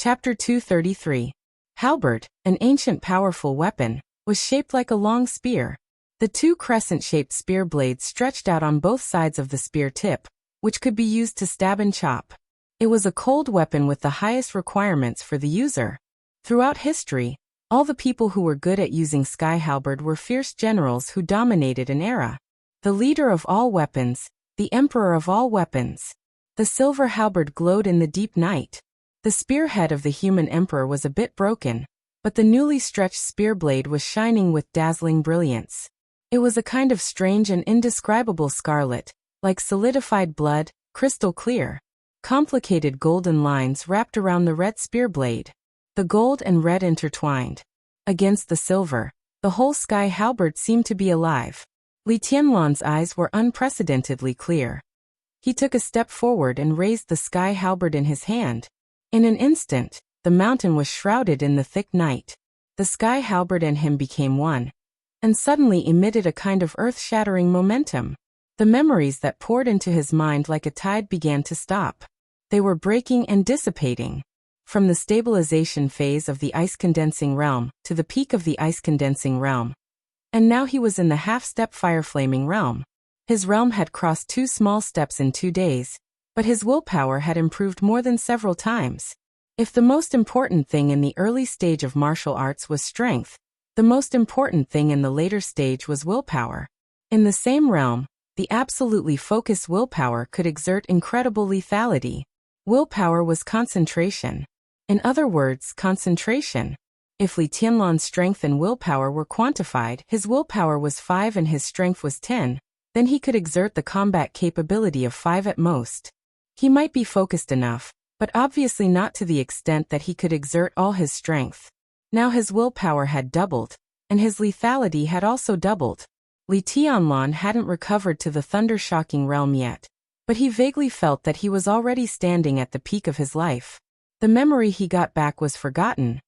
Chapter 233. Halberd, an ancient powerful weapon, was shaped like a long spear. The two crescent-shaped spear blades stretched out on both sides of the spear tip, which could be used to stab and chop. It was a cold weapon with the highest requirements for the user. Throughout history, all the people who were good at using sky halberd were fierce generals who dominated an era. The leader of all weapons, the emperor of all weapons. The silver halberd glowed in the deep night. The spearhead of the human emperor was a bit broken, but the newly stretched spear blade was shining with dazzling brilliance. It was a kind of strange and indescribable scarlet, like solidified blood, crystal clear. Complicated golden lines wrapped around the red spear blade. The gold and red intertwined. Against the silver, the whole sky halberd seemed to be alive. Li Tianlan's eyes were unprecedentedly clear. He took a step forward and raised the sky halberd in his hand. In an instant, the mountain was shrouded in the thick night. The sky halberd and him became one, and suddenly emitted a kind of earth-shattering momentum. The memories that poured into his mind like a tide began to stop. They were breaking and dissipating. From the stabilization phase of the ice-condensing realm to the peak of the ice-condensing realm. And now he was in the half-step fire-flaming realm. His realm had crossed 2 small steps in 2 days, but his willpower had improved more than several times. If the most important thing in the early stage of martial arts was strength, the most important thing in the later stage was willpower. In the same realm, the absolutely focused willpower could exert incredible lethality. Willpower was concentration. In other words, concentration. If Li Tianlan's strength and willpower were quantified, his willpower was 5 and his strength was 10, then he could exert the combat capability of 5 at most. He might be focused enough, but obviously not to the extent that he could exert all his strength. Now his willpower had doubled, and his lethality had also doubled. Li Tianlan hadn't recovered to the thunder-shocking realm yet, but he vaguely felt that he was already standing at the peak of his life. The memory he got back was forgotten,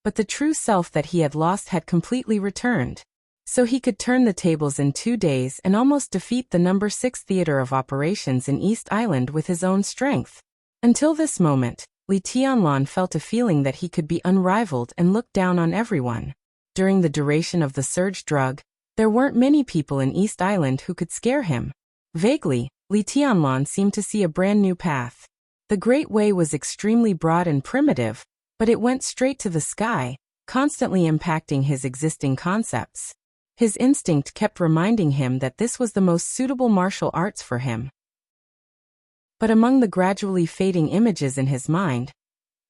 but the true self that he had lost had completely returned. So he could turn the tables in 2 days and almost defeat the No. 6 theater of operations in East Island with his own strength. Until this moment, Li Tianlan felt a feeling that he could be unrivaled and looked down on everyone. During the duration of the surge drug, there weren't many people in East Island who could scare him. Vaguely, Li Tianlan seemed to see a brand new path. The Great Way was extremely broad and primitive, but it went straight to the sky, constantly impacting his existing concepts. His instinct kept reminding him that this was the most suitable martial arts for him. But among the gradually fading images in his mind,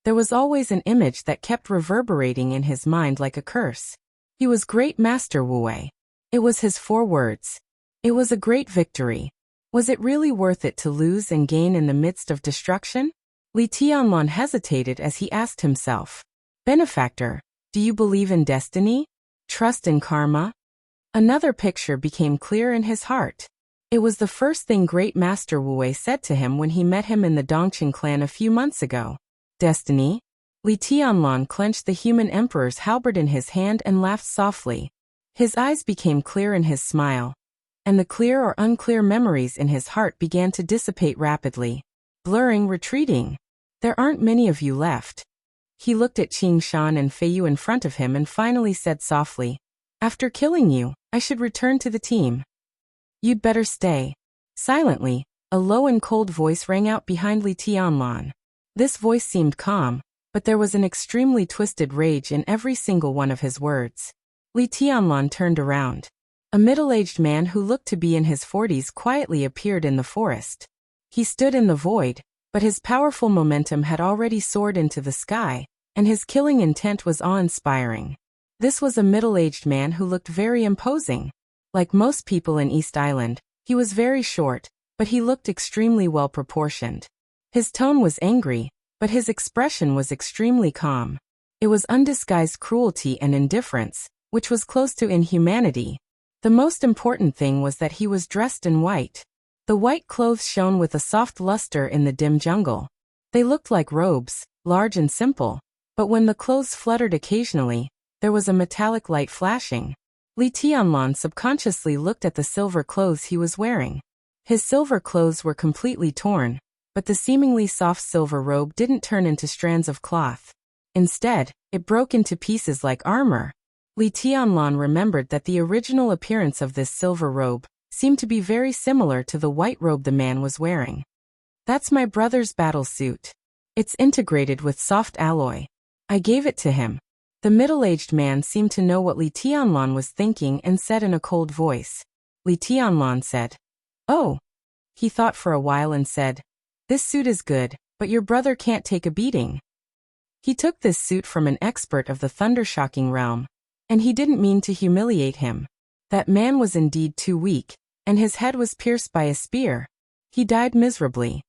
there was always an image that kept reverberating in his mind like a curse. He was Great Master Wu Wei. It was his 4 words. It was a great victory. Was it really worth it to lose and gain in the midst of destruction? Li Tianlan hesitated as he asked himself, "Benefactor, do you believe in destiny? Trust in karma?" Another picture became clear in his heart. It was the first thing Great Master Wu Wei said to him when he met him in the Dongqing clan a few months ago. Destiny? Li Tianlan clenched the human emperor's halberd in his hand and laughed softly. His eyes became clear in his smile, and the clear or unclear memories in his heart began to dissipate rapidly. Blurring, retreating. There aren't many of you left. He looked at Qing Shan and Fei Yu in front of him and finally said softly, "After killing you, I should return to the team. You'd better stay." Silently, a low and cold voice rang out behind Li Tianlan. This voice seemed calm, but there was an extremely twisted rage in every single one of his words. Li Tianlan turned around. A middle-aged man who looked to be in his 40s quietly appeared in the forest. He stood in the void, but his powerful momentum had already soared into the sky, and his killing intent was awe-inspiring. This was a middle-aged man who looked very imposing. Like most people in East Island, he was very short, but he looked extremely well-proportioned. His tone was angry, but his expression was extremely calm. It was undisguised cruelty and indifference, which was close to inhumanity. The most important thing was that he was dressed in white. The white clothes shone with a soft luster in the dim jungle. They looked like robes, large and simple, but when the clothes fluttered occasionally, there was a metallic light flashing. Li Tianlan subconsciously looked at the silver clothes he was wearing. His silver clothes were completely torn, but the seemingly soft silver robe didn't turn into strands of cloth. Instead, it broke into pieces like armor. Li Tianlan remembered that the original appearance of this silver robe seemed to be very similar to the white robe the man was wearing. That's my brother's battle suit. It's integrated with soft alloy. I gave it to him. The middle-aged man seemed to know what Li Tianlan was thinking and said in a cold voice. Li Tianlan said, "Oh." He thought for a while and said, "This suit is good, but your brother can't take a beating." He took this suit from an expert of the thundershocking realm, and he didn't mean to humiliate him. That man was indeed too weak, and his head was pierced by a spear. He died miserably.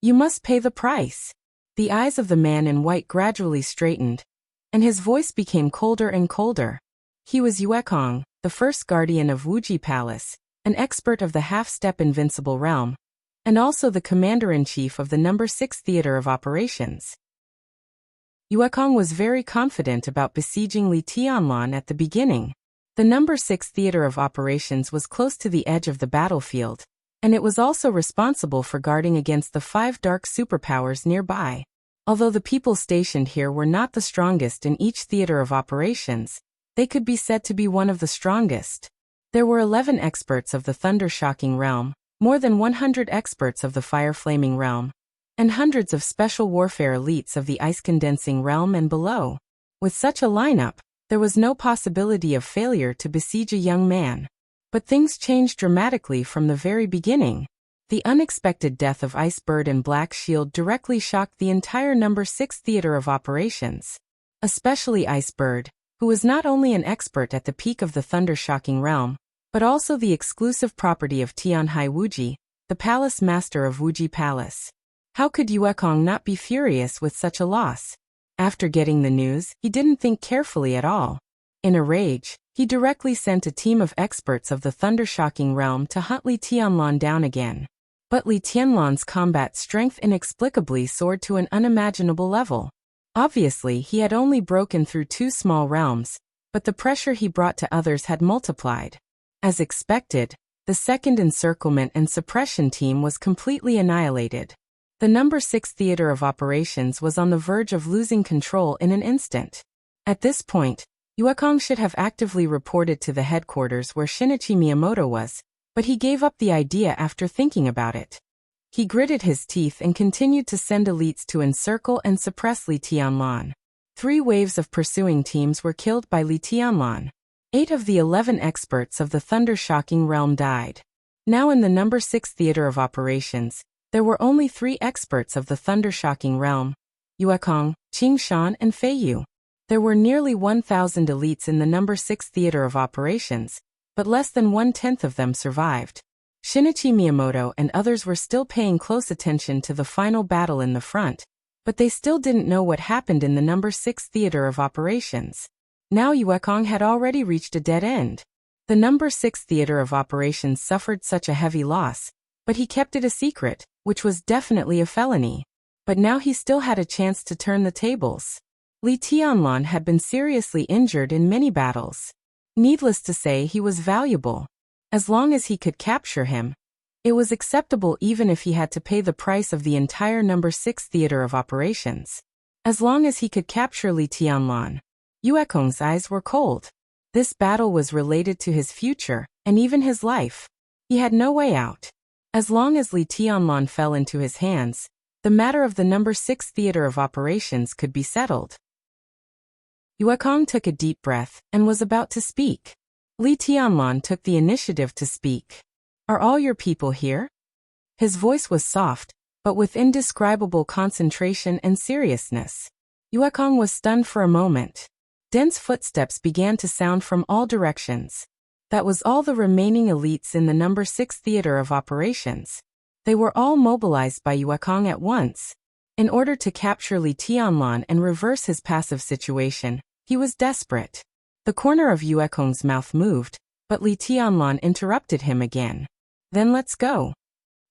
"You must pay the price." The eyes of the man in white gradually straightened, and his voice became colder and colder. He was Yuekong, the first guardian of Wuji Palace, an expert of the half-step invincible realm, and also the commander-in-chief of the No. 6 Theater of Operations. Yuekong was very confident about besieging Li Tianlan at the beginning. The No. 6 Theater of Operations was close to the edge of the battlefield, and it was also responsible for guarding against the 5 dark superpowers nearby. Although the people stationed here were not the strongest in each theater of operations, they could be said to be one of the strongest. There were 11 experts of the thunder-shocking realm, more than 100 experts of the fire-flaming realm, and hundreds of special warfare elites of the ice-condensing realm and below. With such a lineup, there was no possibility of failure to besiege a young man. But things changed dramatically from the very beginning. The unexpected death of Icebird and Black Shield directly shocked the entire No. 6 Theater of Operations. Especially Icebird, who was not only an expert at the peak of the thunder-shocking realm, but also the exclusive property of Tianhai Wuji, the palace master of Wuji Palace. How could Yuekong not be furious with such a loss? After getting the news, he didn't think carefully at all. In a rage, he directly sent a team of experts of the thunder-shocking realm to hunt Li Tianlan down again. But Li Tianlan's combat strength inexplicably soared to an unimaginable level. Obviously, he had only broken through 2 small realms, but the pressure he brought to others had multiplied. As expected, the second encirclement and suppression team was completely annihilated. The No. 6 Theater of Operations was on the verge of losing control in an instant. At this point, Yuekong should have actively reported to the headquarters where Shinichi Miyamoto was, but he gave up the idea after thinking about it. He gritted his teeth and continued to send elites to encircle and suppress Li Tianlan. 3 waves of pursuing teams were killed by Li Tianlan. 8 of the 11 experts of the thunder-shocking realm died. Now in the No. 6 Theater of Operations, there were only 3 experts of the thunder-shocking realm: Yuekong, Qingshan, and Fei Yu. There were nearly 1,000 elites in the No. 6 Theater of Operations, but less than 1/10 of them survived. Shinichi Miyamoto and others were still paying close attention to the final battle in the front, but they still didn't know what happened in the No. 6 Theater of Operations. Now Yuekong had already reached a dead end. The No. 6 Theater of Operations suffered such a heavy loss, but he kept it a secret, which was definitely a felony. But now he still had a chance to turn the tables. Li Tianlan had been seriously injured in many battles. Needless to say, he was valuable. As long as he could capture him, it was acceptable even if he had to pay the price of the entire No. 6 Theater of Operations. As long as he could capture Li Tianlan, Yuekong's eyes were cold. This battle was related to his future, and even his life. He had no way out. As long as Li Tianlan fell into his hands, the matter of the No. 6 Theater of Operations could be settled. Yuekong took a deep breath and was about to speak. Li Tianlan took the initiative to speak. "Are all your people here?" His voice was soft, but with indescribable concentration and seriousness. Yuekong was stunned for a moment. Dense footsteps began to sound from all directions. That was all the remaining elites in the No. 6 Theater of Operations. They were all mobilized by Yuekong at once. In order to capture Li Tianlan and reverse his passive situation, he was desperate. The corner of Yuekong's mouth moved, but Li Tianlan interrupted him again. "Then let's go."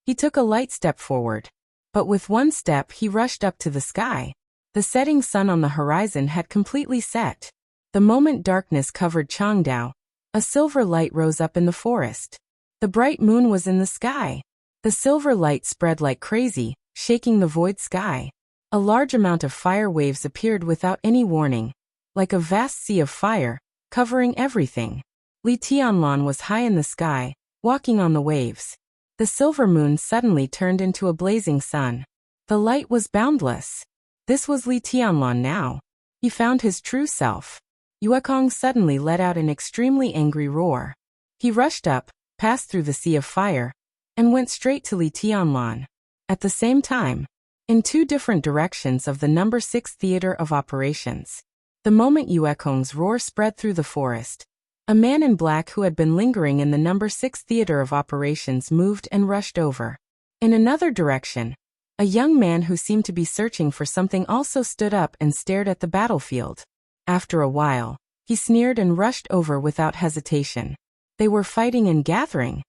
He took a light step forward. But with one step he rushed up to the sky. The setting sun on the horizon had completely set. The moment darkness covered Changdao, a silver light rose up in the forest. The bright moon was in the sky. The silver light spread like crazy, shaking the void sky. A large amount of fire waves appeared without any warning, like a vast sea of fire, covering everything. Li Tianlan was high in the sky, walking on the waves. The silver moon suddenly turned into a blazing sun. The light was boundless. This was Li Tianlan now. He found his true self. Yuekong suddenly let out an extremely angry roar. He rushed up, passed through the sea of fire, and went straight to Li Tianlan. At the same time, in two different directions of the number 6 theater of operations. The moment Yuekong's roar spread through the forest, a man in black who had been lingering in the number 6 theater of operations moved and rushed over. In another direction, a young man who seemed to be searching for something also stood up and stared at the battlefield. After a while, he sneered and rushed over without hesitation. They were fighting and gathering.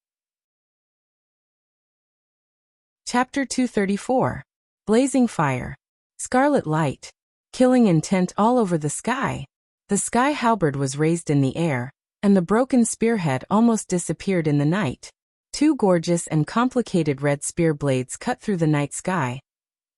Chapter 234. Blazing fire. Scarlet light. Killing intent all over the sky. The sky halberd was raised in the air, and the broken spearhead almost disappeared in the night. Two gorgeous and complicated red spear blades cut through the night sky,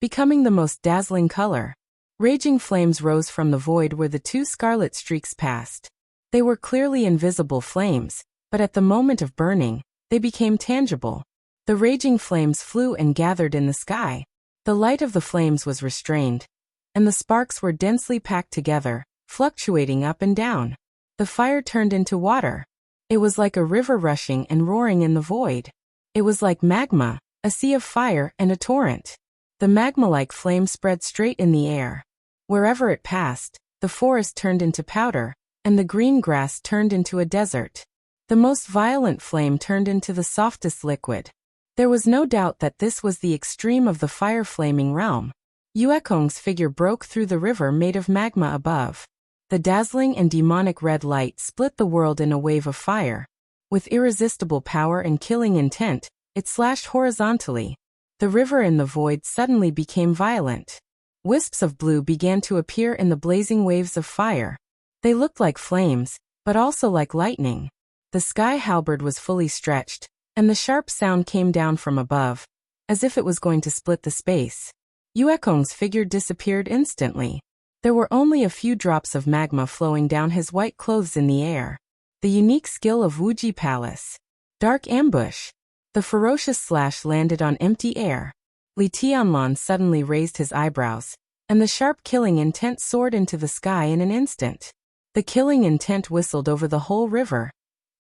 becoming the most dazzling color. Raging flames rose from the void where the two scarlet streaks passed. They were clearly invisible flames, but at the moment of burning, they became tangible. The raging flames flew and gathered in the sky. The light of the flames was restrained, and the sparks were densely packed together, fluctuating up and down. The fire turned into water. It was like a river rushing and roaring in the void. It was like magma, a sea of fire and a torrent. The magma-like flame spread straight in the air. Wherever it passed, the forest turned into powder, and the green grass turned into a desert. The most violent flame turned into the softest liquid. There was no doubt that this was the extreme of the fire-flaming realm. Yuekong's figure broke through the river made of magma above. The dazzling and demonic red light split the world in a wave of fire. With irresistible power and killing intent, it slashed horizontally. The river in the void suddenly became violent. Wisps of blue began to appear in the blazing waves of fire. They looked like flames, but also like lightning. The sky halberd was fully stretched, and the sharp sound came down from above, as if it was going to split the space. Yuekong's figure disappeared instantly. There were only a few drops of magma flowing down his white clothes in the air. The unique skill of Wuji Palace. Dark ambush. The ferocious slash landed on empty air. Li Tianlan suddenly raised his eyebrows, and the sharp killing intent soared into the sky in an instant. The killing intent whistled over the whole river,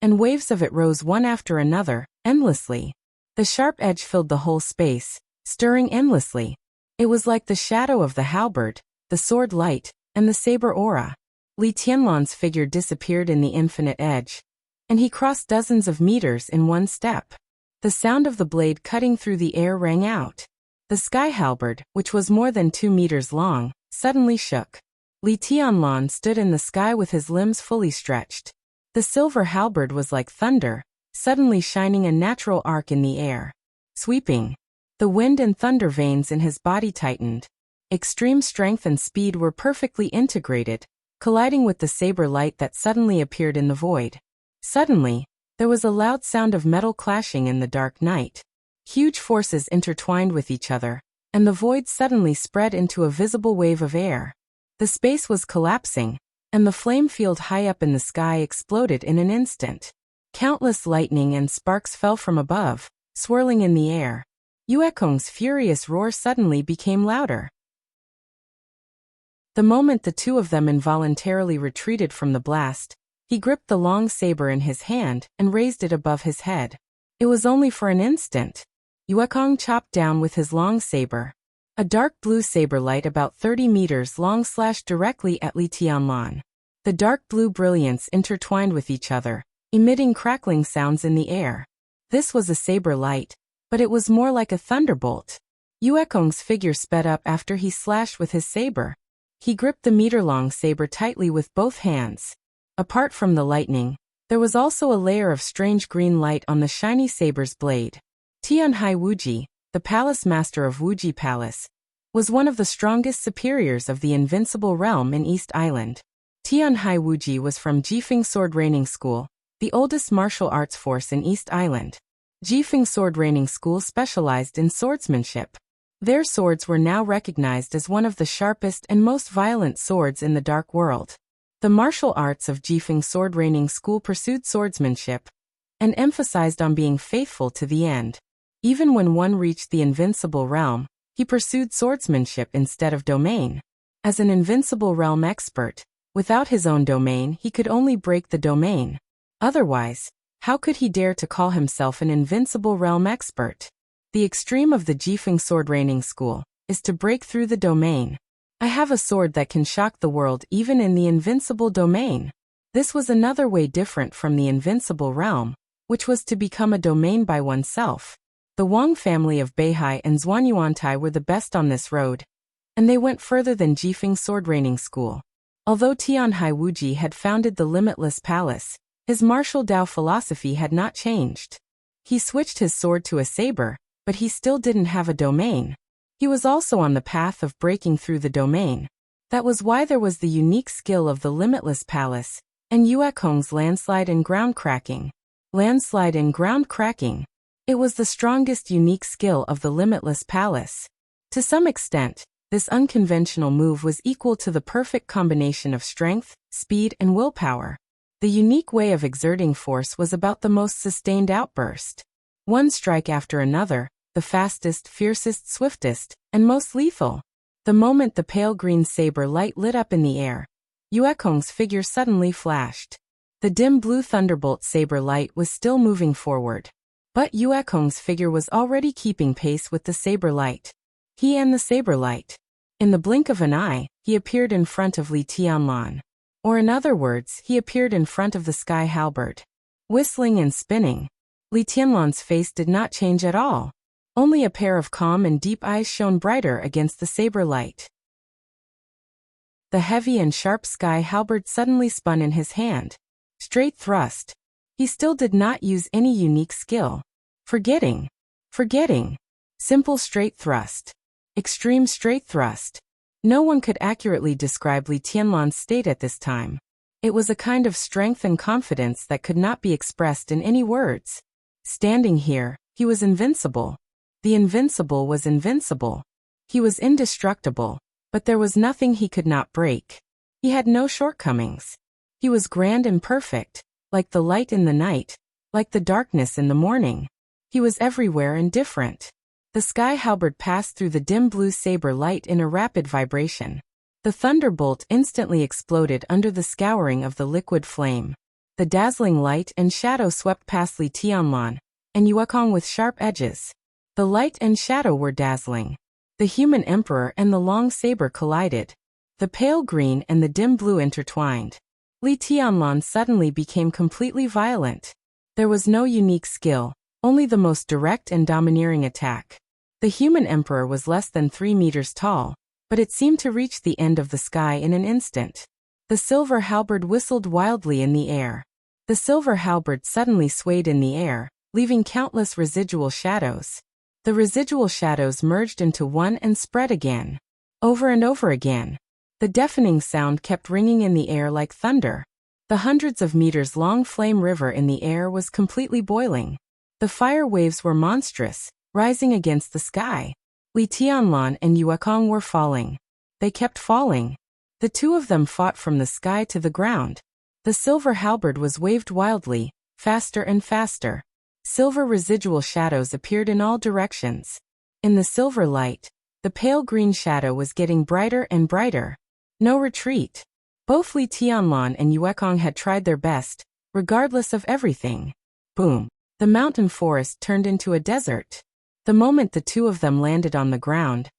and waves of it rose one after another, endlessly. The sharp edge filled the whole space, stirring endlessly. It was like the shadow of the halberd, the sword light, and the saber aura. Li Tianlan's figure disappeared in the infinite edge, and he crossed dozens of meters in one step. The sound of the blade cutting through the air rang out. The sky halberd, which was more than 2 meters long, suddenly shook. Li Tianlan stood in the sky with his limbs fully stretched. The silver halberd was like thunder, suddenly shining a natural arc in the air. Sweeping. The wind and thunder veins in his body tightened. Extreme strength and speed were perfectly integrated, colliding with the saber light that suddenly appeared in the void. Suddenly, there was a loud sound of metal clashing in the dark night. Huge forces intertwined with each other, and the void suddenly spread into a visible wave of air. The space was collapsing, and the flame field high up in the sky exploded in an instant. Countless lightning and sparks fell from above, swirling in the air. Yuekong's furious roar suddenly became louder. The moment the two of them involuntarily retreated from the blast, he gripped the long saber in his hand and raised it above his head. It was only for an instant. Yuekong chopped down with his long saber. A dark blue saber light about 30 meters long slashed directly at Li Tianlan. The dark blue brilliance intertwined with each other, emitting crackling sounds in the air. This was a saber light, but it was more like a thunderbolt. Yuekong's figure sped up after he slashed with his saber. He gripped the meter-long saber tightly with both hands. Apart from the lightning, there was also a layer of strange green light on the shiny saber's blade. Tianhai Wuji, the palace master of Wuji Palace, was one of the strongest superiors of the invincible realm in East Island. Tianhai Wuji was from Jifeng Sword Training School, the oldest martial arts force in East Island. Jifeng Sword Training School specialized in swordsmanship. Their swords were now recognized as one of the sharpest and most violent swords in the dark world. The martial arts of Jifeng Sword Training School pursued swordsmanship and emphasized on being faithful to the end. Even when one reached the invincible realm, he pursued swordsmanship instead of domain. As an invincible realm expert, without his own domain he could only break the domain. Otherwise, how could he dare to call himself an invincible realm expert? The extreme of the Jifeng Sword Training School is to break through the domain. I have a sword that can shock the world even in the invincible domain. This was another way different from the invincible realm, which was to become a domain by oneself. The Wang family of Beihai and Zhuanyuantai were the best on this road, and they went further than Jifeng Sword Training School. Although Tianhai Wuji had founded the Limitless Palace, his martial Dao philosophy had not changed. He switched his sword to a saber, but he still didn't have a domain. He was also on the path of breaking through the domain. That was why there was the unique skill of the Limitless Palace, and Yue Kong's landslide and ground cracking. Landslide and ground cracking. It was the strongest unique skill of the Limitless Palace. To some extent, this unconventional move was equal to the perfect combination of strength, speed, and willpower. The unique way of exerting force was about the most sustained outburst. One strike after another, the fastest, fiercest, swiftest, and most lethal. The moment the pale green saber light lit up in the air, Yue Kong's figure suddenly flashed. The dim blue thunderbolt saber light was still moving forward. But Yue Kong's figure was already keeping pace with the saber light. He and the saber light. In the blink of an eye, he appeared in front of Li Tianlan. Or in other words, he appeared in front of the sky halberd. Whistling and spinning. Li Tianlan's face did not change at all. Only a pair of calm and deep eyes shone brighter against the saber light. The heavy and sharp sky halberd suddenly spun in his hand. Straight thrust. He still did not use any unique skill. Forgetting. Simple straight thrust. Extreme straight thrust. No one could accurately describe Li Tianlan's state at this time. It was a kind of strength and confidence that could not be expressed in any words. Standing here, he was invincible. The invincible was invincible. He was indestructible, but there was nothing he could not break. He had no shortcomings. He was grand and perfect, like the light in the night, like the darkness in the morning. He was everywhere and different. The sky halberd passed through the dim blue saber light in a rapid vibration. The thunderbolt instantly exploded under the scouring of the liquid flame. The dazzling light and shadow swept past Li Tianlan and Yue Kong with sharp edges. The light and shadow were dazzling. The human emperor and the long saber collided. The pale green and the dim blue intertwined. Li Tianlan suddenly became completely violent. There was no unique skill, only the most direct and domineering attack. The human emperor was less than 3 meters tall, but it seemed to reach the end of the sky in an instant. The silver halberd whistled wildly in the air. The silver halberd suddenly swayed in the air, leaving countless residual shadows. The residual shadows merged into one and spread again. Over and over again. The deafening sound kept ringing in the air like thunder. The hundreds of meters long flame river in the air was completely boiling. The fire waves were monstrous, rising against the sky. Li Tianlan and Yue Kong were falling. They kept falling. The two of them fought from the sky to the ground. The silver halberd was waved wildly, faster and faster. Silver residual shadows appeared in all directions. In the silver light, the pale green shadow was getting brighter and brighter. No retreat. Both Li Tianlan and Yue Kong had tried their best, regardless of everything. Boom. The mountain forest turned into a desert. The moment the two of them landed on the ground,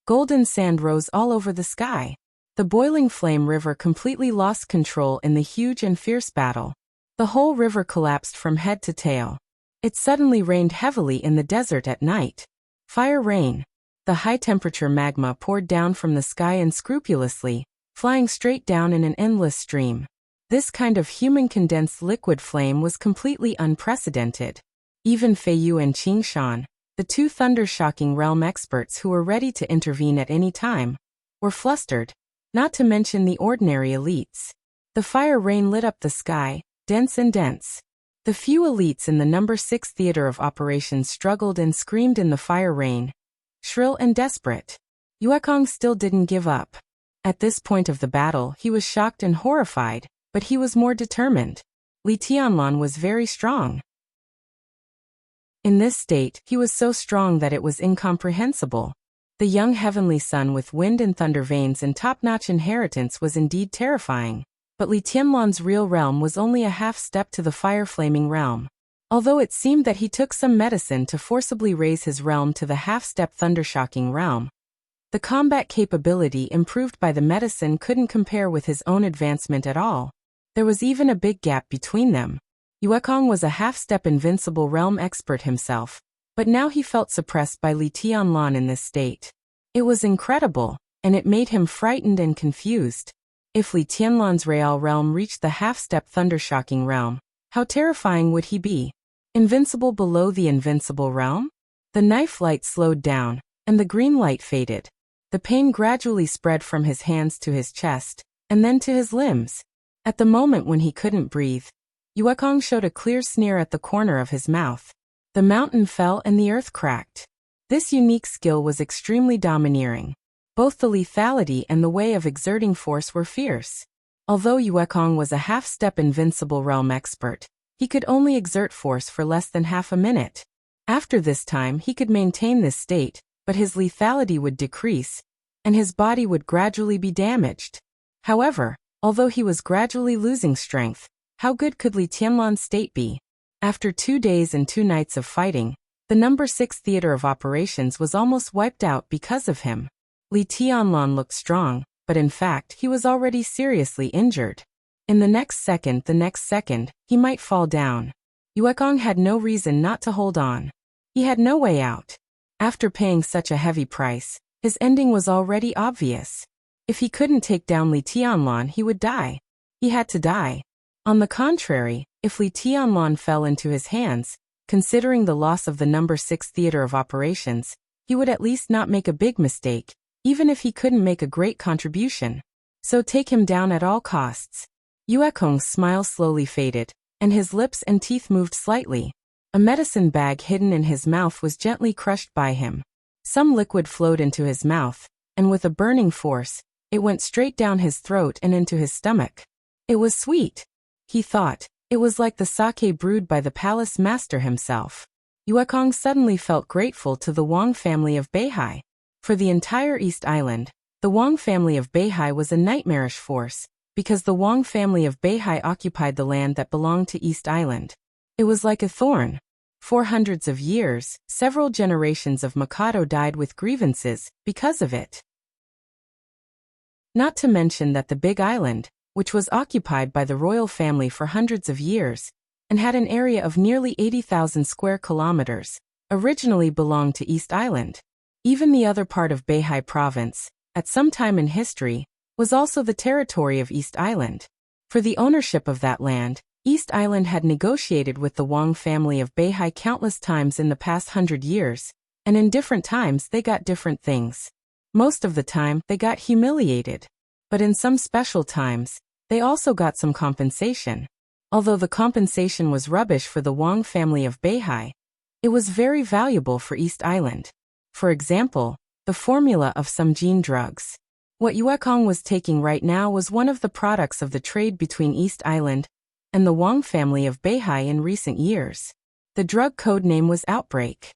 golden sand rose all over the sky. The boiling flame river completely lost control in the huge and fierce battle. The whole river collapsed from head to tail. It suddenly rained heavily in the desert at night. Fire rain. The high-temperature magma poured down from the sky unscrupulously, flying straight down in an endless stream. This kind of human condensed liquid flame was completely unprecedented. Even Fei Yu and Qing Shan, the two thunder-shocking realm experts who were ready to intervene at any time, were flustered, not to mention the ordinary elites. The fire rain lit up the sky, dense and dense. The few elites in the No. 6 theater of operations struggled and screamed in the fire rain. shrill and desperate. Yuekong still didn't give up. At this point of the battle, he was shocked and horrified, but he was more determined. Li Tianlan was very strong. In this state, he was so strong that it was incomprehensible. The young heavenly son with wind and thunder veins and top-notch inheritance was indeed terrifying, but Li Tianlan's real realm was only a half-step to the fire-flaming realm. Although it seemed that he took some medicine to forcibly raise his realm to the half-step thunder-shocking realm, the combat capability improved by the medicine couldn't compare with his own advancement at all. There was even a big gap between them. Yuekong was a half-step invincible realm expert himself, but now he felt suppressed by Li Tianlan in this state. It was incredible, and it made him frightened and confused. If Li Tianlan's real realm reached the half-step thunder-shocking realm, how terrifying would he be? Invincible below the invincible realm? The knife light slowed down, and the green light faded. The pain gradually spread from his hands to his chest, and then to his limbs. At the moment when he couldn't breathe, Yuekong showed a clear sneer at the corner of his mouth. The mountain fell and the earth cracked. This unique skill was extremely domineering. Both the lethality and the way of exerting force were fierce. Although Yuekong was a half-step invincible realm expert, he could only exert force for less than half a minute. After this time he could maintain this state, but his lethality would decrease, and his body would gradually be damaged. However, although he was gradually losing strength, how good could Li Tianlan's state be? After 2 days and 2 nights of fighting, the number 6 theater of operations was almost wiped out because of him. Li Tianlan looked strong, but in fact he was already seriously injured. In the next second, he might fall down. Yuekong had no reason not to hold on. He had no way out. After paying such a heavy price, his ending was already obvious. If he couldn't take down Li Tianlan, he would die. He had to die. On the contrary, if Li Tianlan fell into his hands, considering the loss of the number 6 theater of operations, he would at least not make a big mistake, even if he couldn't make a great contribution. So take him down at all costs. Yuekong's smile slowly faded, and his lips and teeth moved slightly. A medicine bag hidden in his mouth was gently crushed by him. Some liquid flowed into his mouth, and with a burning force, it went straight down his throat and into his stomach. It was sweet, he thought. It was like the sake brewed by the palace master himself. Yuekong suddenly felt grateful to the Wang family of Beihai. For the entire East Island, the Wang family of Beihai was a nightmarish force, because the Wang family of Beihai occupied the land that belonged to East Island. It was like a thorn. For hundreds of years, several generations of Mikado died with grievances because of it. Not to mention that the Big Island, which was occupied by the royal family for hundreds of years, and had an area of nearly 80,000 square kilometers, originally belonged to East Island. Even the other part of Beihai province, at some time in history, was also the territory of East Island. For the ownership of that land, East Island had negotiated with the Wang family of Beihai countless times in the past 100 years, and in different times they got different things. Most of the time, they got humiliated. But in some special times, they also got some compensation. Although the compensation was rubbish for the Wang family of Beihai, it was very valuable for East Island. For example, the formula of some gene drugs. What Yuekong was taking right now was one of the products of the trade between East Island and the Wang family of Beihai in recent years. The drug code name was Outbreak.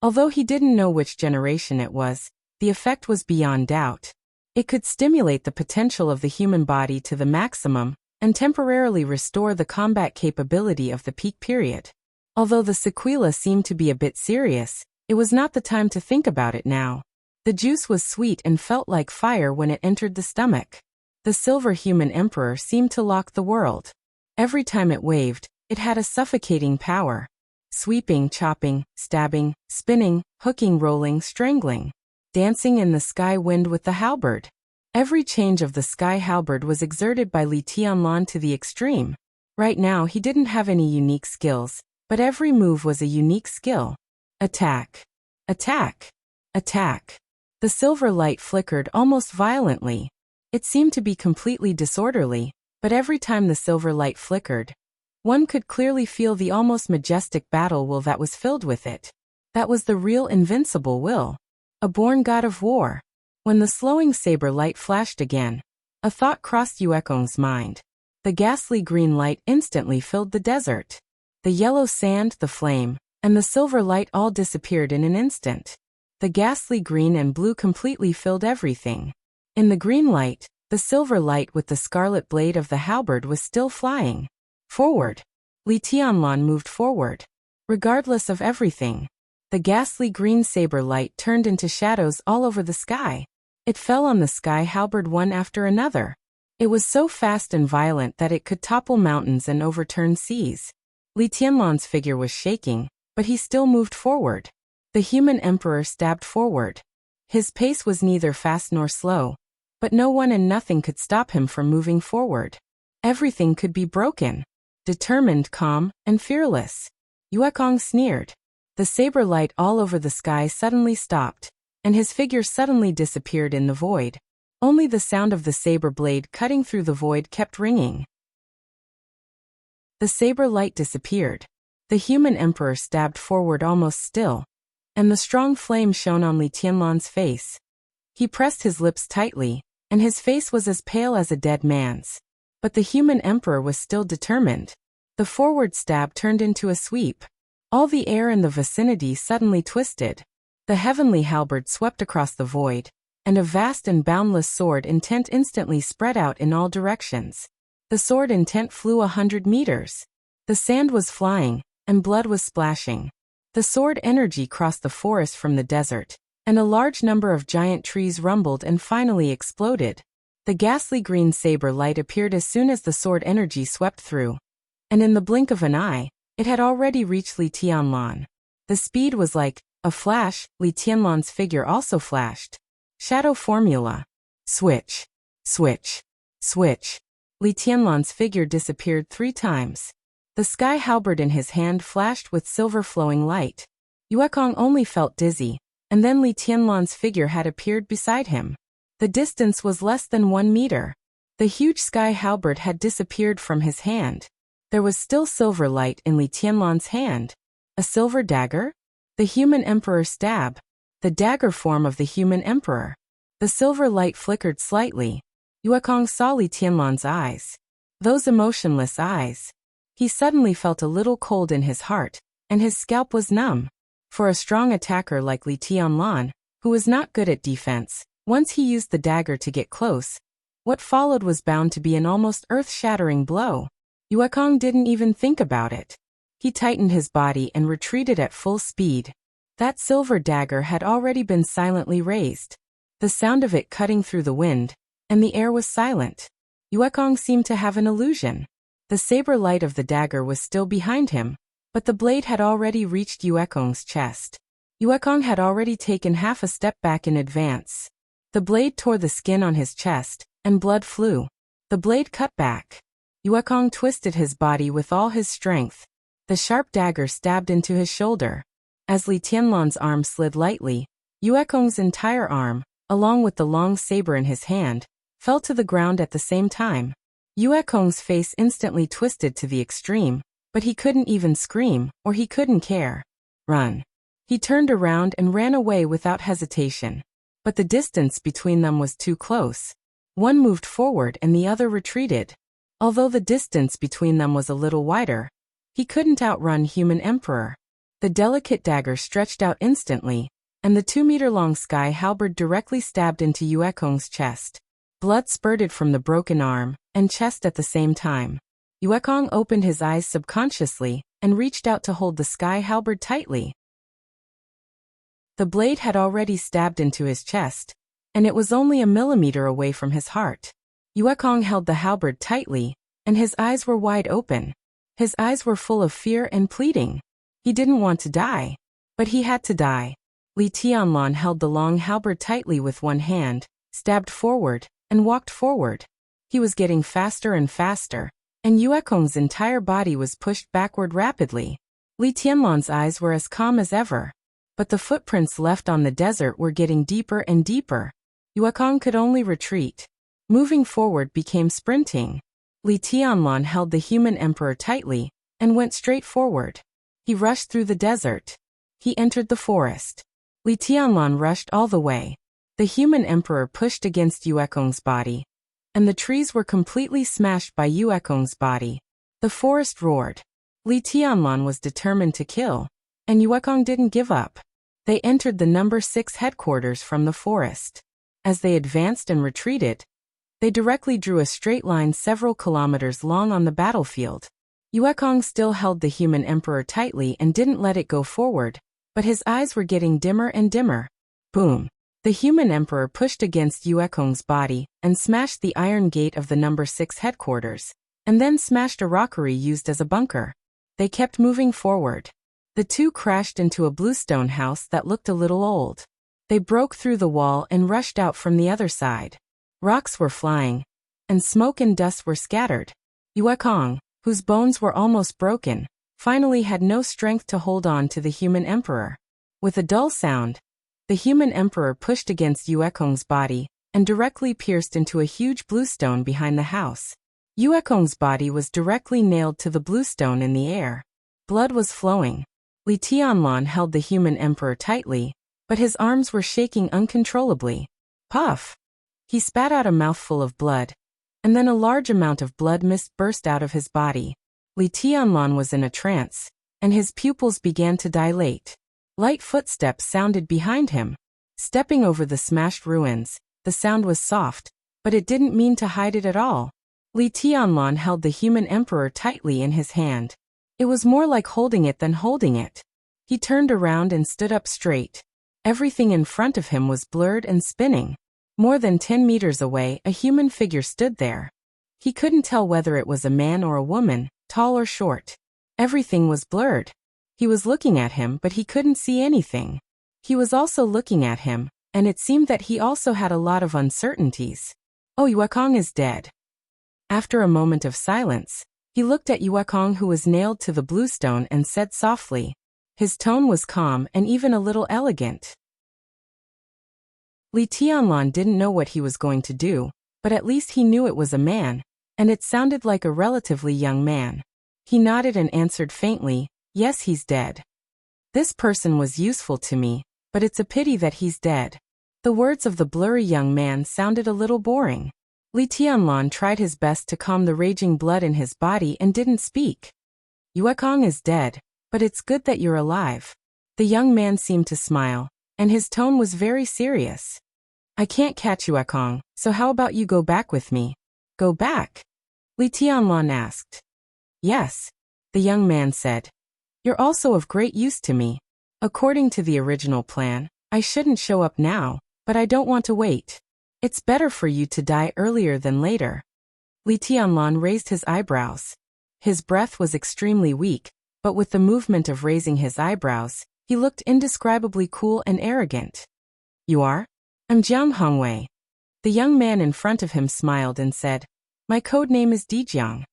Although he didn't know which generation it was, the effect was beyond doubt. It could stimulate the potential of the human body to the maximum and temporarily restore the combat capability of the peak period. Although the sequela seemed to be a bit serious, it was not the time to think about it now. The juice was sweet and felt like fire when it entered the stomach. The silver human emperor seemed to lock the world. Every time it waved, it had a suffocating power. Sweeping, chopping, stabbing, spinning, hooking, rolling, strangling. Dancing in the sky wind with the halberd. Every change of the sky halberd was exerted by Li Tianlan to the extreme. Right now he didn't have any unique skills, but every move was a unique skill. Attack. Attack. Attack. The silver light flickered almost violently. It seemed to be completely disorderly, but every time the silver light flickered, one could clearly feel the almost majestic battle will that was filled with it. That was the real invincible will. a born god of war. When the slowing saber light flashed again, a thought crossed Yuekong's mind. The ghastly green light instantly filled the desert. The yellow sand, the flame, and the silver light all disappeared in an instant. The ghastly green and blue completely filled everything. In the green light, the silver light with the scarlet blade of the halberd was still flying. Forward. Li Tianlan moved forward. Regardless of everything. The ghastly green saber light turned into shadows all over the sky. It fell on the sky halberd one after another. It was so fast and violent that it could topple mountains and overturn seas. Li Tianlan's figure was shaking, but he still moved forward. The human emperor stabbed forward. His pace was neither fast nor slow, but no one and nothing could stop him from moving forward. Everything could be broken. Determined, calm, and fearless. Yuekong sneered. The saber light all over the sky suddenly stopped, and his figure suddenly disappeared in the void. Only the sound of the saber blade cutting through the void kept ringing. The saber light disappeared. The human emperor stabbed forward almost still, and the strong flame shone on Li Tianlan's face. He pressed his lips tightly, and his face was as pale as a dead man's. But the human emperor was still determined. The forward stab turned into a sweep. All the air in the vicinity suddenly twisted. The heavenly halberd swept across the void, and a vast and boundless sword intent instantly spread out in all directions. The sword intent flew 100 meters. The sand was flying, and blood was splashing. The sword energy crossed the forest from the desert, and a large number of giant trees rumbled and finally exploded. The ghastly green saber light appeared as soon as the sword energy swept through. And in the blink of an eye, it had already reached Li Tianlan. The speed was like a flash. Li Tianlan's figure also flashed. Shadow formula. Switch. Switch. Switch. Li Tianlan's figure disappeared 3 times. The sky halberd in his hand flashed with silver flowing light. Yuekong only felt dizzy, and then Li Tianlan's figure had appeared beside him. The distance was less than 1 meter. The huge sky halberd had disappeared from his hand. There was still silver light in Li Tianlan's hand. A silver dagger? The human emperor stab. The dagger form of the human emperor. The silver light flickered slightly. Yuekong saw Li Tianlan's eyes. Those emotionless eyes. He suddenly felt a little cold in his heart, and his scalp was numb. For a strong attacker like Li Tianlan, who was not good at defense, once he used the dagger to get close, what followed was bound to be an almost earth-shattering blow. Yuekong didn't even think about it. He tightened his body and retreated at full speed. That silver dagger had already been silently raised. The sound of it cutting through the wind, and the air was silent. Yuekong seemed to have an illusion. The saber light of the dagger was still behind him, but the blade had already reached Yuekong's chest. Yuekong had already taken half a step back in advance. The blade tore the skin on his chest, and blood flew. The blade cut back. Yuekong twisted his body with all his strength. The sharp dagger stabbed into his shoulder. As Li Tianlan's arm slid lightly, Yuekong's entire arm, along with the long saber in his hand, fell to the ground at the same time. Yuekong's face instantly twisted to the extreme, but he couldn't even scream, or he couldn't care. Run. He turned around and ran away without hesitation. But the distance between them was too close. One moved forward and the other retreated. Although the distance between them was a little wider, he couldn't outrun human emperor. The delicate dagger stretched out instantly, and the 2-meter-long sky halberd directly stabbed into Yuekong's chest. Blood spurted from the broken arm and chest at the same time. Yuekong opened his eyes subconsciously and reached out to hold the sky halberd tightly. The blade had already stabbed into his chest, and it was only a millimeter away from his heart. Yuekong held the halberd tightly, and his eyes were wide open. His eyes were full of fear and pleading. He didn't want to die, but he had to die. Li Tianlan held the long halberd tightly with one hand, stabbed forward, and walked forward. He was getting faster and faster, and Yuekong's entire body was pushed backward rapidly. Li Tianlan's eyes were as calm as ever. But the footprints left on the desert were getting deeper and deeper. Yuekong could only retreat. Moving forward became sprinting. Li Tianlan held the human emperor tightly, and went straight forward. He rushed through the desert. He entered the forest. Li Tianlan rushed all the way. The human emperor pushed against Yue Kong's body, and the trees were completely smashed by Yue Kong's body. The forest roared. Li Tianlan was determined to kill, and Yue Kong didn't give up. They entered the number 6 headquarters from the forest. As they advanced and retreated, they directly drew a straight line several kilometers long on the battlefield. Yue Kong still held the human emperor tightly and didn't let it go forward, but his eyes were getting dimmer and dimmer. Boom! The human emperor pushed against Yue Kong's body and smashed the iron gate of the number 6 headquarters, and then smashed a rockery used as a bunker. They kept moving forward. The two crashed into a bluestone house that looked a little old. They broke through the wall and rushed out from the other side. Rocks were flying, and smoke and dust were scattered. Yue Kong, whose bones were almost broken, finally had no strength to hold on to the human emperor. With a dull sound, the human emperor pushed against Yue Kong's body and directly pierced into a huge bluestone behind the house. Yue Kong's body was directly nailed to the bluestone in the air. Blood was flowing. Li Tianlan held the human emperor tightly, but his arms were shaking uncontrollably. Puff! He spat out a mouthful of blood, and then a large amount of blood mist burst out of his body. Li Tianlan was in a trance, and his pupils began to dilate. Light footsteps sounded behind him. Stepping over the smashed ruins, the sound was soft, but it didn't mean to hide it at all. Li Tianlan held the human emperor tightly in his hand. It was more like holding it than holding it. He turned around and stood up straight. Everything in front of him was blurred and spinning. More than 10 meters away, a human figure stood there. He couldn't tell whether it was a man or a woman, tall or short. Everything was blurred. He was looking at him, but he couldn't see anything. He was also looking at him, and it seemed that he also had a lot of uncertainties. Oh, Yue Kong is dead. After a moment of silence, he looked at Yue Kong, who was nailed to the bluestone, and said softly. His tone was calm and even a little elegant. Li Tianlan didn't know what he was going to do, but at least he knew it was a man, and it sounded like a relatively young man. He nodded and answered faintly, "Yes, he's dead. This person was useful to me, but it's a pity that he's dead." The words of the blurry young man sounded a little boring. Li Tianlan tried his best to calm the raging blood in his body and didn't speak. "Yue Kong is dead, but it's good that you're alive." The young man seemed to smile, and his tone was very serious. "I can't catch Yue Kong, so how about you go back with me?" "Go back?" Li Tianlan asked. "Yes," the young man said. "You're also of great use to me. According to the original plan, I shouldn't show up now, but I don't want to wait. It's better for you to die earlier than later." Li Tianlan raised his eyebrows. His breath was extremely weak, but with the movement of raising his eyebrows, he looked indescribably cool and arrogant. "You are?" "I'm Jiang Hongwei." The young man in front of him smiled and said, "My code name is Dijiang."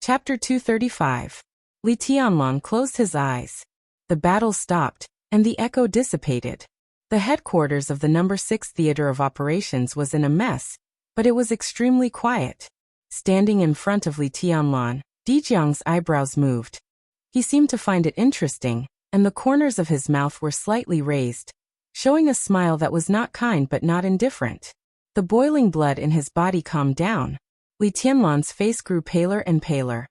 Chapter 235. Li Tianlan closed his eyes. The battle stopped, and the echo dissipated. The headquarters of the number 6 Theater of Operations was in a mess, but it was extremely quiet. Standing in front of Li Tianlan, Dijiang's eyebrows moved. He seemed to find it interesting, and the corners of his mouth were slightly raised, showing a smile that was not kind but not indifferent. The boiling blood in his body calmed down. Li Tianlan's face grew paler and paler,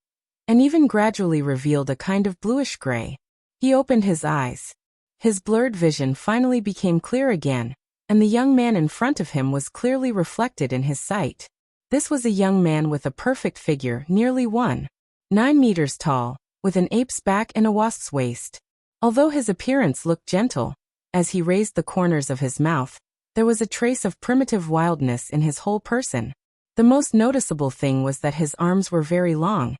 and even gradually revealed a kind of bluish gray. He opened his eyes. His blurred vision finally became clear again, and the young man in front of him was clearly reflected in his sight. This was a young man with a perfect figure, nearly 1.9 meters tall, with an ape's back and a wasp's waist. Although his appearance looked gentle, as he raised the corners of his mouth, there was a trace of primitive wildness in his whole person. The most noticeable thing was that his arms were very long,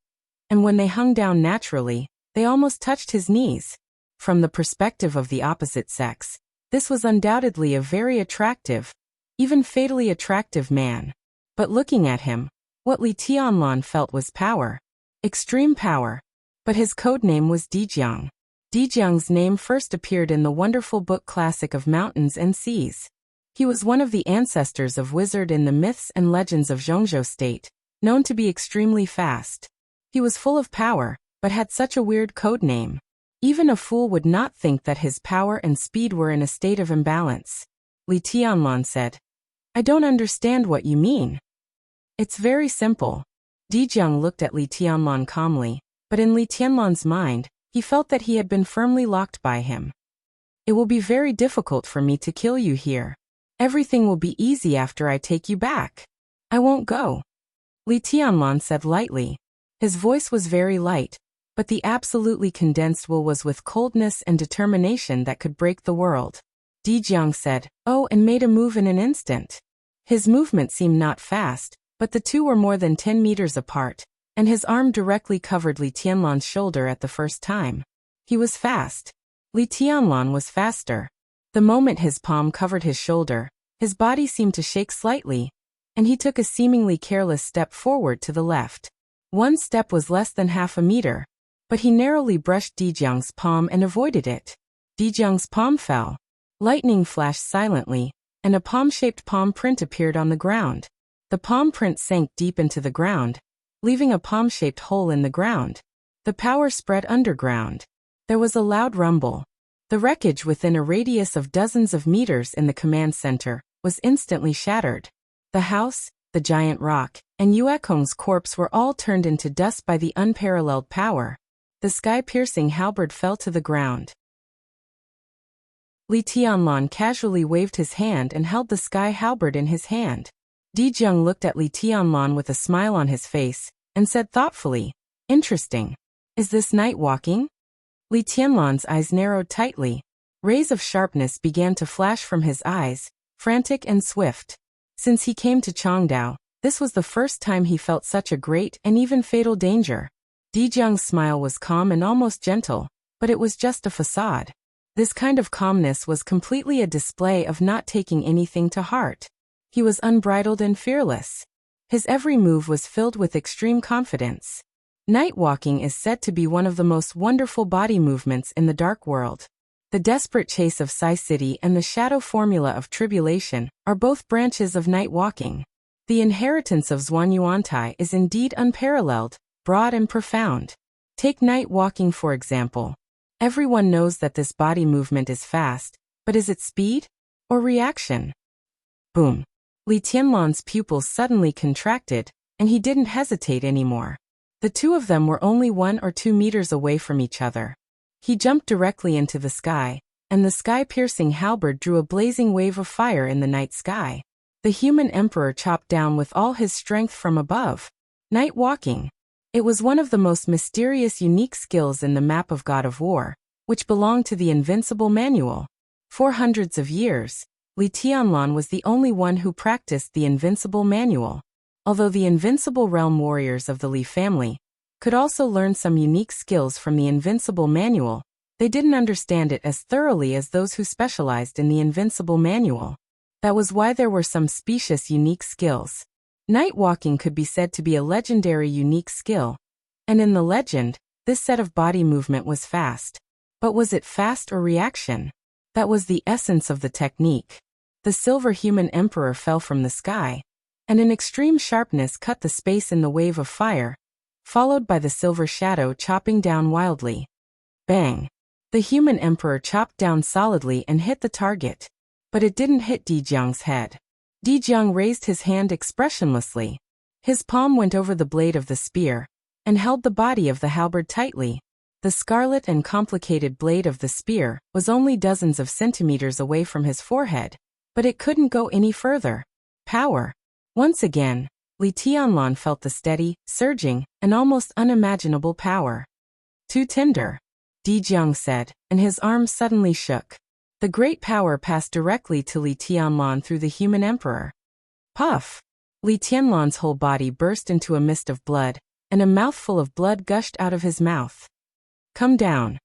and when they hung down naturally, they almost touched his knees. From the perspective of the opposite sex, this was undoubtedly a very attractive, even fatally attractive man. But looking at him, what Li Tianlan felt was power. Extreme power. But his code name was Dijiang. Dijiang's name first appeared in the wonderful book classic of mountains and seas. He was one of the ancestors of Wizard in the myths and legends of Zhongzhou State, known to be extremely fast. He was full of power, but had such a weird code name. Even a fool would not think that his power and speed were in a state of imbalance. Li Tianlan said, I don't understand what you mean. It's very simple. Di Jiang looked at Li Tianlan calmly, but in Li Tianlan's mind, he felt that he had been firmly locked by him. It will be very difficult for me to kill you here. Everything will be easy after I take you back. I won't go. Li Tianlan said lightly. His voice was very light, but the absolutely condensed will was with coldness and determination that could break the world. Di Jiang said, oh, and made a move in an instant. His movement seemed not fast, but the two were more than 10 meters apart, and his arm directly covered Li Tianlan's shoulder at the first time. He was fast. Li Tianlan was faster. The moment his palm covered his shoulder, his body seemed to shake slightly, and he took a seemingly careless step forward to the left. One step was less than half a meter, but he narrowly brushed Di Jiang's palm and avoided it. Di Jiang's palm fell. Lightning flashed silently, and a palm-shaped palm print appeared on the ground. The palm print sank deep into the ground, leaving a palm-shaped hole in the ground. The power spread underground. There was a loud rumble. The wreckage within a radius of dozens of meters in the command center was instantly shattered. The house, the giant rock, and Yuekong's corpse were all turned into dust by the unparalleled power. The sky-piercing halberd fell to the ground. Li Tianlan casually waved his hand and held the sky halberd in his hand. Di Jiang looked at Li Tianlan with a smile on his face, and said thoughtfully, interesting. Is this night walking? Li Tianlan's eyes narrowed tightly. Rays of sharpness began to flash from his eyes, frantic and swift. Since he came to Changdao, this was the first time he felt such a great and even fatal danger. Di Jiang's smile was calm and almost gentle, but it was just a facade. This kind of calmness was completely a display of not taking anything to heart. He was unbridled and fearless. His every move was filled with extreme confidence. Night walking is said to be one of the most wonderful body movements in the dark world. The desperate chase of Psi City and the shadow formula of tribulation are both branches of night walking. The inheritance of Zhuanyuantai is indeed unparalleled, broad and profound. Take night walking for example. Everyone knows that this body movement is fast, but is it speed or reaction? Boom. Li Tianlan's pupils suddenly contracted, and he didn't hesitate anymore. The two of them were only 1 or 2 meters away from each other. He jumped directly into the sky, and the sky-piercing halberd drew a blazing wave of fire in the night sky. The human emperor chopped down with all his strength from above. Night walking. It was one of the most mysterious unique skills in the map of God of War, which belonged to the Invincible Manual. For hundreds of years, Li Tianlan was the only one who practiced the Invincible Manual. Although the Invincible Realm warriors of the Li family could also learn some unique skills from the Invincible Manual, they didn't understand it as thoroughly as those who specialized in the Invincible Manual. That was why there were some specious unique skills. Night walking could be said to be a legendary unique skill, and in the legend, this set of body movement was fast. But was it fast or reaction? That was the essence of the technique. The silver human emperor fell from the sky, and an extreme sharpness cut the space in the wave of fire, followed by the silver shadow chopping down wildly. Bang! The human emperor chopped down solidly and hit the target, but it didn't hit Di Jiang's head. Di Jiang raised his hand expressionlessly. His palm went over the blade of the spear, and held the body of the halberd tightly. The scarlet and complicated blade of the spear was only dozens of centimeters away from his forehead, but it couldn't go any further. Power. Once again, Li Tianlan felt the steady, surging, and almost unimaginable power. Too tender, Di Jiang said, and his arms suddenly shook. The great power passed directly to Li Tianlan through the human emperor. Puff! Li Tianlan's whole body burst into a mist of blood, and a mouthful of blood gushed out of his mouth. Come down,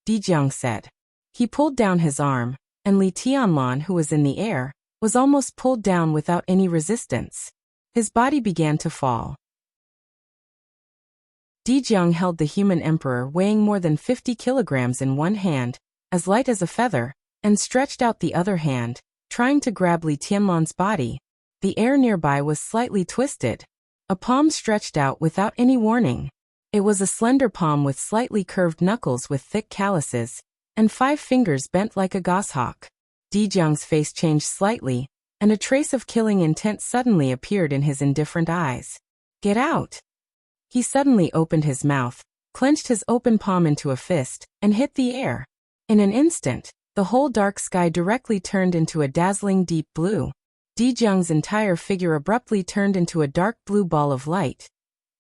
Di Jiang said. He pulled down his arm, and Li Tianlan, who was in the air, was almost pulled down without any resistance. His body began to fall. Di Jiang held the human emperor weighing more than 50 kilograms in one hand, as light as a feather, and stretched out the other hand, trying to grab Li Tianlan's body. The air nearby was slightly twisted. A palm stretched out without any warning. It was a slender palm with slightly curved knuckles with thick calluses, and 5 fingers bent like a goshawk. Dijiang's face changed slightly, and a trace of killing intent suddenly appeared in his indifferent eyes. "Get out!" He suddenly opened his mouth, clenched his open palm into a fist, and hit the air. In an instant, the whole dark sky directly turned into a dazzling deep blue. Dijiang's entire figure abruptly turned into a dark blue ball of light.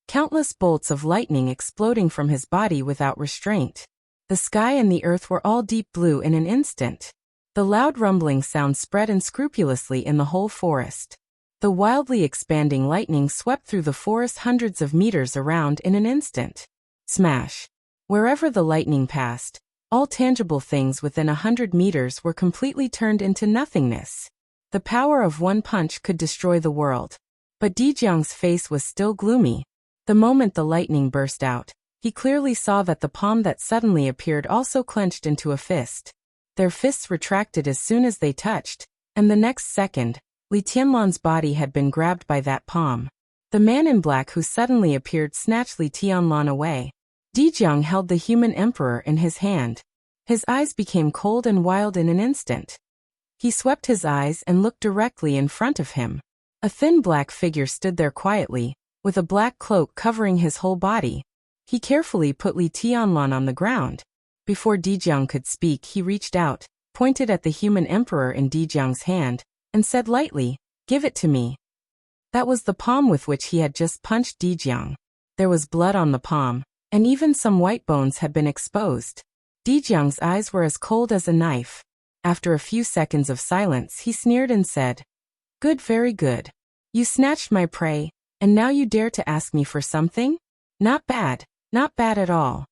Countless bolts of lightning exploding from his body without restraint. The sky and the earth were all deep blue in an instant. The loud rumbling sound spread unscrupulously in the whole forest. The wildly expanding lightning swept through the forest hundreds of meters around in an instant. Smash! Wherever the lightning passed, all tangible things within 100 meters were completely turned into nothingness. The power of one punch could destroy the world. But Dijiang's face was still gloomy. The moment the lightning burst out, he clearly saw that the palm that suddenly appeared also clenched into a fist. Their fists retracted as soon as they touched, and the next second, Li Tianlan's body had been grabbed by that palm. The man in black who suddenly appeared snatched Li Tianlan away. Dijiang held the human emperor in his hand. His eyes became cold and wild in an instant. He swept his eyes and looked directly in front of him. A thin black figure stood there quietly, with a black cloak covering his whole body. He carefully put Li Tianlan on the ground. Before Dijiang could speak, he reached out, pointed at the human emperor in Dijiang's hand, and said lightly, "Give it to me." That was the palm with which he had just punched Dijiang. There was blood on the palm, and even some white bones had been exposed. Dijiang's eyes were as cold as a knife. After a few seconds of silence, he sneered and said, "Good, very good. You snatched my prey, and now you dare to ask me for something? Not bad, not bad at all."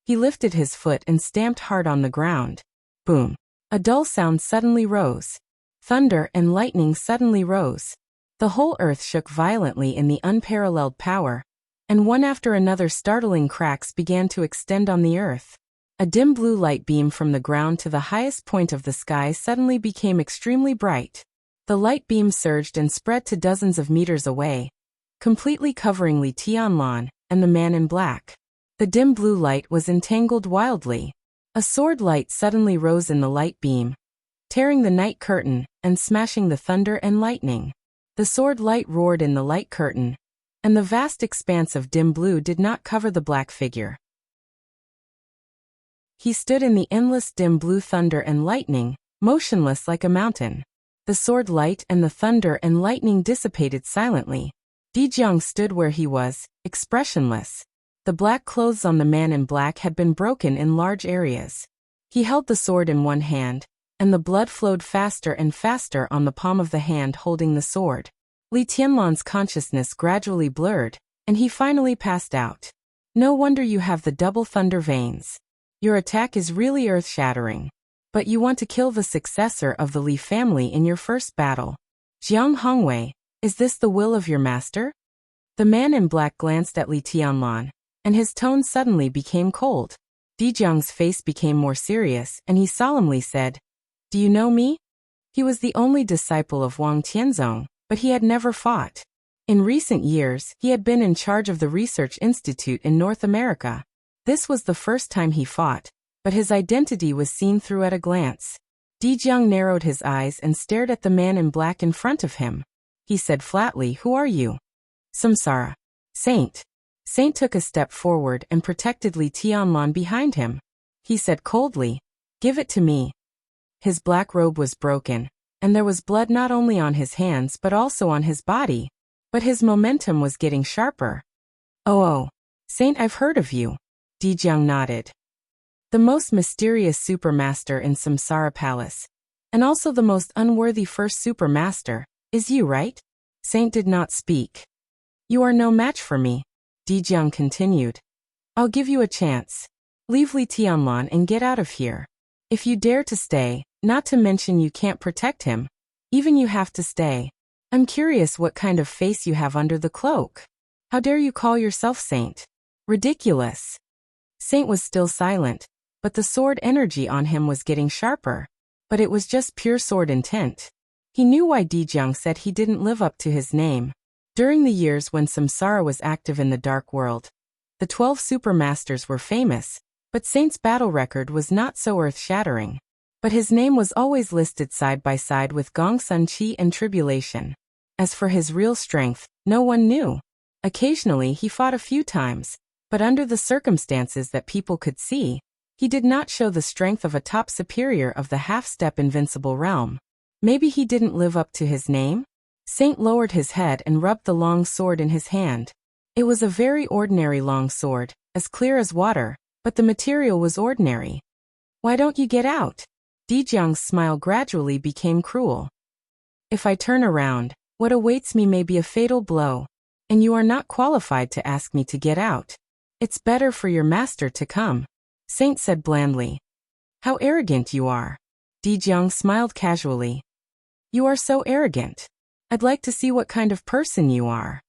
He lifted his foot and stamped hard on the ground. Boom! A dull sound suddenly rose. Thunder and lightning suddenly rose. The whole earth shook violently in the unparalleled power, and one after another startling cracks began to extend on the earth. A dim blue light beam from the ground to the highest point of the sky suddenly became extremely bright. The light beam surged and spread to dozens of meters away, completely covering Li Tianlan and the man in black. The dim blue light was entangled wildly. A sword light suddenly rose in the light beam, tearing the night curtain and smashing the thunder and lightning. The sword light roared in the light curtain, and the vast expanse of dim blue did not cover the black figure. He stood in the endless dim blue thunder and lightning, motionless like a mountain. The sword light and the thunder and lightning dissipated silently. Dijiang stood where he was, expressionless. The black clothes on the man in black had been broken in large areas. He held the sword in one hand, and the blood flowed faster and faster on the palm of the hand holding the sword. Li Tianlan's consciousness gradually blurred, and he finally passed out. "No wonder you have the double thunder veins. Your attack is really earth-shattering. But you want to kill the successor of the Li family in your first battle. Jiang Hongwei, is this the will of your master?" The man in black glanced at Li Tianlan, and his tone suddenly became cold. Dijiang's face became more serious, and he solemnly said, "Do you know me?" He was the only disciple of Wang Tianzong, but he had never fought. In recent years, he had been in charge of the research institute in North America. This was the first time he fought, but his identity was seen through at a glance. Dijiang narrowed his eyes and stared at the man in black in front of him. He said flatly, "Who are you?" "Samsara. Saint." Saint took a step forward and protected Li Tianlan behind him. He said coldly, "Give it to me." His black robe was broken, and there was blood not only on his hands but also on his body. But his momentum was getting sharper. Oh, Saint, I've heard of you." Dijiang nodded. "The most mysterious supermaster in Samsara Palace, and also the most unworthy first supermaster, is you, right?" Saint did not speak. "You are no match for me," Dijiang continued. "I'll give you a chance. Leave Li Tianlan and get out of here. If you dare to stay, not to mention you can't protect him, even you have to stay. I'm curious what kind of face you have under the cloak. How dare you call yourself Saint? Ridiculous." Saint was still silent, but the sword energy on him was getting sharper. But it was just pure sword intent. He knew why Dijiang said he didn't live up to his name. During the years when Samsara was active in the dark world, The 12 supermasters were famous, but Saint's battle record was not so earth-shattering. But his name was always listed side by side with Gong Sun Chi and Tribulation. As for his real strength, no one knew. Occasionally he fought a few times, but under the circumstances that people could see, he did not show the strength of a top superior of the half-step invincible realm. Maybe he didn't live up to his name? Saint lowered his head and rubbed the long sword in his hand. It was a very ordinary long sword, as clear as water, but the material was ordinary. Why don't you get out? Dijiang's smile gradually became cruel. If I turn around, what awaits me may be a fatal blow, and you are not qualified to ask me to get out. It's better for your master to come, Saint said blandly. How arrogant you are. Dijiang smiled casually. You are so arrogant. I'd like to see what kind of person you are.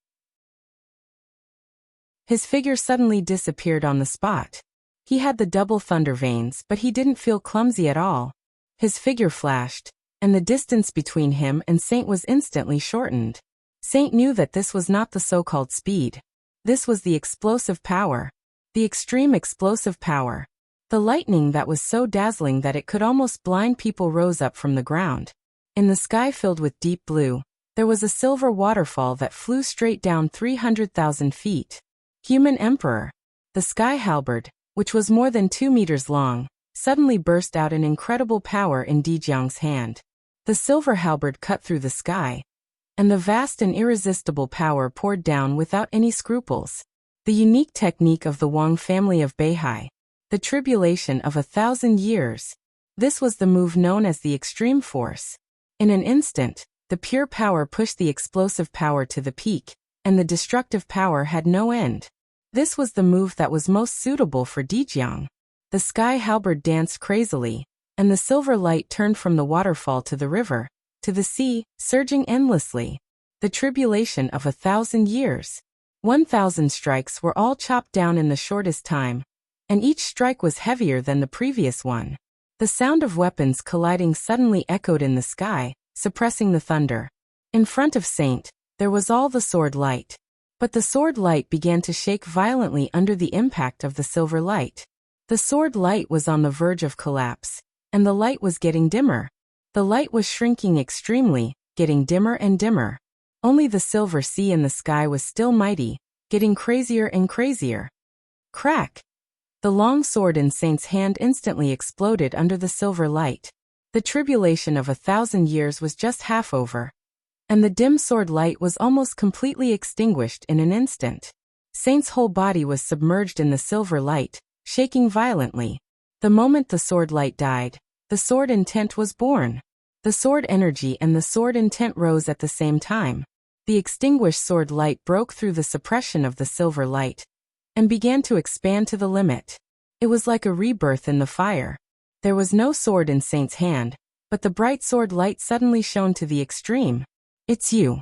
His figure suddenly disappeared on the spot. He had the double thunder veins, but he didn't feel clumsy at all. His figure flashed, and the distance between him and Saint was instantly shortened. Saint knew that this was not the so-called speed. This was the explosive power. The extreme explosive power. The lightning that was so dazzling that it could almost blind people rose up from the ground. In the sky filled with deep blue, there was a silver waterfall that flew straight down 300,000 feet. Human Emperor. The sky halberd, which was more than 2 meters long, suddenly burst out in incredible power in Dijiang's hand. The silver halberd cut through the sky, and the vast and irresistible power poured down without any scruples. The unique technique of the Wang family of Beihai. The tribulation of 1,000 years. This was the move known as the extreme force. In an instant, the pure power pushed the explosive power to the peak, and the destructive power had no end. This was the move that was most suitable for Dijiang. The sky halberd danced crazily, and the silver light turned from the waterfall to the river, to the sea, surging endlessly. The tribulation of 1,000 years. 1,000 strikes were all chopped down in the shortest time, and each strike was heavier than the previous one. The sound of weapons colliding suddenly echoed in the sky, suppressing the thunder. In front of Saint, there was all the sword light. But the sword light began to shake violently under the impact of the silver light. The sword light was on the verge of collapse, and the light was getting dimmer. The light was shrinking extremely, getting dimmer and dimmer. Only the silver sea in the sky was still mighty, getting crazier and crazier. Crack! The long sword in Saint's hand instantly exploded under the silver light. The tribulation of 1,000 years was just half over, and the dim sword light was almost completely extinguished in an instant. Saint's whole body was submerged in the silver light, shaking violently. The moment the sword light died, the sword intent was born. The sword energy and the sword intent rose at the same time. The extinguished sword light broke through the suppression of the silver light and began to expand to the limit. It was like a rebirth in the fire. There was no sword in Saint's hand, but the bright sword light suddenly shone to the extreme. It's you.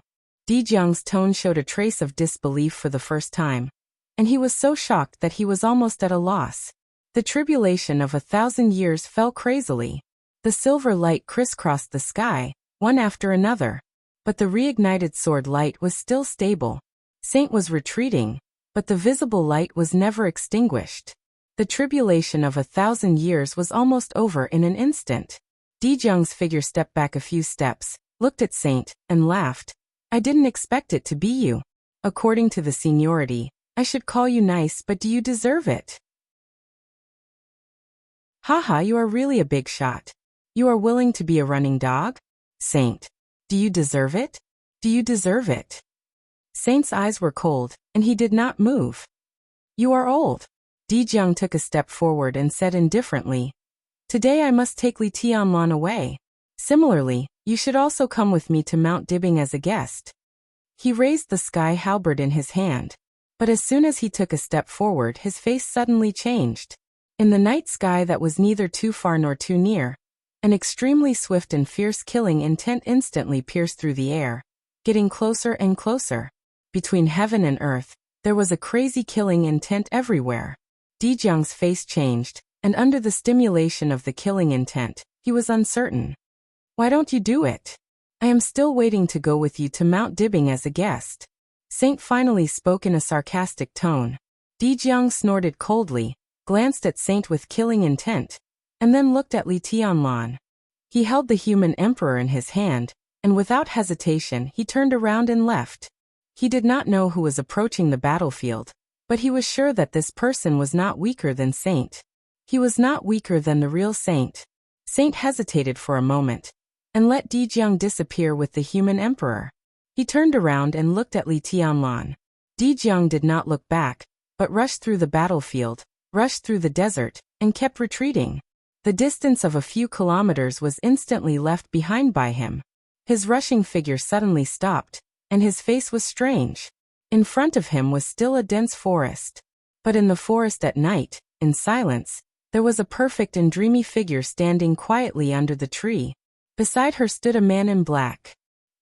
Dijiang's tone showed a trace of disbelief for the first time, and he was so shocked that he was almost at a loss. The tribulation of 1,000 years fell crazily. The silver light crisscrossed the sky, one after another, but the reignited sword light was still stable. Saint was retreating, but the visible light was never extinguished. The tribulation of 1,000 years was almost over in an instant. Dijiang's figure stepped back a few steps, looked at Saint, and laughed. I didn't expect it to be you. According to the seniority, I should call you nice, but do you deserve it? Haha, you are really a big shot. You are willing to be a running dog? Saint. Do you deserve it? Do you deserve it? Saint's eyes were cold, and he did not move. You are old. Dijiang took a step forward and said indifferently, Today I must take Li Tianlan away. Similarly, you should also come with me to Mount Dibbing as a guest. He raised the sky halberd in his hand, but as soon as he took a step forward his face suddenly changed. In the night sky that was neither too far nor too near, an extremely swift and fierce killing intent instantly pierced through the air, getting closer and closer. Between heaven and earth, there was a crazy killing intent everywhere. Dijiang's face changed, and under the stimulation of the killing intent, he was uncertain. Why don't you do it? I am still waiting to go with you to Mount Dibbing as a guest. Saint finally spoke in a sarcastic tone. Di Jiang snorted coldly, glanced at Saint with killing intent, and then looked at Li Tianlan. He held the human emperor in his hand, and without hesitation he turned around and left. He did not know who was approaching the battlefield, but he was sure that this person was not weaker than Saint. He was not weaker than the real Saint. Saint hesitated for a moment, and let Di Jiang disappear with the human emperor. He turned around and looked at Li Tianlan. Di Jiang did not look back, but rushed through the battlefield, rushed through the desert, and kept retreating. The distance of a few kilometers was instantly left behind by him. His rushing figure suddenly stopped, and his face was strange. In front of him was still a dense forest. But in the forest at night, in silence, there was a perfect and dreamy figure standing quietly under the tree. Beside her stood a man in black.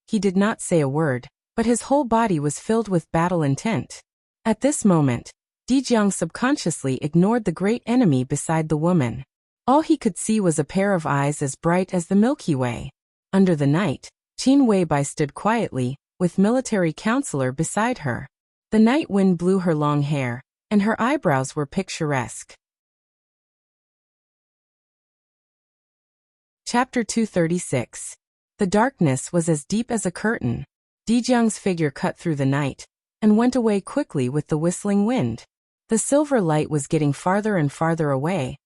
He did not say a word, but his whole body was filled with battle intent. At this moment, Di Jiang subconsciously ignored the great enemy beside the woman. All he could see was a pair of eyes as bright as the Milky Way. Under the night, Qin Weibai stood quietly, with military counselor beside her. The night wind blew her long hair, and her eyebrows were picturesque. Chapter 236. The darkness was as deep as a curtain. Di Jiang's figure cut through the night, and went away quickly with the whistling wind. The silver light was getting farther and farther away,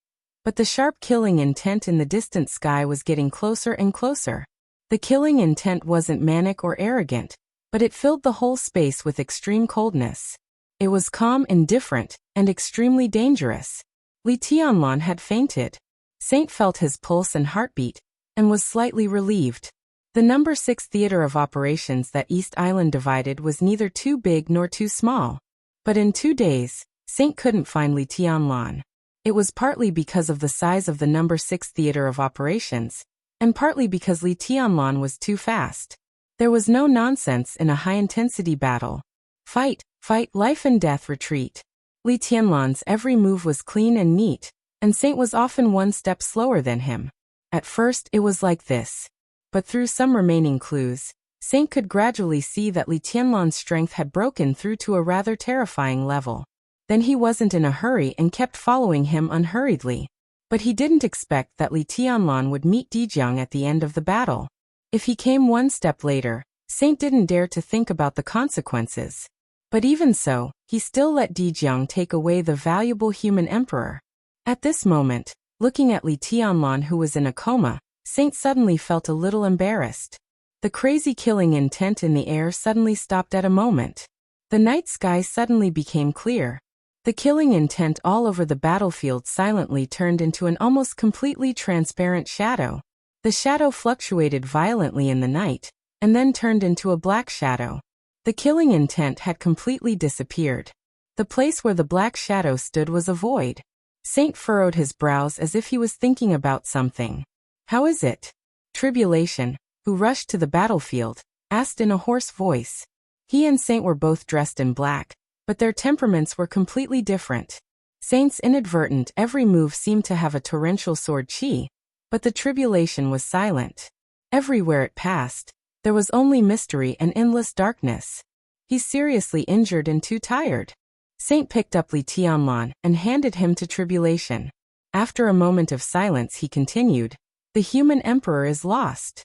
but the sharp killing intent in the distant sky was getting closer and closer. The killing intent wasn't manic or arrogant, but it filled the whole space with extreme coldness. It was calm, indifferent, and extremely dangerous. Li Tianlan had fainted. Saint felt his pulse and heartbeat, and was slightly relieved. The No. 6 theater of operations that East Island divided was neither too big nor too small. But in 2 days, Saint couldn't find Li Tianlan. It was partly because of the size of the No. 6 theater of operations, and partly because Li Tianlan was too fast. There was no nonsense in a high-intensity battle. Fight, fight, life and death, retreat. Li Tianlan's every move was clean and neat, and Saint was often one step slower than him. At first it was like this. But through some remaining clues, Saint could gradually see that Li Tianlan's strength had broken through to a rather terrifying level. Then he wasn't in a hurry and kept following him unhurriedly. But he didn't expect that Li Tianlan would meet Di Jiang at the end of the battle. If he came one step later, Saint didn't dare to think about the consequences. But even so, he still let Di Jiang take away the valuable human emperor. At this moment, looking at Li Tianlan, who was in a coma, Saint suddenly felt a little embarrassed. The crazy killing intent in the air suddenly stopped at a moment. The night sky suddenly became clear. The killing intent all over the battlefield silently turned into an almost completely transparent shadow. The shadow fluctuated violently in the night, and then turned into a black shadow. The killing intent had completely disappeared. The place where the black shadow stood was a void. Saint furrowed his brows as if he was thinking about something. "How is it?" Tribulation, who rushed to the battlefield, asked in a hoarse voice. He and Saint were both dressed in black, but their temperaments were completely different. Saint's inadvertent every move seemed to have a torrential sword chi, but the tribulation was silent. Everywhere it passed, there was only mystery and endless darkness. "He's seriously injured and too tired." Saint picked up Li Tianlan and handed him to Tribulation. After a moment of silence he continued, "The human emperor is lost."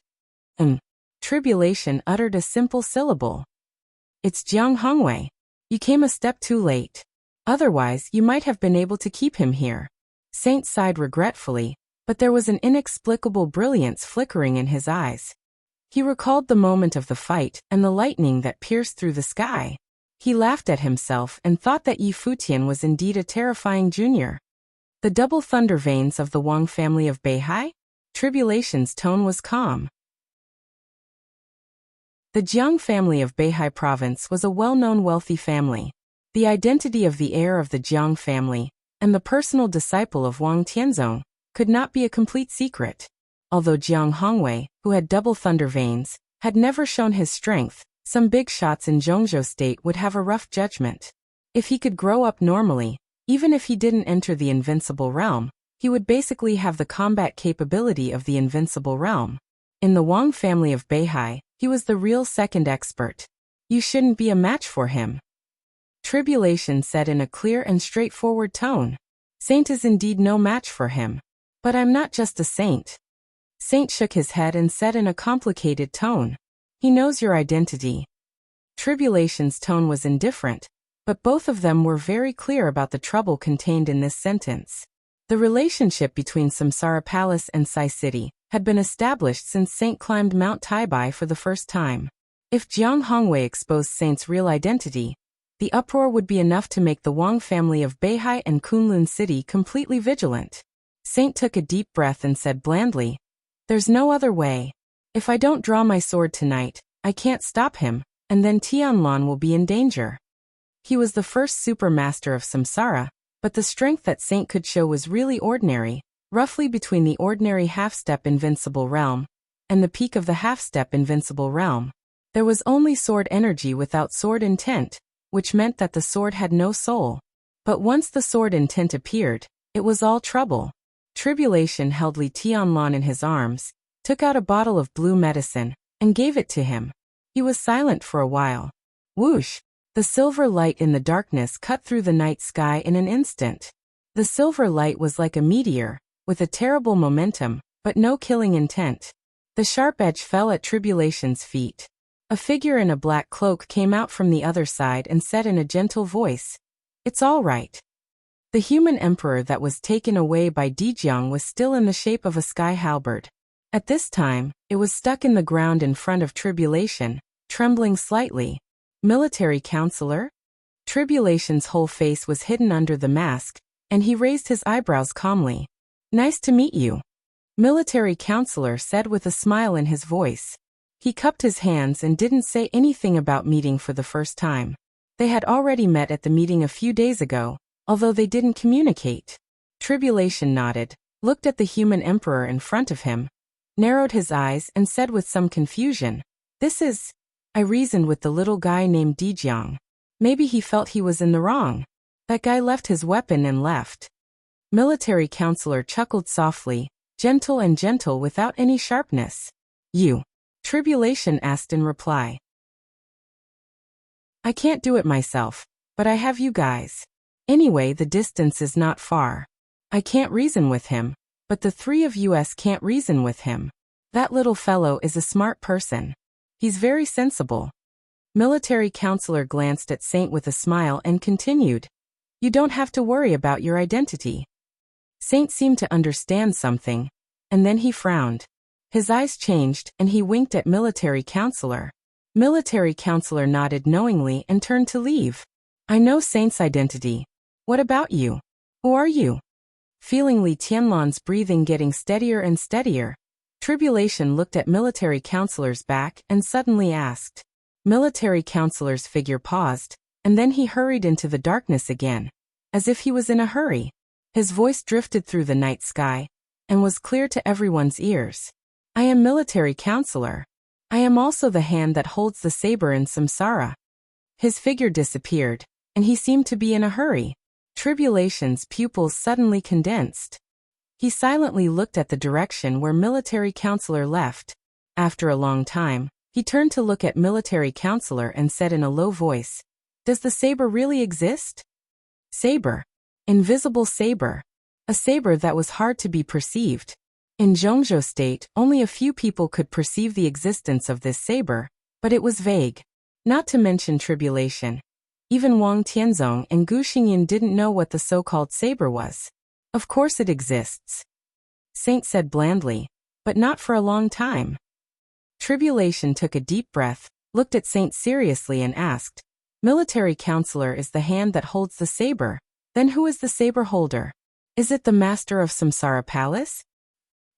Tribulation uttered a simple syllable. "It's Jiang Hongwei. You came a step too late. Otherwise you might have been able to keep him here." Saint sighed regretfully, but there was an inexplicable brilliance flickering in his eyes. He recalled the moment of the fight and the lightning that pierced through the sky. He laughed at himself and thought that Yi Futian was indeed a terrifying junior. "The double thunder veins of the Wang family of Beihai?" Tribulation's tone was calm. The Jiang family of Beihai province was a well-known wealthy family. The identity of the heir of the Jiang family, and the personal disciple of Wang Tianzong, could not be a complete secret. Although Jiang Hongwei, who had double thunder veins, had never shown his strength, some big shots in Zhongzhou state would have a rough judgment. If he could grow up normally, even if he didn't enter the invincible realm, he would basically have the combat capability of the invincible realm. In the Wang family of Beihai, he was the real second expert. You shouldn't be a match for him. Tribulation said in a clear and straightforward tone. Saint is indeed no match for him. But I'm not just a saint. Saint shook his head and said in a complicated tone. He knows your identity. Tribulation's tone was indifferent, but both of them were very clear about the trouble contained in this sentence. The relationship between Samsara Palace and Sai City had been established since Saint climbed Mount Taibai for the first time. If Jiang Hongwei exposed Saint's real identity, the uproar would be enough to make the Wang family of Beihai and Kunlun City completely vigilant. Saint took a deep breath and said blandly, "There's no other way. If I don't draw my sword tonight, I can't stop him, and then Tianlan will be in danger." He was the first supermaster of Samsara, but the strength that Saint could show was really ordinary, roughly between the ordinary half-step invincible realm and the peak of the half-step invincible realm. There was only sword energy without sword intent, which meant that the sword had no soul. But once the sword intent appeared, it was all trouble. Tribulation held Li Tianlan in his arms, took out a bottle of blue medicine, and gave it to him. He was silent for a while. Whoosh! The silver light in the darkness cut through the night sky in an instant. The silver light was like a meteor, with a terrible momentum, but no killing intent. The sharp edge fell at Tribulation's feet. A figure in a black cloak came out from the other side and said in a gentle voice, "It's all right." The human emperor that was taken away by Dijiang was still in the shape of a sky halberd. At this time, it was stuck in the ground in front of Tribulation, trembling slightly. Military counselor? Tribulation's whole face was hidden under the mask, and he raised his eyebrows calmly. "Nice to meet you," military counselor said with a smile in his voice. He cupped his hands and didn't say anything about meeting for the first time. They had already met at the meeting a few days ago, although they didn't communicate. Tribulation nodded, looked at the human emperor in front of him, narrowed his eyes and said with some confusion, "This is..." I reasoned with the little guy named Dijiang. Maybe he felt he was in the wrong. That guy left his weapon and left. Military counselor chuckled softly, gentle without any sharpness. "You?" Tribulation asked in reply. "I can't do it myself, but I have you guys. Anyway, the distance is not far. I can't reason with him, but the three of us can't reason with him. That little fellow is a smart person. He's very sensible." Military counselor glanced at Saint with a smile and continued, "You don't have to worry about your identity." Saint seemed to understand something, and then he frowned. His eyes changed and he winked at military counselor. Military counselor nodded knowingly and turned to leave. "I know Saint's identity. What about you? Who are you?" Feeling Li Tianlan's breathing getting steadier and steadier, Tribulation looked at military counselor's back and suddenly asked. Military counselor's figure paused, and then he hurried into the darkness again, as if he was in a hurry. His voice drifted through the night sky, and was clear to everyone's ears. "I am military counselor. I am also the hand that holds the saber in Samsara." His figure disappeared, and he seemed to be in a hurry. Tribulation's pupils suddenly condensed. He silently looked at the direction where military counselor left. After a long time, he turned to look at military counselor and said in a low voice, "Does the saber really exist?" Saber. Invisible saber. A saber that was hard to be perceived. In Zhongzhou State, only a few people could perceive the existence of this saber, but it was vague. Not to mention Tribulation. Even Wang Tianzong and Gu Xingyan didn't know what the so-called saber was. "Of course it exists," Saint said blandly, "but not for a long time." Tribulation took a deep breath, looked at Saint seriously and asked, "Military counselor is the hand that holds the saber. Then who is the saber holder? Is it the master of Samsara Palace?"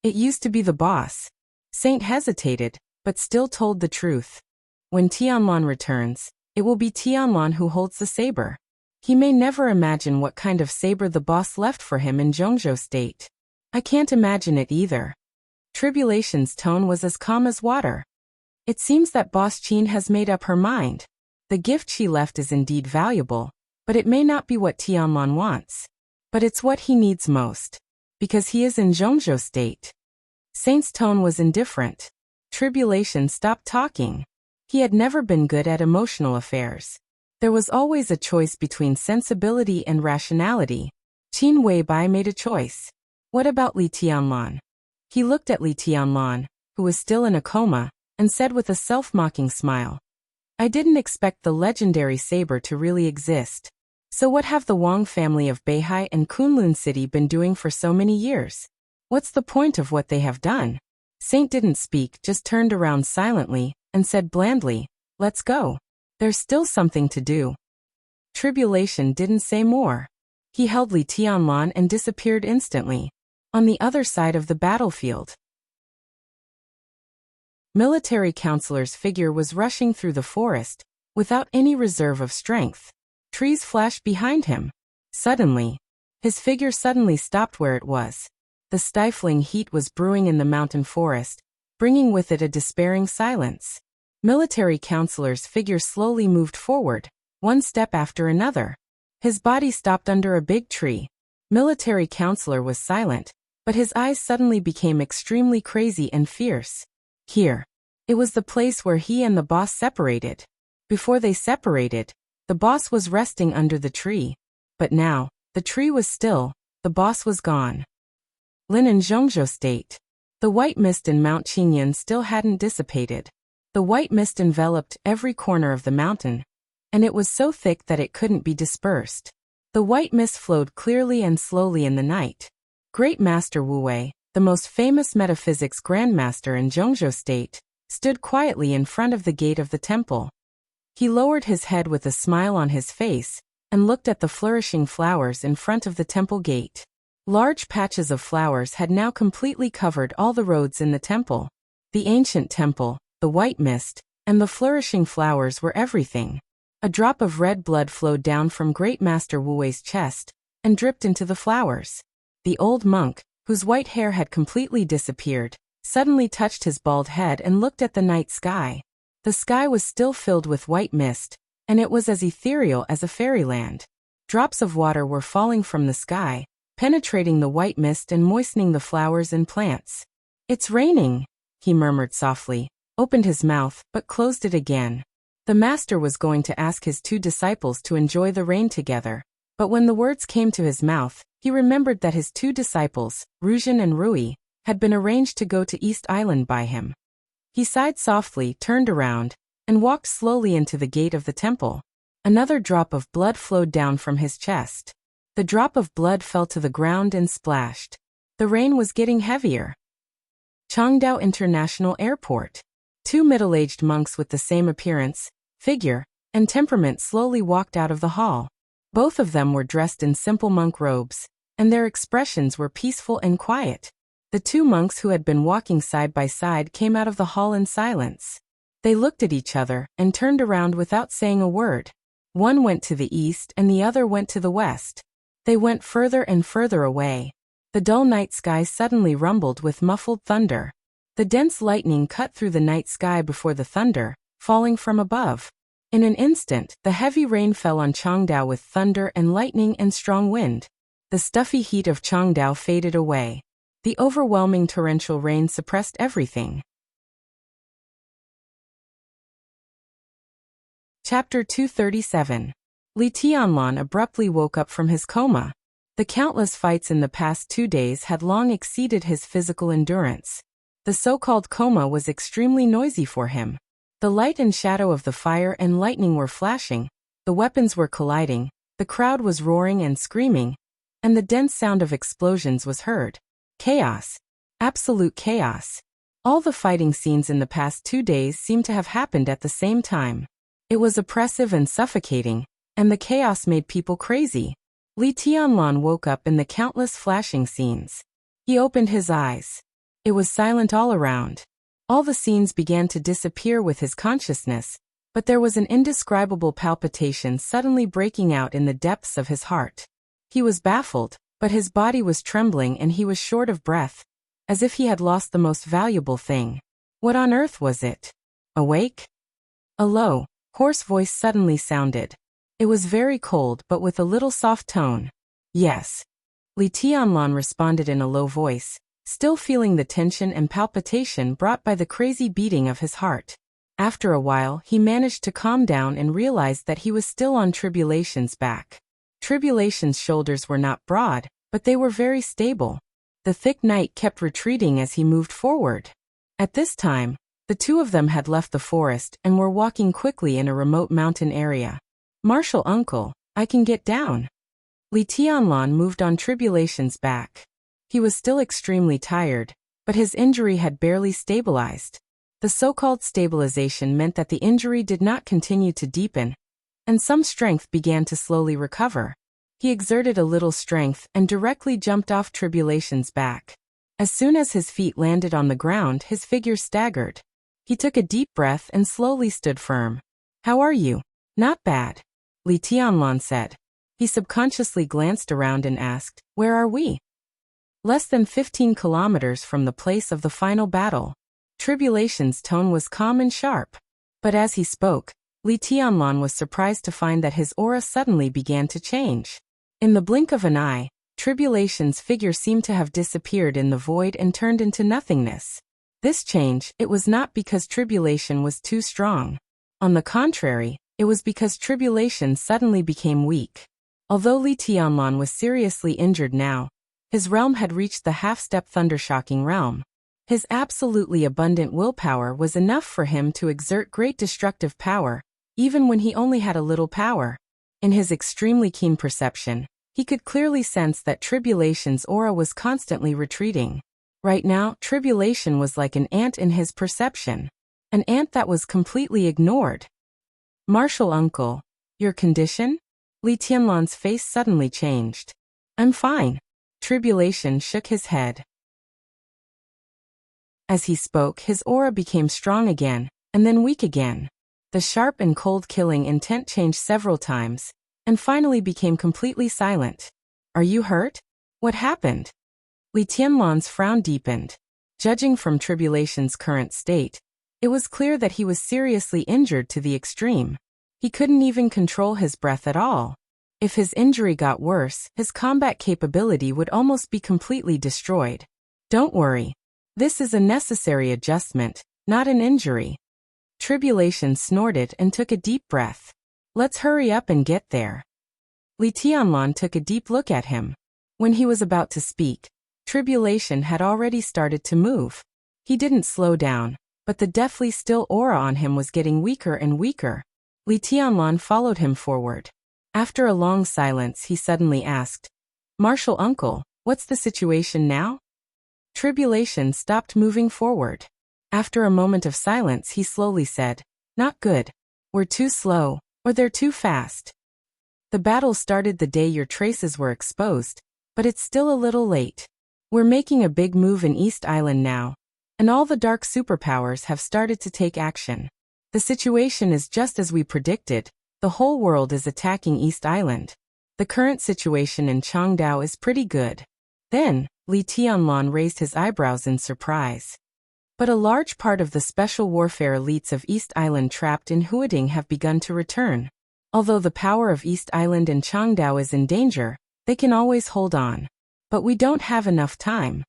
"It used to be the boss." Saint hesitated, but still told the truth. "When Tianlan returns, it will be Tianlan who holds the saber. He may never imagine what kind of saber the boss left for him in Zhongzhou State. I can't imagine it either." Tribulation's tone was as calm as water. "It seems that Boss Qin has made up her mind. The gift she left is indeed valuable, but it may not be what Tianlan wants. But it's what he needs most, because he is in Zhongzhou State." Saint's tone was indifferent. Tribulation stopped talking. He had never been good at emotional affairs. There was always a choice between sensibility and rationality. Qin Weibai made a choice. What about Li Tianlan? He looked at Li Tianlan, who was still in a coma, and said with a self-mocking smile, I didn't expect the legendary saber to really exist. So what have the Wang family of Beihai and Kunlun City been doing for so many years? What's the point of what they have done? Saint didn't speak, just turned around silently, and said blandly, let's go. There's still something to do. Tribulation didn't say more. He held Li Tianlan and disappeared instantly. On the other side of the battlefield, military counselor's figure was rushing through the forest, without any reserve of strength. Trees flashed behind him. Suddenly, his figure suddenly stopped where it was. The stifling heat was brewing in the mountain forest, bringing with it a despairing silence. Military counselor's figure slowly moved forward, one step after another. His body stopped under a big tree. Military counselor was silent, but his eyes suddenly became extremely crazy and fierce. Here. It was the place where he and the boss separated. Before they separated, the boss was resting under the tree. But now, the tree was still, the boss was gone. Lin and Zhongzhou State. The white mist in Mount Qingyan still hadn't dissipated. The white mist enveloped every corner of the mountain, and it was so thick that it couldn't be dispersed. The white mist flowed clearly and slowly in the night. Great Master Wu Wei, the most famous metaphysics grandmaster in Zhongzhou State, stood quietly in front of the gate of the temple. He lowered his head with a smile on his face, and looked at the flourishing flowers in front of the temple gate. Large patches of flowers had now completely covered all the roads in the temple. The ancient temple, the white mist, and the flourishing flowers were everything. A drop of red blood flowed down from Great Master Wu Wei's chest, and dripped into the flowers. The old monk, whose white hair had completely disappeared, suddenly touched his bald head and looked at the night sky. The sky was still filled with white mist, and it was as ethereal as a fairyland. Drops of water were falling from the sky, penetrating the white mist and moistening the flowers and plants. It's raining, he murmured softly, opened his mouth, but closed it again. The master was going to ask his two disciples to enjoy the rain together, but when the words came to his mouth, he remembered that his two disciples, Ruzhen and Rui, had been arranged to go to East Island by him. He sighed softly, turned around, and walked slowly into the gate of the temple. Another drop of blood flowed down from his chest. The drop of blood fell to the ground and splashed. The rain was getting heavier. Changdao International Airport. Two middle-aged monks with the same appearance, figure, and temperament slowly walked out of the hall. Both of them were dressed in simple monk robes, and their expressions were peaceful and quiet. The two monks who had been walking side by side came out of the hall in silence. They looked at each other and turned around without saying a word. One went to the east and the other went to the west. They went further and further away. The dull night sky suddenly rumbled with muffled thunder. The dense lightning cut through the night sky before the thunder, falling from above. In an instant, the heavy rain fell on Changdao with thunder and lightning and strong wind. The stuffy heat of Changdao faded away. The overwhelming torrential rain suppressed everything. Chapter 237. Li Tianlan abruptly woke up from his coma. The countless fights in the past 2 days had long exceeded his physical endurance. The so-called coma was extremely noisy for him. The light and shadow of the fire and lightning were flashing, the weapons were colliding, the crowd was roaring and screaming, and the dense sound of explosions was heard. Chaos. Absolute chaos. All the fighting scenes in the past 2 days seemed to have happened at the same time. It was oppressive and suffocating, and the chaos made people crazy. Li Tianlan woke up in the countless flashing scenes. He opened his eyes. It was silent all around. All the scenes began to disappear with his consciousness, but there was an indescribable palpitation suddenly breaking out in the depths of his heart. He was baffled, but his body was trembling and he was short of breath, as if he had lost the most valuable thing. What on earth was it? Awake? A low, hoarse voice suddenly sounded. It was very cold but with a little soft tone. Yes. Li Tianlan responded in a low voice, still feeling the tension and palpitation brought by the crazy beating of his heart. After a while, he managed to calm down and realized that he was still on Tribulation's back. Tribulation's shoulders were not broad, but they were very stable. The thick night kept retreating as he moved forward. At this time, the two of them had left the forest and were walking quickly in a remote mountain area. "Martial uncle, I can get down." Li Tianlan moved on Tribulation's back. He was still extremely tired, but his injury had barely stabilized. The so-called stabilization meant that the injury did not continue to deepen, and some strength began to slowly recover. He exerted a little strength and directly jumped off Tribulation's back. As soon as his feet landed on the ground, his figure staggered. He took a deep breath and slowly stood firm. "How are you?" "Not bad," Li Tianlan said. He subconsciously glanced around and asked, "Where are we?" "Less than 15 kilometers from the place of the final battle." Tribulation's tone was calm and sharp. But as he spoke, Li Tianlan was surprised to find that his aura suddenly began to change. In the blink of an eye, Tribulation's figure seemed to have disappeared in the void and turned into nothingness. This change, it was not because Tribulation was too strong. On the contrary, it was because Tribulation suddenly became weak. Although Li Tianlan was seriously injured now, his realm had reached the half-step thundershocking realm. His absolutely abundant willpower was enough for him to exert great destructive power, even when he only had a little power. In his extremely keen perception, he could clearly sense that Tribulation's aura was constantly retreating. Right now, Tribulation was like an ant in his perception. An ant that was completely ignored. "Martial uncle, your condition?" Li Tianlan's face suddenly changed. "I'm fine." Tribulation shook his head. As he spoke, his aura became strong again, and then weak again. The sharp and cold killing intent changed several times, and finally became completely silent. "Are you hurt? What happened?" Li Tianlan's frown deepened. Judging from Tribulation's current state, it was clear that he was seriously injured to the extreme. He couldn't even control his breath at all. If his injury got worse, his combat capability would almost be completely destroyed. "Don't worry. This is a necessary adjustment, not an injury." Tribulation snorted and took a deep breath. "Let's hurry up and get there." Li Tianlan took a deep look at him. When he was about to speak, Tribulation had already started to move. He didn't slow down, but the deathly still aura on him was getting weaker and weaker. Li Tianlan followed him forward. After a long silence, he suddenly asked, "Martial uncle, what's the situation now?" Tribulation stopped moving forward. After a moment of silence, he slowly said, "Not good. We're too slow, or they're too fast. The battle started the day your traces were exposed, but it's still a little late. We're making a big move in East Island now, and all the dark superpowers have started to take action. The situation is just as we predicted. The whole world is attacking East Island. The current situation in Changdao is pretty good." Then, Li Tianlan raised his eyebrows in surprise. "But a large part of the special warfare elites of East Island trapped in Huading have begun to return. Although the power of East Island and Changdao is in danger, they can always hold on. But we don't have enough time."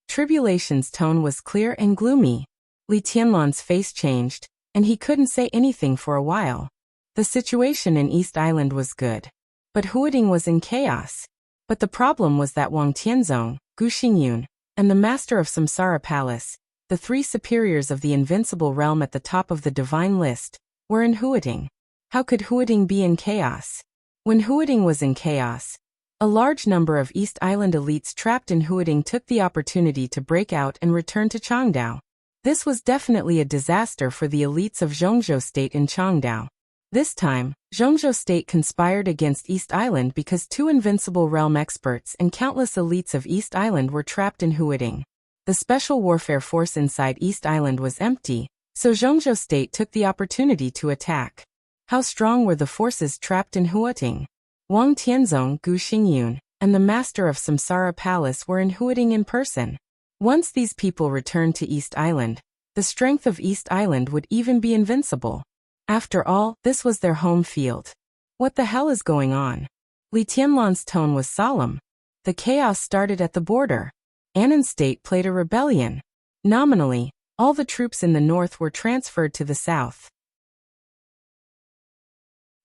Tribulation's tone was clear and gloomy. Li Tianlan's face changed, and he couldn't say anything for a while. The situation in East Island was good, but Huading was in chaos. But the problem was that Wang Tianzong, Gu Xingyun, and the master of Samsara Palace, the three superiors of the invincible realm at the top of the divine list, were in Huading. How could Huading be in chaos? When Huading was in chaos, a large number of East Island elites trapped in Huading took the opportunity to break out and return to Changdao. This was definitely a disaster for the elites of Zhongzhou State in Changdao. This time, Zhongzhou State conspired against East Island because two invincible realm experts and countless elites of East Island were trapped in Huading. The special warfare force inside East Island was empty, so Zhongzhou State took the opportunity to attack. How strong were the forces trapped in Huading? Wang Tianzong, Gu Xingyun, and the master of Samsara Palace were in Huading in person. Once these people returned to East Island, the strength of East Island would even be invincible. After all, this was their home field. What the hell is going on? Li Tianlan's tone was solemn. The chaos started at the border. Annan State played a rebellion. Nominally, All the troops in the north were transferred to the south.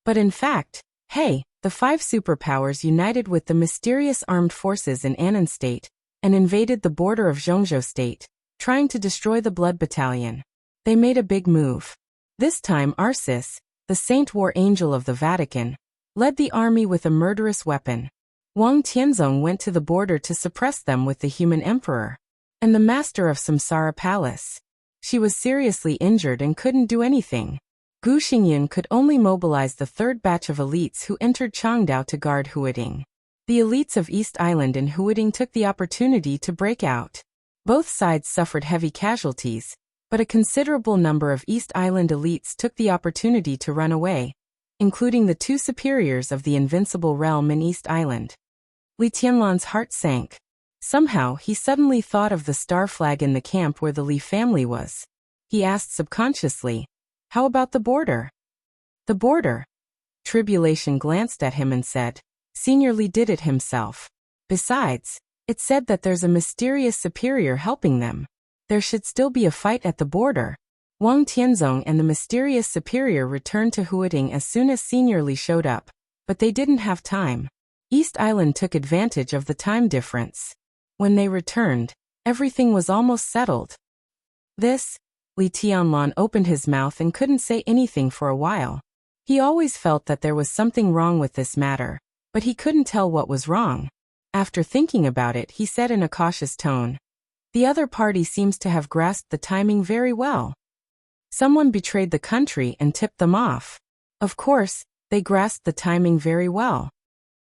But in fact, hey, the five superpowers united with the mysterious armed forces in Annan State and invaded the border of Zhongzhou State, trying to destroy the Blood Battalion. They made a big move. This time Arcis, the Saint War Angel of the Vatican, led the army with a murderous weapon. Wang Tianzong went to the border to suppress them with the human emperor and the master of Samsara Palace. She was seriously injured and couldn't do anything. Gu Xingyan could only mobilize the third batch of elites who entered Changdao to guard Huading. The elites of East Island and Huading took the opportunity to break out. Both sides suffered heavy casualties, but a considerable number of East Island elites took the opportunity to run away, including the two superiors of the Invincible Realm in East Island. Li Tianlan's heart sank. Somehow, he suddenly thought of the star flag in the camp where the Li family was. He asked subconsciously, "How about the border?" "The border?" Tribulation glanced at him and said, "Senior Li did it himself. Besides, it said that there's a mysterious superior helping them. There should still be a fight at the border." Wang Tianzong and the mysterious superior returned to Huading as soon as Senior Li showed up, but they didn't have time. East Island took advantage of the time difference. When they returned, everything was almost settled. Li Tianlan opened his mouth and couldn't say anything for a while. He always felt that there was something wrong with this matter, but he couldn't tell what was wrong. After thinking about it, he said in a cautious tone, "The other party seems to have grasped the timing very well. Someone betrayed the country and tipped them off. Of course, they grasped the timing very well."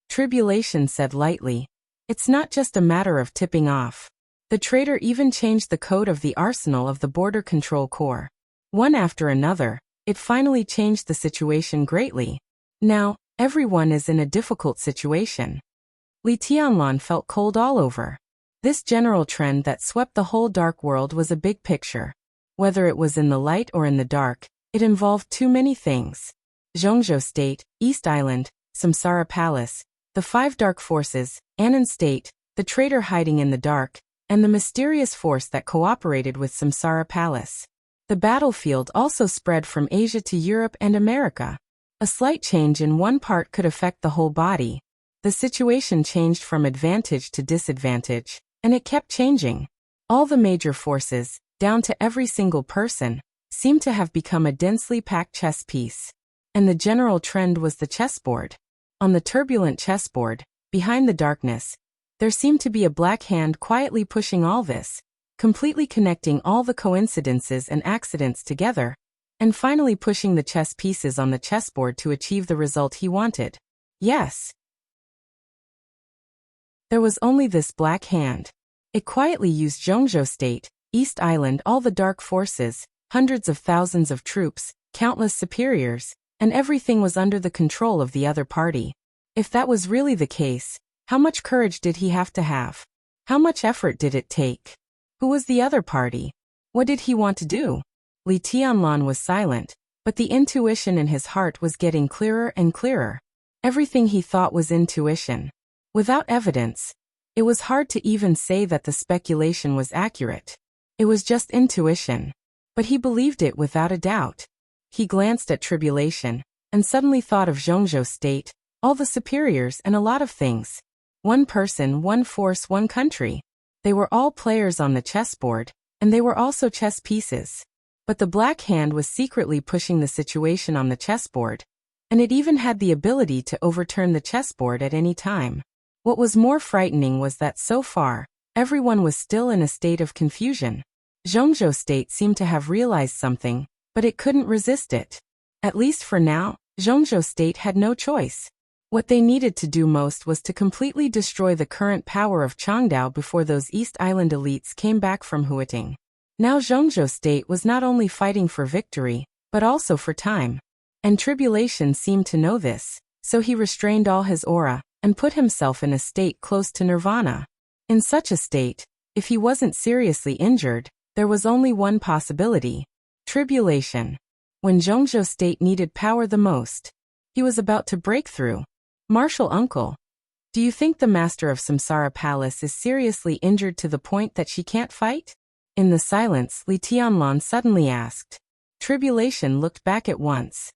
Tribulation said lightly, "It's not just a matter of tipping off. The traitor even changed the code of the arsenal of the Border Control Corps. One after another, it finally changed the situation greatly. Now, everyone is in a difficult situation." Li Tianlan felt cold all over. This general trend that swept the whole dark world was a big picture. Whether it was in the light or in the dark, it involved too many things. Zhongzhou State, East Island, Samsara Palace, the five dark forces, Annan State, the traitor hiding in the dark, and the mysterious force that cooperated with Samsara Palace. The battlefield also spread from Asia to Europe and America. A slight change in one part could affect the whole body. The situation changed from advantage to disadvantage, and it kept changing. All the major forces, down to every single person, seemed to have become a densely packed chess piece. And the general trend was the chessboard. On the turbulent chessboard, behind the darkness, there seemed to be a black hand quietly pushing all this, completely connecting all the coincidences and accidents together, and finally pushing the chess pieces on the chessboard to achieve the result he wanted. Yes. There was only this black hand. It quietly used Zhongzhou State, East Island, all the dark forces, hundreds of thousands of troops, countless superiors, and everything was under the control of the other party. If that was really the case, how much courage did he have to have? How much effort did it take? Who was the other party? What did he want to do? Li Tianlan was silent, but the intuition in his heart was getting clearer and clearer. Everything he thought was intuition. Without evidence, it was hard to even say that the speculation was accurate. It was just intuition. But he believed it without a doubt. He glanced at Tribulation, and suddenly thought of Zhongzhou State, all the superiors, and a lot of things. One person, one force, one country. They were all players on the chessboard, and they were also chess pieces. But the black hand was secretly pushing the situation on the chessboard, and it even had the ability to overturn the chessboard at any time. What was more frightening was that so far, everyone was still in a state of confusion. Zhongzhou State seemed to have realized something, but it couldn't resist it. At least for now, Zhongzhou State had no choice. What they needed to do most was to completely destroy the current power of Changdao before those East Island elites came back from Huating. Now Zhongzhou State was not only fighting for victory, but also for time. And Tribulation seemed to know this, so he restrained all his aura, and put himself in a state close to nirvana. In such a state, if he wasn't seriously injured, there was only one possibility. Tribulation. When Zhongzhou State needed power the most, he was about to break through. "Martial uncle, do you think the master of Samsara Palace is seriously injured to the point that she can't fight?" In the silence, Li Tianlan suddenly asked. Tribulation looked back at once.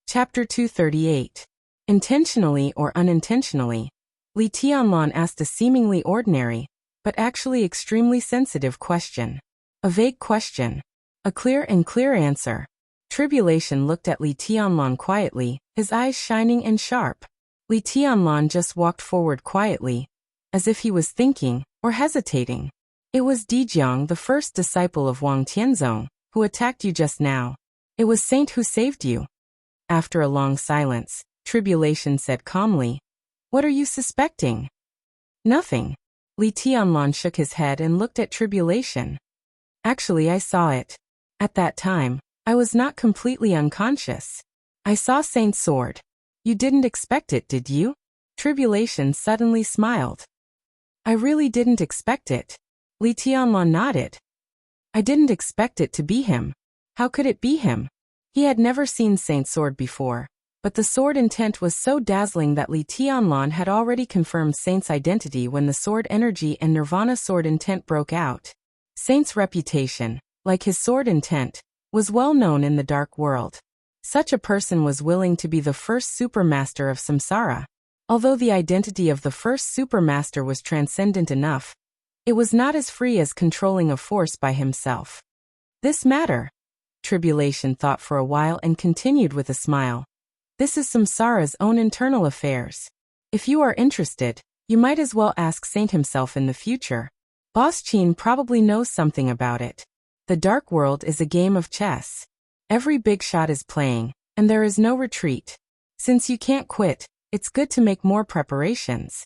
Chapter 238. Intentionally or unintentionally, Li Tianlan asked a seemingly ordinary, but actually extremely sensitive question. A vague question. A clear answer. Tribulation looked at Li Tianlan quietly, his eyes shining and sharp. Li Tianlan just walked forward quietly, as if he was thinking, or hesitating. It was Dijiang, the first disciple of Wang Tianzong, who attacked you just now. It was Saint who saved you. After a long silence, Tribulation said calmly, "What are you suspecting?" "Nothing." Li Tianlan shook his head and looked at Tribulation. "Actually, I saw it. At that time, I was not completely unconscious. I saw Saint's sword. You didn't expect it, did you?" Tribulation suddenly smiled. "I really didn't expect it." Li Tianlan nodded. "I didn't expect it to be him. How could it be him?" He had never seen Saint's sword before, but the sword intent was so dazzling that Li Tianlan had already confirmed Saint's identity when the sword energy and Nirvana sword intent broke out. Saint's reputation, like his sword intent, was well known in the dark world. Such a person was willing to be the first supermaster of samsara. Although the identity of the first supermaster was transcendent enough, it was not as free as controlling a force by himself. "This matter?" Tribulation thought for a while and continued with a smile. "This is samsara's own internal affairs. If you are interested, you might as well ask Saint himself in the future. Boss Qin probably knows something about it. The dark world is a game of chess. Every big shot is playing, and there is no retreat. Since you can't quit, it's good to make more preparations."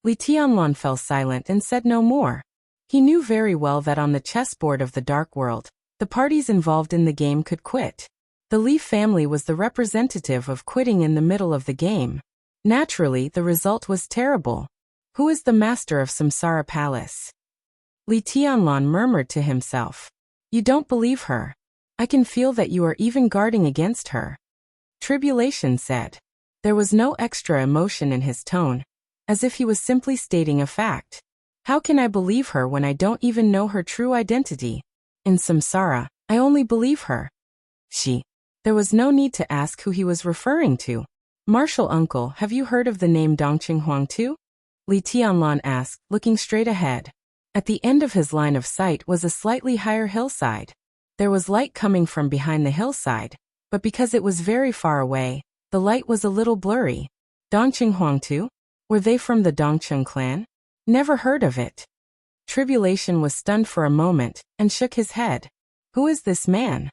Li Tianlan fell silent and said no more. He knew very well that on the chessboard of the dark world, the parties involved in the game could quit. The Li family was the representative of quitting in the middle of the game. Naturally, the result was terrible. "Who is the master of Samsara Palace?" Li Tianlan murmured to himself. "You don't believe her. I can feel that you are even guarding against her." Tribulation said. There was no extra emotion in his tone, as if he was simply stating a fact. "How can I believe her when I don't even know her true identity? In samsara, I only believe her." There was no need to ask who he was referring to. "Martial uncle, have you heard of the name Dongqing Huangtu?" Li Tianlan asked, looking straight ahead. At the end of his line of sight was a slightly higher hillside. There was light coming from behind the hillside, but because it was very far away, the light was a little blurry. "Dongqing Huangtu? Were they from the Dongqing clan?" "Never heard of it." Tribulation was stunned for a moment, and shook his head. "Who is this man?"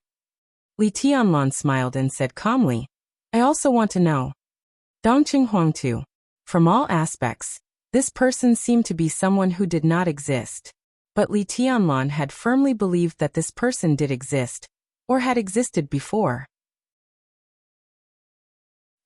Li Tianlan smiled and said calmly, "I also want to know." Dongqing Huangtu. From all aspects, this person seemed to be someone who did not exist. But Li Tianlan had firmly believed that this person did exist, or had existed before.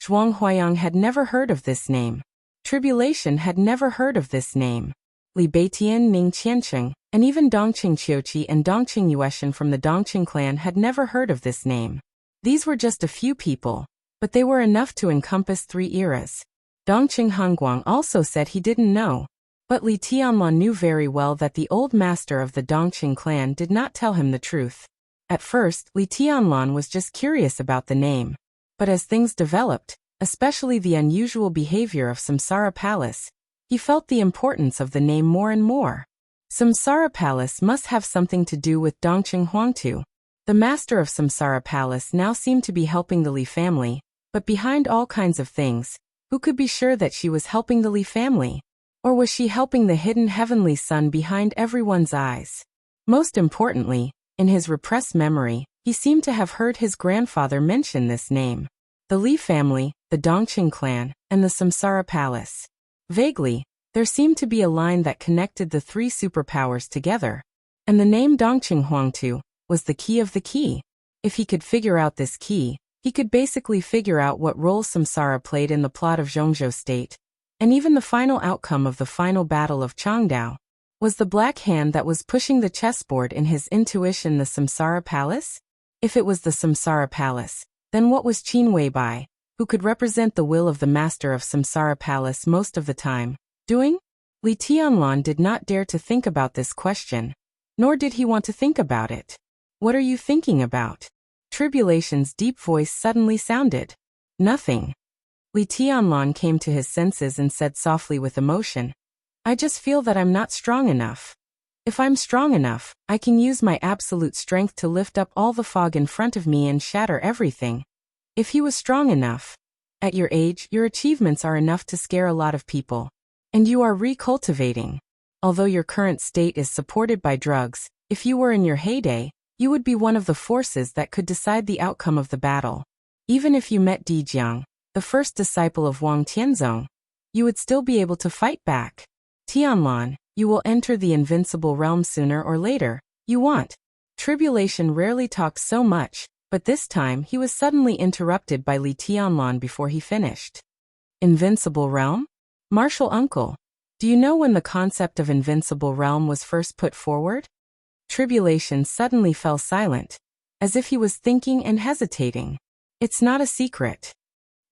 Zhuang Huayang had never heard of this name. Tribulation had never heard of this name. Li Beitian, Ning Qiancheng, and even Dongqing Qiuqi and Dongqing Yueshan from the Dongqing clan had never heard of this name. These were just a few people, but they were enough to encompass 3 eras. Dongqing Hongguang also said he didn't know, but Li Tianlan knew very well that the old master of the Dongqing clan did not tell him the truth. At first, Li Tianlan was just curious about the name. But as things developed, especially the unusual behavior of Samsara Palace, he felt the importance of the name more and more. Samsara Palace must have something to do with Dongqing Huangtu. The master of Samsara Palace now seemed to be helping the Li family, but behind all kinds of things, who could be sure that she was helping the Li family? Or was she helping the hidden heavenly sun behind everyone's eyes? Most importantly, in his repressed memory, he seemed to have heard his grandfather mention this name. The Li family, the Dongqing clan, and the Samsara Palace. Vaguely, there seemed to be a line that connected the 3 superpowers together. And the name Dongqing Huangtu was the key of the key. If he could figure out this key, he could basically figure out what role Samsara played in the plot of Zhongzhou State, and even the final outcome of the final battle of Changdao. Was the black hand that was pushing the chessboard in his intuition the Samsara Palace? If it was the Samsara Palace, then what was Qin Weibai, who could represent the will of the master of Samsara Palace most of the time, doing? Li Tianlan did not dare to think about this question, nor did he want to think about it. What are you thinking about? Tribulation's deep voice suddenly sounded. Nothing. Li Tianlan came to his senses and said softly with emotion, I just feel that I'm not strong enough. If I'm strong enough, I can use my absolute strength to lift up all the fog in front of me and shatter everything. If he was strong enough. At your age, your achievements are enough to scare a lot of people. And you are recultivating. Although your current state is supported by drugs, if you were in your heyday, you would be one of the forces that could decide the outcome of the battle. Even if you met Di Jiang, the first disciple of Wang Tianzong, you would still be able to fight back. Tianlan, you will enter the invincible realm sooner or later. You want. Tribulation rarely talks so much, but this time he was suddenly interrupted by Li Tianlan before he finished. Invincible realm? Martial uncle, do you know when the concept of invincible realm was first put forward? Tribulation suddenly fell silent, as if he was thinking and hesitating. It's not a secret.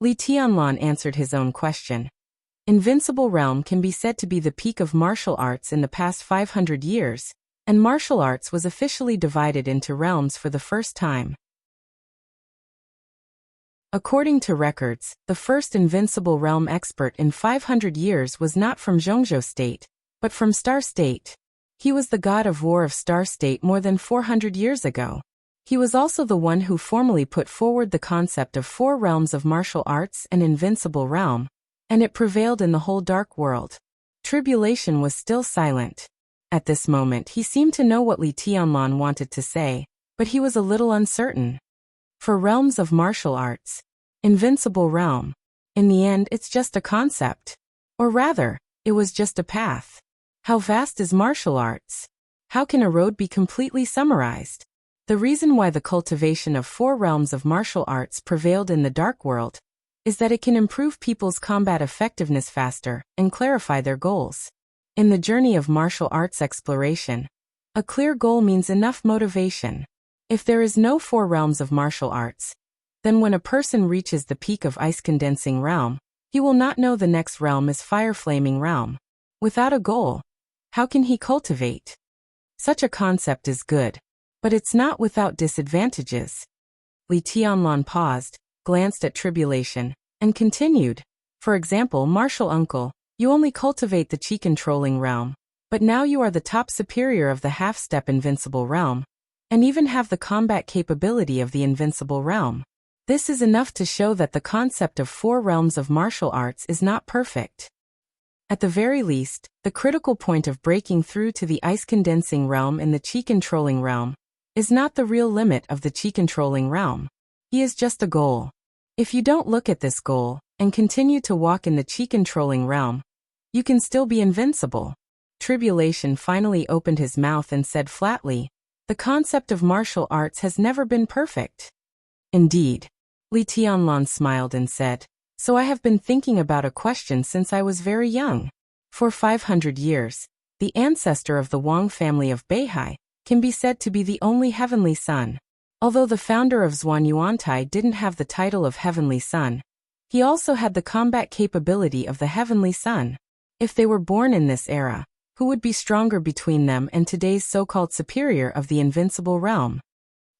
Li Tianlan answered his own question. Invincible realm can be said to be the peak of martial arts in the past 500 years, and martial arts was officially divided into realms for the first time. According to records, the first invincible realm expert in 500 years was not from Zhongzhou State, but from Star State. He was the god of war of Star State more than 400 years ago. He was also the one who formally put forward the concept of 4 realms of martial arts and invincible realm, and it prevailed in the whole dark world. Tribulation was still silent. At this moment he seemed to know what Li Tianlan wanted to say, but he was a little uncertain. For realms of martial arts, invincible realm, in the end it's just a concept. Or rather, it was just a path. How vast is martial arts? How can a road be completely summarized? The reason why the cultivation of 4 realms of martial arts prevailed in the dark world is that it can improve people's combat effectiveness faster and clarify their goals. In the journey of martial arts exploration, a clear goal means enough motivation. If there is no 4 realms of martial arts, then when a person reaches the peak of ice condensing realm, he will not know the next realm is fire flaming realm. Without a goal, how can he cultivate? Such a concept is good, but it's not without disadvantages. Li Tianlan paused, glanced at Tribulation, and continued. For example, martial uncle, you only cultivate the chi-controlling realm, but now you are the top superior of the half-step invincible realm, and even have the combat capability of the invincible realm. This is enough to show that the concept of 4 realms of martial arts is not perfect. At the very least, the critical point of breaking through to the ice-condensing realm in the chi-controlling realm is not the real limit of the chi-controlling realm. He is just a goal. If you don't look at this goal, and continue to walk in the chi-controlling realm, you can still be invincible. Tribulation finally opened his mouth and said flatly, the concept of martial arts has never been perfect. Indeed. Li Tianlan smiled and said, so I have been thinking about a question since I was very young. For 500 years, the ancestor of the Wang family of Beihai can be said to be the only heavenly son. Although the founder of Zhuanyuantai didn't have the title of heavenly son, he also had the combat capability of the heavenly son. If they were born in this era, who would be stronger between them and today's so-called superior of the invincible realm?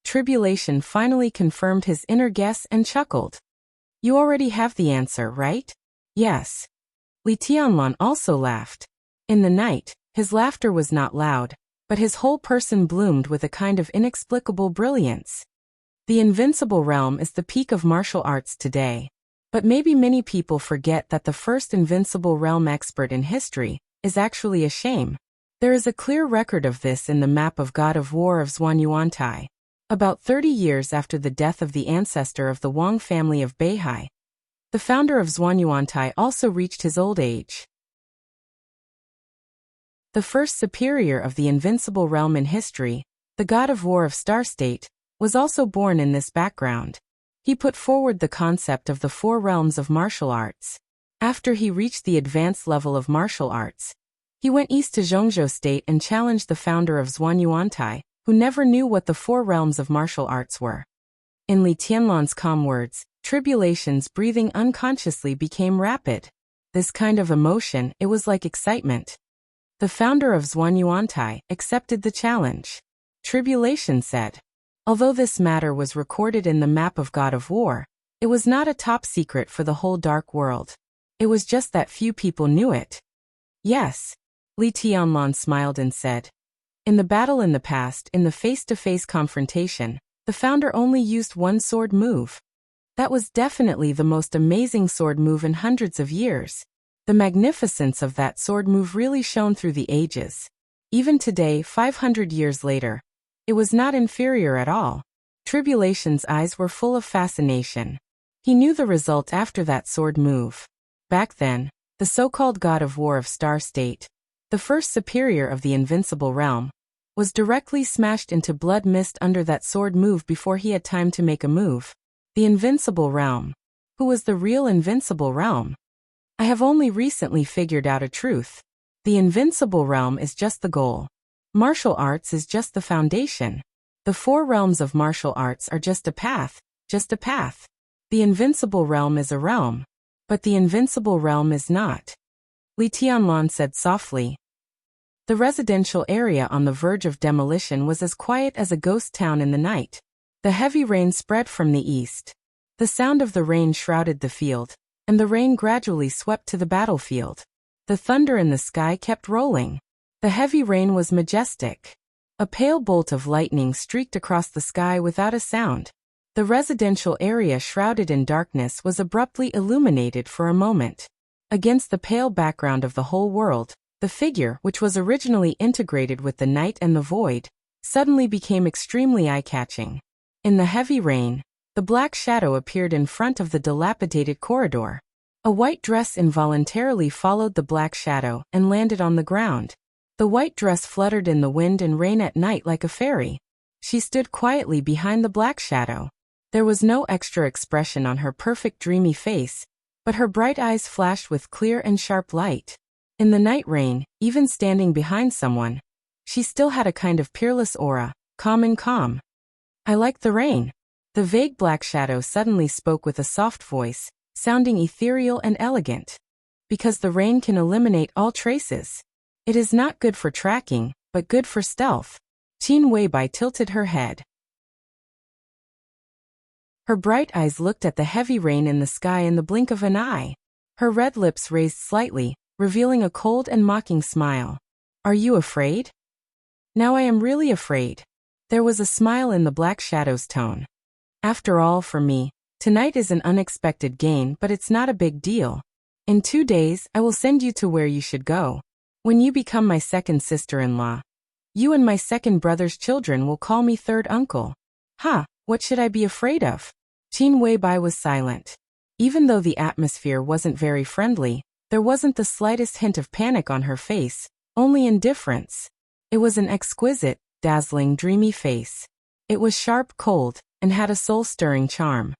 Tribulation finally confirmed his inner guess and chuckled. You already have the answer, right? Yes. Li Tianlan also laughed. In the night, his laughter was not loud, but his whole person bloomed with a kind of inexplicable brilliance. The invincible realm is the peak of martial arts today. But maybe many people forget that the first invincible realm expert in history is actually a shame. There is a clear record of this in the map of God of War of Zhuanyuantai. About 30 years after the death of the ancestor of the Wang family of Beihai, the founder of Zhuanyuantai also reached his old age. The first superior of the invincible realm in history, the god of war of Star State, was also born in this background. He put forward the concept of the 4 realms of martial arts. After he reached the advanced level of martial arts, he went east to Zhongzhou State and challenged the founder of Zhuanyuantai, who never knew what the 4 realms of martial arts were. In Li Tianlan's calm words, Tribulation's breathing unconsciously became rapid. This kind of emotion, it was like excitement. The founder of Zhuanyuantai accepted the challenge. Tribulation said. Although this matter was recorded in the map of God of War, it was not a top secret for the whole dark world. It was just that few people knew it. Yes. Li Tianlan smiled and said. In the battle in the past, in the face-to-face confrontation, the founder only used one sword move. That was definitely the most amazing sword move in hundreds of years. The magnificence of that sword move really shone through the ages. Even today, 500 years later, it was not inferior at all. Tribulation's eyes were full of fascination. He knew the result after that sword move. Back then, the so-called God of War of Star State, the first superior of the invincible realm, was directly smashed into blood mist under that sword move before he had time to make a move. The invincible realm. Who was the real invincible realm? I have only recently figured out a truth. The invincible realm is just the goal. Martial arts is just the foundation. The 4 realms of martial arts are just a path, just a path. The invincible realm is a realm, but the invincible realm is not. Li Tianlan said softly. The residential area on the verge of demolition was as quiet as a ghost town in the night. The heavy rain spread from the east. The sound of the rain shrouded the field, and the rain gradually swept to the battlefield. The thunder in the sky kept rolling. The heavy rain was majestic. A pale bolt of lightning streaked across the sky without a sound. The residential area shrouded in darkness was abruptly illuminated for a moment. Against the pale background of the whole world, the figure, which was originally integrated with the night and the void, suddenly became extremely eye-catching. In the heavy rain, the black shadow appeared in front of the dilapidated corridor. A white dress involuntarily followed the black shadow and landed on the ground. The white dress fluttered in the wind and rain at night like a fairy. She stood quietly behind the black shadow. There was no extra expression on her perfect dreamy face, but her bright eyes flashed with clear and sharp light. In the night rain, even standing behind someone, she still had a kind of peerless aura, calm and calm. I like the rain. The vague black shadow suddenly spoke with a soft voice, sounding ethereal and elegant. Because the rain can eliminate all traces. It is not good for tracking, but good for stealth. Qin Weibai tilted her head. Her bright eyes looked at the heavy rain in the sky in the blink of an eye. Her red lips raised slightly, revealing a cold and mocking smile. Are you afraid? Now I am really afraid. There was a smile in the black shadow's tone. After all, for me, tonight is an unexpected gain, but it's not a big deal. In 2 days, I will send you to where you should go. When you become my second sister-in-law, you and my second brother's children will call me third uncle. What should I be afraid of? Qin Weibai was silent. Even though the atmosphere wasn't very friendly, there wasn't the slightest hint of panic on her face, only indifference. It was an exquisite, dazzling, dreamy face. It was sharp, cold, and had a soul-stirring charm.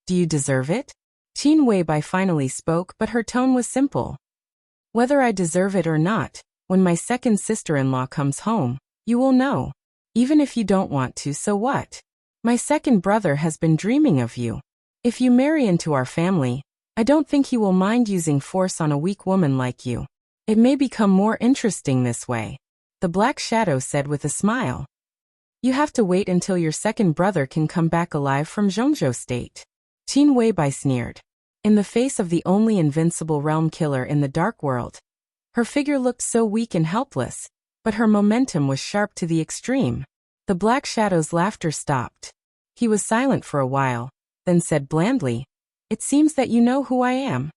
Do you deserve it? Qin Weibai finally spoke, but her tone was simple. Whether I deserve it or not, when my second sister-in-law comes home, you will know. Even if you don't want to, so what? My second brother has been dreaming of you. If you marry into our family, I don't think he will mind using force on a weak woman like you. It may become more interesting this way. The black shadow said with a smile. You have to wait until your second brother can come back alive from Zhongzhou State. Qin Weibai sneered. In the face of the only invincible realm killer in the dark world, her figure looked so weak and helpless, but her momentum was sharp to the extreme. The black shadow's laughter stopped. He was silent for a while, then said blandly, It seems that you know who I am.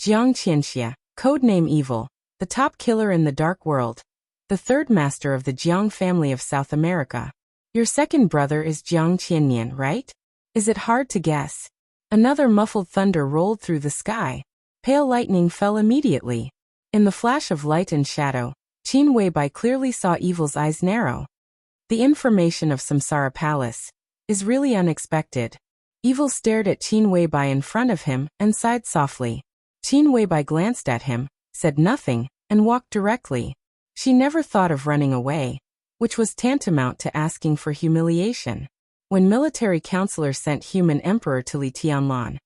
Jiang Qianxia, codename Evil, the top killer in the dark world, the third master of the Jiang family of South America. Your second brother is Jiang Qiannian, right? Is it hard to guess? Another muffled thunder rolled through the sky. Pale lightning fell immediately. In the flash of light and shadow, Qin Weibai clearly saw Evil's eyes narrow. The information of Samsara Palace is really unexpected. Evil stared at Qin Weibai in front of him and sighed softly. Qin Weibai glanced at him, said nothing, and walked directly. She never thought of running away, which was tantamount to asking for humiliation. When military counselor sent human emperor to Li Tianlan,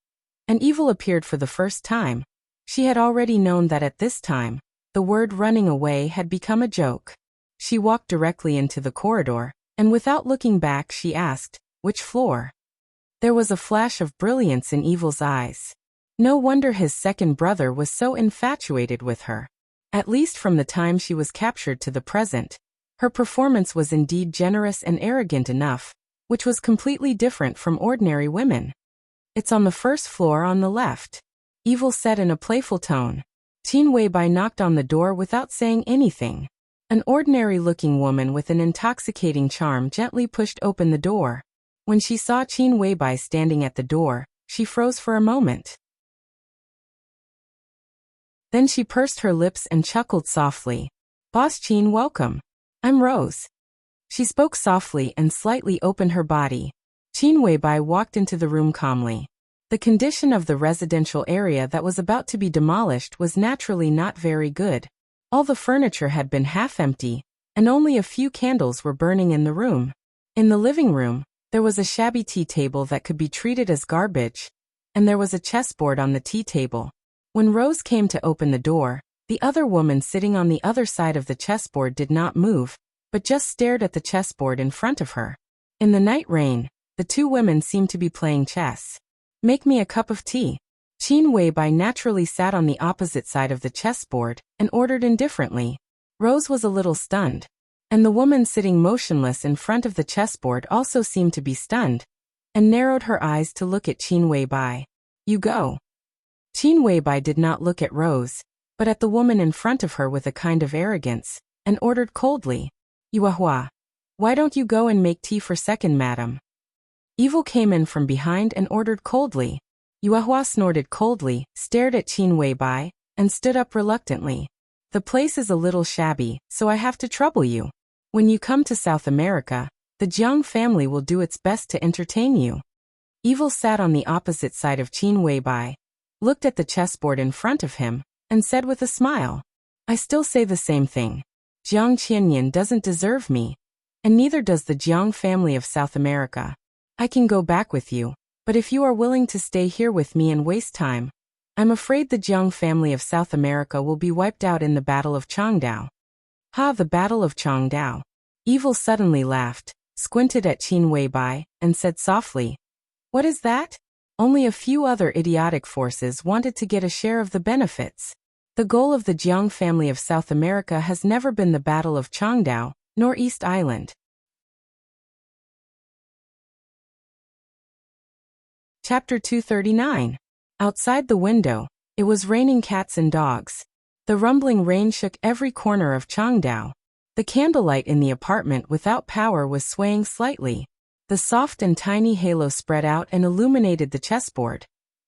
and Evil appeared for the first time, she had already known that at this time, The word running away had become a joke. She walked directly into the corridor, and without looking back she asked, "Which floor?" There was a flash of brilliance in Evil's eyes. No wonder his second brother was so infatuated with her. At least from the time she was captured to the present, her performance was indeed generous and arrogant enough, which was completely different from ordinary women. "It's on the first floor on the left," Evil said in a playful tone. Qin Weibai knocked on the door without saying anything. An ordinary-looking woman with an intoxicating charm gently pushed open the door. When she saw Qin Weibai standing at the door, she froze for a moment. Then she pursed her lips and chuckled softly. "Boss Qin, welcome. I'm Rose." She spoke softly and slightly opened her body. Qin Weibai walked into the room calmly. The condition of the residential area that was about to be demolished was naturally not very good. All the furniture had been half empty, and only a few candles were burning in the room. In the living room, there was a shabby tea table that could be treated as garbage, and there was a chessboard on the tea table. When Rose came to open the door, the other woman sitting on the other side of the chessboard did not move, but just stared at the chessboard in front of her. In the night rain, the two women seemed to be playing chess. "Make me a cup of tea." Qin Weibai naturally sat on the opposite side of the chessboard and ordered indifferently. Rose was a little stunned, and the woman sitting motionless in front of the chessboard also seemed to be stunned, and narrowed her eyes to look at Qin Weibai. "You go." Qin Weibai did not look at Rose, but at the woman in front of her with a kind of arrogance, and ordered coldly, "Yuehua, why don't you go and make tea for second madam?" Evil came in from behind and ordered coldly. Yuehua snorted coldly, stared at Qin Weibai, and stood up reluctantly. "The place is a little shabby, so I have to trouble you. When you come to South America, the Jiang family will do its best to entertain you." Evil sat on the opposite side of Qin Weibai, looked at the chessboard in front of him, and said with a smile, "I still say the same thing. Jiang Qianyan doesn't deserve me, and neither does the Jiang family of South America. I can go back with you, but if you are willing to stay here with me and waste time, I'm afraid the Jiang family of South America will be wiped out in the Battle of Changdao." "Ha, the Battle of Changdao." Evil suddenly laughed, squinted at Qin Weibai, and said softly, "What is that?" Only a few other idiotic forces wanted to get a share of the benefits. The goal of the Jiang family of South America has never been the Battle of Changdao, nor East Island. Chapter 239. Outside the window, it was raining cats and dogs. The rumbling rain shook every corner of Changdao. The candlelight in the apartment without power was swaying slightly. The soft and tiny halo spread out and illuminated the chessboard.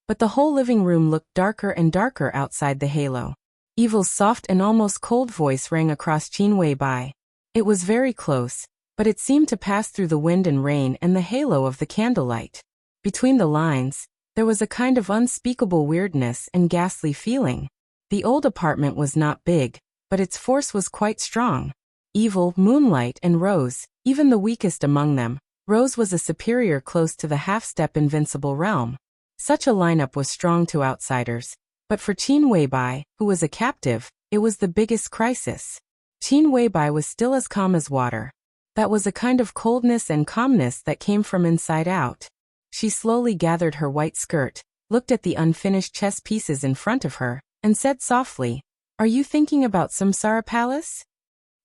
But the whole living room looked darker and darker outside the halo. Evil's soft and almost cold voice rang across Qin Weibai. It was very close, but it seemed to pass through the wind and rain and the halo of the candlelight. Between the lines, there was a kind of unspeakable weirdness and ghastly feeling. The old apartment was not big, but its force was quite strong. Evil, Moonlight, and Rose, even the weakest among them, Rose was a superior close to the half-step invincible realm. Such a lineup was strong to outsiders, but for Qin Weibai, who was a captive, it was the biggest crisis. Qin Weibai was still as calm as water. That was a kind of coldness and calmness that came from inside out. She slowly gathered her white skirt, looked at the unfinished chess pieces in front of her, and said softly, "Are you thinking about Samsara Palace?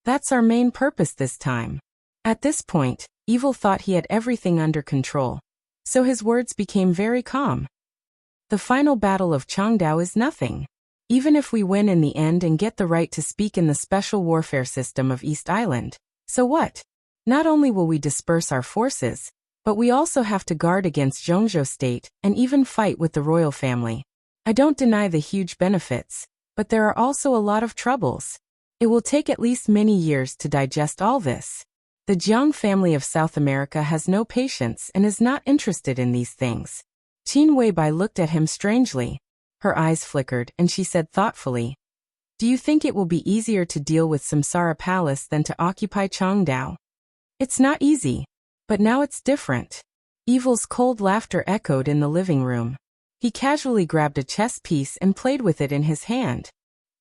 That's our main purpose this time." At this point, Evil thought he had everything under control, so his words became very calm. "The final battle of Changdao is nothing. Even if we win in the end and get the right to speak in the special warfare system of East Island, so what? Not only will we disperse our forces, but we also have to guard against Zhongzhou state and even fight with the royal family. I don't deny the huge benefits, but there are also a lot of troubles. It will take at least many years to digest all this. The Jiang family of South America has no patience and is not interested in these things." Qin Weibai looked at him strangely. Her eyes flickered and she said thoughtfully, "Do you think it will be easier to deal with Samsara Palace than to occupy Changdao?" "It's not easy, but now it's different." Evil's cold laughter echoed in the living room. He casually grabbed a chess piece and played with it in his hand.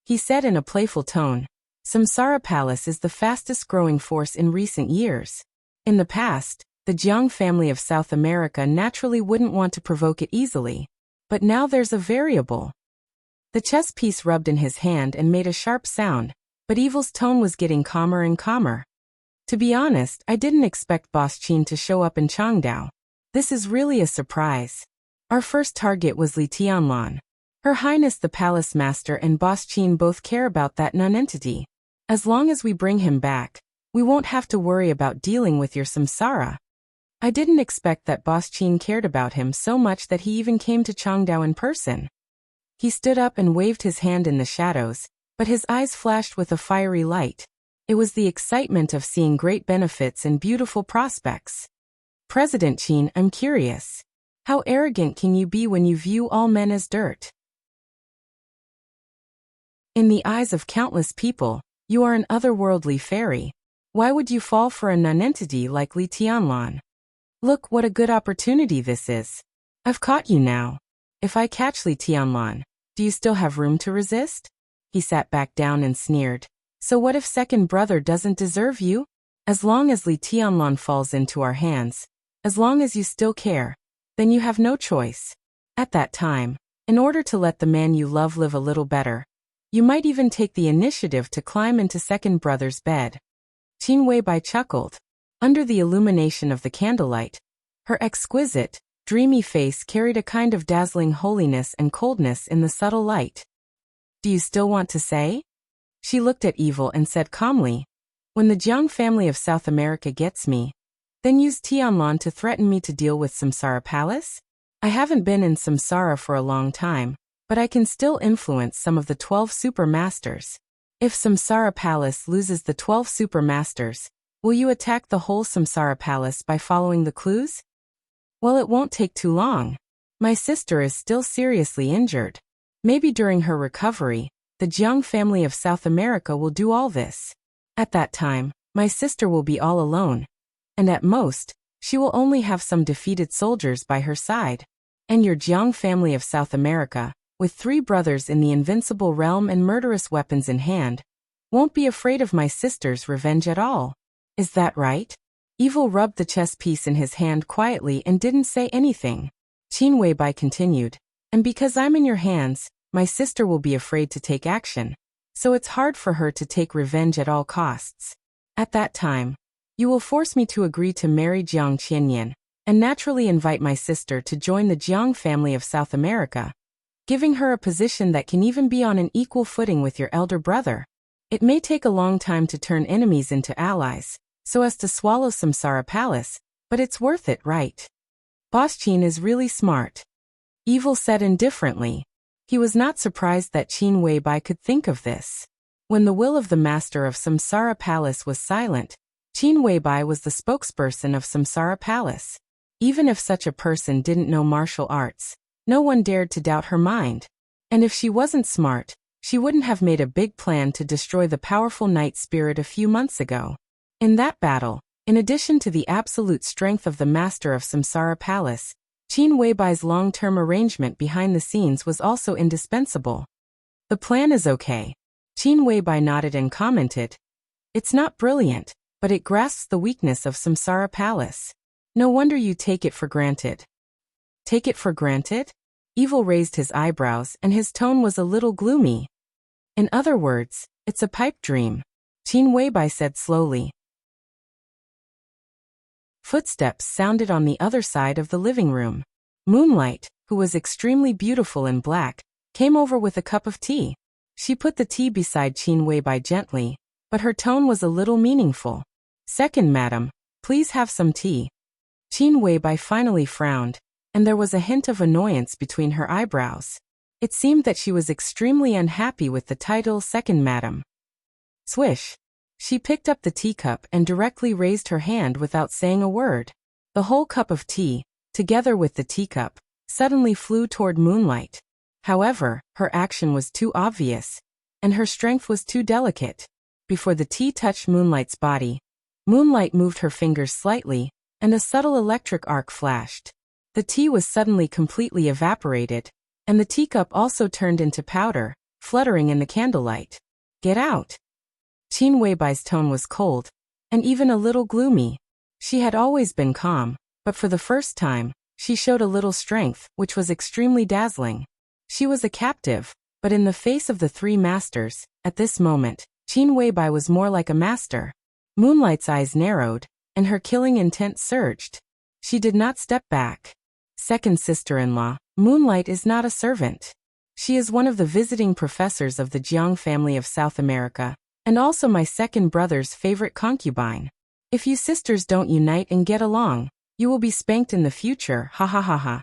he said in a playful tone. Samsara Palace is the fastest growing force in recent years. In the past, the Jiang family of South America naturally wouldn't want to provoke it easily. But now there's a variable. The chess piece rubbed in his hand and made a sharp sound, but Evil's tone was getting calmer and calmer. To be honest, I didn't expect Boss Qin to show up in Changdao. This is really a surprise. Our first target was Li Tianlan. Her Highness the Palace Master and Boss Qin both care about that nonentity. As long as we bring him back, we won't have to worry about dealing with your samsara. I didn't expect that Boss Qin cared about him so much that he even came to Changdao in person. He stood up and waved his hand in the shadows, but his eyes flashed with a fiery light. It was the excitement of seeing great benefits and beautiful prospects. President Qin, I'm curious. How arrogant can you be when you view all men as dirt? In the eyes of countless people, you are an otherworldly fairy. Why would you fall for a nonentity like Li Tianlan? Look what a good opportunity this is. I've caught you now. If I catch Li Tianlan, do you still have room to resist? He sat back down and sneered. So what if second brother doesn't deserve you? As long as Li Tianlan falls into our hands, as long as you still care, then you have no choice. At that time, in order to let the man you love live a little better, you might even take the initiative to climb into second brother's bed. Qin Weibai chuckled. Under the illumination of the candlelight, her exquisite, dreamy face carried a kind of dazzling holiness and coldness in the subtle light. Do you still want to say? She looked at Evil and said calmly, when the Jiang family of South America gets me, then use Tianlan to threaten me to deal with Samsara Palace? I haven't been in Samsara for a long time, but I can still influence some of the 12 super masters. If Samsara Palace loses the 12 super masters, will you attack the whole Samsara Palace by following the clues? Well, it won't take too long. My sister is still seriously injured. Maybe during her recovery, the Jiang family of South America will do all this. At that time, my sister will be all alone. And at most, she will only have some defeated soldiers by her side. And your Jiang family of South America, with 3 brothers in the invincible realm and murderous weapons in hand, won't be afraid of my sister's revenge at all. Is that right? Evil rubbed the chess piece in his hand quietly and didn't say anything. Qin Weibai continued, and because I'm in your hands, my sister will be afraid to take action, so it's hard for her to take revenge at all costs. At that time, you will force me to agree to marry Jiang Qianyan, and naturally invite my sister to join the Jiang family of South America, giving her a position that can even be on an equal footing with your elder brother. It may take a long time to turn enemies into allies, so as to swallow Samsara Palace, but it's worth it, right? Boss Qin is really smart. Evil said indifferently. He was not surprised that Qin Weibai could think of this. When the will of the master of Samsara Palace was silent, Qin Weibai was the spokesperson of Samsara Palace. Even if such a person didn't know martial arts, no one dared to doubt her mind. And if she wasn't smart, she wouldn't have made a big plan to destroy the powerful Night Spirit a few months ago. In that battle, in addition to the absolute strength of the master of Samsara Palace, Qin Weibai's long-term arrangement behind the scenes was also indispensable. The plan is okay. Qin Weibai nodded and commented. It's not brilliant, but it grasps the weakness of Samsara Palace. No wonder you take it for granted. Take it for granted? Evil raised his eyebrows and his tone was a little gloomy. In other words, it's a pipe dream. Qin Weibai said slowly. Footsteps sounded on the other side of the living room. Moonlight, who was extremely beautiful in black, came over with a cup of tea. She put the tea beside Qin Weibai gently, but her tone was a little meaningful. Second, madam, please have some tea. Qin Weibai finally frowned, and there was a hint of annoyance between her eyebrows. It seemed that she was extremely unhappy with the title second madam. Swish. She picked up the teacup and directly raised her hand without saying a word. The whole cup of tea, together with the teacup, suddenly flew toward Moonlight. However, her action was too obvious, and her strength was too delicate. Before the tea touched Moonlight's body, Moonlight moved her fingers slightly, and a subtle electric arc flashed. The tea was suddenly completely evaporated, and the teacup also turned into powder, fluttering in the candlelight. Get out. Qin Weibai's tone was cold, and even a little gloomy. She had always been calm, but for the first time, she showed a little strength, which was extremely dazzling. She was a captive, but in the face of the three masters, at this moment, Qin Weibai was more like a master. Moonlight's eyes narrowed, and her killing intent surged. She did not step back. Second sister-in-law, Moonlight is not a servant. She is one of the visiting professors of the Jiang family of South America, and also my second brother's favorite concubine. If you sisters don't unite and get along, you will be spanked in the future, ha ha ha ha.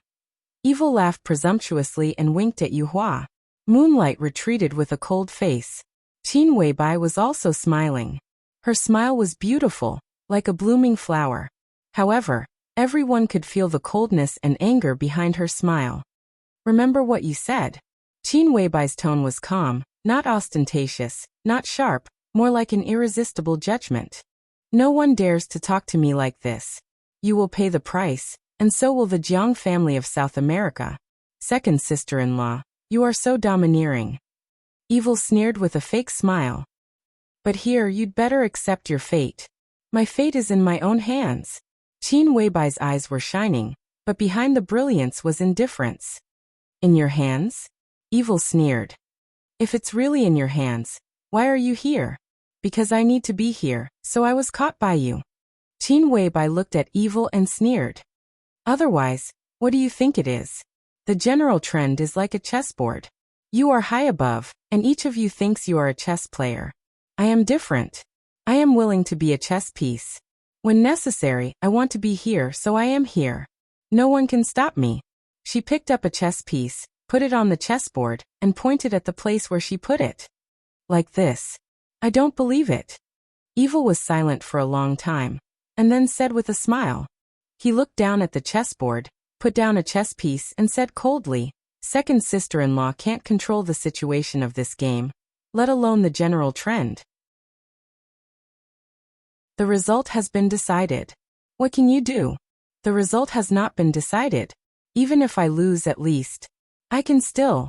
Evil laughed presumptuously and winked at Yu Hua. Moonlight retreated with a cold face. Qin Weibai was also smiling. Her smile was beautiful, like a blooming flower. However, everyone could feel the coldness and anger behind her smile. Remember what you said. Qin Weibai's tone was calm, not ostentatious, not sharp, more like an irresistible judgment. No one dares to talk to me like this. You will pay the price, and so will the Jiang family of South America. Second sister-in-law, you are so domineering. Evil sneered with a fake smile. But here you'd better accept your fate. My fate is in my own hands. Qin Weibai's eyes were shining, but behind the brilliance was indifference. In your hands? Evil sneered. If it's really in your hands, why are you here? Because I need to be here, so I was caught by you. Qin Weibai looked at Evil and sneered. Otherwise, what do you think it is? The general trend is like a chessboard. You are high above, and each of you thinks you are a chess player. I am different. I am willing to be a chess piece. When necessary, I want to be here, so I am here. No one can stop me. She picked up a chess piece, put it on the chessboard, and pointed at the place where she put it. Like this. I don't believe it. Evil was silent for a long time, and then said with a smile. He looked down at the chessboard, put down a chess piece and said coldly, Second sister-in-law can't control the situation of this game, let alone the general trend. The result has been decided. What can you do? The result has not been decided. Even if I lose at least, I can still.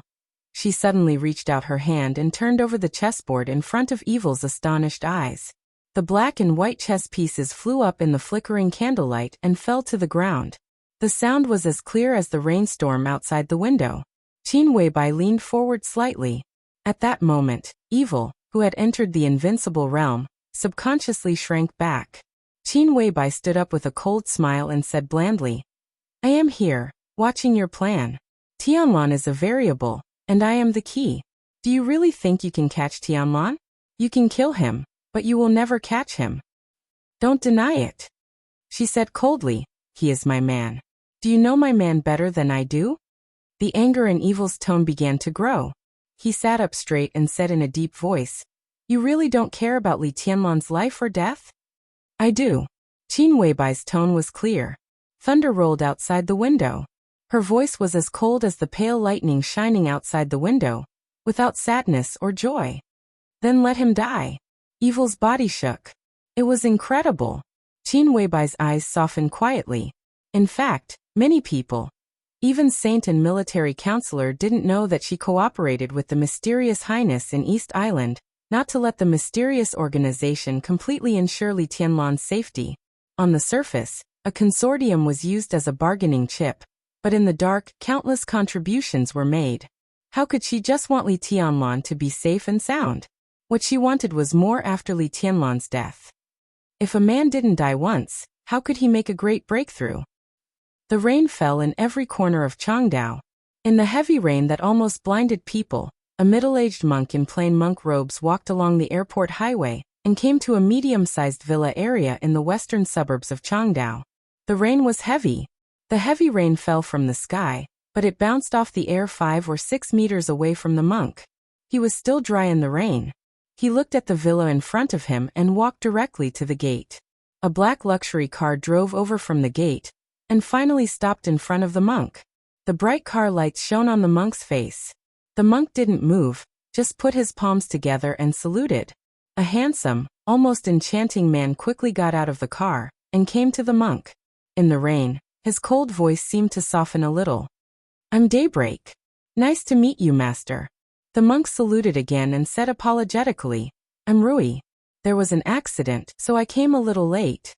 She suddenly reached out her hand and turned over the chessboard in front of Evil's astonished eyes. The black and white chess pieces flew up in the flickering candlelight and fell to the ground. The sound was as clear as the rainstorm outside the window. Qin Weibai leaned forward slightly. At that moment, Evil, who had entered the invincible realm, subconsciously shrank back. Qin Weibai stood up with a cold smile and said blandly, I am here, watching your plan. Tianlan is a variable, and I am the key. Do you really think you can catch Tianlan? You can kill him, but you will never catch him. Don't deny it. She said coldly, he is my man. Do you know my man better than I do? The anger in Evil's tone began to grow. He sat up straight and said in a deep voice, You really don't care about Li Tianlan's life or death? I do. Qin Weibai's tone was clear. Thunder rolled outside the window. Her voice was as cold as the pale lightning shining outside the window, without sadness or joy. Then let him die. Evil's body shook. It was incredible. Qin Weibai's eyes softened quietly. In fact, many people, even saint and military counselor, didn't know that she cooperated with the mysterious highness in East Island, not to let the mysterious organization completely ensure Li Tianlan's safety. On the surface, a consortium was used as a bargaining chip, but in the dark, countless contributions were made. How could she just want Li Tianlan to be safe and sound? What she wanted was more after Li Tianlan's death. If a man didn't die once, how could he make a great breakthrough? The rain fell in every corner of Changdao. In the heavy rain that almost blinded people, a middle-aged monk in plain monk robes walked along the airport highway and came to a medium-sized villa area in the western suburbs of Changdao. The rain was heavy. The heavy rain fell from the sky, but it bounced off the air 5 or 6 meters away from the monk. He was still dry in the rain. He looked at the villa in front of him and walked directly to the gate. A black luxury car drove over from the gate and finally stopped in front of the monk. The bright car lights shone on the monk's face. The monk didn't move, just put his palms together and saluted. A handsome, almost enchanting man quickly got out of the car and came to the monk. In the rain, his cold voice seemed to soften a little. I'm Daybreak. Nice to meet you, master. The monk saluted again and said apologetically, I'm Rui. There was an accident, so I came a little late.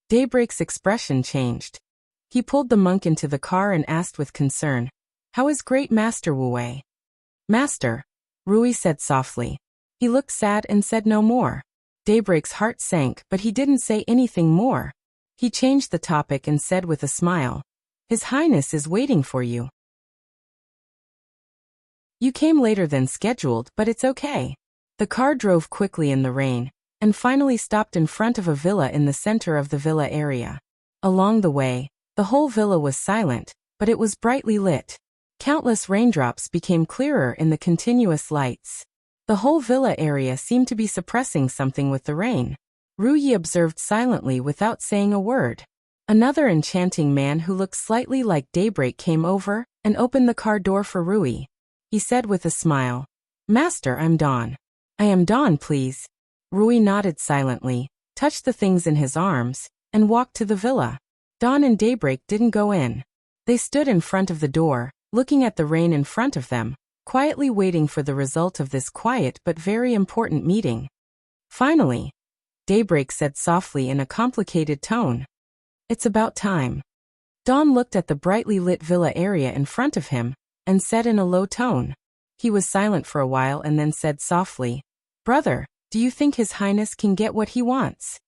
Daybreak's expression changed. He pulled the monk into the car and asked with concern, How is Great Master Wu Wei? Master, Rui said softly. He looked sad and said no more. Daybreak's heart sank, but he didn't say anything more. He changed the topic and said with a smile, His Highness is waiting for you. You came later than scheduled, but it's okay. The car drove quickly in the rain, and finally stopped in front of a villa in the center of the villa area. Along the way, the whole villa was silent, but it was brightly lit. Countless raindrops became clearer in the continuous lights. The whole villa area seemed to be suppressing something with the rain. Rui observed silently without saying a word. Another enchanting man who looked slightly like Daybreak came over and opened the car door for Rui. He said with a smile, Master, I'm Dawn. I am Dawn, please. Rui nodded silently, touched the things in his arms, and walked to the villa. Dawn and Daybreak didn't go in. They stood in front of the door, looking at the rain in front of them, quietly waiting for the result of this quiet but very important meeting. Finally, Daybreak said softly in a complicated tone, It's about time. Dawn looked at the brightly lit villa area in front of him, and said in a low tone. He was silent for a while and then said softly, Brother, do you think His Highness can get what he wants?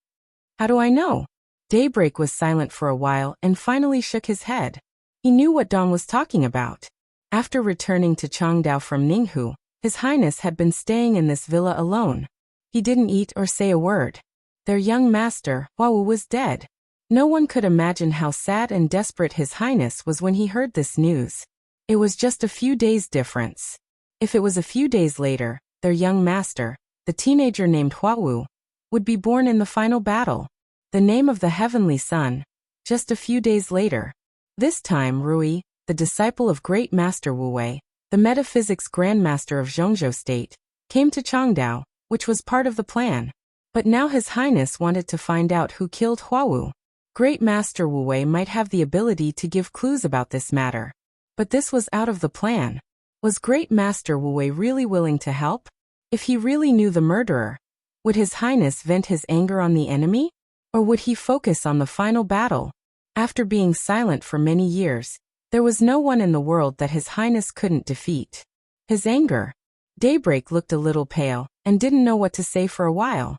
How do I know? Daybreak was silent for a while and finally shook his head. He knew what Dawn was talking about. After returning to Changdao from Ninghu, His Highness had been staying in this villa alone. He didn't eat or say a word. Their young master, Huawu, was dead. No one could imagine how sad and desperate His Highness was when he heard this news. It was just a few days' difference. If it was a few days later, their young master, the teenager named Huawu, would be born in the final battle. The name of the heavenly son, just a few days later. This time Rui, the disciple of Great Master Wu Wei, the metaphysics grandmaster of Zhongzhou State, came to Changdao, which was part of the plan. But now His Highness wanted to find out who killed Huawu. Great Master Wu Wei might have the ability to give clues about this matter. But this was out of the plan. Was Great Master Wu Wei really willing to help? If he really knew the murderer, would His Highness vent his anger on the enemy? Or would he focus on the final battle? After being silent for many years, there was no one in the world that His Highness couldn't defeat. His anger. Daybreak looked a little pale and didn't know what to say for a while.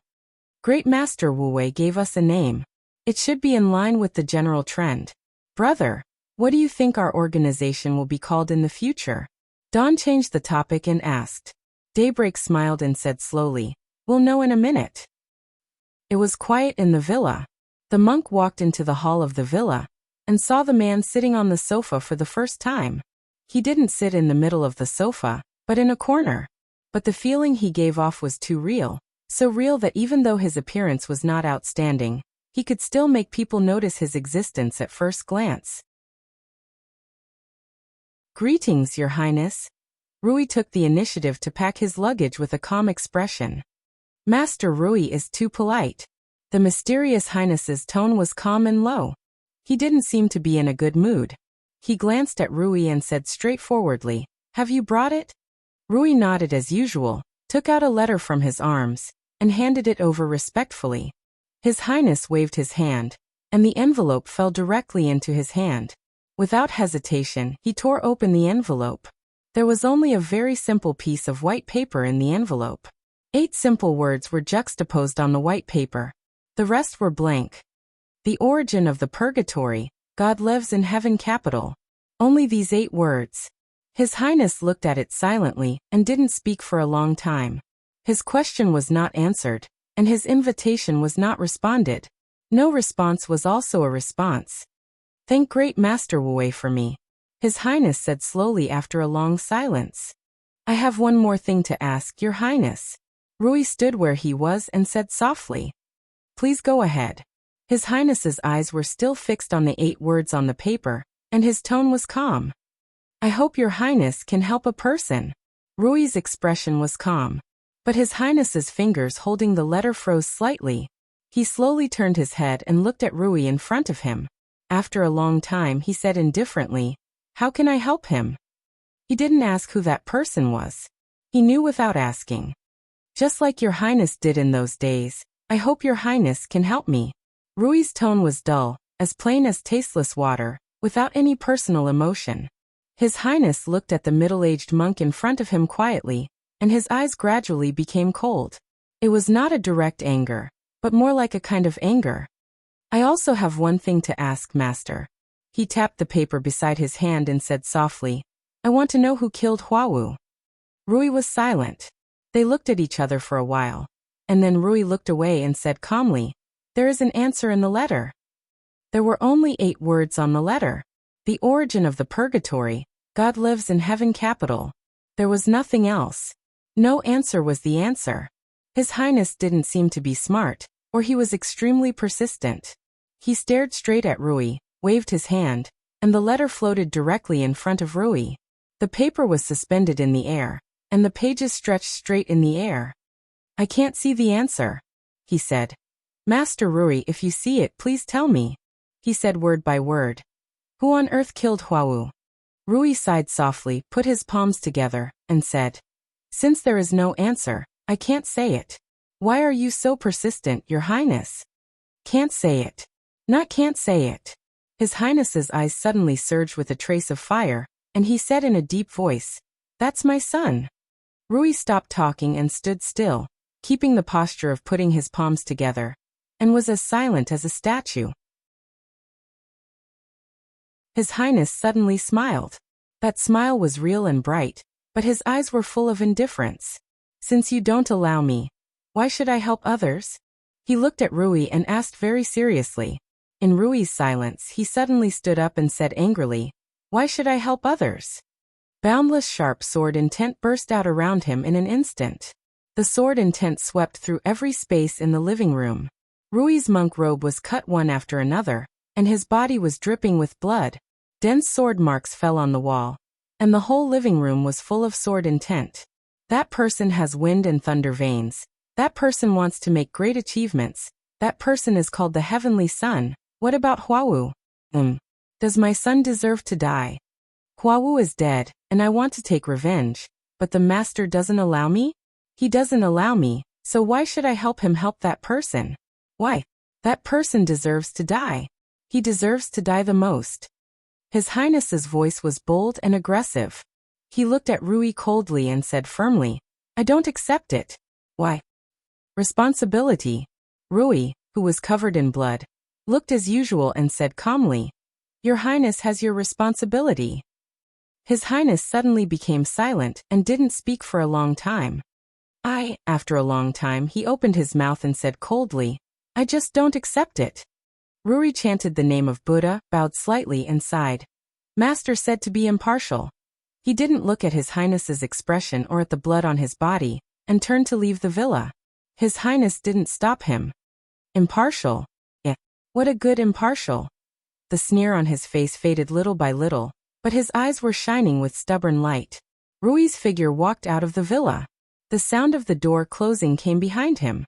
Great Master Wu Wei gave us a name. It should be in line with the general trend. Brother, what do you think our organization will be called in the future? Dawn changed the topic and asked. Daybreak smiled and said slowly, We'll know in a minute. It was quiet in the villa. The monk walked into the hall of the villa and saw the man sitting on the sofa for the first time. He didn't sit in the middle of the sofa, but in a corner. But the feeling he gave off was too real, so real that even though his appearance was not outstanding, he could still make people notice his existence at first glance. Greetings, Your Highness. Rui took the initiative to pack his luggage with a calm expression. Master Rui is too polite. The mysterious Highness's tone was calm and low. He didn't seem to be in a good mood. He glanced at Rui and said straightforwardly, Have you brought it? Rui nodded as usual, took out a letter from his arms, and handed it over respectfully. His Highness waved his hand, and the envelope fell directly into his hand. Without hesitation, he tore open the envelope. There was only a very simple piece of white paper in the envelope. 8 simple words were juxtaposed on the white paper. The rest were blank. The origin of the purgatory, God lives in heaven capital. Only these 8 words. His Highness looked at it silently and didn't speak for a long time. His question was not answered, and his invitation was not responded. No response was also a response. Thank Great Master Wu Wei for me, His Highness said slowly after a long silence. I have one more thing to ask, Your Highness. Rui stood where he was and said softly. Please go ahead. His Highness's eyes were still fixed on the 8 words on the paper, and his tone was calm. I hope Your Highness can help a person. Rui's expression was calm, but His Highness's fingers holding the letter froze slightly. He slowly turned his head and looked at Rui in front of him. After a long time he said indifferently, How can I help him? He didn't ask who that person was. He knew without asking. Just like your highness did in those days, I hope your highness can help me. Rui's tone was dull, as plain as tasteless water, without any personal emotion. His highness looked at the middle-aged monk in front of him quietly, and his eyes gradually became cold. It was not a direct anger, but more like a kind of anger. I also have one thing to ask, master. He tapped the paper beside his hand and said softly, I want to know who killed Huawu. Rui was silent. They looked at each other for a while, and then Rui looked away and said calmly, there is an answer in the letter. There were only 8 words on the letter. The origin of the purgatory, God lives in heaven capital. There was nothing else. No answer was the answer. His highness didn't seem to be smart, or he was extremely persistent. He stared straight at Rui, waved his hand, and the letter floated directly in front of Rui. The paper was suspended in the air, and the pages stretched straight in the air. I can't see the answer, he said. Master Rui, if you see it, please tell me. He said word by word. Who on earth killed Huawu? Rui sighed softly, put his palms together, and said, since there is no answer, I can't say it. Why are you so persistent, your highness? Can't say it. Not can't say it. His highness's eyes suddenly surged with a trace of fire, and he said in a deep voice, that's my son. Rui stopped talking and stood still, keeping the posture of putting his palms together, and was as silent as a statue. His highness suddenly smiled. That smile was real and bright, but his eyes were full of indifference. Since you don't allow me, why should I help others? He looked at Rui and asked very seriously. In Rui's silence, he suddenly stood up and said angrily, why should I help others? Boundless sharp sword intent burst out around him in an instant. The sword intent swept through every space in the living room. Rui's monk robe was cut one after another, and his body was dripping with blood. Dense sword marks fell on the wall, and the whole living room was full of sword intent. That person has wind and thunder veins. That person wants to make great achievements. That person is called the Heavenly Son. What about Huawu? Does my son deserve to die? Huawu is dead, and I want to take revenge, but the master doesn't allow me? He doesn't allow me, so why should I help him help that person? Why? That person deserves to die. He deserves to die the most. His Highness's voice was bold and aggressive. He looked at Rui coldly and said firmly, I don't accept it. Why? Responsibility. Rui, who was covered in blood, looked as usual and said calmly, Your Highness has your responsibility. His Highness suddenly became silent and didn't speak for a long time. After a long time, he opened his mouth and said coldly, I just don't accept it. Rui chanted the name of Buddha, bowed slightly and sighed. Master said to be impartial. He didn't look at His Highness's expression or at the blood on his body, and turned to leave the villa. His Highness didn't stop him. Impartial? Yeah. What a good impartial. The sneer on his face faded little by little, but his eyes were shining with stubborn light. Rui's figure walked out of the villa. The sound of the door closing came behind him.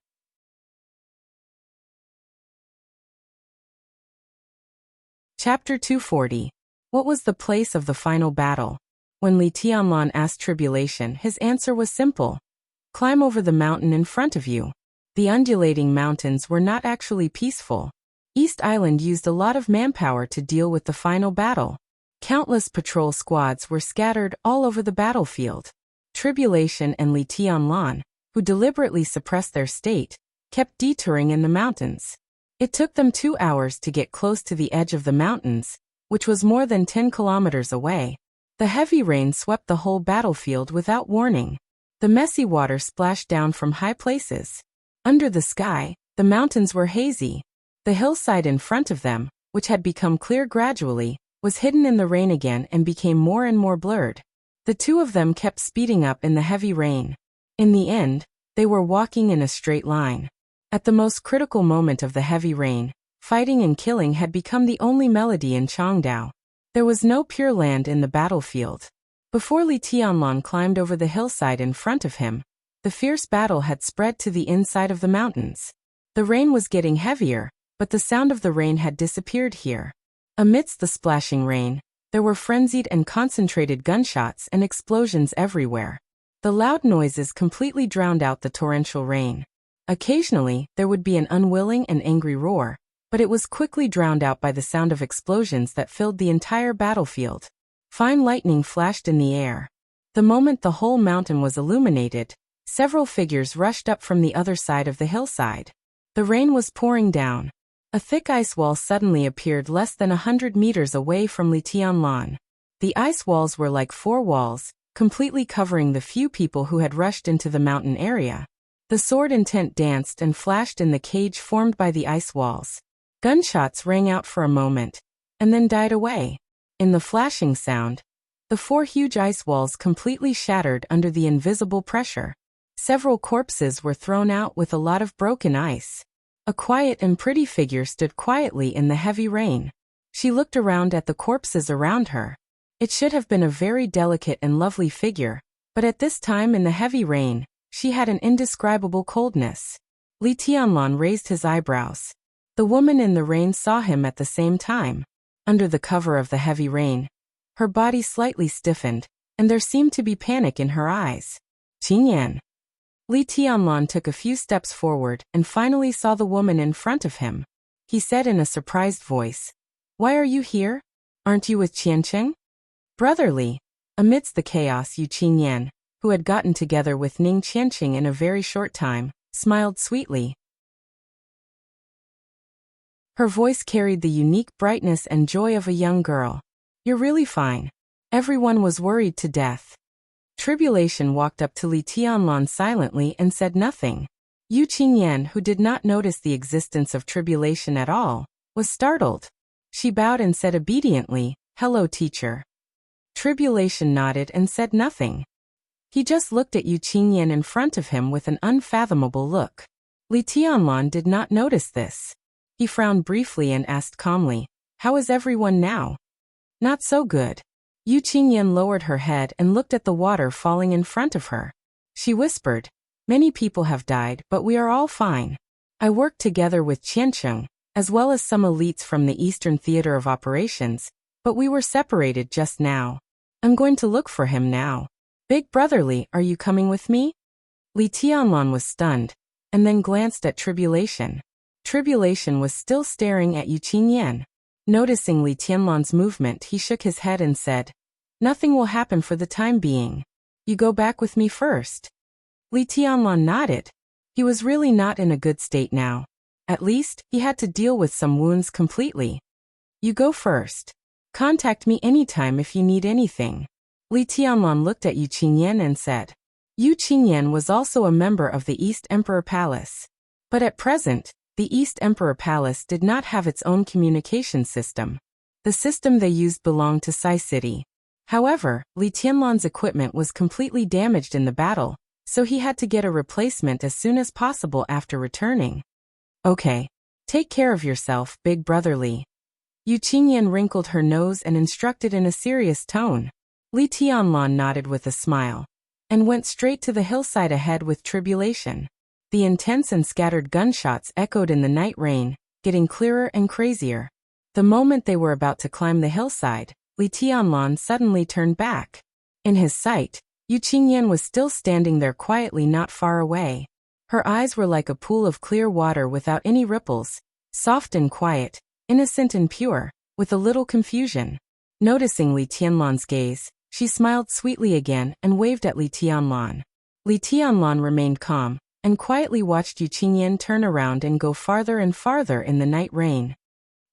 Chapter 240. What was the place of the final battle? When Li Tianlan asked Tribulation, his answer was simple. Climb over the mountain in front of you. The undulating mountains were not actually peaceful. East Island used a lot of manpower to deal with the final battle. Countless patrol squads were scattered all over the battlefield. Tribulation and Li Tianlan, who deliberately suppressed their state, kept detouring in the mountains. It took them 2 hours to get close to the edge of the mountains, which was more than 10 kilometers away. The heavy rain swept the whole battlefield without warning. The messy water splashed down from high places. Under the sky, the mountains were hazy. The hillside in front of them, which had become clear gradually, was hidden in the rain again and became more and more blurred. The two of them kept speeding up in the heavy rain. In the end, they were walking in a straight line. At the most critical moment of the heavy rain, fighting and killing had become the only melody in Changdao. There was no pure land in the battlefield. Before Li Tianlan climbed over the hillside in front of him, the fierce battle had spread to the inside of the mountains. The rain was getting heavier, but the sound of the rain had disappeared here. Amidst the splashing rain, there were frenzied and concentrated gunshots and explosions everywhere. The loud noises completely drowned out the torrential rain. Occasionally, there would be an unwilling and angry roar, but it was quickly drowned out by the sound of explosions that filled the entire battlefield. Fine lightning flashed in the air. The moment the whole mountain was illuminated, several figures rushed up from the other side of the hillside. The rain was pouring down. A thick ice wall suddenly appeared less than 100 meters away from Li Tianlan. The ice walls were like four walls, completely covering the few people who had rushed into the mountain area. The sword intent danced and flashed in the cage formed by the ice walls. Gunshots rang out for a moment, and then died away. In the flashing sound, the four huge ice walls completely shattered under the invisible pressure. Several corpses were thrown out with a lot of broken ice. A quiet and pretty figure stood quietly in the heavy rain. She looked around at the corpses around her. It should have been a very delicate and lovely figure, but at this time in the heavy rain, she had an indescribable coldness. Li Tianlan raised his eyebrows. The woman in the rain saw him at the same time. Under the cover of the heavy rain, her body slightly stiffened, and there seemed to be panic in her eyes. Qingyan. Li Tianlan took a few steps forward and finally saw the woman in front of him. He said in a surprised voice, "Why are you here? Aren't you with Qiancheng?" Brotherly. Amidst the chaos, Yu Qingyan, who had gotten together with Ning Qiancheng in a very short time, smiled sweetly. Her voice carried the unique brightness and joy of a young girl. "You're really fine." Everyone was worried to death. Tribulation walked up to Li Tianlan silently and said nothing. Yu Qingyan, who did not notice the existence of Tribulation at all, was startled. She bowed and said obediently, "Hello, teacher." Tribulation nodded and said nothing. He just looked at Yu Qingyan in front of him with an unfathomable look. Li Tianlan did not notice this. He frowned briefly and asked calmly, "How is everyone now?" "Not so good." Yu Qingyan lowered her head and looked at the water falling in front of her. She whispered, "Many people have died, but we are all fine. I worked together with Qiancheng, as well as some elites from the Eastern Theater of Operations, but we were separated just now. I'm going to look for him now. Big brotherly, are you coming with me?" Li Tianlan was stunned, and then glanced at Tribulation. Tribulation was still staring at Yu Qingyan. Noticing Li Tianlan's movement, he shook his head and said, "Nothing will happen for the time being. You go back with me first." Li Tianlan nodded. He was really not in a good state now. At least, he had to deal with some wounds completely. "You go first. Contact me anytime if you need anything." Li Tianlan looked at Yu Qingyan and said. Yu Qingyan was also a member of the East Emperor Palace. But at present, the East Emperor Palace did not have its own communication system. The system they used belonged to Sai City. However, Li Tianlan's equipment was completely damaged in the battle, so he had to get a replacement as soon as possible after returning. "Okay. Take care of yourself, big brotherly." Yu Qingyan wrinkled her nose and instructed in a serious tone. Li Tianlan nodded with a smile, and went straight to the hillside ahead with Tribulation. The intense and scattered gunshots echoed in the night rain, getting clearer and crazier. The moment they were about to climb the hillside, Li Tianlan suddenly turned back. In his sight, Yu Qingyan was still standing there quietly not far away. Her eyes were like a pool of clear water without any ripples, soft and quiet, innocent and pure, with a little confusion. Noticing Li Tianlan's gaze, she smiled sweetly again and waved at Li Tianlan. Li Tianlan remained calm, and quietly watched Yu Qingyan turn around and go farther and farther in the night rain.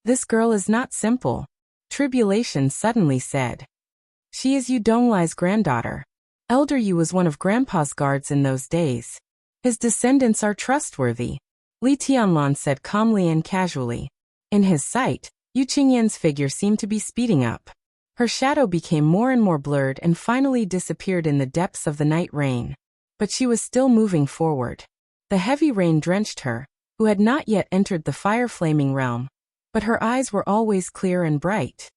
"This girl is not simple," Tribulation suddenly said. "She is Yu Donglai's granddaughter. Elder Yu was one of Grandpa's guards in those days. His descendants are trustworthy," Li Tianlan said calmly and casually. In his sight, Yu Qingyan's figure seemed to be speeding up. Her shadow became more and more blurred and finally disappeared in the depths of the night rain. But she was still moving forward. The heavy rain drenched her, who had not yet entered the fire-flaming realm, but her eyes were always clear and bright.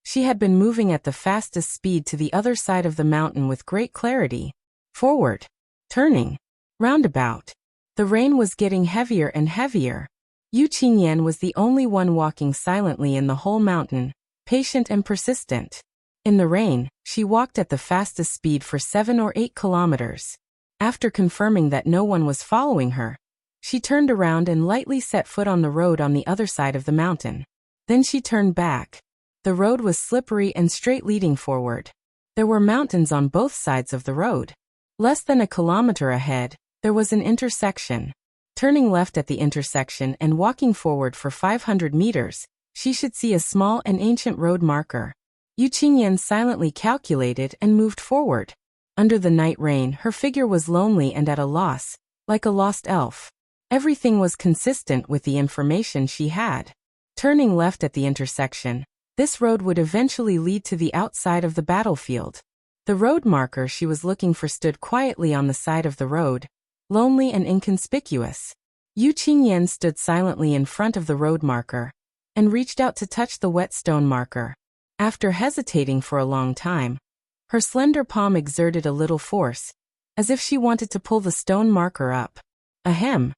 She had been moving at the fastest speed to the other side of the mountain with great clarity. Forward. Turning. Roundabout. The rain was getting heavier and heavier. Yu Qingyan was the only one walking silently in the whole mountain, patient and persistent. In the rain, she walked at the fastest speed for 7 or 8 kilometers. After confirming that no one was following her, she turned around and lightly set foot on the road on the other side of the mountain. Then she turned back. The road was slippery and straight leading forward. There were mountains on both sides of the road. Less than a kilometer ahead, there was an intersection. Turning left at the intersection and walking forward for 500 meters, she should see a small and ancient road marker. Yu Qingyan silently calculated and moved forward. Under the night rain, her figure was lonely and at a loss, like a lost elf. Everything was consistent with the information she had. Turning left at the intersection, this road would eventually lead to the outside of the battlefield. The road marker she was looking for stood quietly on the side of the road, lonely and inconspicuous. Yu Qingyan stood silently in front of the road marker and reached out to touch the wet stone marker. After hesitating for a long time, her slender palm exerted a little force, as if she wanted to pull the stone marker up. Ahem!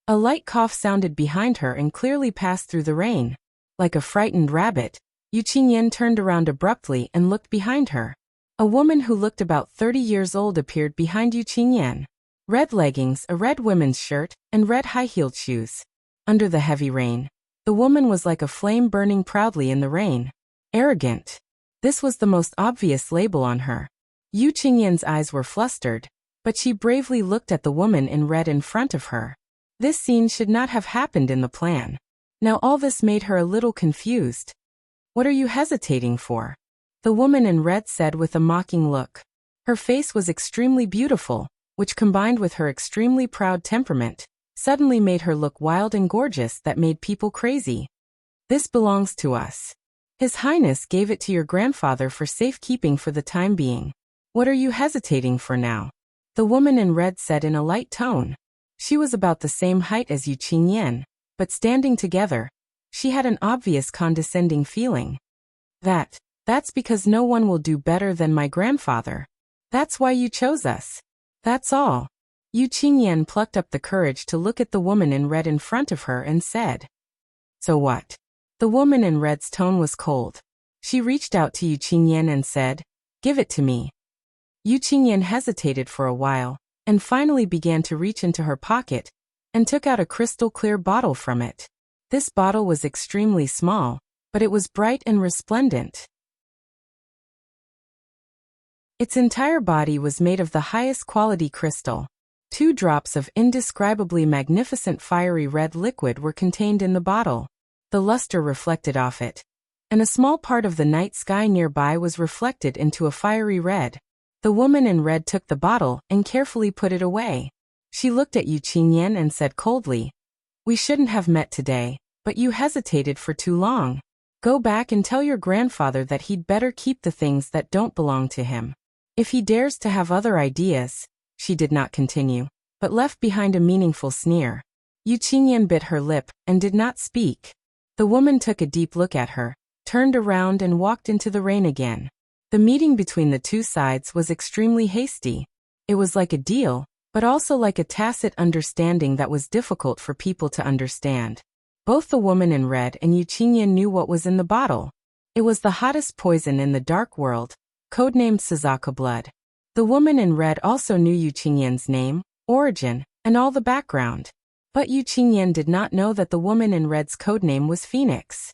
A light cough sounded behind her and clearly passed through the rain. Like a frightened rabbit, Yu Qingyan turned around abruptly and looked behind her. A woman who looked about 30 years old appeared behind Yu Qingyan. Red leggings, a red women's shirt, and red high-heeled shoes. Under the heavy rain, the woman was like a flame burning proudly in the rain. Arrogant. This was the most obvious label on her. Yu Qingyan's eyes were flustered, but she bravely looked at the woman in red in front of her. This scene should not have happened in the plan. Now all this made her a little confused. "What are you hesitating for?" the woman in red said with a mocking look. Her face was extremely beautiful, which combined with her extremely proud temperament, suddenly made her look wild and gorgeous that made people crazy. "This belongs to us. His Highness gave it to your grandfather for safekeeping for the time being. What are you hesitating for now?" the woman in red said in a light tone. She was about the same height as Yu Qingyan, but standing together, she had an obvious condescending feeling. That's because no one will do better than my grandfather. That's why you chose us. That's all." Yu Qingyan plucked up the courage to look at the woman in red in front of her and said. "So what?" The woman in red's tone was cold. She reached out to Yu Qingyan and said, "Give it to me." Yu Qingyan hesitated for a while, and finally began to reach into her pocket, and took out a crystal-clear bottle from it. This bottle was extremely small, but it was bright and resplendent. Its entire body was made of the highest quality crystal. 2 drops of indescribably magnificent fiery red liquid were contained in the bottle. The luster reflected off it, and a small part of the night sky nearby was reflected into a fiery red. The woman in red took the bottle and carefully put it away. She looked at Yu Qingyan and said coldly, "We shouldn't have met today, but you hesitated for too long. Go back and tell your grandfather that he'd better keep the things that don't belong to him. If he dares to have other ideas," she did not continue, but left behind a meaningful sneer. Yu Qingyan bit her lip and did not speak. The woman took a deep look at her, turned around and walked into the rain again. The meeting between the two sides was extremely hasty. It was like a deal, but also like a tacit understanding that was difficult for people to understand. Both the woman in red and Yu Qingyan knew what was in the bottle. It was the hottest poison in the dark world, codenamed Sazaka blood. The woman in red also knew Yu Qingyan's name, origin, and all the background. But Yu Qingyan did not know that the woman in red's codename was Phoenix.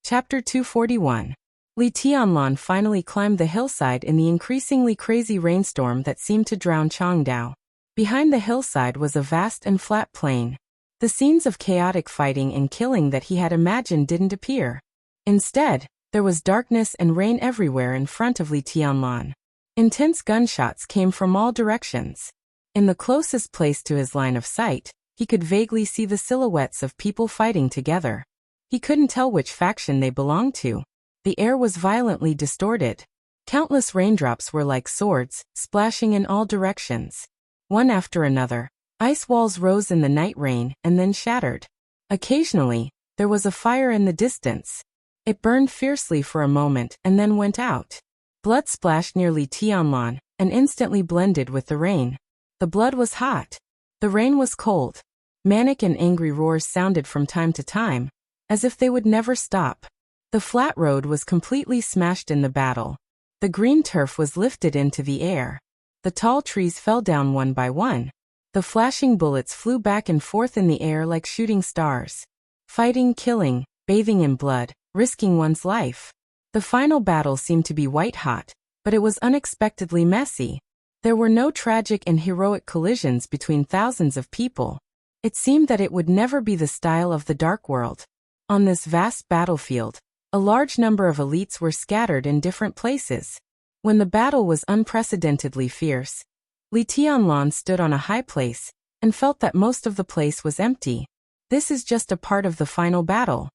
Chapter 241. Li Tianlan finally climbed the hillside in the increasingly crazy rainstorm that seemed to drown Changdao. Behind the hillside was a vast and flat plain. The scenes of chaotic fighting and killing that he had imagined didn't appear. Instead, there was darkness and rain everywhere in front of Li Tianlan. Intense gunshots came from all directions. In the closest place to his line of sight, he could vaguely see the silhouettes of people fighting together. He couldn't tell which faction they belonged to. The air was violently distorted. Countless raindrops were like swords, splashing in all directions. One after another, ice walls rose in the night rain and then shattered. Occasionally, there was a fire in the distance. It burned fiercely for a moment and then went out. Blood splashed near Li Tianlan and instantly blended with the rain. The blood was hot. The rain was cold. Manic and angry roars sounded from time to time, as if they would never stop. The flat road was completely smashed in the battle. The green turf was lifted into the air. The tall trees fell down one by one. The flashing bullets flew back and forth in the air like shooting stars. Fighting, killing, bathing in blood, risking one's life. The final battle seemed to be white-hot, but it was unexpectedly messy. There were no tragic and heroic collisions between thousands of people. It seemed that it would never be the style of the Dark World. On this vast battlefield, a large number of elites were scattered in different places. When the battle was unprecedentedly fierce, Li Tianlan stood on a high place and felt that most of the place was empty. This is just a part of the final battle.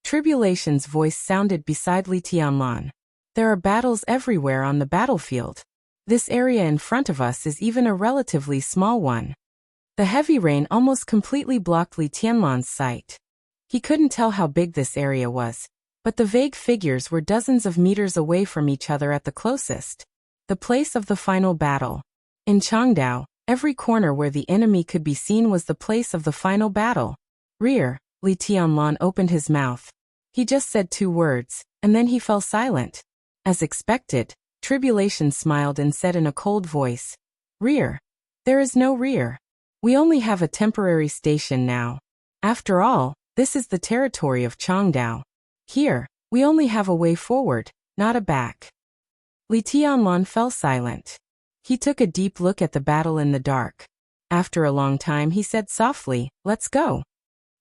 Tribulation's voice sounded beside Li Tianlan. There are battles everywhere on the battlefield. This area in front of us is even a relatively small one. The heavy rain almost completely blocked Li Tianlan's sight. He couldn't tell how big this area was, but the vague figures were dozens of meters away from each other at the closest. The place of the final battle. In Changdao, every corner where the enemy could be seen was the place of the final battle. Rear, Li Tianlan opened his mouth. He just said 2 words, and then he fell silent. As expected, Tribulation smiled and said in a cold voice, "Rear. There is no rear. We only have a temporary station now. After all, this is the territory of Changdao. Here, we only have a way forward, not a back." Li Tianlan fell silent. He took a deep look at the battle in the dark. After a long time he said softly, "Let's go."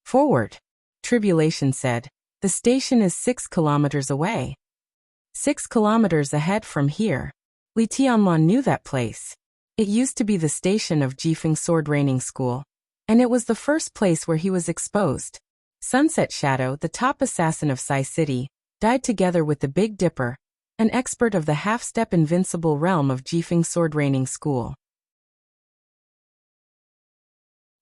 "Forward," Tribulation said. "The station is 6 kilometers away." 6 kilometers ahead from here. Li Tianlan knew that place. It used to be the station of Jifeng Sword Raining School, and it was the first place where he was exposed. Sunset Shadow, the top assassin of Sai City, died together with the Big Dipper, an expert of the half-step invincible realm of Jifeng Sword Raining School.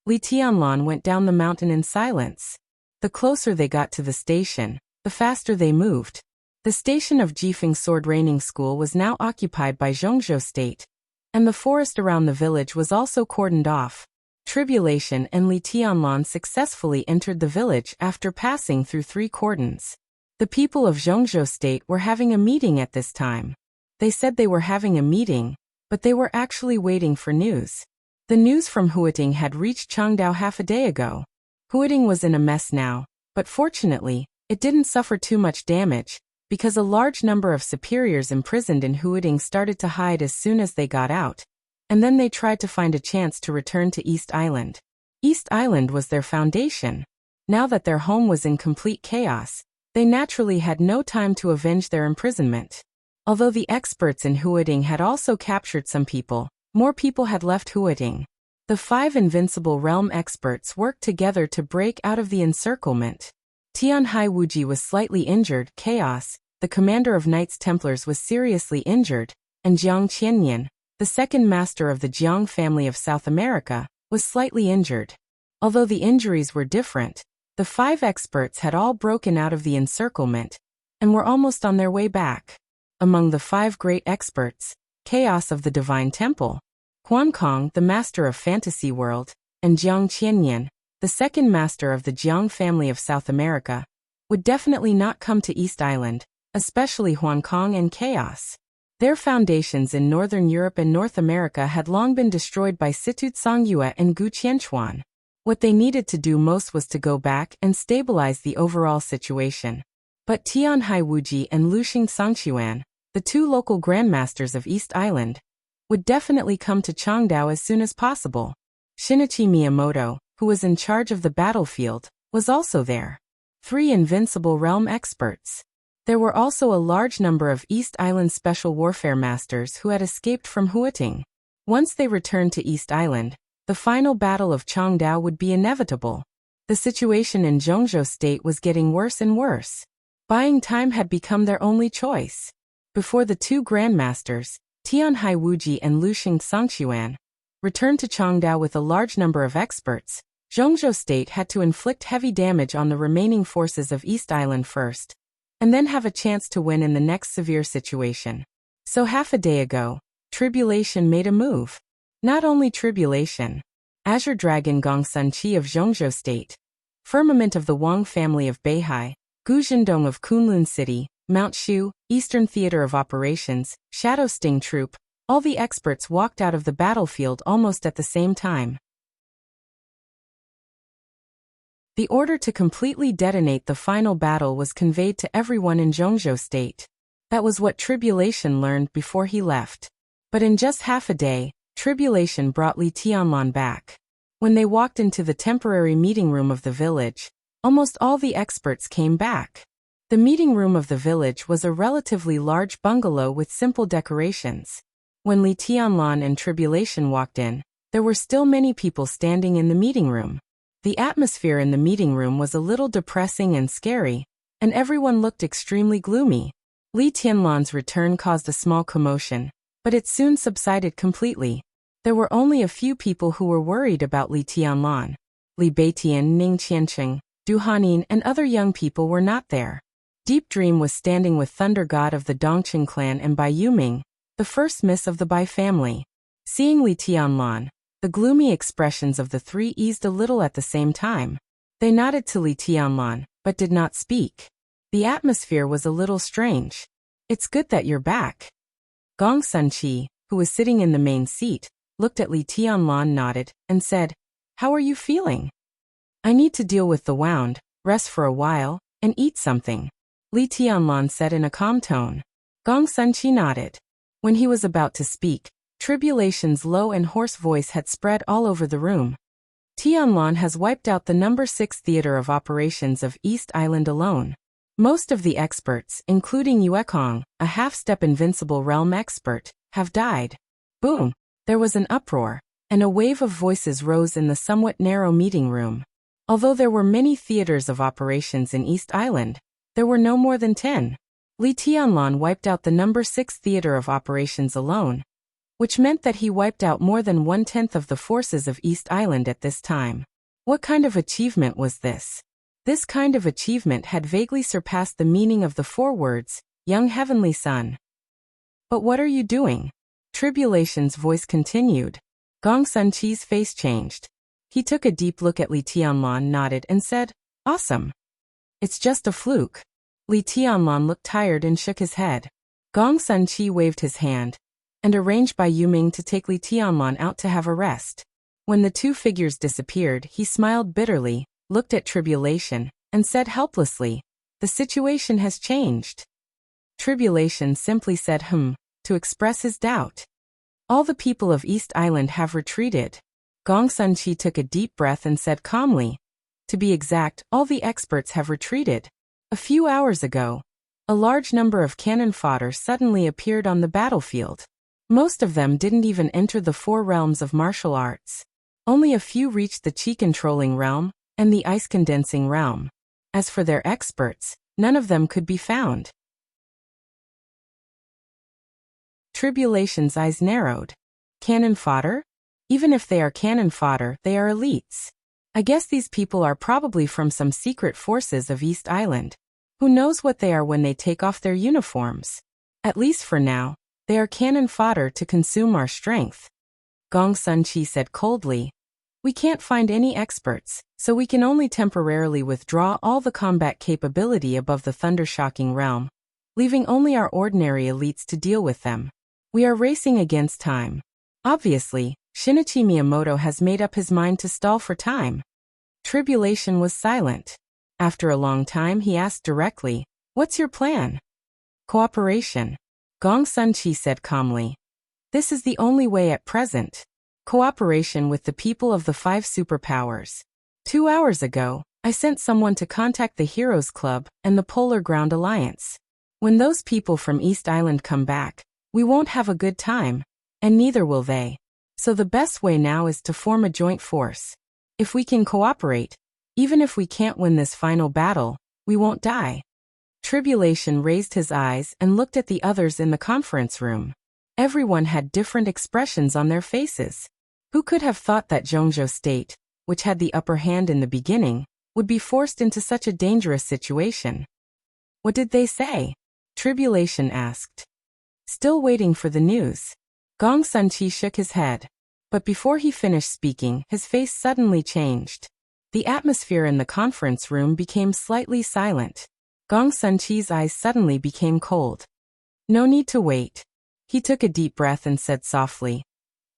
Li Tianlan went down the mountain in silence. The closer they got to the station, the faster they moved. The station of Jifeng Sword Raining School was now occupied by Zhongzhou State, and the forest around the village was also cordoned off. Tribulation and Li Tianlan successfully entered the village after passing through 3 cordons. The people of Zhongzhou State were having a meeting at this time. They said they were having a meeting, but they were actually waiting for news. The news from Huiting had reached Changdao half a day ago. Huiting was in a mess now, but fortunately, it didn't suffer too much damage, because a large number of superiors imprisoned in Huiting started to hide as soon as they got out, and then they tried to find a chance to return to East Island. East Island was their foundation. Now that their home was in complete chaos, they naturally had no time to avenge their imprisonment. Although the experts in Huiting had also captured some people, more people had left Huiting. The 5 invincible realm experts worked together to break out of the encirclement. Tianhai Wuji was slightly injured, Chaos, the commander of Knights Templars, was seriously injured, and Jiang Qianyan, the second master of the Jiang family of South America, was slightly injured. Although the injuries were different, the 5 experts had all broken out of the encirclement, and were almost on their way back. Among the 5 great experts, Chaos of the Divine Temple, Huan Kong, the master of Fantasy World, and Jiang Qianyan, the second master of the Jiang family of South America, would definitely not come to East Island, especially Huan Kong and Chaos. Their foundations in Northern Europe and North America had long been destroyed by Situ Tsangyue and Gu Qianchuan. What they needed to do most was to go back and stabilize the overall situation. But Tianhai Wuji and Luxing Sangchuan, the 2 local grandmasters of East Island, would definitely come to Changdao as soon as possible. Shinichi Miyamoto, who was in charge of the battlefield, was also there. 3 invincible realm experts. There were also a large number of East Island special warfare masters who had escaped from Huiting. Once they returned to East Island, the final battle of Changdao would be inevitable. The situation in Zhongzhou State was getting worse and worse. Buying time had become their only choice. Before the 2 grandmasters, Tianhai Wuji and Luxing Sangchuan, returned to Changdao with a large number of experts, Zhongzhou State had to inflict heavy damage on the remaining forces of East Island first, and then have a chance to win in the next severe situation. So half a day ago, Tribulation made a move. Not only Tribulation, Azure Dragon Gong Sun Chi of Zhongzhou State, Firmament of the Wang family of Beihai, Gu Zhendong of Kunlun City, Mount Shu, Eastern Theater of Operations, Shadow Sting Troop. All the experts walked out of the battlefield almost at the same time. The order to completely detonate the final battle was conveyed to everyone in Zhongzhou State. That was what Tribulation learned before he left. But in just half a day, Tribulation brought Li Tianlan back. When they walked into the temporary meeting room of the village, almost all the experts came back. The meeting room of the village was a relatively large bungalow with simple decorations. When Li Tianlan and Tribulation walked in, there were still many people standing in the meeting room. The atmosphere in the meeting room was a little depressing and scary, and everyone looked extremely gloomy. Li Tianlan's return caused a small commotion, but it soon subsided completely. There were only a few people who were worried about Li Tianlan. Li Beitian, Ning Qiancheng, Du Hanin and other young people were not there. Deep Dream was standing with Thunder God of the Dongqing clan and Bai Yuming, the first miss of the Bai family. Seeing Li Tianlan, the gloomy expressions of the three eased a little at the same time. They nodded to Li Tianlan, but did not speak. The atmosphere was a little strange. "It's good that you're back." Gong Sun Chi, who was sitting in the main seat, looked at Li Tianlan, nodded, and said, "How are you feeling?" "I need to deal with the wound, rest for a while, and eat something," Li Tianlan said in a calm tone. Gong Sun Chi nodded. When he was about to speak, Tribulation's low and hoarse voice had spread all over the room. Tianlan has wiped out the No. 6 Theater of Operations of East Island alone. Most of the experts, including Yuekong, a half-step invincible realm expert, have died. Boom! There was an uproar, and a wave of voices rose in the somewhat narrow meeting room. Although there were many theaters of operations in East Island, there were no more than 10. Li Tianlan wiped out the No. 6 Theater of Operations alone, which meant that he wiped out more than 1/10 of the forces of East Island at this time. What kind of achievement was this? This kind of achievement had vaguely surpassed the meaning of the 4 words, "Young Heavenly Son." "But what are you doing?" Tribulation's voice continued. Gong Sun Chi's face changed. He took a deep look at Li Tianlan, nodded, and said, "Awesome. It's just a fluke." Li Tianlan looked tired and shook his head. Gong Sun Chi waved his hand and arranged Bai Yuming to take Li Tianlan out to have a rest. When the two figures disappeared, he smiled bitterly, looked at Tribulation, and said helplessly, "The situation has changed." Tribulation simply said to express his doubt. "All the people of East Island have retreated." Gong Sun Chi took a deep breath and said calmly, "To be exact, all the experts have retreated. A few hours ago, a large number of cannon fodder suddenly appeared on the battlefield. Most of them didn't even enter the 4 realms of martial arts. Only a few reached the Qi-controlling realm and the ice-condensing realm. As for their experts, none of them could be found." Tribulation's eyes narrowed. Cannon fodder? Even if they are cannon fodder, they are elites. I guess these people are probably from some secret forces of East Island. Who knows what they are when they take off their uniforms? At least for now, they are cannon fodder to consume our strength. Gong Sun Chi said coldly, "We can't find any experts, so we can only temporarily withdraw all the combat capability above the thunder-shocking realm, leaving only our ordinary elites to deal with them. We are racing against time. Obviously, Shinichi Miyamoto has made up his mind to stall for time." Tribulation was silent. After a long time he asked directly, "What's your plan?" "Cooperation," Gong Sun Chi said calmly. "This is the only way at present. Cooperation with the people of the 5 superpowers. 2 hours ago, I sent someone to contact the Heroes Club and the Polar Ground Alliance. When those people from East Island come back, we won't have a good time, and neither will they. So the best way now is to form a joint force. If we can cooperate, even if we can't win this final battle, we won't die." Tribulation raised his eyes and looked at the others in the conference room. Everyone had different expressions on their faces. Who could have thought that Zhongzhou State, which had the upper hand in the beginning, would be forced into such a dangerous situation? "What did they say?" Tribulation asked. "Still waiting for the news." Gong Sun Chi shook his head. But before he finished speaking, his face suddenly changed. The atmosphere in the conference room became slightly silent. Gong Sunqi's eyes suddenly became cold. No need to wait. He took a deep breath and said softly,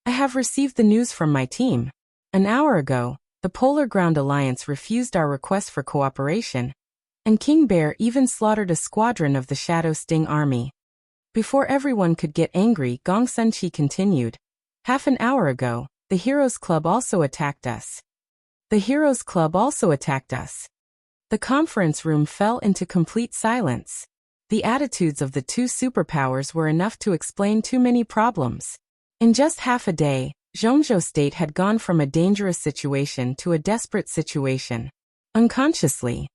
I have received the news from my team. An hour ago, the Polar Ground Alliance refused our request for cooperation, and King Bear even slaughtered a squadron of the Shadow Sting army. Before everyone could get angry, Gong Sunqi continued, Half an hour ago, the Heroes Club also attacked us. The Heroes Club also attacked us. The conference room fell into complete silence. The attitudes of the two superpowers were enough to explain too many problems. In just half a day, Zhongzhou State had gone from a dangerous situation to a desperate situation. Unconsciously.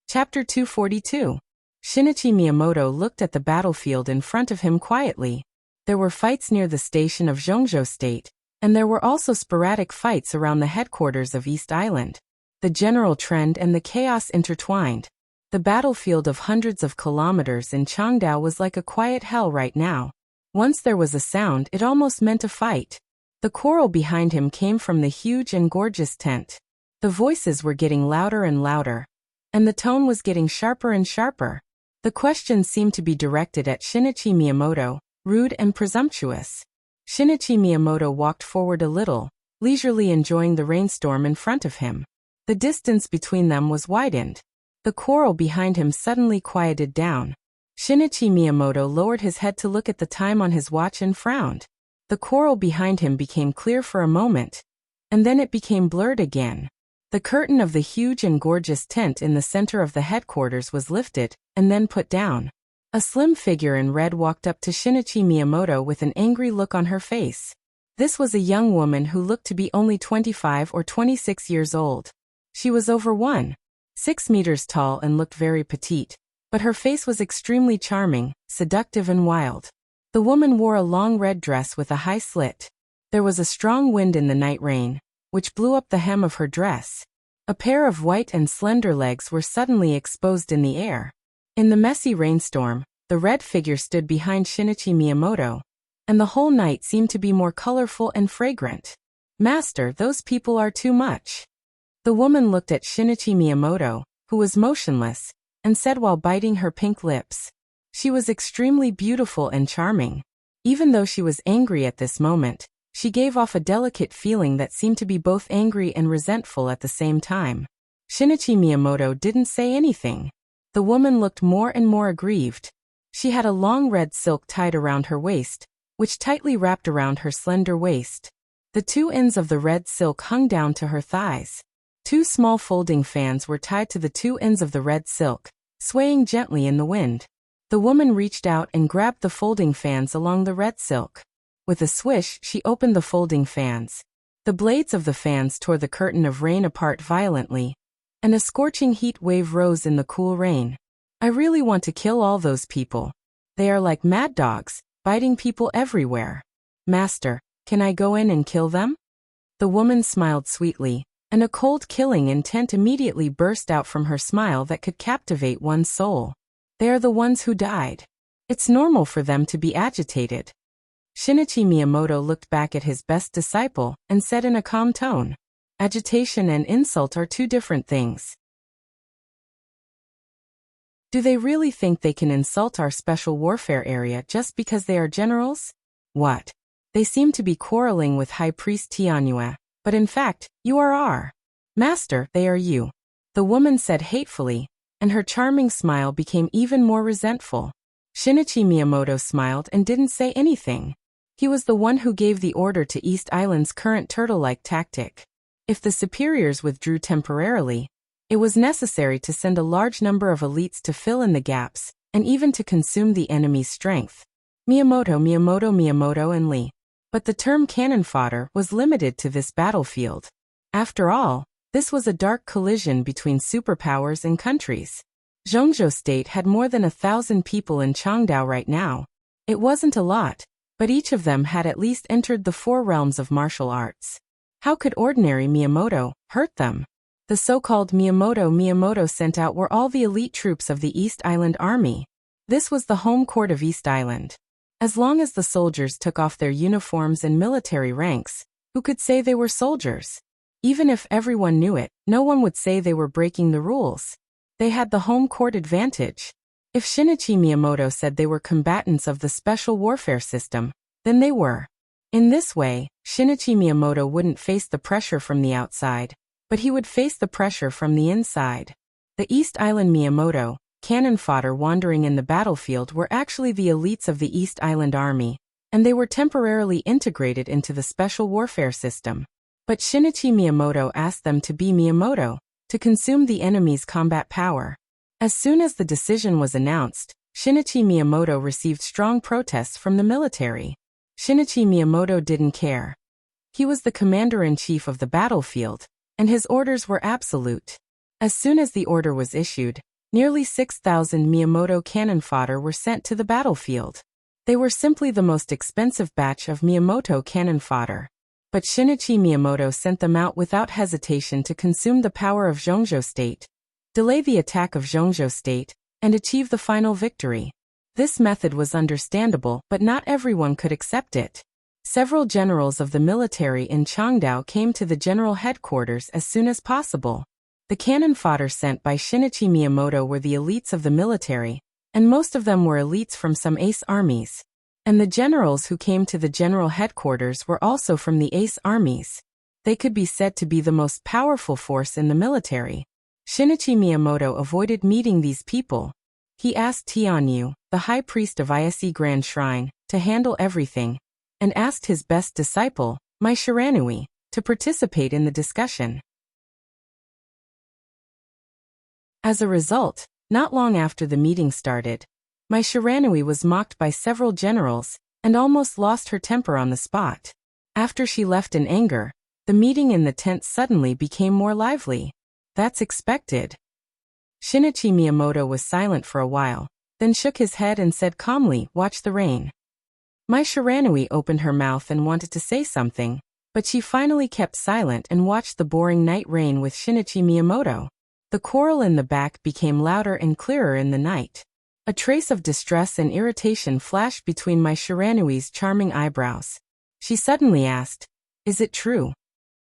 Chapter 242. Shinichi Miyamoto looked at the battlefield in front of him quietly. There were fights near the station of Zhongzhou State, and there were also sporadic fights around the headquarters of East Island. The general trend and the chaos intertwined. The battlefield of hundreds of kilometers in Changdao was like a quiet hell right now. Once there was a sound, it almost meant a fight. The quarrel behind him came from the huge and gorgeous tent. The voices were getting louder and louder, and the tone was getting sharper and sharper. The questions seemed to be directed at Shinichi Miyamoto, rude and presumptuous. Shinichi Miyamoto walked forward a little, leisurely enjoying the rainstorm in front of him. The distance between them was widened. The quarrel behind him suddenly quieted down. Shinichi Miyamoto lowered his head to look at the time on his watch and frowned. The quarrel behind him became clear for a moment, and then it became blurred again. The curtain of the huge and gorgeous tent in the center of the headquarters was lifted, and then put down. A slim figure in red walked up to Shinichi Miyamoto with an angry look on her face. This was a young woman who looked to be only 25 or 26 years old. She was over 1.6 meters tall and looked very petite, but her face was extremely charming, seductive and wild. The woman wore a long red dress with a high slit. There was a strong wind in the night rain, which blew up the hem of her dress. A pair of white and slender legs were suddenly exposed in the air. In the messy rainstorm, the red figure stood behind Shinichi Miyamoto, and the whole night seemed to be more colorful and fragrant. Master, those people are too much. The woman looked at Shinichi Miyamoto, who was motionless, and said while biting her pink lips. She was extremely beautiful and charming. Even though she was angry at this moment, she gave off a delicate feeling that seemed to be both angry and resentful at the same time. Shinichi Miyamoto didn't say anything. The woman looked more and more aggrieved. She had a long red silk tied around her waist, which tightly wrapped around her slender waist. The two ends of the red silk hung down to her thighs. Two small folding fans were tied to the two ends of the red silk, swaying gently in the wind. The woman reached out and grabbed the folding fans along the red silk. With a swish, she opened the folding fans. The blades of the fans tore the curtain of rain apart violently, and a scorching heat wave rose in the cool rain. I really want to kill all those people. They are like mad dogs, biting people everywhere. Master, can I go in and kill them? The woman smiled sweetly, and a cold killing intent immediately burst out from her smile that could captivate one's soul. They are the ones who died. It's normal for them to be agitated. Shinichi Miyamoto looked back at his best disciple and said in a calm tone, agitation and insult are two different things. Do they really think they can insult our special warfare area just because they are generals? What? They seem to be quarreling with High Priest Tianyue, but in fact, you are our master, they are you. The woman said hatefully, and her charming smile became even more resentful. Shinichi Miyamoto smiled and didn't say anything. He was the one who gave the order to East Island's current turtle-like tactic. If the superiors withdrew temporarily, it was necessary to send a large number of elites to fill in the gaps, and even to consume the enemy's strength. Miyamoto, and Lee. But the term cannon fodder was limited to this battlefield. After all, this was a dark collision between superpowers and countries. Zhongzhou State had more than 1,000 people in Changdao right now. It wasn't a lot, but each of them had at least entered the 4 realms of martial arts. How could ordinary Miyamoto hurt them? The so-called Miyamoto sent out were all the elite troops of the East Island Army. This was the home court of East Island. As long as the soldiers took off their uniforms and military ranks, who could say they were soldiers? Even if everyone knew it, no one would say they were breaking the rules. They had the home court advantage. If Shinichi Miyamoto said they were combatants of the special warfare system, then they were. In this way, Shinichi Miyamoto wouldn't face the pressure from the outside, but he would face the pressure from the inside. The East Island Miyamoto, cannon fodder wandering in the battlefield, were actually the elites of the East Island Army, and they were temporarily integrated into the special warfare system. But Shinichi Miyamoto asked them to be Miyamoto, to consume the enemy's combat power. As soon as the decision was announced, Shinichi Miyamoto received strong protests from the military. Shinichi Miyamoto didn't care. He was the commander-in-chief of the battlefield, and his orders were absolute. As soon as the order was issued, nearly 6,000 Miyamoto cannon fodder were sent to the battlefield. They were simply the most expensive batch of Miyamoto cannon fodder. But Shinichi Miyamoto sent them out without hesitation to consume the power of Zhongzhou State, delay the attack of Zhongzhou State, and achieve the final victory. This method was understandable, but not everyone could accept it. Several generals of the military in Changdao came to the general headquarters as soon as possible. The cannon fodder sent by Shinichi Miyamoto were the elites of the military, and most of them were elites from some ace armies. And the generals who came to the general headquarters were also from the ace armies. They could be said to be the most powerful force in the military. Shinichi Miyamoto avoided meeting these people. He asked Tianyu, the high priest of Ise Grand Shrine, to handle everything, and asked his best disciple, Mai Shiranui, to participate in the discussion. As a result, not long after the meeting started, Mai Shiranui was mocked by several generals, and almost lost her temper on the spot. After she left in anger, the meeting in the tent suddenly became more lively. That's expected. Shinichi Miyamoto was silent for a while, then shook his head and said calmly, "Watch the rain." Mai Shiranui opened her mouth and wanted to say something, but she finally kept silent and watched the boring night rain with Shinichi Miyamoto. The quarrel in the back became louder and clearer in the night. A trace of distress and irritation flashed between Mai Shiranui's charming eyebrows. She suddenly asked, "Is it true?"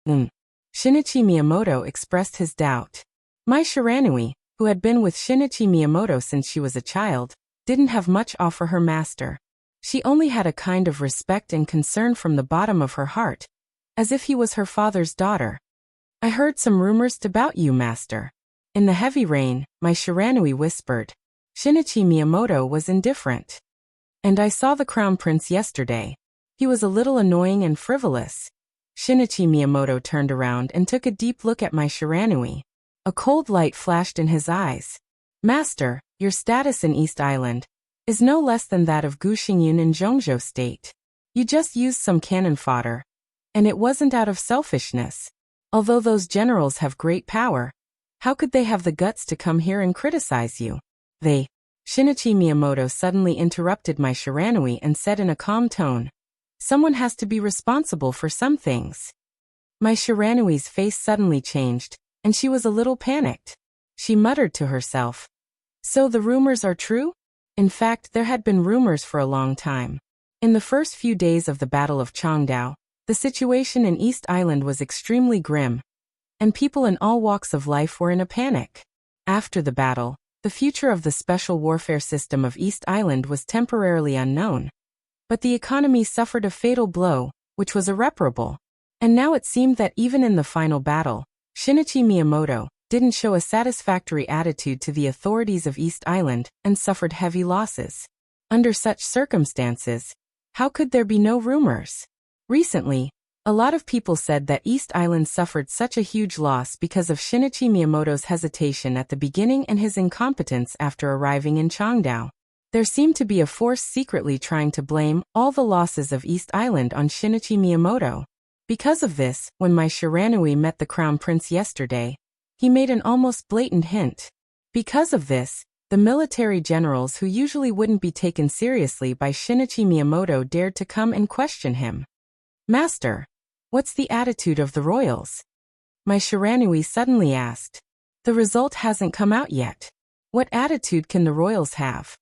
Shinichi Miyamoto expressed his doubt. Mai Shiranui, who had been with Shinichi Miyamoto since she was a child, didn't have much offer her master. She only had a kind of respect and concern from the bottom of her heart, as if he was her father's daughter. "I heard some rumors about you, master." In the heavy rain, Mai Shiranui whispered. Shinichi Miyamoto was indifferent. "And I saw the crown prince yesterday. He was a little annoying and frivolous." Shinichi Miyamoto turned around and took a deep look at Mai Shiranui. A cold light flashed in his eyes. "Master, your status in East Island is no less than that of Guxingyun in Zhongzhou State. You just used some cannon fodder, and it wasn't out of selfishness. Although those generals have great power, how could they have the guts to come here and criticize you?" Shinichi Miyamoto suddenly interrupted Mai Shiranui and said in a calm tone, "Someone has to be responsible for some things." Mai Shiranui's face suddenly changed, and she was a little panicked. She muttered to herself, "So the rumors are true?" In fact, there had been rumors for a long time. In the first few days of the Battle of Changdao, the situation in East Island was extremely grim, and people in all walks of life were in a panic. After the battle, the future of the special warfare system of East Island was temporarily unknown. But the economy suffered a fatal blow, which was irreparable. And now it seemed that even in the final battle, Shinichi Miyamoto didn't show a satisfactory attitude to the authorities of East Island and suffered heavy losses. Under such circumstances, how could there be no rumors? Recently, a lot of people said that East Island suffered such a huge loss because of Shinichi Miyamoto's hesitation at the beginning and his incompetence after arriving in Changdao. There seemed to be a force secretly trying to blame all the losses of East Island on Shinichi Miyamoto. Because of this, when Mai Shiranui met the Crown Prince yesterday, he made an almost blatant hint. Because of this, the military generals who usually wouldn't be taken seriously by Shinichi Miyamoto dared to come and question him. "Master, what's the attitude of the royals?" Mai Shiranui suddenly asked. "The result hasn't come out yet. What attitude can the royals have?"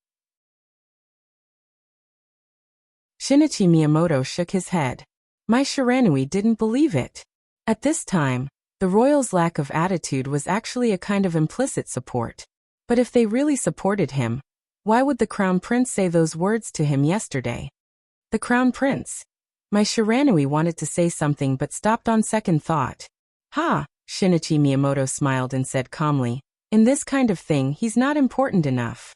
Shinichi Miyamoto shook his head. Mai Shiranui didn't believe it. At this time, the royals' lack of attitude was actually a kind of implicit support. But if they really supported him, why would the Crown Prince say those words to him yesterday? The Crown Prince. Mai Shiranui wanted to say something but stopped on second thought. Ha! Shinichi Miyamoto smiled and said calmly, in this kind of thing he's not important enough.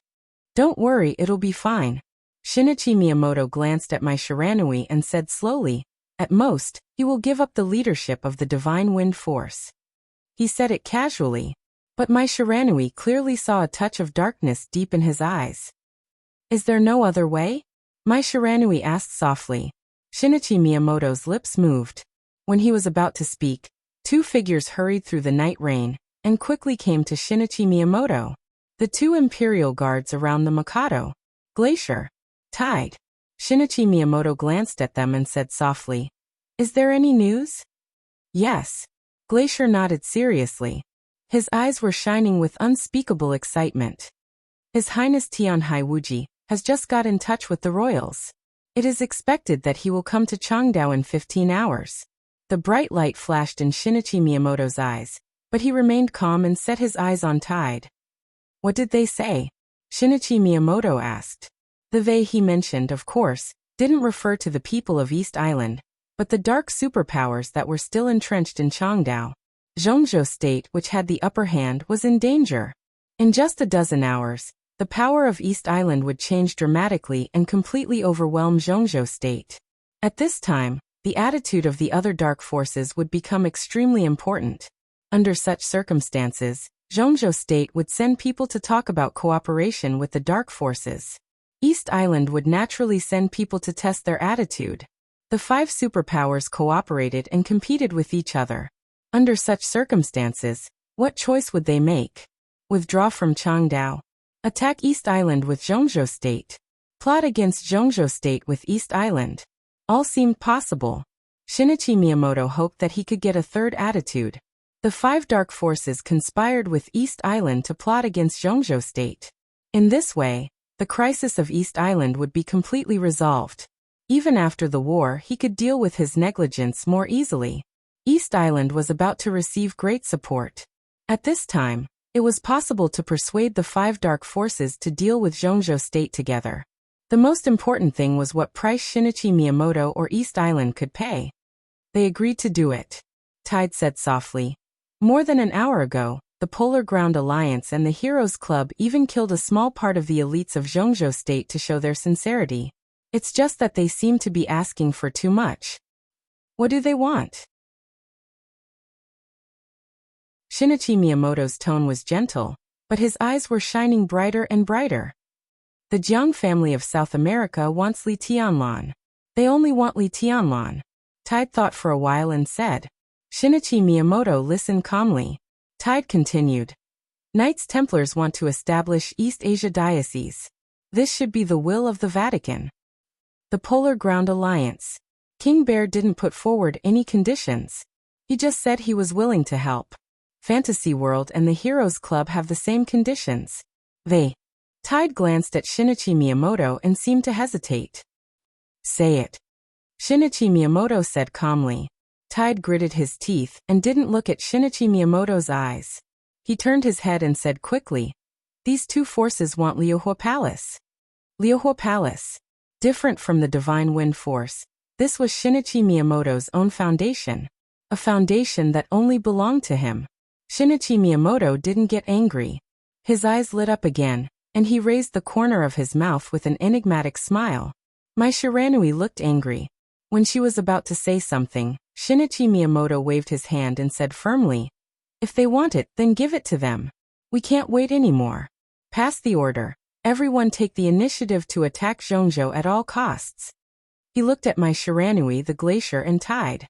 Don't worry, it'll be fine. Shinichi Miyamoto glanced at Mai Shiranui and said slowly, at most, he will give up the leadership of the Divine Wind Force. He said it casually, but Mai Shiranui clearly saw a touch of darkness deep in his eyes. Is there no other way? Mai Shiranui asked softly. Shinichi Miyamoto's lips moved. When he was about to speak, two figures hurried through the night rain and quickly came to Shinichi Miyamoto. The two imperial guards around the Mikado. Glacier. Tide. Shinichi Miyamoto glanced at them and said softly, is there any news? Yes. Glacier nodded seriously. His eyes were shining with unspeakable excitement. His Highness Tianhai Wuji has just got in touch with the royals. It is expected that he will come to Changdao in 15 hours. The bright light flashed in Shinichi Miyamoto's eyes, but he remained calm and set his eyes on Tide. What did they say? Shinichi Miyamoto asked. The they he mentioned, of course, didn't refer to the people of East Island, but the dark superpowers that were still entrenched in Changdao. Zhongzhou State, which had the upper hand, was in danger. In just a dozen hours, the power of East Island would change dramatically and completely overwhelm Zhongzhou State. At this time, the attitude of the other dark forces would become extremely important. Under such circumstances, Zhongzhou State would send people to talk about cooperation with the dark forces. East Island would naturally send people to test their attitude. The five superpowers cooperated and competed with each other. Under such circumstances, what choice would they make? Withdraw from Changdao? Attack East Island with Zhongzhou State? Plot against Zhongzhou State with East Island? All seemed possible. Shinichi Miyamoto hoped that he could get a third attitude. The five dark forces conspired with East Island to plot against Zhongzhou State. In this way, the crisis of East Island would be completely resolved. Even after the war, he could deal with his negligence more easily. East Island was about to receive great support. At this time, it was possible to persuade the five dark forces to deal with Zhongzhou State together. The most important thing was what price Shinichi Miyamoto or East Island could pay. They agreed to do it. Tide said softly. More than an hour ago, the Polar Ground Alliance and the Heroes Club even killed a small part of the elites of Zhongzhou State to show their sincerity. It's just that they seem to be asking for too much. What do they want? Shinichi Miyamoto's tone was gentle, but his eyes were shining brighter and brighter. The Jiang family of South America wants Li Tianlan. They only want Li Tianlan. Tide thought for a while and said. Shinichi Miyamoto listened calmly. Tide continued. Knights Templars want to establish East Asia Diocese. This should be the will of the Vatican. The Polar Ground Alliance. King Bear didn't put forward any conditions. He just said he was willing to help. Fantasy World and the Heroes Club have the same conditions. Tide glanced at Shinichi Miyamoto and seemed to hesitate. Say it. Shinichi Miyamoto said calmly. Tide gritted his teeth and didn't look at Shinichi Miyamoto's eyes. He turned his head and said quickly, these two forces want Liuhua Palace. Liuhua Palace. Different from the Divine Wind Force, this was Shinichi Miyamoto's own foundation. A foundation that only belonged to him. Shinichi Miyamoto didn't get angry. His eyes lit up again, and he raised the corner of his mouth with an enigmatic smile. Mai Shiranui looked angry. When she was about to say something, Shinichi Miyamoto waved his hand and said firmly, if they want it, then give it to them. We can't wait anymore. Pass the order. Everyone take the initiative to attack Zhongzhou at all costs. He looked at Mai Shiranui, the Glacier, and Tide.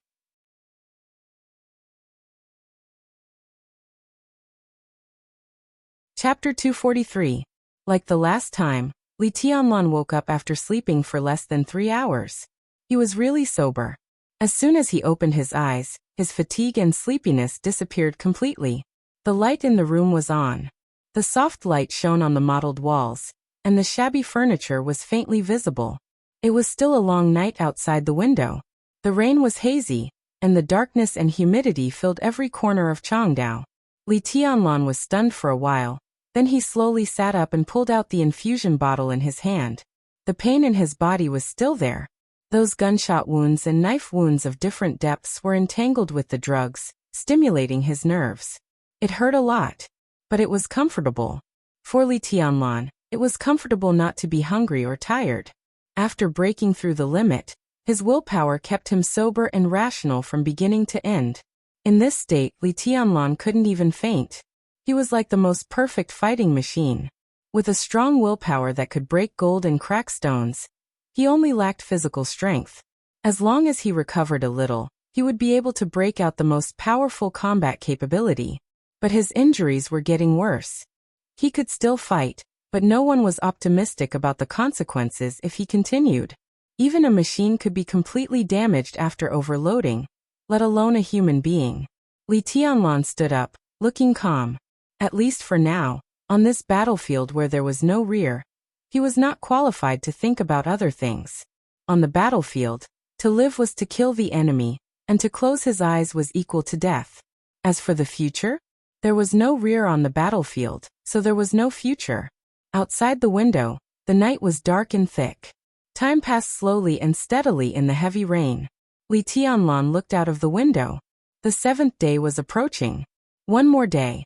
Chapter 243. Like the last time, Li Tianlan woke up after sleeping for less than 3 hours. He was really sober. As soon as he opened his eyes, his fatigue and sleepiness disappeared completely. The light in the room was on. The soft light shone on the mottled walls, and the shabby furniture was faintly visible. It was still a long night outside the window. The rain was hazy, and the darkness and humidity filled every corner of Changdao. Li Tianlan was stunned for a while, then he slowly sat up and pulled out the infusion bottle in his hand. The pain in his body was still there. Those gunshot wounds and knife wounds of different depths were entangled with the drugs, stimulating his nerves. It hurt a lot, but it was comfortable. For Li Tianlan, it was comfortable not to be hungry or tired. After breaking through the limit, his willpower kept him sober and rational from beginning to end. In this state, Li Tianlan couldn't even faint. He was like the most perfect fighting machine. With a strong willpower that could break gold and crack stones, he only lacked physical strength. As long as he recovered a little, he would be able to break out the most powerful combat capability. But his injuries were getting worse. He could still fight, but no one was optimistic about the consequences if he continued. Even a machine could be completely damaged after overloading, let alone a human being. Li Tianlan stood up, looking calm. At least for now, on this battlefield where there was no rear, he was not qualified to think about other things. On the battlefield, to live was to kill the enemy, and to close his eyes was equal to death. As for the future, there was no rear on the battlefield, so there was no future. Outside the window, the night was dark and thick. Time passed slowly and steadily in the heavy rain. Li Tianlan looked out of the window. The 7th day was approaching. One more day.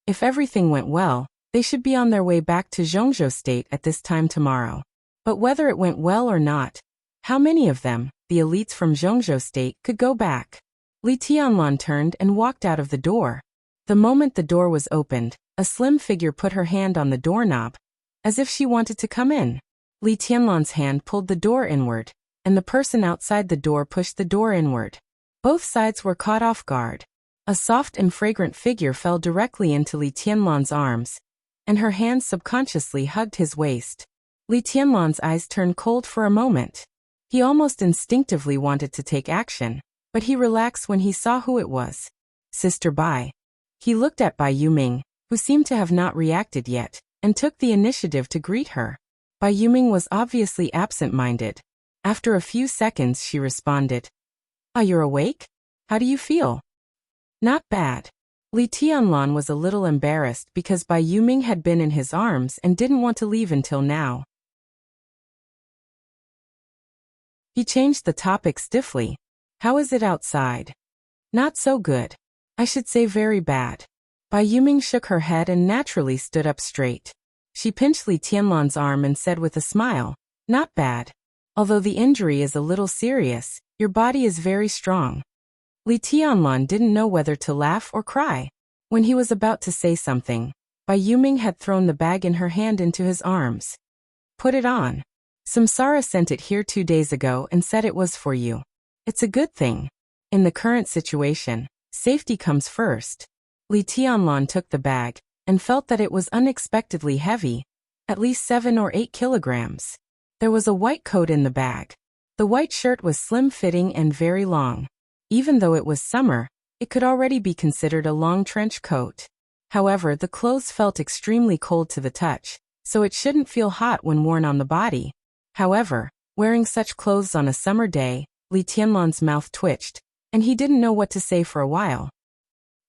If everything went well, they should be on their way back to Zhongzhou State at this time tomorrow. But whether it went well or not, how many of them, the elites from Zhongzhou State, could go back? Li Tianlan turned and walked out of the door. The moment the door was opened, a slim figure put her hand on the doorknob, as if she wanted to come in. Li Tianlan's hand pulled the door inward, and the person outside the door pushed the door inward. Both sides were caught off guard. A soft and fragrant figure fell directly into Li Tianlan's arms, and her hands subconsciously hugged his waist. Li Tianlan's eyes turned cold for a moment. He almost instinctively wanted to take action, but he relaxed when he saw who it was. Sister Bai. He looked at Bai Yuming, who seemed to have not reacted yet, and took the initiative to greet her. Bai Yuming was obviously absent-minded. After a few seconds she responded, "Ah, you're awake? How do you feel?" "Not bad." Li Tianlan was a little embarrassed because Bai Yuming had been in his arms and didn't want to leave until now. He changed the topic stiffly. "How is it outside?" "Not so good. I should say very bad." Bai Yuming shook her head and naturally stood up straight. She pinched Li Tianlan's arm and said with a smile, "Not bad. Although the injury is a little serious, your body is very strong." Li Tianlan didn't know whether to laugh or cry. When he was about to say something, Bai Yuming had thrown the bag in her hand into his arms. "Put it on. Samsara sent it here 2 days ago and said it was for you. It's a good thing. In the current situation, safety comes first." Li Tianlan took the bag and felt that it was unexpectedly heavy, at least 7 or 8 kilograms. There was a white coat in the bag. The white shirt was slim-fitting and very long. Even though it was summer, it could already be considered a long trench coat. However, the clothes felt extremely cold to the touch, so it shouldn't feel hot when worn on the body. However, wearing such clothes on a summer day, Li Tianlan's mouth twitched, and he didn't know what to say for a while.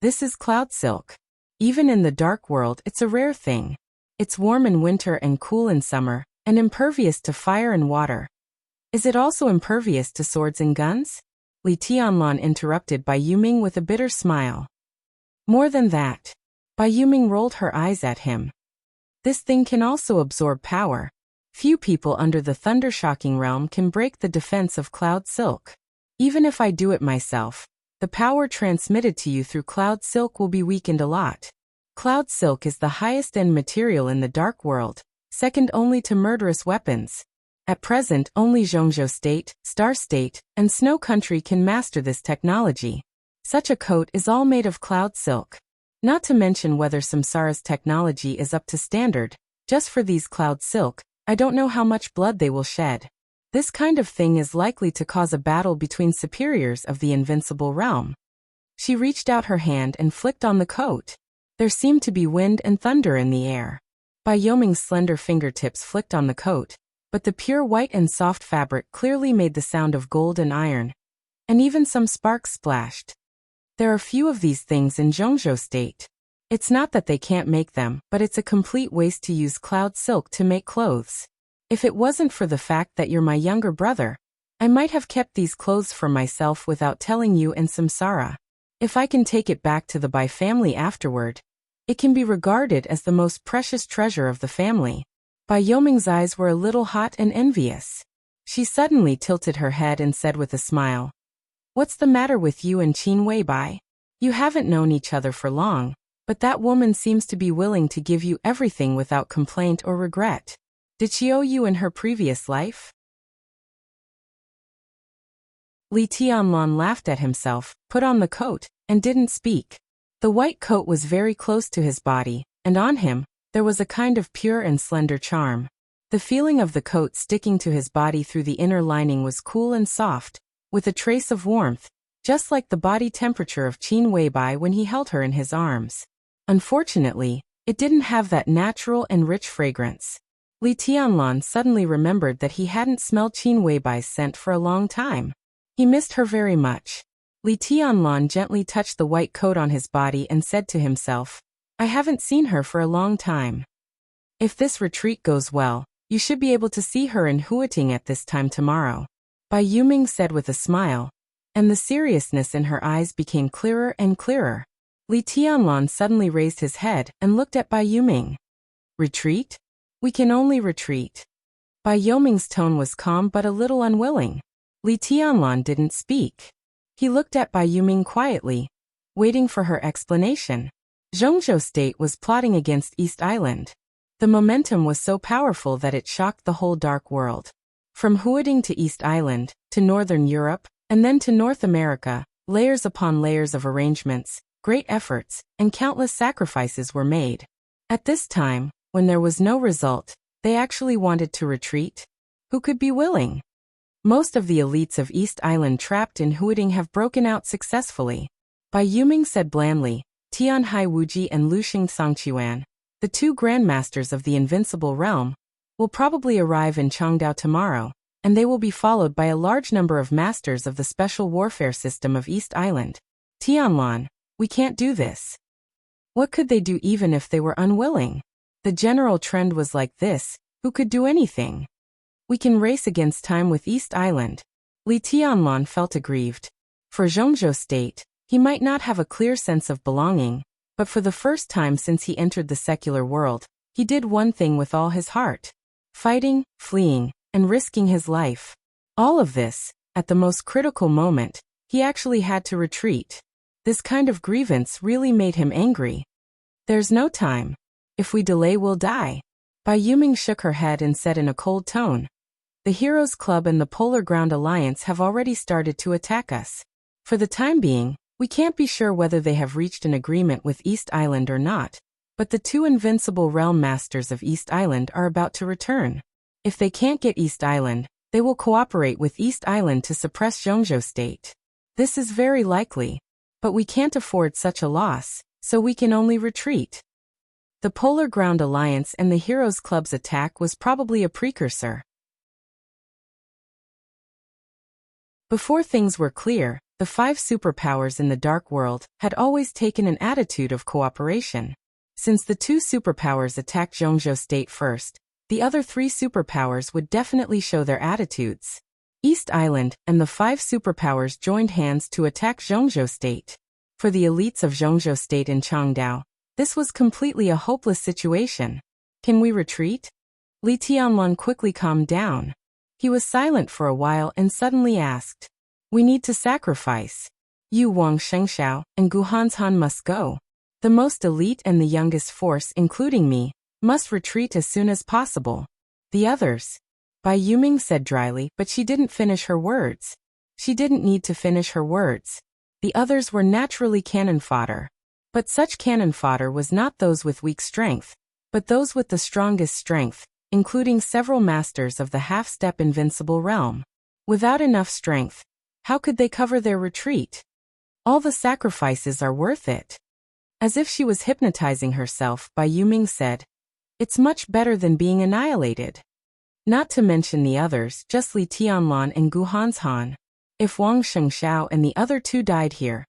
This is cloud silk. Even in the dark world, it's a rare thing. It's warm in winter and cool in summer, and impervious to fire and water. Is it also impervious to swords and guns? Li Tianlan interrupted Bai Yuming with a bitter smile. More than that. Bai Yuming rolled her eyes at him. This thing can also absorb power. Few people under the thunder-shocking realm can break the defense of cloud silk. Even if I do it myself, the power transmitted to you through cloud silk will be weakened a lot. Cloud silk is the highest-end material in the dark world, second only to murderous weapons. At present, only Zhongzhou State, Star State, and Snow Country can master this technology. Such a coat is all made of cloud silk. Not to mention whether Samsara's technology is up to standard. Just for these cloud silk, I don't know how much blood they will shed. This kind of thing is likely to cause a battle between superiors of the invincible realm. She reached out her hand and flicked on the coat. There seemed to be wind and thunder in the air. Bai Yuming's slender fingertips flicked on the coat, but the pure white and soft fabric clearly made the sound of gold and iron, and even some sparks splashed. There are few of these things in Zhongzhou State. It's not that they can't make them, but it's a complete waste to use cloud silk to make clothes. If it wasn't for the fact that you're my younger brother, I might have kept these clothes for myself without telling you and Samsara. If I can take it back to the Bai family afterward, it can be regarded as the most precious treasure of the family. Bai Yoming's eyes were a little hot and envious. She suddenly tilted her head and said with a smile, "What's the matter with you and Qin Weibai? You haven't known each other for long, but that woman seems to be willing to give you everything without complaint or regret. Did she owe you in her previous life?" Li Tianlan laughed at himself, put on the coat, and didn't speak. The white coat was very close to his body, and on him, there was a kind of pure and slender charm. The feeling of the coat sticking to his body through the inner lining was cool and soft, with a trace of warmth, just like the body temperature of Qin Weibai when he held her in his arms. Unfortunately, it didn't have that natural and rich fragrance. Li Tianlan suddenly remembered that he hadn't smelled Qin Weibai's scent for a long time. He missed her very much. Li Tianlan gently touched the white coat on his body and said to himself, "I haven't seen her for a long time. If this retreat goes well, you should be able to see her in Huiting at this time tomorrow." Bai Yuming said with a smile, and the seriousness in her eyes became clearer and clearer. Li Tianlan suddenly raised his head and looked at Bai Yuming. "Retreat? We can only retreat." Bai Yoming's tone was calm but a little unwilling. Li Tianlan didn't speak. He looked at Bai Yuming quietly, waiting for her explanation. Zhongzhou State was plotting against East Island. The momentum was so powerful that it shocked the whole dark world. From Huiting to East Island, to Northern Europe, and then to North America, layers upon layers of arrangements, great efforts, and countless sacrifices were made. At this time, when there was no result, they actually wanted to retreat? Who could be willing? Most of the elites of East Island trapped in Huiting have broken out successfully. Bai Yuming said blandly, "Tianhai Wuji and Luxing Songqiuan, the two grandmasters of the invincible realm, will probably arrive in Changdao tomorrow, and they will be followed by a large number of masters of the special warfare system of East Island. Tianlan, we can't do this." What could they do even if they were unwilling? The general trend was like this: who could do anything? "We can race against time with East Island." Li Tianlan felt aggrieved. For Zhongzhou State, he might not have a clear sense of belonging, but for the first time since he entered the secular world, he did one thing with all his heart: fighting, fleeing, and risking his life. All of this, at the most critical moment, he actually had to retreat. This kind of grievance really made him angry. "There's no time. If we delay, we'll die." Bai Yuming shook her head and said in a cold tone, "The Heroes Club and the Polar Ground Alliance have already started to attack us. For the time being, we can't be sure whether they have reached an agreement with East Island or not, but the two invincible realm masters of East Island are about to return. If they can't get East Island, they will cooperate with East Island to suppress Zhongzhou State. This is very likely, but we can't afford such a loss, so we can only retreat." The Polar Ground Alliance and the Heroes Club's attack was probably a precursor. Before things were clear, the five superpowers in the Dark World had always taken an attitude of cooperation. Since the two superpowers attacked Zhongzhou State first, the other three superpowers would definitely show their attitudes. East Island and the five superpowers joined hands to attack Zhongzhou State. For the elites of Zhongzhou State in Changdao, this was completely a hopeless situation. "Can we retreat?" Li Tianlan quickly calmed down. He was silent for a while and suddenly asked, "We need to sacrifice. You Wang Shengxiao and Gu Hanshan must go. The most elite and the youngest force, including me, must retreat as soon as possible. The others," Bai Yuming said dryly, but she didn't finish her words. She didn't need to finish her words. The others were naturally cannon fodder. But such cannon fodder was not those with weak strength, but those with the strongest strength, including several masters of the half-step invincible realm. Without enough strength, how could they cover their retreat? All the sacrifices are worth it. As if she was hypnotizing herself, Bai Yuming said, "It's much better than being annihilated." Not to mention the others, just Li Tianlan and Gu Hanshan. If Wang Shengxiao and the other two died here,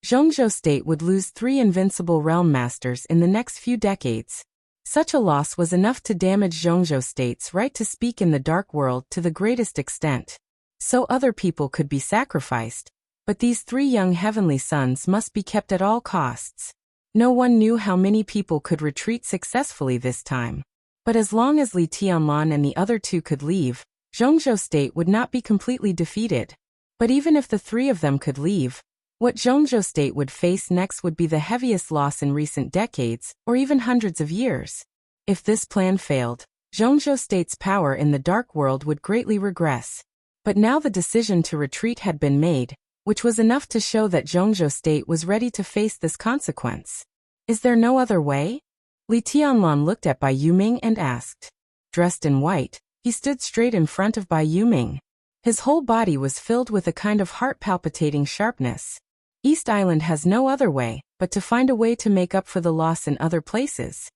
Zhongzhou State would lose 3 invincible realm masters in the next few decades. Such a loss was enough to damage Zhongzhou State's right to speak in the dark world to the greatest extent. So other people could be sacrificed, but these 3 young heavenly sons must be kept at all costs. No one knew how many people could retreat successfully this time. But as long as Li Tianlan and the other 2 could leave, Zhongzhou State would not be completely defeated. But even if the 3 of them could leave, what Zhongzhou State would face next would be the heaviest loss in recent decades, or even hundreds of years. If this plan failed, Zhongzhou State's power in the dark world would greatly regress. But now the decision to retreat had been made, which was enough to show that Zhongzhou State was ready to face this consequence. Is there no other way? Li Tianlan looked at Bai Yuming and asked. Dressed in white, he stood straight in front of Bai Yuming. His whole body was filled with a kind of heart-palpitating sharpness. East Island has no other way but to find a way to make up for the loss in other places.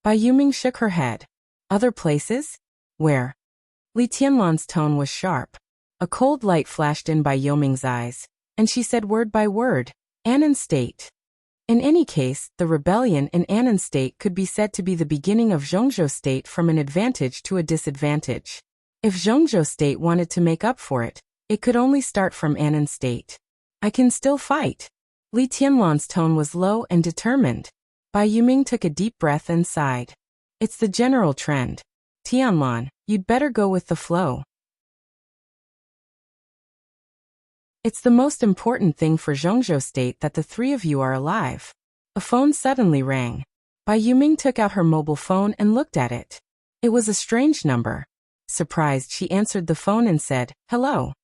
Bai Yuming shook her head. Other places? Where? Li Tianlan's tone was sharp. A cold light flashed in Bai Yuming's eyes, and she said word by word, Annan State. In any case, the rebellion in Annan State could be said to be the beginning of Zhongzhou State from an advantage to a disadvantage. If Zhongzhou State wanted to make up for it, it could only start from Annan State. I can still fight. Li Tianlan's tone was low and determined. Bai Yuming took a deep breath and sighed. It's the general trend. Tianlan, you'd better go with the flow. It's the most important thing for Zhongzhou State that the 3 of you are alive. A phone suddenly rang. Bai Yuming took out her mobile phone and looked at it. It was a strange number. Surprised, she answered the phone and said, Hello.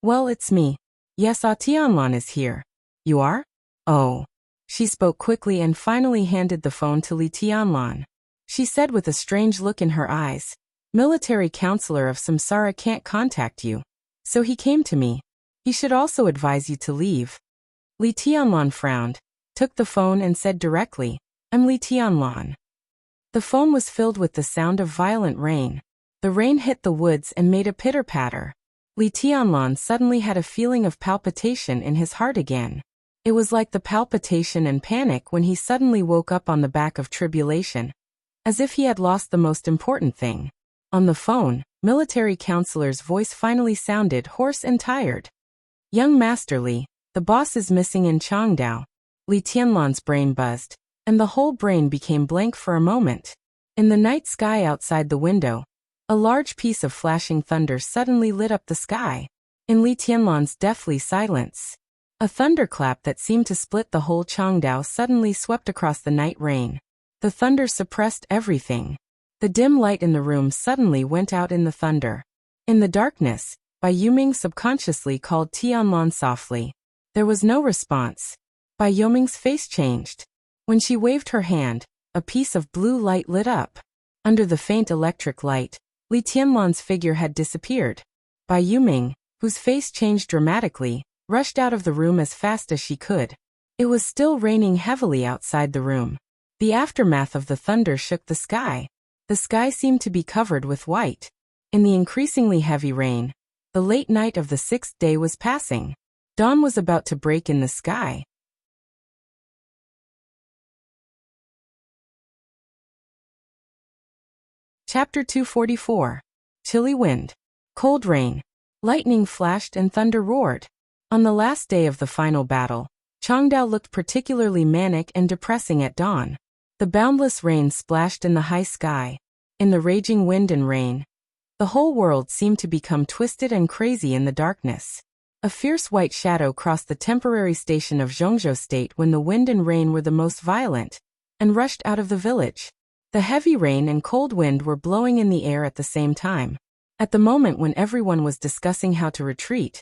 Well, it's me. Yes, Tianlan is here. You are? Oh. She spoke quickly and finally handed the phone to Li Tianlan. She said with a strange look in her eyes, Military counselor of Samsara can't contact you. So he came to me. He should also advise you to leave. Li Tianlan frowned, took the phone and said directly, I'm Li Tianlan. The phone was filled with the sound of violent rain. The rain hit the woods and made a pitter-patter. Li Tianlan suddenly had a feeling of palpitation in his heart again. It was like the palpitation and panic when he suddenly woke up on the back of tribulation, as if he had lost the most important thing. On the phone, military counselor's voice finally sounded hoarse and tired. Young Master Li, the boss is missing in Changdao. Li Tianlan's brain buzzed, and the whole brain became blank for a moment. In the night sky outside the window, a large piece of flashing thunder suddenly lit up the sky. In Li Tianlan's deathly silence, a thunderclap that seemed to split the whole Changdao suddenly swept across the night rain. The thunder suppressed everything. The dim light in the room suddenly went out in the thunder. In the darkness, Bai Yuming subconsciously called Tianlan softly. There was no response. Bai Yuming's face changed. When she waved her hand, a piece of blue light lit up. Under the faint electric light, Li Tianlan's figure had disappeared. Bai Yuming, whose face changed dramatically, rushed out of the room as fast as she could. It was still raining heavily outside the room. The aftermath of the thunder shook the sky. The sky seemed to be covered with white. In the increasingly heavy rain, the late night of the 6th day was passing. Dawn was about to break in the sky. Chapter 244. Chilly wind. Cold rain. Lightning flashed and thunder roared. On the last day of the final battle, Changdao looked particularly manic and depressing at dawn. The boundless rain splashed in the high sky. In the raging wind and rain, the whole world seemed to become twisted and crazy in the darkness. A fierce white shadow crossed the temporary station of Zhongzhou State when the wind and rain were the most violent, and rushed out of the village. The heavy rain and cold wind were blowing in the air at the same time. At the moment when everyone was discussing how to retreat,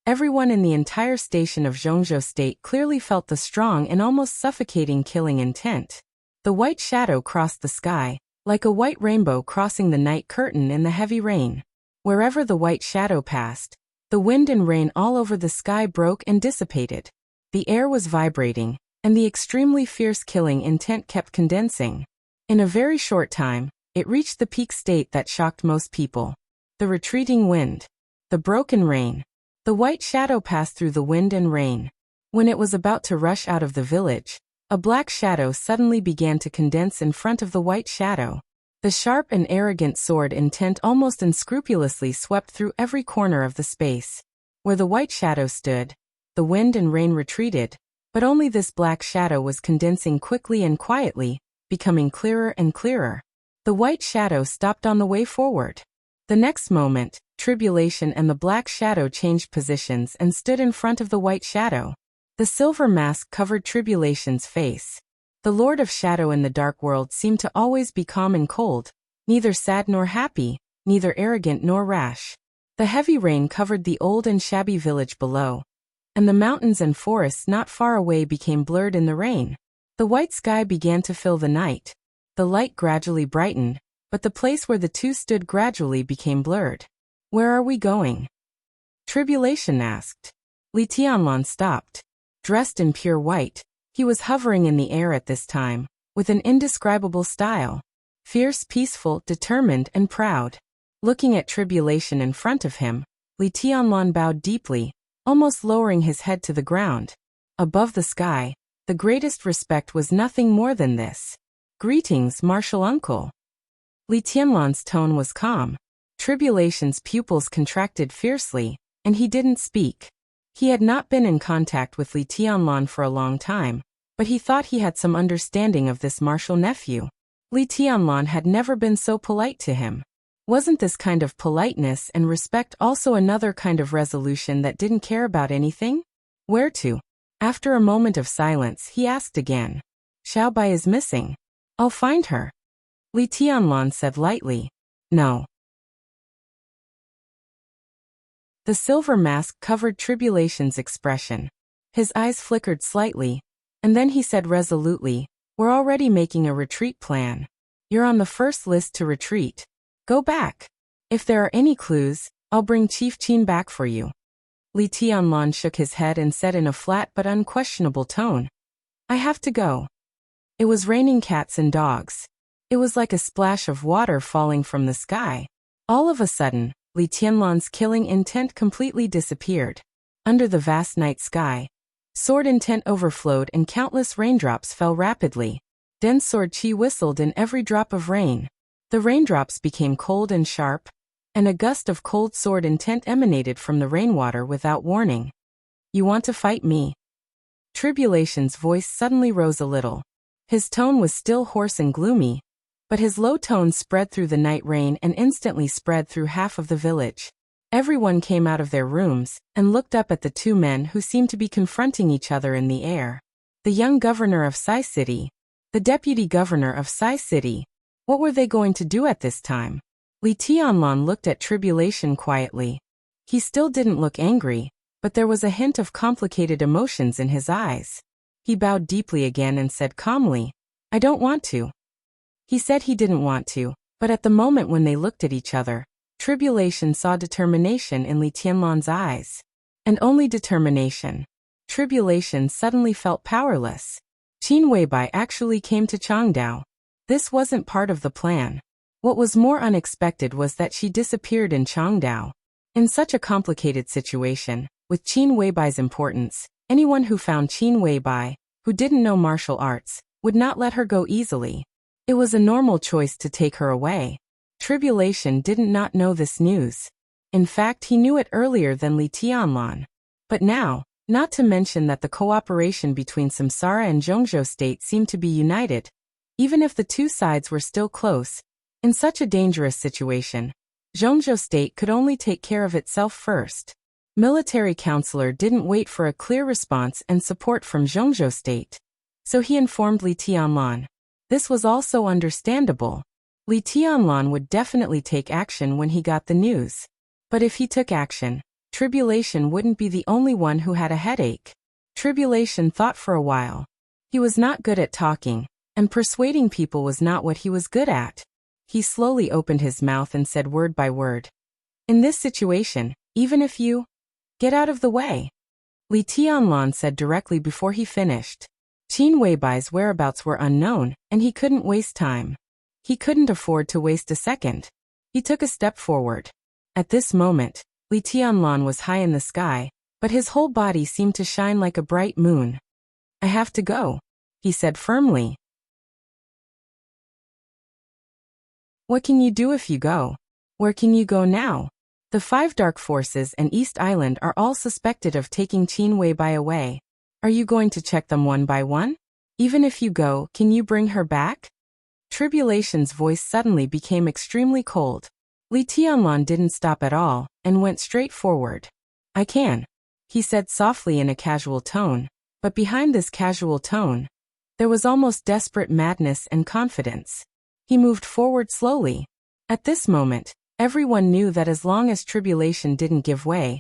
everyone in the entire station of Zhongzhou State clearly felt the strong and almost suffocating killing intent. The white shadow crossed the sky, like a white rainbow crossing the night curtain in the heavy rain. Wherever the white shadow passed, the wind and rain all over the sky broke and dissipated. The air was vibrating, and the extremely fierce killing intent kept condensing. In a very short time, it reached the peak state that shocked most people. The retreating wind. The broken rain. The white shadow passed through the wind and rain. When it was about to rush out of the village, a black shadow suddenly began to condense in front of the white shadow. The sharp and arrogant sword intent almost unscrupulously swept through every corner of the space. Where the white shadow stood, the wind and rain retreated, but only this black shadow was condensing quickly and quietly, becoming clearer and clearer. The white shadow stopped on the way forward. The next moment, Tribulation and the black shadow changed positions and stood in front of the white shadow. The silver mask covered Tribulation's face. The Lord of Shadow in the dark world seemed to always be calm and cold, neither sad nor happy, neither arrogant nor rash. The heavy rain covered the old and shabby village below, and the mountains and forests not far away became blurred in the rain. The white sky began to fill the night. The light gradually brightened, but the place where the two stood gradually became blurred. "Where are we going?" Tribulation asked. Li Tianlan stopped. Dressed in pure white, he was hovering in the air at this time, with an indescribable style. Fierce, peaceful, determined, and proud. Looking at Tribulation in front of him, Li Tianlan bowed deeply, almost lowering his head to the ground. Above the sky, the greatest respect was nothing more than this. "Greetings, martial uncle." Li Tianlan's tone was calm. Tribulation's pupils contracted fiercely, and he didn't speak. He had not been in contact with Li Tianlan for a long time, but he thought he had some understanding of this martial nephew. Li Tianlan had never been so polite to him. Wasn't this kind of politeness and respect also another kind of resolution that didn't care about anything? "Where to?" After a moment of silence, he asked again. "Xiao Bai is missing. I'll find her." Li Tianlan said lightly. "No." The silver mask covered Tribulation's expression. His eyes flickered slightly, and then he said resolutely, "We're already making a retreat plan. You're on the first list to retreat. Go back. If there are any clues, I'll bring Chief Qin back for you." Li Tianlan shook his head and said in a flat but unquestionable tone, "I have to go." It was raining cats and dogs. It was like a splash of water falling from the sky. All of a sudden, Li Tianlan's killing intent completely disappeared. Under the vast night sky, sword intent overflowed and countless raindrops fell rapidly. Dense sword chi whistled in every drop of rain. The raindrops became cold and sharp, and a gust of cold sword intent emanated from the rainwater without warning. "You want to fight me?" Tribulation's voice suddenly rose a little. His tone was still hoarse and gloomy, but his low tone spread through the night rain and instantly spread through half of the village. Everyone came out of their rooms and looked up at the two men who seemed to be confronting each other in the air. The young governor of Sai City, the deputy governor of Sai City. What were they going to do at this time? Li Tianlan looked at Tribulation quietly. He still didn't look angry, but there was a hint of complicated emotions in his eyes. He bowed deeply again and said calmly, "I don't want to." He said he didn't want to, but at the moment when they looked at each other, Tribulation saw determination in Li Tianlan's eyes. And only determination. Tribulation suddenly felt powerless. Qin Weibai actually came to Changdao. This wasn't part of the plan. What was more unexpected was that she disappeared in Changdao. In such a complicated situation, with Qin Weibai's importance, anyone who found Qin Weibai, who didn't know martial arts, would not let her go easily. It was a normal choice to take her away. Tribulation didn't not know this news. In fact, he knew it earlier than Li Tianlan. But now, not to mention that the cooperation between Samsara and Zhongzhou State seemed to be united, even if the two sides were still close. In such a dangerous situation, Zhongzhou State could only take care of itself first. Military counselor didn't wait for a clear response and support from Zhongzhou State. So he informed Li Tianlan. This was also understandable. Li Tianlan would definitely take action when he got the news. But if he took action, Tribulation wouldn't be the only one who had a headache. Tribulation thought for a while. He was not good at talking, and persuading people was not what he was good at. He slowly opened his mouth and said word by word. "In this situation, even if you get out of the way," Li Tianlan said directly before he finished. Qin Weibai's whereabouts were unknown, and he couldn't waste time. He couldn't afford to waste a second. He took a step forward. At this moment, Li Tianlan was high in the sky, but his whole body seemed to shine like a bright moon. I have to go, he said firmly. What can you do if you go? Where can you go now? The 5 dark forces and East Island are all suspected of taking Qin Weibai away. Are you going to check them one by one? Even if you go, can you bring her back? Tribulation's voice suddenly became extremely cold. Li Tianlan didn't stop at all, and went straight forward. I can, he said softly in a casual tone, but behind this casual tone, there was almost desperate madness and confidence. He moved forward slowly. At this moment, everyone knew that as long as Tribulation didn't give way,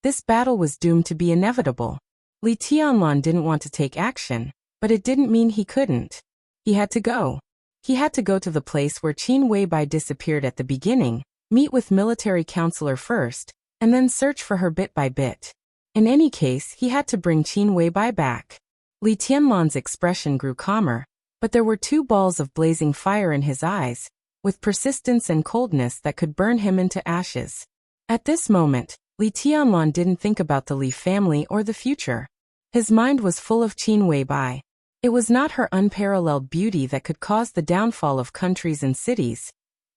this battle was doomed to be inevitable. Li Tianlan didn't want to take action, but it didn't mean he couldn't. He had to go. He had to go to the place where Qin Weibai disappeared at the beginning, meet with military counselor first, and then search for her bit by bit. In any case, he had to bring Qin Weibai back. Li Tianlan's expression grew calmer, but there were 2 balls of blazing fire in his eyes, with persistence and coldness that could burn him into ashes. At this moment, Li Tianlan didn't think about the Li family or the future. His mind was full of Qin Weibai. It was not her unparalleled beauty that could cause the downfall of countries and cities,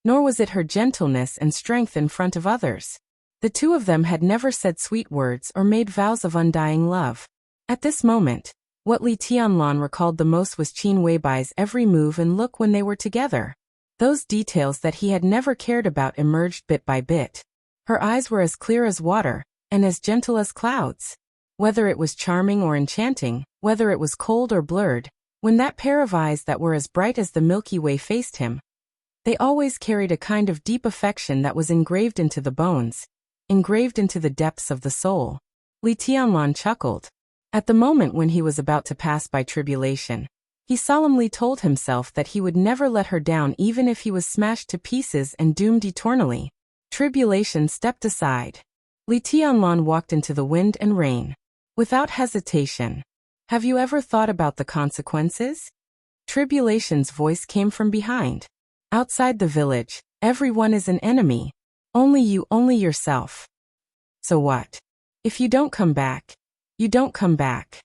nor was it her gentleness and strength in front of others. The 2 of them had never said sweet words or made vows of undying love. At this moment, what Li Tianlan recalled the most was Qin Weibai's every move and look when they were together. Those details that he had never cared about emerged bit by bit. Her eyes were as clear as water, and as gentle as clouds. Whether it was charming or enchanting, whether it was cold or blurred, when that pair of eyes that were as bright as the Milky Way faced him, they always carried a kind of deep affection that was engraved into the bones, engraved into the depths of the soul. Li Tianlan chuckled. At the moment when he was about to pass by Tribulation, he solemnly told himself that he would never let her down even if he was smashed to pieces and doomed eternally. Tribulation stepped aside. Li Tianlan walked into the wind and rain. Without hesitation. Have you ever thought about the consequences? Tribulation's voice came from behind. Outside the village, everyone is an enemy. Only you, only yourself. So what? If you don't come back, you don't come back.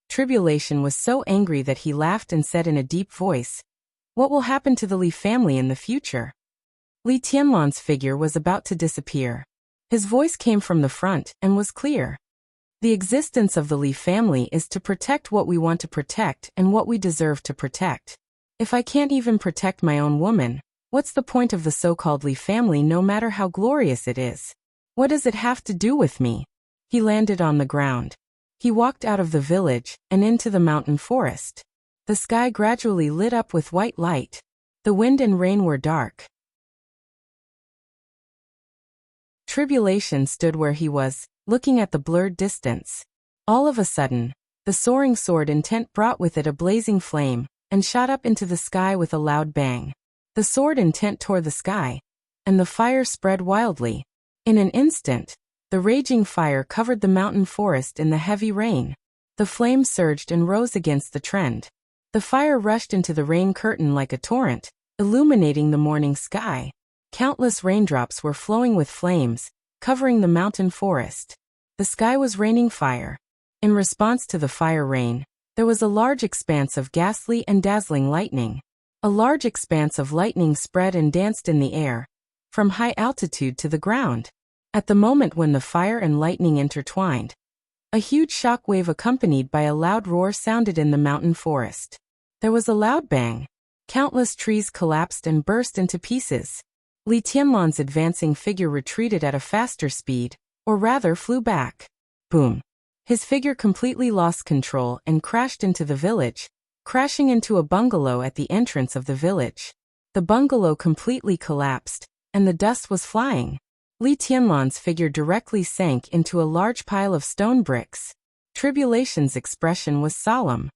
Tribulation was so angry that he laughed and said in a deep voice, what will happen to the Li family in the future? Li Tianlan's figure was about to disappear. His voice came from the front and was clear. The existence of the Li family is to protect what we want to protect and what we deserve to protect. If I can't even protect my own woman, what's the point of the so-called Li family no matter how glorious it is? What does it have to do with me? He landed on the ground. He walked out of the village and into the mountain forest. The sky gradually lit up with white light. The wind and rain were dark. Tribulation stood where he was, looking at the blurred distance. All of a sudden, the soaring sword intent brought with it a blazing flame, and shot up into the sky with a loud bang. The sword intent tore the sky, and the fire spread wildly. In an instant, the raging fire covered the mountain forest in the heavy rain. The flame surged and rose against the trend. The fire rushed into the rain curtain like a torrent, illuminating the morning sky. Countless raindrops were flowing with flames, covering the mountain forest. The sky was raining fire. In response to the fire rain, there was a large expanse of ghastly and dazzling lightning. A large expanse of lightning spread and danced in the air, from high altitude to the ground. At the moment when the fire and lightning intertwined, a huge shock wave accompanied by a loud roar sounded in the mountain forest. There was a loud bang. Countless trees collapsed and burst into pieces. Li Tianlan's advancing figure retreated at a faster speed, or rather flew back. Boom. His figure completely lost control and crashed into the village, crashing into a bungalow at the entrance of the village. The bungalow completely collapsed, and the dust was flying. Li Tianlan's figure directly sank into a large pile of stone bricks. Tribulation's expression was solemn.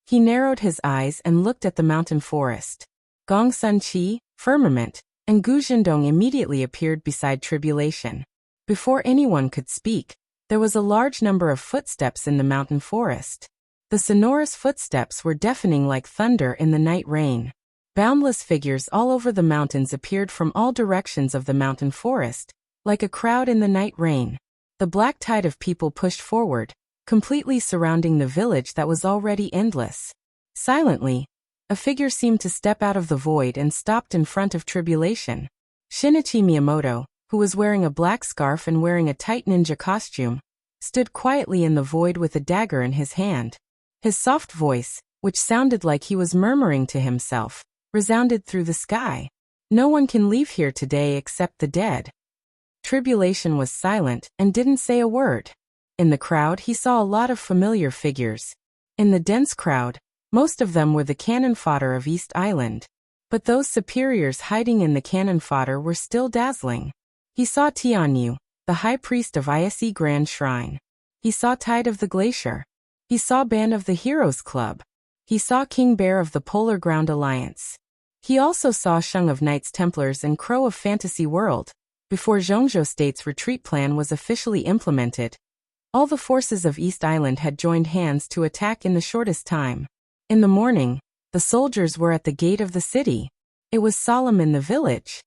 He narrowed his eyes and looked at the mountain forest. Gong Sun Qi, Firmament, and Gu Zhendong immediately appeared beside Tribulation. Before anyone could speak, there was a large number of footsteps in the mountain forest. The sonorous footsteps were deafening like thunder in the night rain. Boundless figures all over the mountains appeared from all directions of the mountain forest, like a crowd in the night rain. The black tide of people pushed forward, completely surrounding the village that was already endless. Silently, a figure seemed to step out of the void and stopped in front of Tribulation. Shinichi Miyamoto, who was wearing a black scarf and wearing a tight ninja costume, stood quietly in the void with a dagger in his hand. His soft voice, which sounded like he was murmuring to himself, resounded through the sky. No one can leave here today except the dead. Tribulation was silent and didn't say a word. In the crowd he saw a lot of familiar figures. In the dense crowd, most of them were the cannon fodder of East Island. But those superiors hiding in the cannon fodder were still dazzling. He saw Tianyu, the high priest of ISE Grand Shrine. He saw Tide of the Glacier. He saw Band of the Heroes Club. He saw King Bear of the Polar Ground Alliance. He also saw Shung of Knights Templars and Crow of Fantasy World. Before Zhongzhou State's retreat plan was officially implemented, all the forces of East Island had joined hands to attack in the shortest time. In the morning, the soldiers were at the gate of the city. It was solemn in the village.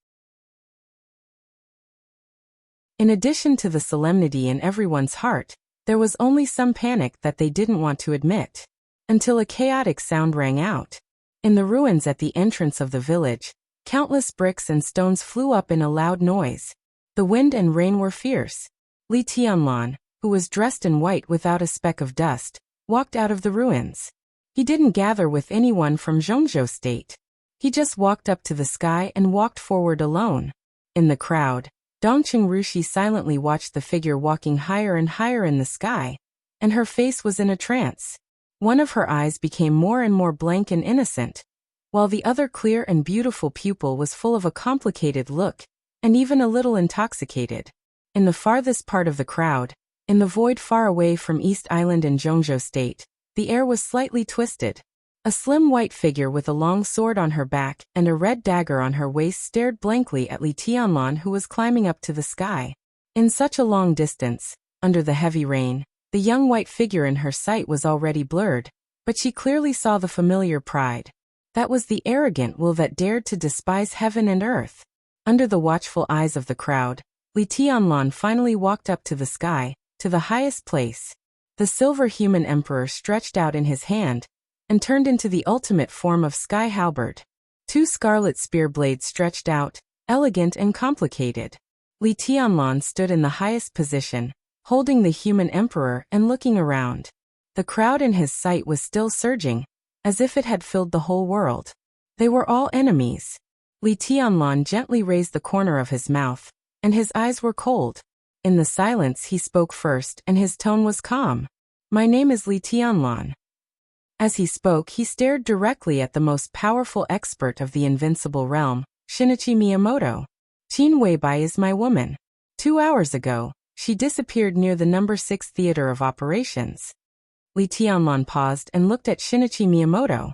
In addition to the solemnity in everyone's heart, there was only some panic that they didn't want to admit. Until a chaotic sound rang out. In the ruins at the entrance of the village, countless bricks and stones flew up in a loud noise. The wind and rain were fierce. Li Tianlan, who was dressed in white without a speck of dust, walked out of the ruins. He didn't gather with anyone from Zhongzhou State. He just walked up to the sky and walked forward alone. In the crowd, Dongqing Rushi silently watched the figure walking higher and higher in the sky, and her face was in a trance. One of her eyes became more and more blank and innocent, while the other clear and beautiful pupil was full of a complicated look, and even a little intoxicated. In the farthest part of the crowd, in the void far away from East Island and Zhongzhou State, the air was slightly twisted. A slim white figure with a long sword on her back and a red dagger on her waist stared blankly at Li Tianlan, who was climbing up to the sky. In such a long distance, under the heavy rain, the young white figure in her sight was already blurred, but she clearly saw the familiar pride. That was the arrogant will that dared to despise heaven and earth. Under the watchful eyes of the crowd, Li Tianlan finally walked up to the sky, to the highest place. The silver human emperor stretched out in his hand, and turned into the ultimate form of sky halberd. Two scarlet spear blades stretched out, elegant and complicated. Li Tianlan stood in the highest position, holding the human emperor and looking around. The crowd in his sight was still surging, as if it had filled the whole world. They were all enemies. Li Tianlan gently raised the corner of his mouth, and his eyes were cold. In the silence he spoke first and his tone was calm. "My name is Li Tianlan." As he spoke he stared directly at the most powerful expert of the invincible realm, Shinichi Miyamoto. "Qin Weibai is my woman. 2 hours ago, she disappeared near the No. 6 theater of operations." Li Tianlan paused and looked at Shinichi Miyamoto.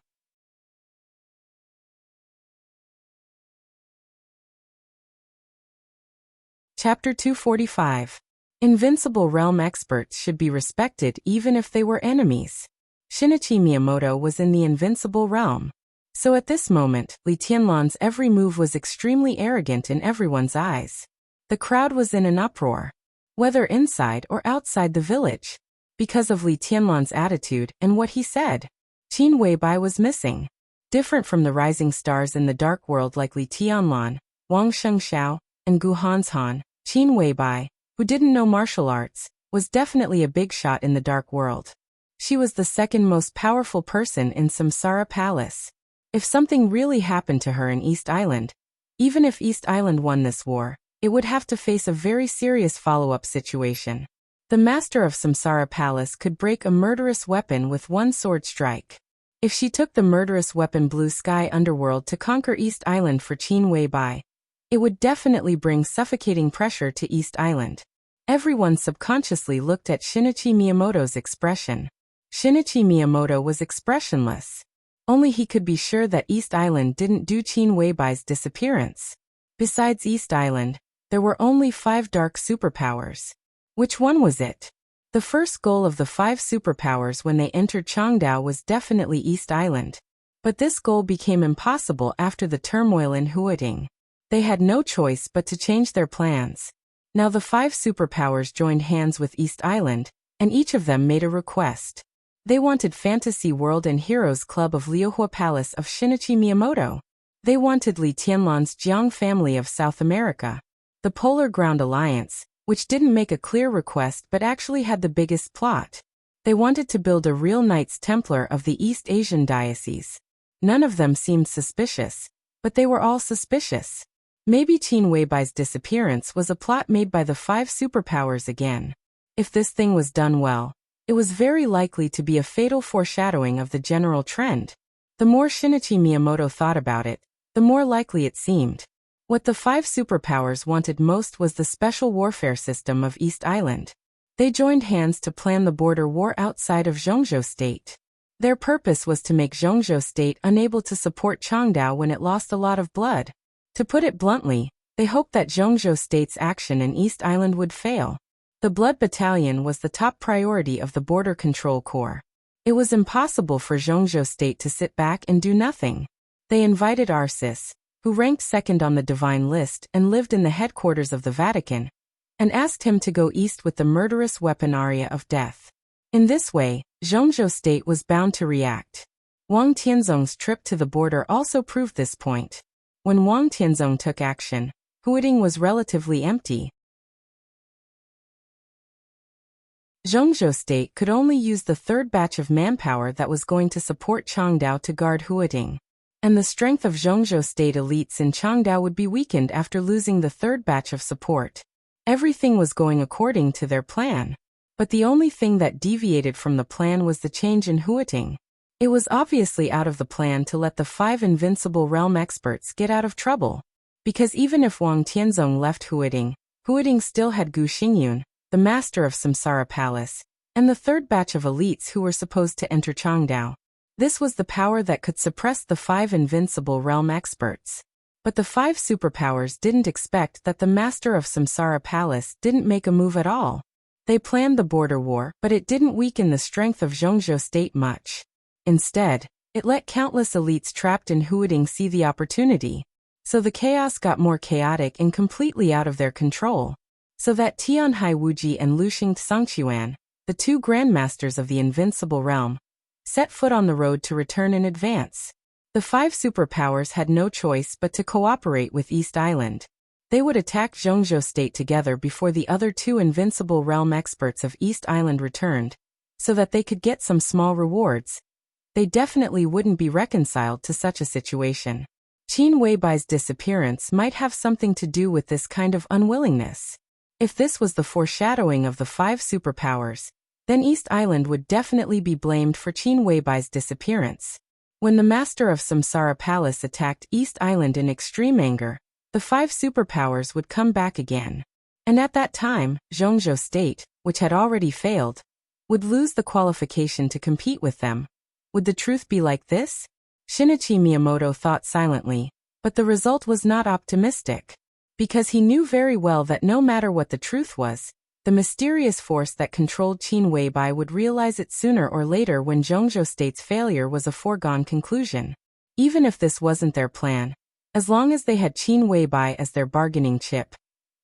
Chapter 245. Invincible realm experts should be respected even if they were enemies. Shinichi Miyamoto was in the invincible realm. So at this moment, Li Tianlan's every move was extremely arrogant in everyone's eyes. The crowd was in an uproar, whether inside or outside the village, because of Li Tianlan's attitude and what he said. Qin Weibai was missing. Different from the rising stars in the dark world like Li Tianlan, Wang Shengxiao, and Gu Hanshan, Qin Weibai, who didn't know martial arts, was definitely a big shot in the dark world. She was the second most powerful person in Samsara Palace. If something really happened to her in East Island, even if East Island won this war, it would have to face a very serious follow-up situation. The master of Samsara Palace could break a murderous weapon with one sword strike. If she took the murderous weapon Blue Sky Underworld to conquer East Island for Qin Weibai, it would definitely bring suffocating pressure to East Island. Everyone subconsciously looked at Shinichi Miyamoto's expression. Shinichi Miyamoto was expressionless. Only he could be sure that East Island didn't do Qin Weibai's disappearance. Besides East Island, there were only 5 dark superpowers. Which one was it? The first goal of the 5 superpowers when they entered Changdao was definitely East Island. But this goal became impossible after the turmoil in Huating. They had no choice but to change their plans. Now the 5 superpowers joined hands with East Island, and each of them made a request. They wanted Fantasy World and Heroes Club of Liuhua Palace of Shinichi Miyamoto. They wanted Li Tianlan's Jiang family of South America. The Polar Ground Alliance, which didn't make a clear request but actually had the biggest plot. They wanted to build a real Knights Templar of the East Asian Diocese. None of them seemed suspicious, but they were all suspicious. Maybe Qin Weibai's disappearance was a plot made by the 5 superpowers again. If this thing was done well, it was very likely to be a fatal foreshadowing of the general trend. The more Shinichi Miyamoto thought about it, the more likely it seemed. What the 5 superpowers wanted most was the special warfare system of East Island. They joined hands to plan the border war outside of Zhongzhou State. Their purpose was to make Zhongzhou State unable to support Changdao when it lost a lot of blood. To put it bluntly, they hoped that Zhongzhou State's action in East Island would fail. The Blood Battalion was the top priority of the Border Control Corps. It was impossible for Zhongzhou State to sit back and do nothing. They invited Arcis, who ranked second on the Divine List and lived in the headquarters of the Vatican, and asked him to go east with the murderous weapon Aria of Death. In this way, Zhongzhou State was bound to react. Wang Tianzong's trip to the border also proved this point. When Wang Tianzong took action, Huating was relatively empty. Zhongzhou State could only use the third batch of manpower that was going to support Changdao to guard Huating. And the strength of Zhongzhou State elites in Changdao would be weakened after losing the third batch of support. Everything was going according to their plan. But the only thing that deviated from the plan was the change in Huating. It was obviously out of the plan to let the 5 invincible realm experts get out of trouble. Because even if Wang Tianzong left Huating, Huating still had Gu Xingyun, the master of Samsara Palace, and the third batch of elites who were supposed to enter Changdao. This was the power that could suppress the 5 invincible realm experts. But the 5 superpowers didn't expect that the master of Samsara Palace didn't make a move at all. They planned the border war, but it didn't weaken the strength of Zhongzhou State much. Instead, it let countless elites trapped in Huating see the opportunity. So the chaos got more chaotic and completely out of their control. So that Tianhai Wuji and Luxing Sangchuan, the 2 grandmasters of the invincible realm, set foot on the road to return in advance. The 5 superpowers had no choice but to cooperate with East Island. They would attack Zhongzhou State together before the other 2 invincible realm experts of East Island returned, so that they could get some small rewards. They definitely wouldn't be reconciled to such a situation. Qin Weibai's disappearance might have something to do with this kind of unwillingness. If this was the foreshadowing of the 5 superpowers, then East Island would definitely be blamed for Qin Weibai's disappearance. When the master of Samsara Palace attacked East Island in extreme anger, the 5 superpowers would come back again. And at that time, Zhongzhou State, which had already failed, would lose the qualification to compete with them. Would the truth be like this? Shinichi Miyamoto thought silently, but the result was not optimistic. Because he knew very well that no matter what the truth was, the mysterious force that controlled Qin Weibai would realize it sooner or later when Zhongzhou State's failure was a foregone conclusion. Even if this wasn't their plan, as long as they had Qin Weibai as their bargaining chip,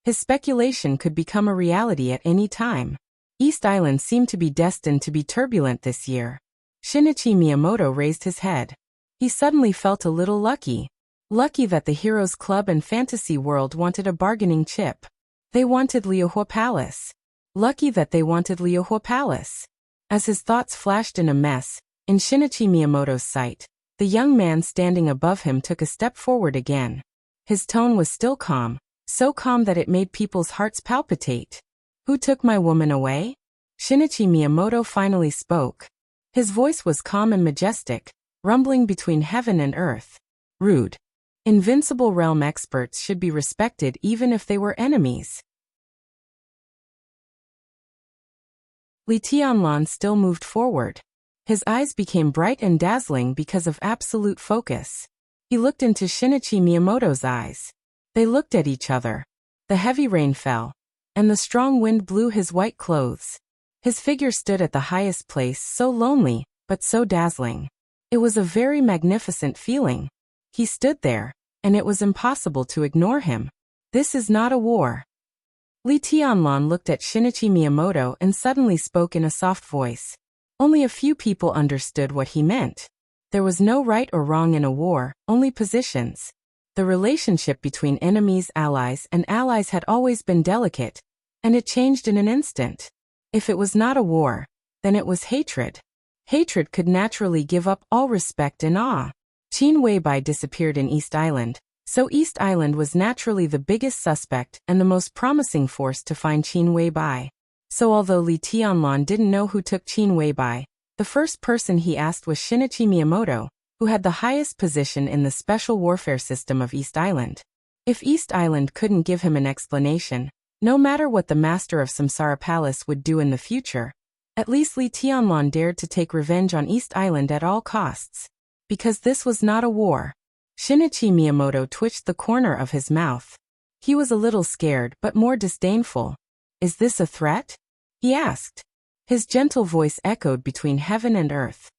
his speculation could become a reality at any time. East Island seemed to be destined to be turbulent this year. Shinichi Miyamoto raised his head. He suddenly felt a little lucky. Lucky that the Heroes Club and Fantasy World wanted a bargaining chip. They wanted Liuhua Palace. Lucky that they wanted Liuhua Palace. As his thoughts flashed in a mess, in Shinichi Miyamoto's sight, the young man standing above him took a step forward again. His tone was still calm, so calm that it made people's hearts palpitate. Who took my woman away? Shinichi Miyamoto finally spoke. His voice was calm and majestic, rumbling between heaven and earth. Rude. Invincible realm experts should be respected even if they were enemies. Li Tianlan still moved forward. His eyes became bright and dazzling because of absolute focus. He looked into Shinichi Miyamoto's eyes. They looked at each other. The heavy rain fell, and the strong wind blew his white clothes. His figure stood at the highest place, so lonely, but so dazzling. It was a very magnificent feeling. He stood there, and it was impossible to ignore him. This is not a war. Li Tianlan looked at Shinichi Miyamoto and suddenly spoke in a soft voice. Only a few people understood what he meant. There was no right or wrong in a war, only positions. The relationship between enemies, allies, and allies had always been delicate, and it changed in an instant. If it was not a war, then it was hatred. Hatred could naturally give up all respect and awe. Qin Weibai disappeared in East Island, so East Island was naturally the biggest suspect and the most promising force to find Qin Weibai. So although Li Tianlan didn't know who took Qin Weibai, the first person he asked was Shinichi Miyamoto, who had the highest position in the special warfare system of East Island. If East Island couldn't give him an explanation, no matter what the master of Samsara Palace would do in the future, at least Li Tianlan dared to take revenge on East Island at all costs. Because this was not a war. Shinichi Miyamoto twitched the corner of his mouth. He was a little scared but more disdainful. Is this a threat? He asked. His gentle voice echoed between heaven and earth.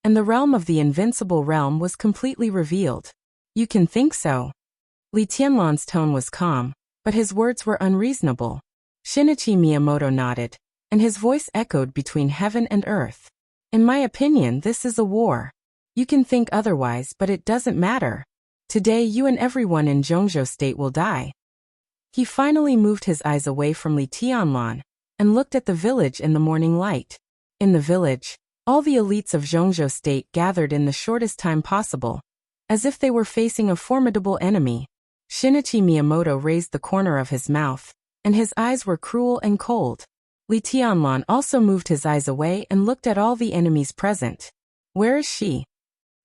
And the realm of the invincible realm was completely revealed. You can think so. Li Tianlan's tone was calm, but his words were unreasonable. Shinichi Miyamoto nodded, and his voice echoed between heaven and earth. In my opinion, this is a war. You can think otherwise, but it doesn't matter. Today you and everyone in Zhongzhou State will die. He finally moved his eyes away from Li Tianlan and looked at the village in the morning light. In the village, all the elites of Zhongzhou State gathered in the shortest time possible, as if they were facing a formidable enemy. Shinichi Miyamoto raised the corner of his mouth, and his eyes were cruel and cold. Li Tianlan also moved his eyes away and looked at all the enemies present. Where is she?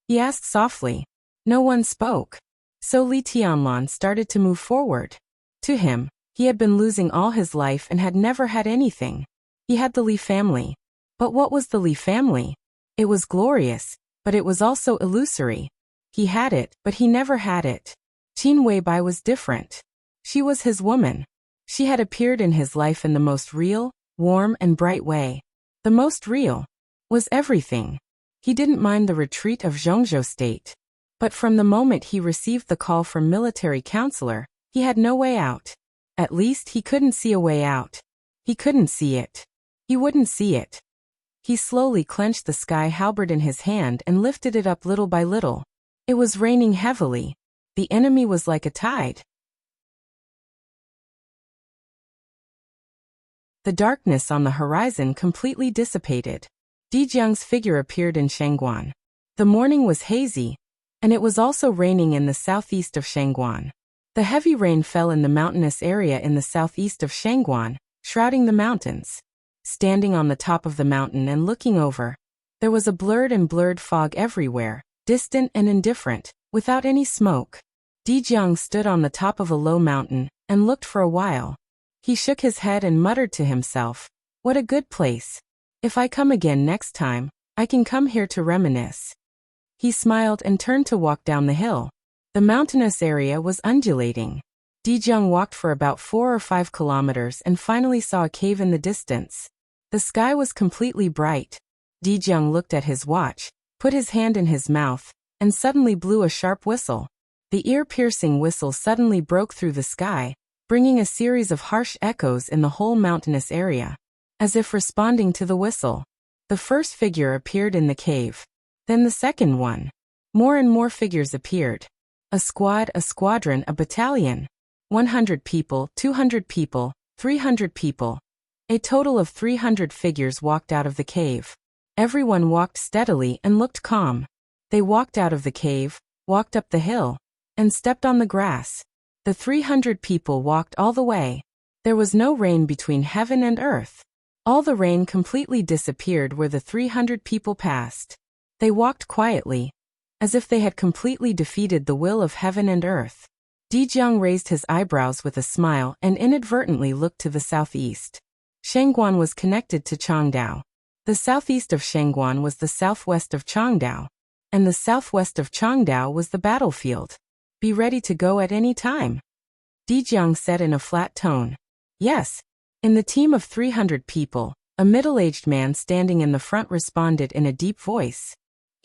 He asked softly. No one spoke. So Li Tianlan started to move forward. To him, he had been losing all his life and had never had anything. He had the Li family. But what was the Li family? It was glorious, but it was also illusory. He had it, but he never had it. Qin Weibai was different. She was his woman. She had appeared in his life in the most real, warm and bright way. The most real was everything. He didn't mind the retreat of Zhongzhou State. But from the moment he received the call from military counselor, he had no way out. At least he couldn't see a way out. He couldn't see it. He wouldn't see it. He slowly clenched the sky halberd in his hand and lifted it up little by little. It was raining heavily. The enemy was like a tide. The darkness on the horizon completely dissipated. Dijiang's figure appeared in Shangguan. The morning was hazy, and it was also raining in the southeast of Shangguan. The heavy rain fell in the mountainous area in the southeast of Shangguan, shrouding the mountains. Standing on the top of the mountain and looking over, there was a blurred fog everywhere, distant and indifferent, without any smoke. Dijiang stood on the top of a low mountain and looked for a while. He shook his head and muttered to himself, "What a good place. If I come again next time, I can come here to reminisce." He smiled and turned to walk down the hill. The mountainous area was undulating. Dijiang walked for about 4 or 5 kilometers and finally saw a cave in the distance. The sky was completely bright. Dijiang looked at his watch, put his hand in his mouth, and suddenly blew a sharp whistle. The ear-piercing whistle suddenly broke through the sky, bringing a series of harsh echoes in the whole mountainous area. As if responding to the whistle, the first figure appeared in the cave. Then the second one. More and more figures appeared. A squad, a squadron, a battalion. 100 people, 200 people, 300 people. A total of 300 figures walked out of the cave. Everyone walked steadily and looked calm. They walked out of the cave, walked up the hill, and stepped on the grass. The 300 people walked all the way. There was no rain between heaven and earth. All the rain completely disappeared where the 300 people passed. They walked quietly, as if they had completely defeated the will of heaven and earth. Dijiang raised his eyebrows with a smile and inadvertently looked to the southeast. Shangguan was connected to Changdao. The southeast of Shangguan was the southwest of Changdao, and the southwest of Changdao was the battlefield. Be ready to go at any time. Dijiang said in a flat tone. Yes. In the team of 300 people, a middle-aged man standing in the front responded in a deep voice.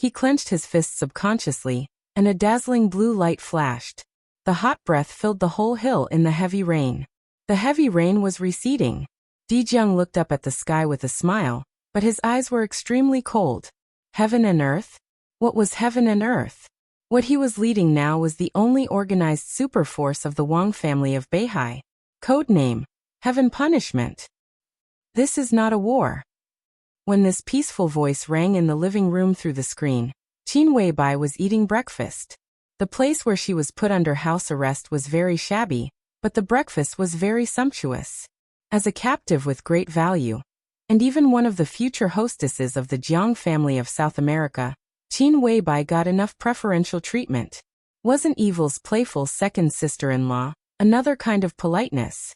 He clenched his fists subconsciously, and a dazzling blue light flashed. The hot breath filled the whole hill in the heavy rain. The heavy rain was receding. Dijung looked up at the sky with a smile, but his eyes were extremely cold. Heaven and earth? What was heaven and earth? What he was leading now was the only organized superforce of the Wang family of Beihai. Code name: Heaven Punishment. This is not a war. When this peaceful voice rang in the living room through the screen, Qin Weibai was eating breakfast. The place where she was put under house arrest was very shabby, but the breakfast was very sumptuous. As a captive with great value, and even one of the future hostesses of the Jiang family of South America, Qin Weibai got enough preferential treatment. Wasn't Evil's playful second sister-in-law another kind of politeness?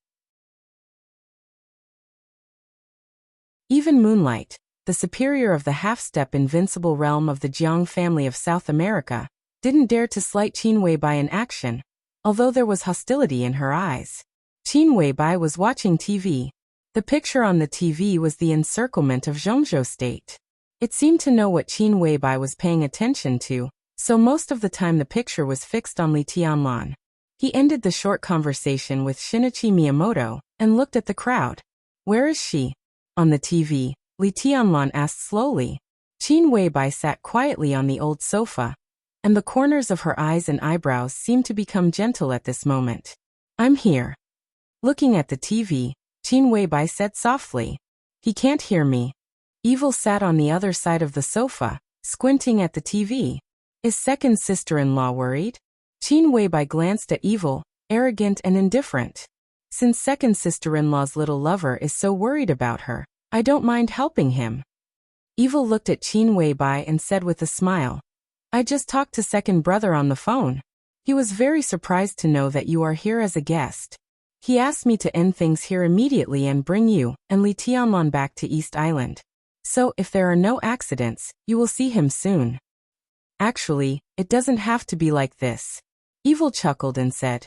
Even Moonlight, the superior of the half-step invincible realm of the Jiang family of South America, didn't dare to slight Qin Weibai in action, although there was hostility in her eyes. Qin Weibai was watching TV. The picture on the TV was the encirclement of Zhongzhou State. It seemed to know what Qin Weibai was paying attention to, so most of the time the picture was fixed on Li Tianlan. He ended the short conversation with Shinichi Miyamoto and looked at the crowd. Where is she? On the TV, Li Tianlan asked slowly. Qin Weibai sat quietly on the old sofa, and the corners of her eyes and eyebrows seemed to become gentle at this moment. I'm here. Looking at the TV, Qin Weibai said softly. He can't hear me. Evil sat on the other side of the sofa, squinting at the TV. Is second sister-in-law worried? Qin Weibai glanced at Evil, arrogant and indifferent. Since second sister-in-law's little lover is so worried about her, I don't mind helping him. Evil looked at Qin Weibai and said with a smile, I just talked to second brother on the phone. He was very surprised to know that you are here as a guest. He asked me to end things here immediately and bring you and Li Tianlan back to East Island. So, if there are no accidents, you will see him soon. Actually, it doesn't have to be like this. Evil chuckled and said,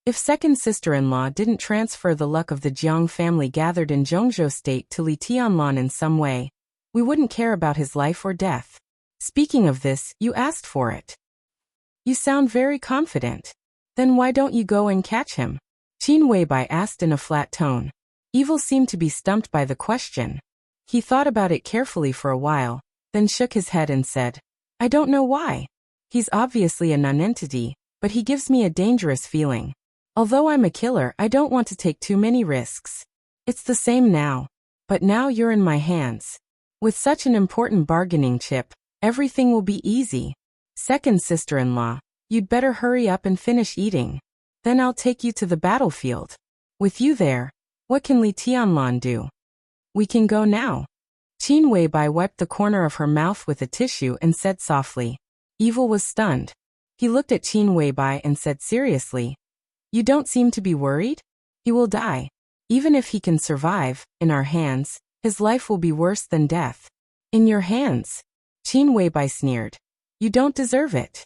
if second sister-in-law didn't transfer the luck of the Jiang family gathered in Zhongzhou State to Li Tianlan in some way, we wouldn't care about his life or death. Speaking of this, you asked for it. You sound very confident. Then why don't you go and catch him? Qin Weibai asked in a flat tone. Evil seemed to be stumped by the question. He thought about it carefully for a while, then shook his head and said, I don't know why. He's obviously a nonentity, but he gives me a dangerous feeling. Although I'm a killer, I don't want to take too many risks. It's the same now. But now you're in my hands. With such an important bargaining chip, everything will be easy. Second sister-in-law, you'd better hurry up and finish eating. Then I'll take you to the battlefield. With you there, what can Li Tianlan do? We can go now. Qin Weibai wiped the corner of her mouth with a tissue and said softly. Evil was stunned. He looked at Qin Weibai and said seriously, you don't seem to be worried? He will die. Even if he can survive, in our hands, his life will be worse than death. In your hands? Qin Weibai sneered. You don't deserve it.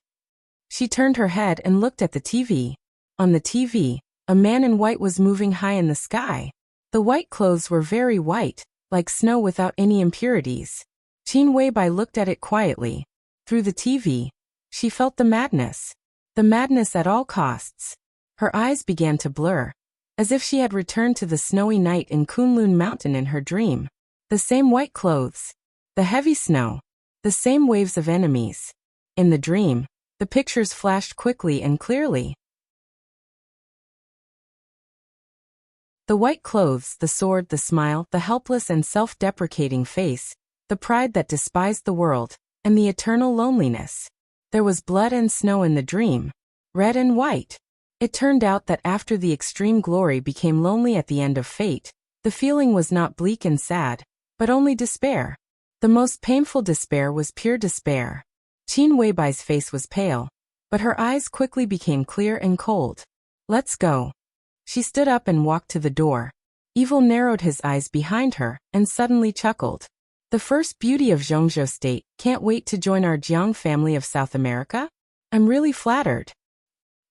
She turned her head and looked at the TV. On the TV, a man in white was moving high in the sky. The white clothes were very white, like snow without any impurities. Qin Weibai looked at it quietly. Through the TV, she felt the madness. The madness at all costs. Her eyes began to blur, as if she had returned to the snowy night in Kunlun Mountain in her dream. The same white clothes, the heavy snow, the same waves of enemies. In the dream, the pictures flashed quickly and clearly. The white clothes, the sword, the smile, the helpless and self-deprecating face, the pride that despised the world, and the eternal loneliness. There was blood and snow in the dream, red and white. It turned out that after the extreme glory became lonely at the end of fate, the feeling was not bleak and sad, but only despair. The most painful despair was pure despair. Qin Weibai's face was pale, but her eyes quickly became clear and cold. Let's go. She stood up and walked to the door. Evil narrowed his eyes behind her and suddenly chuckled. The first beauty of Zhongzhou State can't wait to join our Jiang family of South America? I'm really flattered.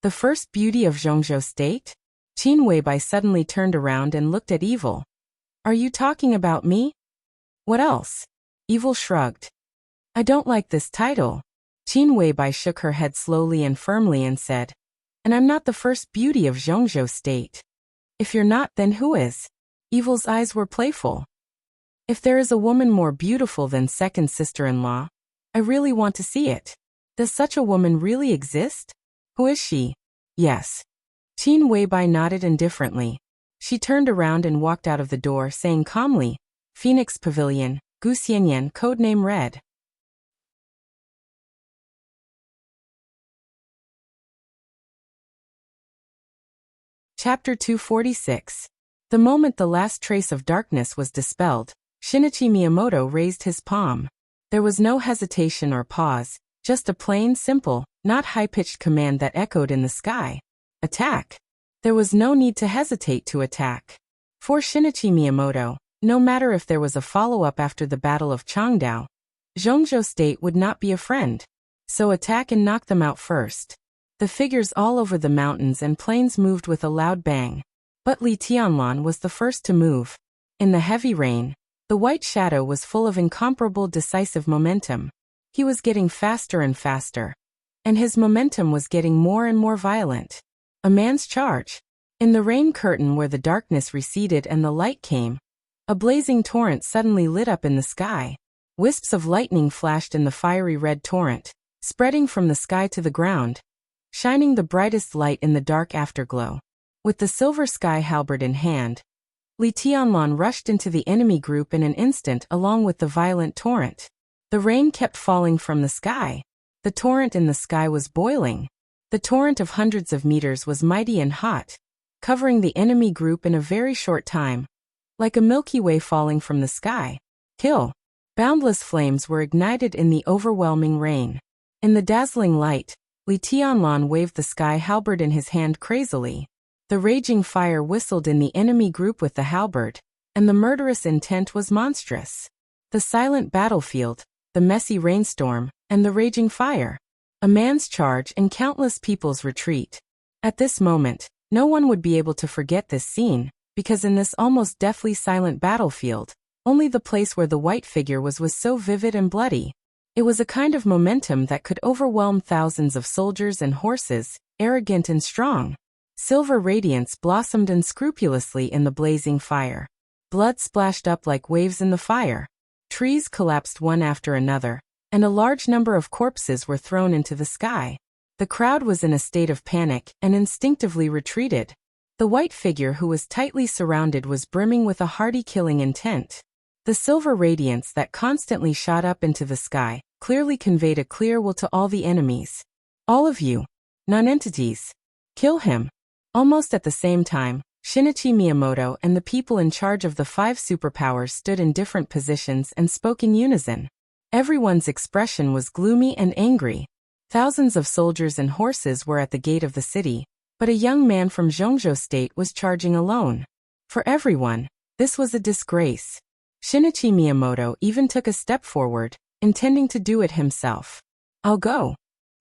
The first beauty of Zhongzhou State? Qin Weibai suddenly turned around and looked at Evil. Are you talking about me? What else? Evil shrugged. I don't like this title. Qin Weibai shook her head slowly and firmly and said, and I'm not the first beauty of Zhongzhou State. If you're not, then who is? Evil's eyes were playful. If there is a woman more beautiful than second sister-in-law, I really want to see it. Does such a woman really exist? Who is she? Yes. Qin Weibai nodded indifferently. She turned around and walked out of the door saying calmly, Phoenix Pavilion, Guxianyan, codename Red. Chapter 246. The moment the last trace of darkness was dispelled, Shinichi Miyamoto raised his palm. There was no hesitation or pause, just a plain, simple, not high-pitched command that echoed in the sky. Attack. There was no need to hesitate to attack. For Shinichi Miyamoto, no matter if there was a follow-up after the Battle of Changdao, Zhongzhou State would not be a friend. So attack and knock them out first. The figures all over the mountains and plains moved with a loud bang. But Li Tianlan was the first to move. In the heavy rain, the white shadow was full of incomparable decisive momentum. He was getting faster and faster. And his momentum was getting more and more violent. A man's charge. In the rain curtain where the darkness receded and the light came, a blazing torrent suddenly lit up in the sky. Wisps of lightning flashed in the fiery red torrent, spreading from the sky to the ground, shining the brightest light in the dark afterglow. With the silver sky halberd in hand, Li Tianlan rushed into the enemy group in an instant along with the violent torrent. The rain kept falling from the sky. The torrent in the sky was boiling. The torrent of hundreds of meters was mighty and hot, covering the enemy group in a very short time, like a Milky Way falling from the sky. Kill. Boundless flames were ignited in the overwhelming rain. In the dazzling light, Li Tianlan waved the sky halberd in his hand crazily. The raging fire whistled in the enemy group with the halberd, and the murderous intent was monstrous. The silent battlefield, the messy rainstorm, and the raging fire. A man's charge and countless people's retreat. At this moment, no one would be able to forget this scene, because in this almost deathly silent battlefield, only the place where the white figure was so vivid and bloody. It was a kind of momentum that could overwhelm thousands of soldiers and horses, arrogant and strong. Silver radiance blossomed unscrupulously in the blazing fire. Blood splashed up like waves in the fire. Trees collapsed one after another, and a large number of corpses were thrown into the sky. The crowd was in a state of panic and instinctively retreated. The white figure who was tightly surrounded was brimming with a hearty killing intent. The silver radiance that constantly shot up into the sky clearly conveyed a clear will to all the enemies. All of you, non-entities, kill him. Almost at the same time, Shinichi Miyamoto and the people in charge of the 5 superpowers stood in different positions and spoke in unison. Everyone's expression was gloomy and angry. Thousands of soldiers and horses were at the gate of the city, but a young man from Zhongzhou State was charging alone. For everyone, this was a disgrace. Shinichi Miyamoto even took a step forward, intending to do it himself. I'll go.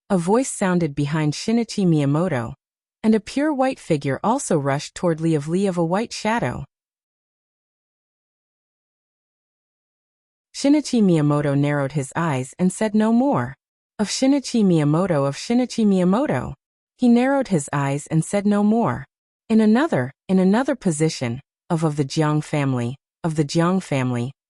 A voice sounded behind Shinichi Miyamoto, and a pure white figure also rushed toward Li of a white shadow. Shinichi Miyamoto narrowed his eyes and said no more. Of Shinichi Miyamoto. He narrowed his eyes and said no more. In another position, of the Jiang family,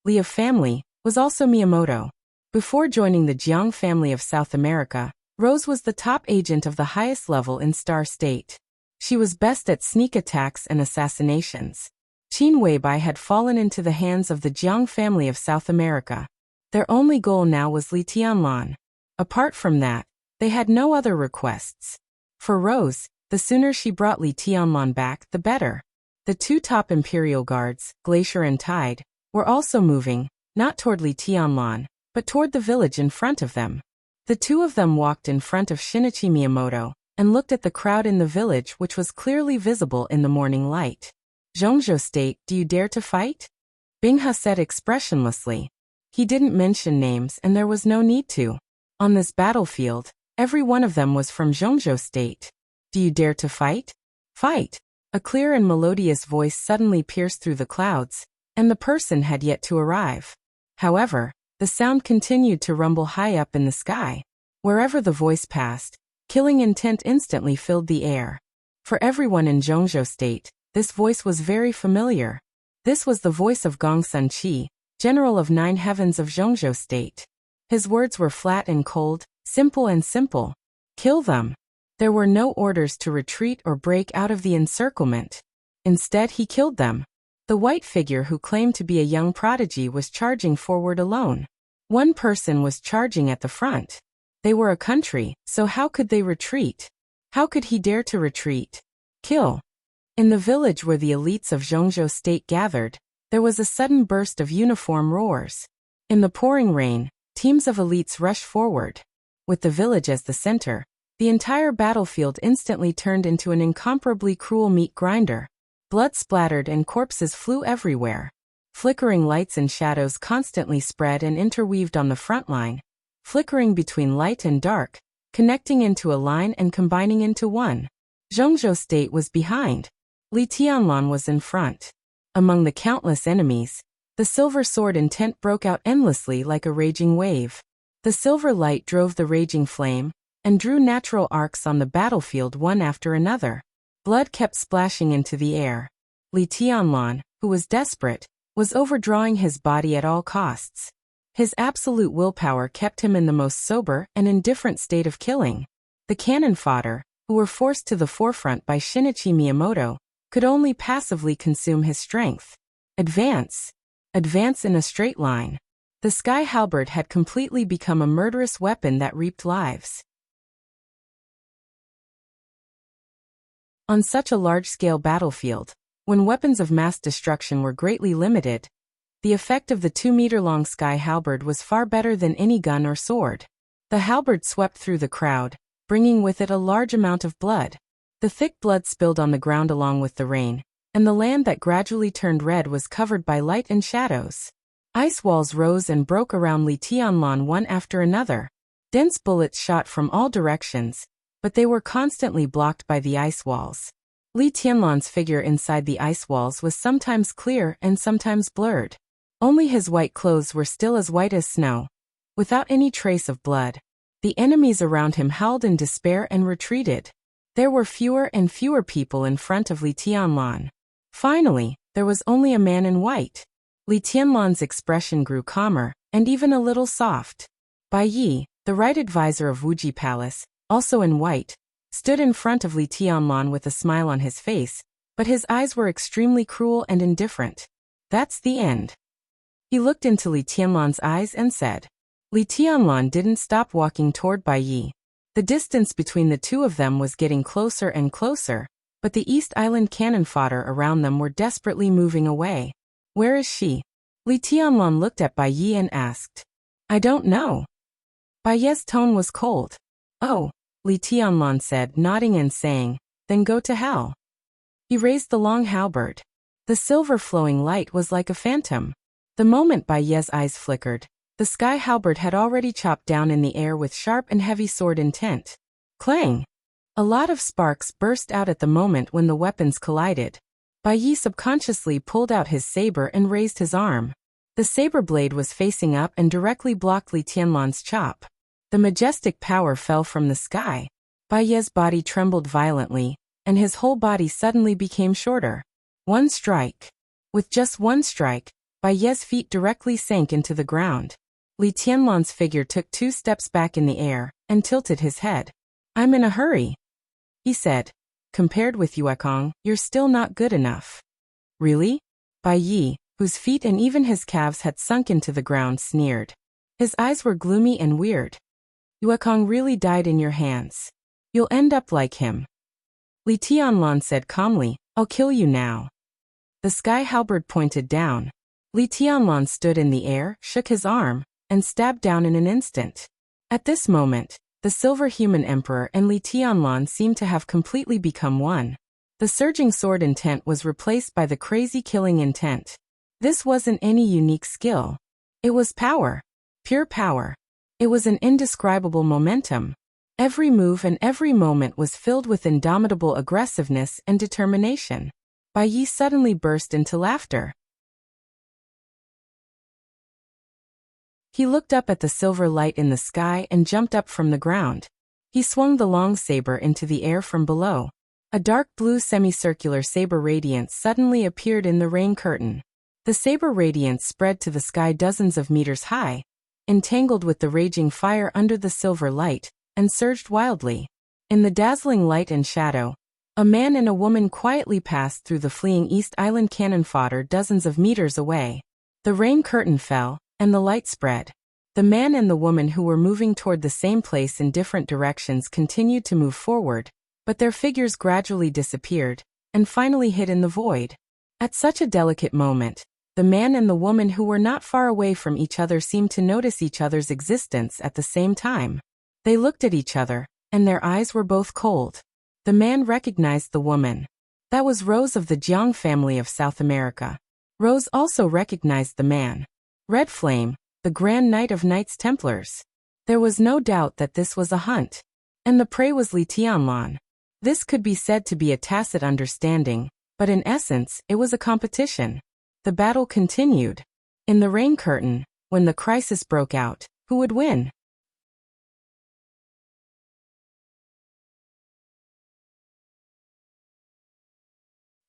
Li of family, was also Miyamoto. Before joining the Jiang family of South America, Rose was the top agent of the highest level in Star State. She was best at sneak attacks and assassinations. Qin Weibai had fallen into the hands of the Jiang family of South America. Their only goal now was Li Tianlan. Apart from that, they had no other requests. For Rose, the sooner she brought Li Tianlan back, the better. The 2 top Imperial Guards, Glacier and Tide, were also moving, not toward Li Tianlan, but toward the village in front of them. The 2 of them walked in front of Shinichi Miyamoto and looked at the crowd in the village, which was clearly visible in the morning light. Zhongzhou State, do you dare to fight? Binghe said expressionlessly. He didn't mention names and there was no need to. On this battlefield, every one of them was from Zhongzhou State. Do you dare to fight? Fight! A clear and melodious voice suddenly pierced through the clouds, and the person had yet to arrive. However, The sound continued to rumble high up in the sky. Wherever the voice passed, killing intent instantly filled the air. For everyone in Zhongzhou State, this voice was very familiar. This was the voice of Gong Sun-chi, General of 9 Heavens of Zhongzhou State. His words were flat and cold, simple and simple. Kill them. There were no orders to retreat or break out of the encirclement. Instead, he killed them. The white figure who claimed to be a young prodigy was charging forward alone. One person was charging at the front. They were a country, so how could they retreat? How could he dare to retreat? Kill. In the village where the elites of Zhongzhou State gathered, there was a sudden burst of uniform roars. In the pouring rain, teams of elites rushed forward. With the village as the center, the entire battlefield instantly turned into an incomparably cruel meat grinder. Blood splattered and corpses flew everywhere. Flickering lights and shadows constantly spread and interweaved on the front line, flickering between light and dark, connecting into a line and combining into one. Zhongzhou State was behind. Li Tianlan was in front. Among the countless enemies, the silver sword intent broke out endlessly like a raging wave. The silver light drove the raging flame, and drew natural arcs on the battlefield one after another. Blood kept splashing into the air. Li Tianlan, who was desperate, was overdrawing his body at all costs. His absolute willpower kept him in the most sober and indifferent state of killing. The cannon fodder, who were forced to the forefront by Shinichi Miyamoto, could only passively consume his strength. Advance. Advance in a straight line. The sky halberd had completely become a murderous weapon that reaped lives. On such a large-scale battlefield, when weapons of mass destruction were greatly limited, the effect of the 2-meter-long sky halberd was far better than any gun or sword. The halberd swept through the crowd, bringing with it a large amount of blood. The thick blood spilled on the ground along with the rain, and the land that gradually turned red was covered by light and shadows. Ice walls rose and broke around Li Tianlan one after another. Dense bullets shot from all directions, but they were constantly blocked by the ice walls. Li Tianlan's figure inside the ice walls was sometimes clear and sometimes blurred. Only his white clothes were still as white as snow. Without any trace of blood, the enemies around him howled in despair and retreated. There were fewer and fewer people in front of Li Tianlan. Finally, there was only a man in white. Li Tianlan's expression grew calmer, and even a little soft. Bai Yi, the right advisor of Wuji Palace, also in white, stood in front of Li Tianlan with a smile on his face, but his eyes were extremely cruel and indifferent. That's the end. He looked into Li Tianlan's eyes and said. Li Tianlan didn't stop walking toward Bai Yi. The distance between the two of them was getting closer and closer, but the East Island cannon fodder around them were desperately moving away. Where is she? Li Tianlan looked at Bai Yi and asked. I don't know. Bai Yi's tone was cold. Oh, Li Tianlan said, nodding and saying, then go to hell. He raised the long halberd. The silver flowing light was like a phantom. The moment Bai Yi's eyes flickered, the sky halberd had already chopped down in the air with sharp and heavy sword intent. Clang! A lot of sparks burst out at the moment when the weapons collided. Bai Yi subconsciously pulled out his saber and raised his arm. The saber blade was facing up and directly blocked Li Tianlan's chop. The majestic power fell from the sky. Bai Yi's body trembled violently, and his whole body suddenly became shorter. One strike. With just one strike, Bai Yi's feet directly sank into the ground. Li Tianlan's figure took 2 steps back in the air, and tilted his head. I'm in a hurry, he said. Compared with Yuekong, you're still not good enough. Really? Bai Yi, whose feet and even his calves had sunk into the ground, sneered. His eyes were gloomy and weird. Yuekong really died in your hands. You'll end up like him. Li Tianlan said calmly, I'll kill you now. The sky halberd pointed down. Li Tianlan stood in the air, shook his arm, and stabbed down in an instant. At this moment, the Silver Human Emperor and Li Tianlan seemed to have completely become one. The surging sword intent was replaced by the crazy killing intent. This wasn't any unique skill. It was power. Pure power. It was an indescribable momentum. Every move and every moment was filled with indomitable aggressiveness and determination. Bai Yi suddenly burst into laughter. He looked up at the silver light in the sky and jumped up from the ground. He swung the long saber into the air from below. A dark blue semicircular saber radiance suddenly appeared in the rain curtain. The saber radiance spread to the sky dozens of meters high, entangled with the raging fire under the silver light, and surged wildly. In the dazzling light and shadow, a man and a woman quietly passed through the fleeing East Island cannon fodder dozens of meters away. The rain curtain fell, and the light spread. The man and the woman who were moving toward the same place in different directions continued to move forward, but their figures gradually disappeared, and finally hid in the void. At such a delicate moment, the man and the woman who were not far away from each other seemed to notice each other's existence at the same time. They looked at each other, and their eyes were both cold. The man recognized the woman. That was Rose of the Jiang family of South America. Rose also recognized the man. Red Flame, the Grand Knight of Knights Templars. There was no doubt that this was a hunt. And the prey was Li Tianlan. This could be said to be a tacit understanding, but in essence, it was a competition. The battle continued. In the rain curtain, when the crisis broke out, who would win?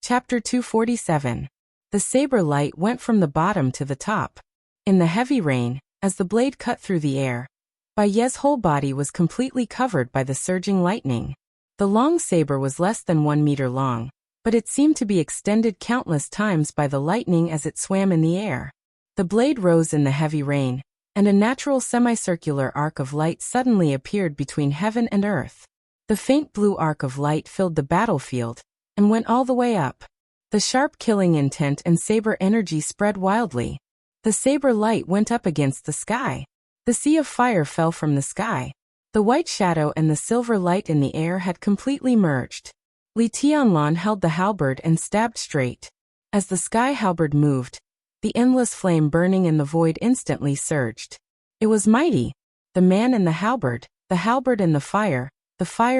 Chapter 247. The saber light went from the bottom to the top. In the heavy rain, as the blade cut through the air, Bai Ye's whole body was completely covered by the surging lightning. The long saber was less than 1 meter long, but it seemed to be extended countless times by the lightning as it swam in the air. The blade rose in the heavy rain, and a natural semicircular arc of light suddenly appeared between heaven and earth. The faint blue arc of light filled the battlefield, and went all the way up. The sharp killing intent and saber energy spread wildly. The saber light went up against the sky. The sea of fire fell from the sky. The white shadow and the silver light in the air had completely merged. Li Tianlan held the halberd and stabbed straight. As the sky halberd moved, the endless flame burning in the void instantly surged. It was mighty. The man and the halberd and the fire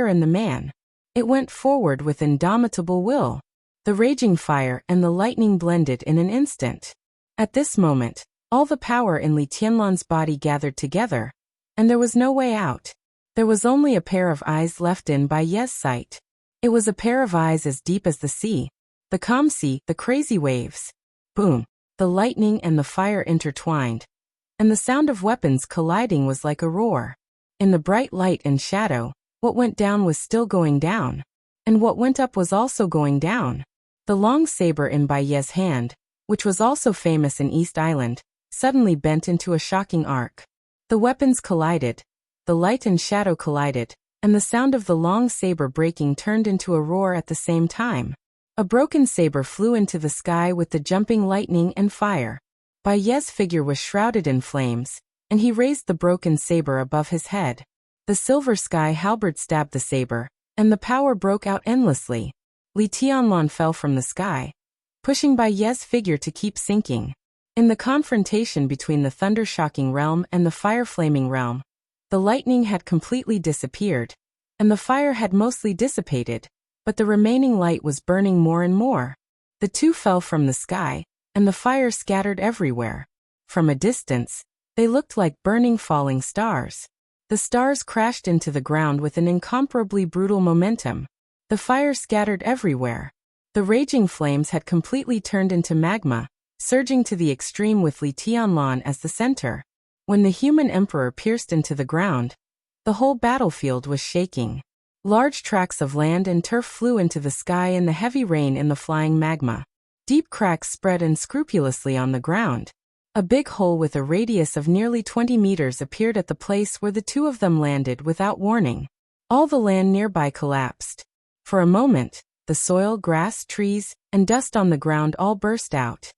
and the man. It went forward with indomitable will. The raging fire and the lightning blended in an instant. At this moment, all the power in Li Tianlan's body gathered together, and there was no way out. There was only a pair of eyes left in Bai Ye's sight. It was a pair of eyes as deep as the sea, the calm sea, the crazy waves. Boom! The lightning and the fire intertwined, and the sound of weapons colliding was like a roar. In the bright light and shadow, what went down was still going down, and what went up was also going down. The long saber in Bai Ye's hand, which was also famous in East Island, suddenly bent into a shocking arc. The weapons collided, the light and shadow collided, and the sound of the long saber breaking turned into a roar at the same time. A broken saber flew into the sky with the jumping lightning and fire. Bai Ye's figure was shrouded in flames, and he raised the broken saber above his head. The silver sky halberd stabbed the saber, and the power broke out endlessly. Li Tianlan fell from the sky, pushing Bai Ye's figure to keep sinking. In the confrontation between the thunder-shocking realm and the fire-flaming realm, the lightning had completely disappeared, and the fire had mostly dissipated, but the remaining light was burning more and more. The two fell from the sky, and the fire scattered everywhere. From a distance, they looked like burning falling stars. The stars crashed into the ground with an incomparably brutal momentum. The fire scattered everywhere. The raging flames had completely turned into magma, surging to the extreme with Li Tianlan as the center. When the human emperor pierced into the ground, the whole battlefield was shaking. Large tracts of land and turf flew into the sky in the heavy rain in the flying magma. Deep cracks spread unscrupulously on the ground. A big hole with a radius of nearly 20 meters appeared at the place where the two of them landed without warning. All the land nearby collapsed. For a moment, the soil, grass, trees, and dust on the ground all burst out.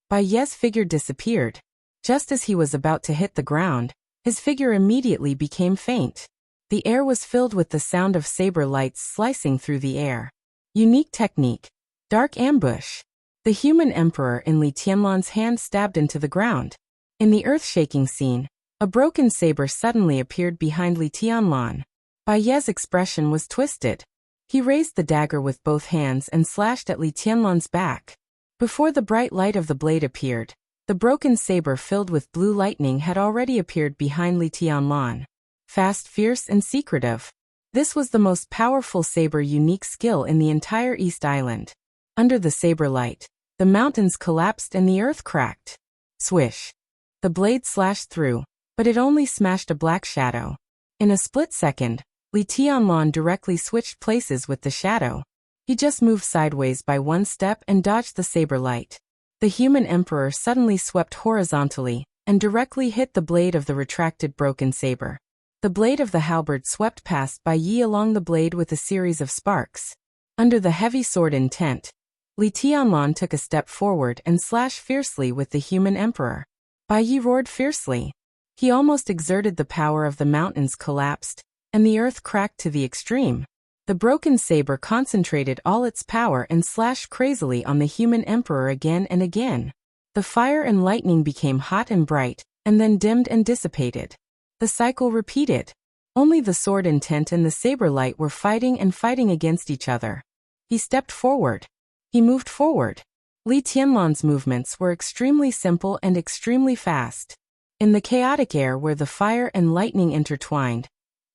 Bai Ye's figure disappeared. Just as he was about to hit the ground, his figure immediately became faint. The air was filled with the sound of saber lights slicing through the air. Unique technique. Dark ambush. The human emperor in Li Tianlan's hand stabbed into the ground. In the earth-shaking scene, a broken saber suddenly appeared behind Li Tianlan. Bai Ye's expression was twisted. He raised the dagger with both hands and slashed at Li Tianlan's back. Before the bright light of the blade appeared, the broken saber filled with blue lightning had already appeared behind Li Tianlan. Fast, fierce, and secretive. This was the most powerful saber unique skill in the entire East Island. Under the saber light, the mountains collapsed and the earth cracked. Swish. The blade slashed through, but it only smashed a black shadow. In a split second, Li Tianlan directly switched places with the shadow. He just moved sideways by one step and dodged the saber light. The human emperor suddenly swept horizontally and directly hit the blade of the retracted broken saber. The blade of the halberd swept past Bai Yi along the blade with a series of sparks. Under the heavy sword intent, Li Tianlan took a step forward and slashed fiercely with the human emperor. Bai Yi roared fiercely. He almost exerted the power of the mountains collapsed, and the earth cracked to the extreme. The broken saber concentrated all its power and slashed crazily on the human emperor again and again. The fire and lightning became hot and bright, and then dimmed and dissipated. The cycle repeated. Only the sword intent and the saber light were fighting and fighting against each other. He stepped forward. He moved forward. Li Tianlan's movements were extremely simple and extremely fast. In the chaotic air where the fire and lightning intertwined,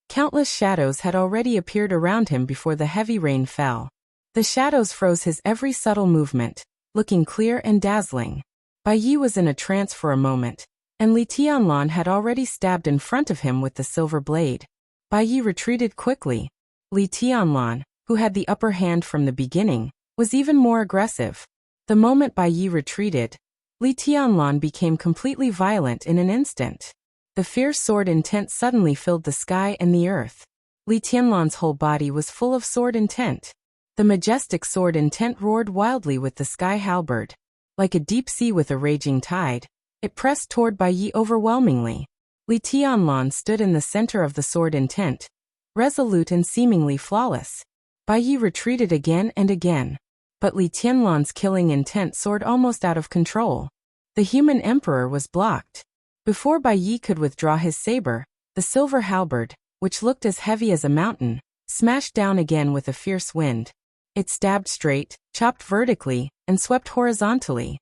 countless shadows had already appeared around him before the heavy rain fell. The shadows froze his every subtle movement, looking clear and dazzling. Bai Yi was in a trance for a moment, and Li Tianlan had already stabbed in front of him with the silver blade. Bai Yi retreated quickly. Li Tianlan, who had the upper hand from the beginning, was even more aggressive. The moment Bai Yi retreated, Li Tianlan became completely violent in an instant. The fierce sword intent suddenly filled the sky and the earth. Li Tianlan's whole body was full of sword intent. The majestic sword intent roared wildly with the sky halberd. Like a deep sea with a raging tide, it pressed toward Bai Yi overwhelmingly. Li Tianlan stood in the center of the sword intent, resolute and seemingly flawless. Bai Yi retreated again and again. But Li Tianlan's killing intent soared almost out of control. The human emperor was blocked. Before Bai Yi could withdraw his saber, the silver halberd, which looked as heavy as a mountain, smashed down again with a fierce wind. It stabbed straight, chopped vertically, and swept horizontally.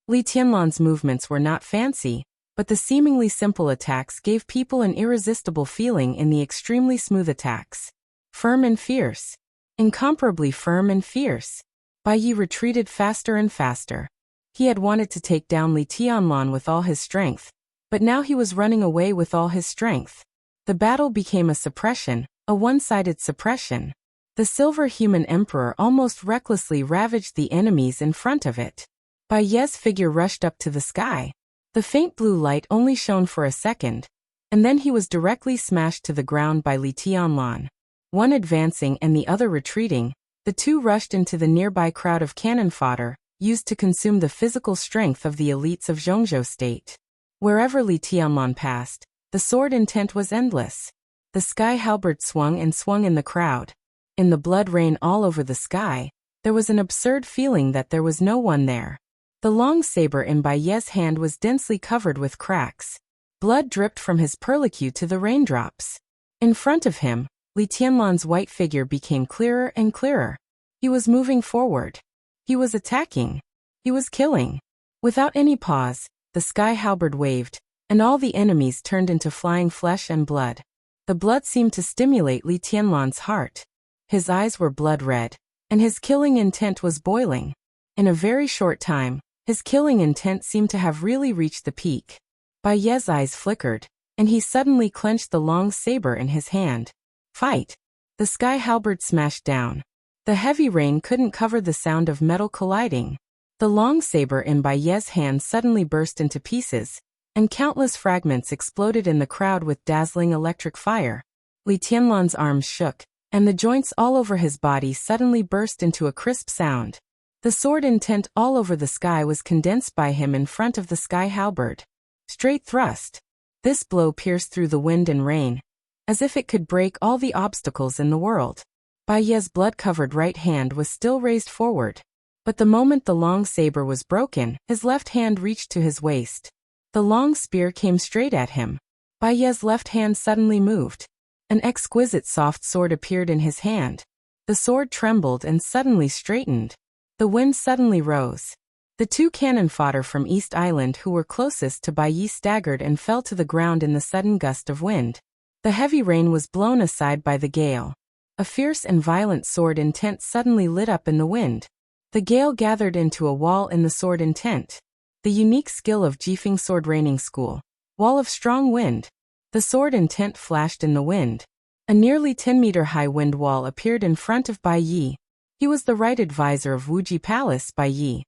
Li Tianlan's movements were not fancy, but the seemingly simple attacks gave people an irresistible feeling in the extremely smooth attacks. Firm and fierce. Incomparably firm and fierce. Bai Yi retreated faster and faster. He had wanted to take down Li Tianlan with all his strength, but now he was running away with all his strength. The battle became a suppression, a one-sided suppression. The silver human emperor almost recklessly ravaged the enemies in front of it. Bai Yi's figure rushed up to the sky. The faint blue light only shone for a second, and then he was directly smashed to the ground by Li Tianlan. One advancing and the other retreating, the two rushed into the nearby crowd of cannon fodder, used to consume the physical strength of the elites of Zhongzhou state. Wherever Li Tianlan passed, the sword intent was endless. The sky halberd swung and swung in the crowd. In the blood rain all over the sky, there was an absurd feeling that there was no one there. The long saber in Bai Yi's hand was densely covered with cracks. Blood dripped from his perlicue to the raindrops. In front of him, Li Tianlan's white figure became clearer and clearer. He was moving forward. He was attacking. He was killing. Without any pause, the sky halberd waved, and all the enemies turned into flying flesh and blood. The blood seemed to stimulate Li Tianlan's heart. His eyes were blood red, and his killing intent was boiling. In a very short time, his killing intent seemed to have really reached the peak. Bai Yi's eyes flickered, and he suddenly clenched the long saber in his hand. Fight! The sky halberd smashed down. The heavy rain couldn't cover the sound of metal colliding. The long saber in Bai Yi's hand suddenly burst into pieces, and countless fragments exploded in the crowd with dazzling electric fire. Li Tianlan's arms shook, and the joints all over his body suddenly burst into a crisp sound. The sword intent all over the sky was condensed by him in front of the sky halberd. Straight thrust. This blow pierced through the wind and rain, as if it could break all the obstacles in the world. Bai Yi's blood-covered right hand was still raised forward. But the moment the long saber was broken, his left hand reached to his waist. The long spear came straight at him. Bai Yi's left hand suddenly moved. An exquisite soft sword appeared in his hand. The sword trembled and suddenly straightened. The wind suddenly rose. The two cannon fodder from East Island who were closest to Bai Yi staggered and fell to the ground in the sudden gust of wind. The heavy rain was blown aside by the gale. A fierce and violent sword intent suddenly lit up in the wind. The gale gathered into a wall in the sword intent. The unique skill of Jifeng sword raining school. Wall of strong wind. The sword intent flashed in the wind. A nearly 10-meter-high wind wall appeared in front of Bai Yi. He was the right advisor of Wuji Palace, Bai Yi.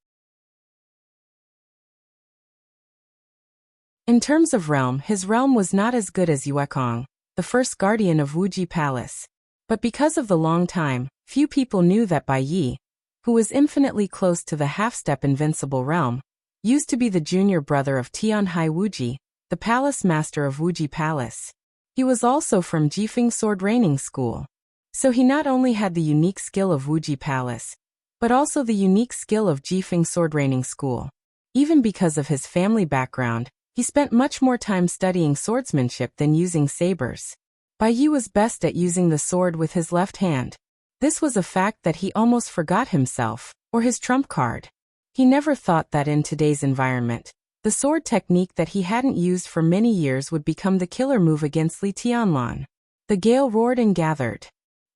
In terms of realm, his realm was not as good as Yuekong, the first guardian of Wuji Palace. But because of the long time, few people knew that Bai Yi, who was infinitely close to the half-step invincible realm, used to be the junior brother of Tianhai Wuji, the palace master of Wuji Palace. He was also from Jifeng sword raining school. So he not only had the unique skill of Wuji Palace, but also the unique skill of Jifeng sword raining school. Even because of his family background, he spent much more time studying swordsmanship than using sabers. Bai Yi was best at using the sword with his left hand. This was a fact that he almost forgot himself, or his trump card. He never thought that in today's environment, the sword technique that he hadn't used for many years would become the killer move against Li Tianlan. The gale roared and gathered.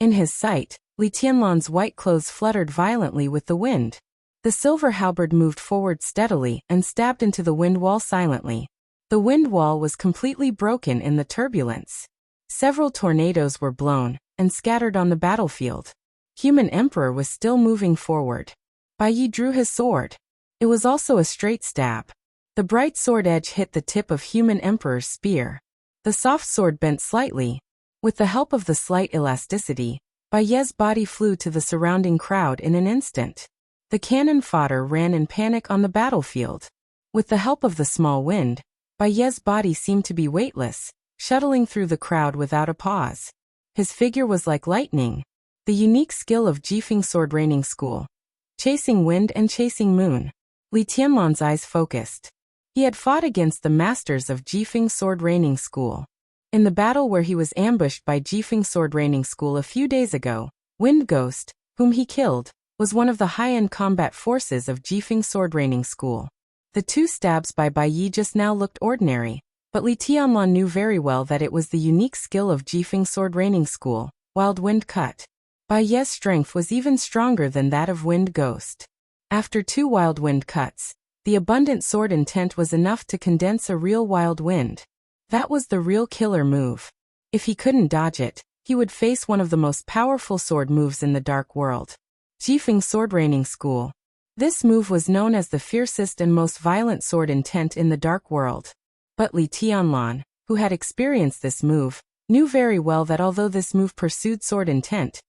In his sight, Li Tianlan's white clothes fluttered violently with the wind. The silver halberd moved forward steadily and stabbed into the wind wall silently. The wind wall was completely broken in the turbulence. Several tornadoes were blown and scattered on the battlefield. Human Emperor was still moving forward. Bai Yi drew his sword. It was also a straight stab. The bright sword edge hit the tip of Human Emperor's spear. The soft sword bent slightly. With the help of the slight elasticity, Bai Yi's body flew to the surrounding crowd in an instant. The cannon fodder ran in panic on the battlefield. With the help of the small wind, Bai Yi's body seemed to be weightless, shuttling through the crowd without a pause. His figure was like lightning. The unique skill of Jifeng sword raining school. Chasing wind and chasing moon. Li Tianlan's eyes focused. He had fought against the masters of Jifeng sword raining school. In the battle where he was ambushed by Jifeng sword raining school a few days ago, Wind Ghost, whom he killed, was one of the high-end combat forces of Jifeng sword raining school. The two stabs by Bai Yi just now looked ordinary, but Li Tianlan knew very well that it was the unique skill of Jifeng sword raining school, Wild Wind Cut. Bai Yi's strength was even stronger than that of Wind Ghost. After two Wild Wind Cuts, the abundant sword intent was enough to condense a real wild wind. That was the real killer move. If he couldn't dodge it, he would face one of the most powerful sword moves in the dark world. Jifeng sword raining school. This move was known as the fiercest and most violent sword intent in the dark world. But Li Tianlan, who had experienced this move, knew very well that although this move pursued sword intent,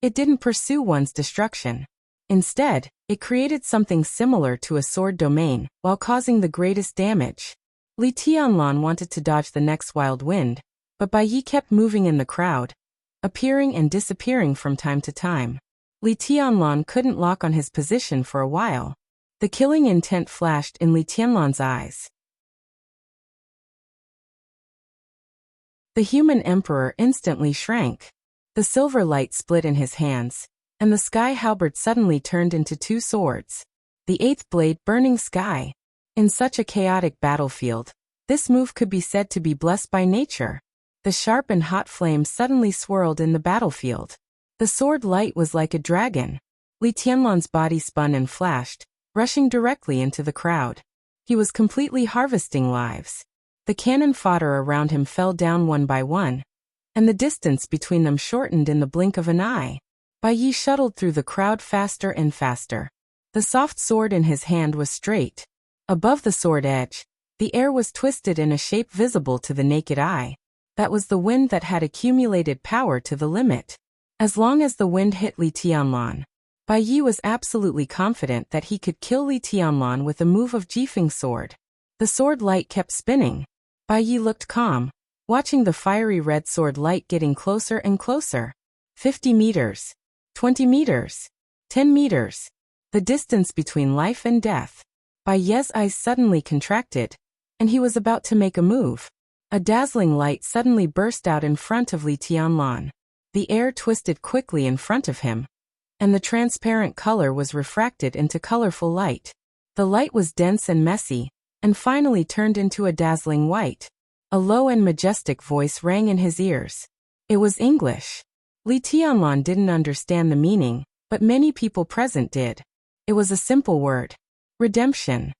it didn't pursue one's destruction. Instead, it created something similar to a sword domain, while causing the greatest damage. Li Tianlan wanted to dodge the next wild wind, but Bai Yi kept moving in the crowd, appearing and disappearing from time to time. Li Tianlan couldn't lock on his position for a while. The killing intent flashed in Li Tianlan's eyes. The Human Emperor instantly shrank. The silver light split in his hands, and the sky halberd suddenly turned into two swords. The eighth blade, Burning Sky. In such a chaotic battlefield, this move could be said to be blessed by nature. The sharp and hot flames suddenly swirled in the battlefield. The sword light was like a dragon. Li Tianlan's body spun and flashed, rushing directly into the crowd. He was completely harvesting lives. The cannon fodder around him fell down one by one, and the distance between them shortened in the blink of an eye. Bai Yi shuttled through the crowd faster and faster. The soft sword in his hand was straight. Above the sword edge, the air was twisted in a shape visible to the naked eye. That was the wind that had accumulated power to the limit. As long as the wind hit Li Tianlan, Bai Yi was absolutely confident that he could kill Li Tianlan with a move of Jifeng sword. The sword light kept spinning. Bai Yi looked calm, watching the fiery red sword light getting closer and closer. 50 meters. 20 meters. 10 meters. The distance between life and death. Bai Yi's eyes suddenly contracted, and he was about to make a move. A dazzling light suddenly burst out in front of Li Tianlan. The air twisted quickly in front of him, and the transparent color was refracted into colorful light. The light was dense and messy, and finally turned into a dazzling white. A low and majestic voice rang in his ears. It was English. Li Tianlan didn't understand the meaning, but many people present did. It was a simple word. Redemption.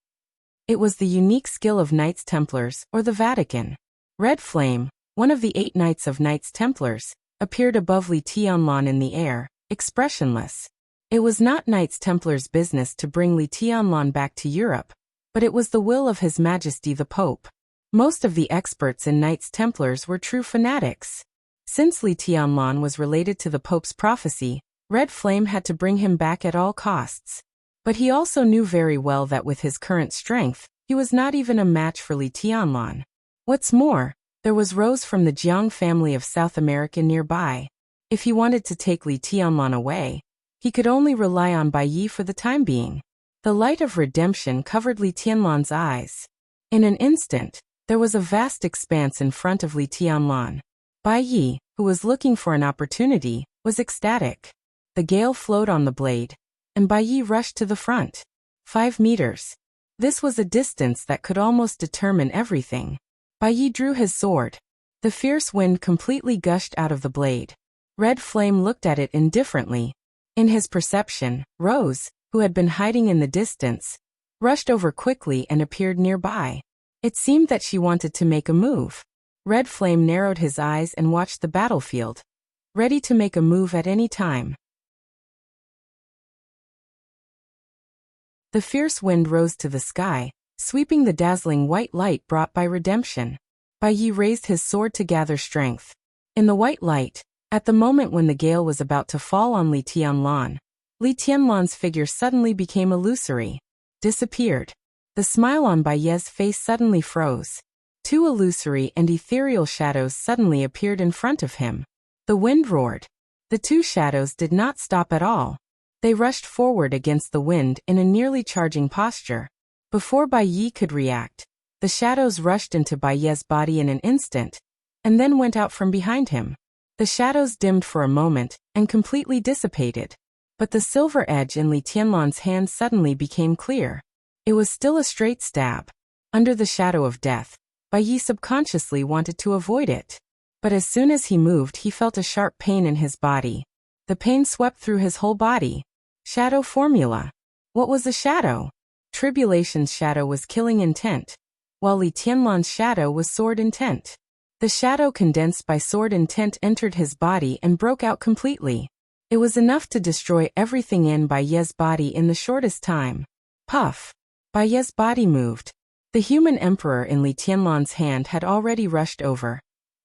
It was the unique skill of Knights Templars, or the Vatican. Red Flame, one of the 8 Knights of Knights Templars, appeared above Li Tianlan in the air, expressionless. It was not Knights Templars' business to bring Li Tianlan back to Europe, but it was the will of His Majesty the Pope. Most of the experts in Knights Templars were true fanatics. Since Li Tianlan was related to the Pope's prophecy, Red Flame had to bring him back at all costs. But he also knew very well that with his current strength, he was not even a match for Li Tianlan. What's more, there was Rose from the Jiang family of South America nearby. If he wanted to take Li Tianlan away, he could only rely on Bai Yi for the time being. The light of redemption covered Li Tianlan's eyes. In an instant, there was a vast expanse in front of Li Tianlan. Bai Yi, who was looking for an opportunity, was ecstatic. The gale flowed on the blade, and Bai Yi rushed to the front. 5 meters. This was a distance that could almost determine everything. Bai Yi drew his sword. The fierce wind completely gushed out of the blade. Red Flame looked at it indifferently. In his perception, Rose, who had been hiding in the distance, rushed over quickly and appeared nearby. It seemed that she wanted to make a move. Red Flame narrowed his eyes and watched the battlefield, ready to make a move at any time. The fierce wind rose to the sky, sweeping the dazzling white light brought by redemption. Bai Yi raised his sword to gather strength. In the white light, at the moment when the gale was about to fall on Li Tianlan's figure suddenly became illusory, disappeared. The smile on Bai Yi's face suddenly froze. 2 illusory and ethereal shadows suddenly appeared in front of him. The wind roared. The 2 shadows did not stop at all. They rushed forward against the wind in a nearly charging posture. Before Bai Yi could react, the shadows rushed into Bai Yi's body in an instant, and then went out from behind him. The shadows dimmed for a moment and completely dissipated. But the silver edge in Li Tianlan's hand suddenly became clear. It was still a straight stab. Under the shadow of death, Bai Yi subconsciously wanted to avoid it. But as soon as he moved, he felt a sharp pain in his body. The pain swept through his whole body. Shadow formula. What was a shadow? Tribulation's shadow was killing intent, while Li Tianlan's shadow was sword intent. The shadow condensed by sword intent entered his body and broke out completely. It was enough to destroy everything in Bai Yi's body in the shortest time. Puff. Bai Yi's body moved. The human emperor in Li Tianlan's hand had already rushed over,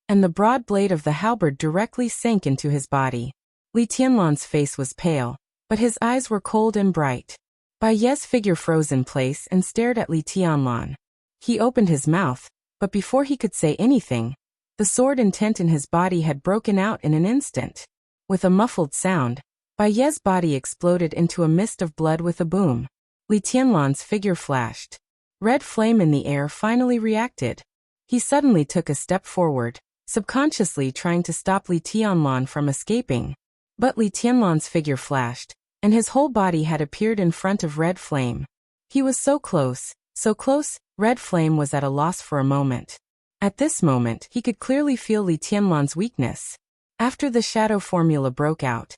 and the broad blade of the halberd directly sank into his body. Li Tianlan's face was pale, but his eyes were cold and bright. Bai Yi's figure froze in place and stared at Li Tianlan. He opened his mouth, but before he could say anything, the sword intent in his body had broken out in an instant. With a muffled sound, Bai Yi's body exploded into a mist of blood with a boom. Li Tianlan's figure flashed. Red Flame in the air finally reacted. He suddenly took a step forward, subconsciously trying to stop Li Tianlan from escaping. But Li Tianlan's figure flashed, and his whole body had appeared in front of Red Flame. He was so close, Red Flame was at a loss for a moment. At this moment, he could clearly feel Li Tianlan's weakness. After the shadow formula broke out,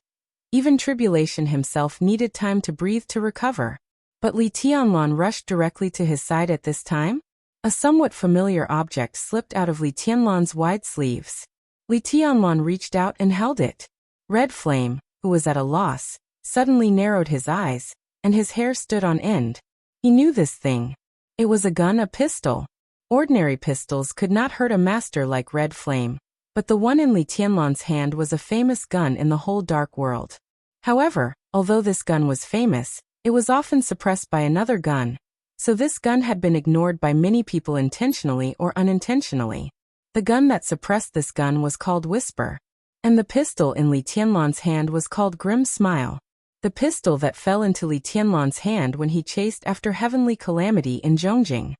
even Tribulation himself needed time to breathe to recover. But Li Tianlan rushed directly to his side at this time. A somewhat familiar object slipped out of Li Tianlan's wide sleeves. Li Tianlan reached out and held it. Red Flame, who was at a loss, suddenly narrowed his eyes, and his hair stood on end. He knew this thing. It was a gun, a pistol. Ordinary pistols could not hurt a master like Red Flame, but the one in Li Tianlan's hand was a famous gun in the whole dark world. However, although this gun was famous, it was often suppressed by another gun, so this gun had been ignored by many people intentionally or unintentionally. The gun that suppressed this gun was called Whisper, and the pistol in Li Tianlan's hand was called Grim Smile. The pistol that fell into Li Tianlan's hand when he chased after Heavenly Calamity in Zhongjing.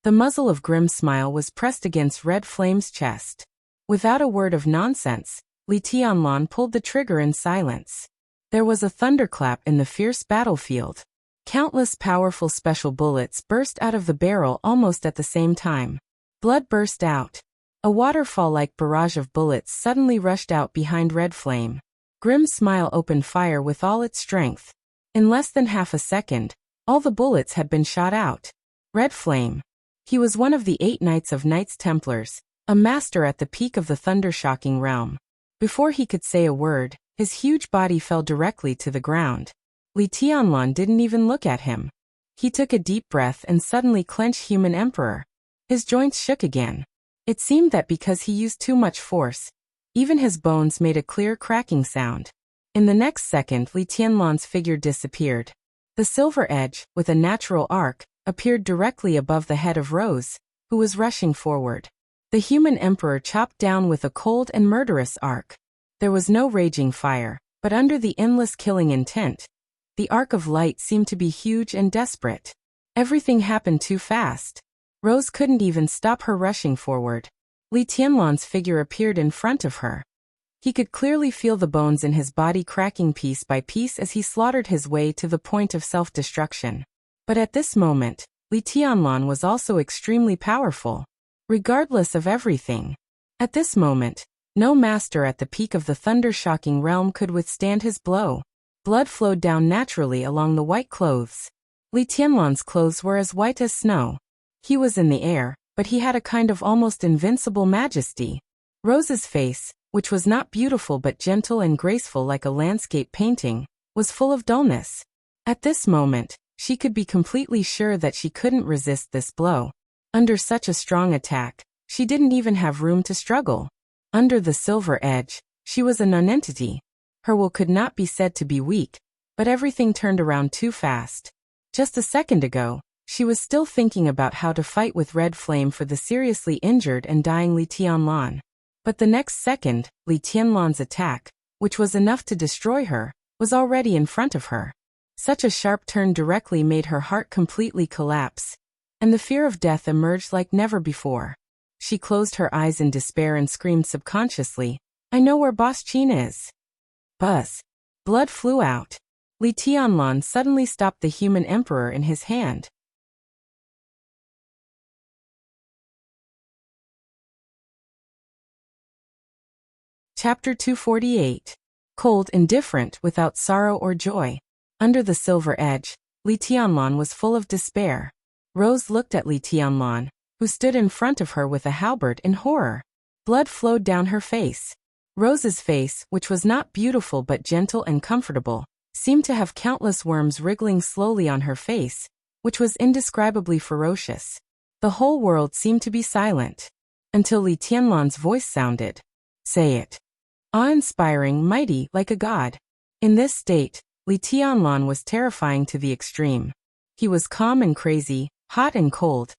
The muzzle of Grim's smile was pressed against Red Flame's chest. Without a word of nonsense, Li Tianlan pulled the trigger in silence. There was a thunderclap in the fierce battlefield. Countless powerful special bullets burst out of the barrel almost at the same time. Blood burst out. A waterfall-like barrage of bullets suddenly rushed out behind Red Flame. Grim's smile opened fire with all its strength. In less than half a second, all the bullets had been shot out. Red Flame. He was one of the 8 Knights of Knights Templars, a master at the peak of the thunder-shocking realm. Before he could say a word, his huge body fell directly to the ground. Li Tianlan didn't even look at him. He took a deep breath and suddenly clenched Human Emperor. His joints shook again. It seemed that because he used too much force, even his bones made a clear cracking sound. In the next second, Li Tianlan's figure disappeared. The silver edge, with a natural arc, appeared directly above the head of Rose, who was rushing forward. The Human Emperor chopped down with a cold and murderous arc. There was no raging fire, but under the endless killing intent, the arc of light seemed to be huge and desperate. Everything happened too fast. Rose couldn't even stop her rushing forward. Li Tianlan's figure appeared in front of her. He could clearly feel the bones in his body cracking piece by piece as he slaughtered his way to the point of self-destruction. But at this moment, Li Tianlan was also extremely powerful. Regardless of everything. At this moment, no master at the peak of the thunder-shocking realm could withstand his blow. Blood flowed down naturally along the white clothes. Li Tianlan's clothes were as white as snow. He was in the air, but he had a kind of almost invincible majesty. Rose's face, which was not beautiful but gentle and graceful like a landscape painting, was full of dullness. At this moment, she could be completely sure that she couldn't resist this blow. Under such a strong attack, she didn't even have room to struggle. Under the silver edge, she was a nonentity. Her will could not be said to be weak, but everything turned around too fast. Just a second ago, she was still thinking about how to fight with Red Flame for the seriously injured and dying Li Tianlan. But the next second, Li Tianlan's attack, which was enough to destroy her, was already in front of her. Such a sharp turn directly made her heart completely collapse, and the fear of death emerged like never before. She closed her eyes in despair and screamed subconsciously, "I know where Boss Qin is." Buzz. Blood flew out. Li Tianlan suddenly stopped the Human Emperor in his hand. Chapter 248. Cold and different without sorrow or joy. Under the silver edge, Li Tianlan was full of despair. Rose looked at Li Tianlan, who stood in front of her with a halberd in horror. Blood flowed down her face. Rose's face, which was not beautiful but gentle and comfortable, seemed to have countless worms wriggling slowly on her face, which was indescribably ferocious. The whole world seemed to be silent. Until Li Tianlan's voice sounded. "Say it." Awe-inspiring, mighty, like a god. In this state, Li Tianlan was terrifying to the extreme. He was calm and crazy, hot and cold,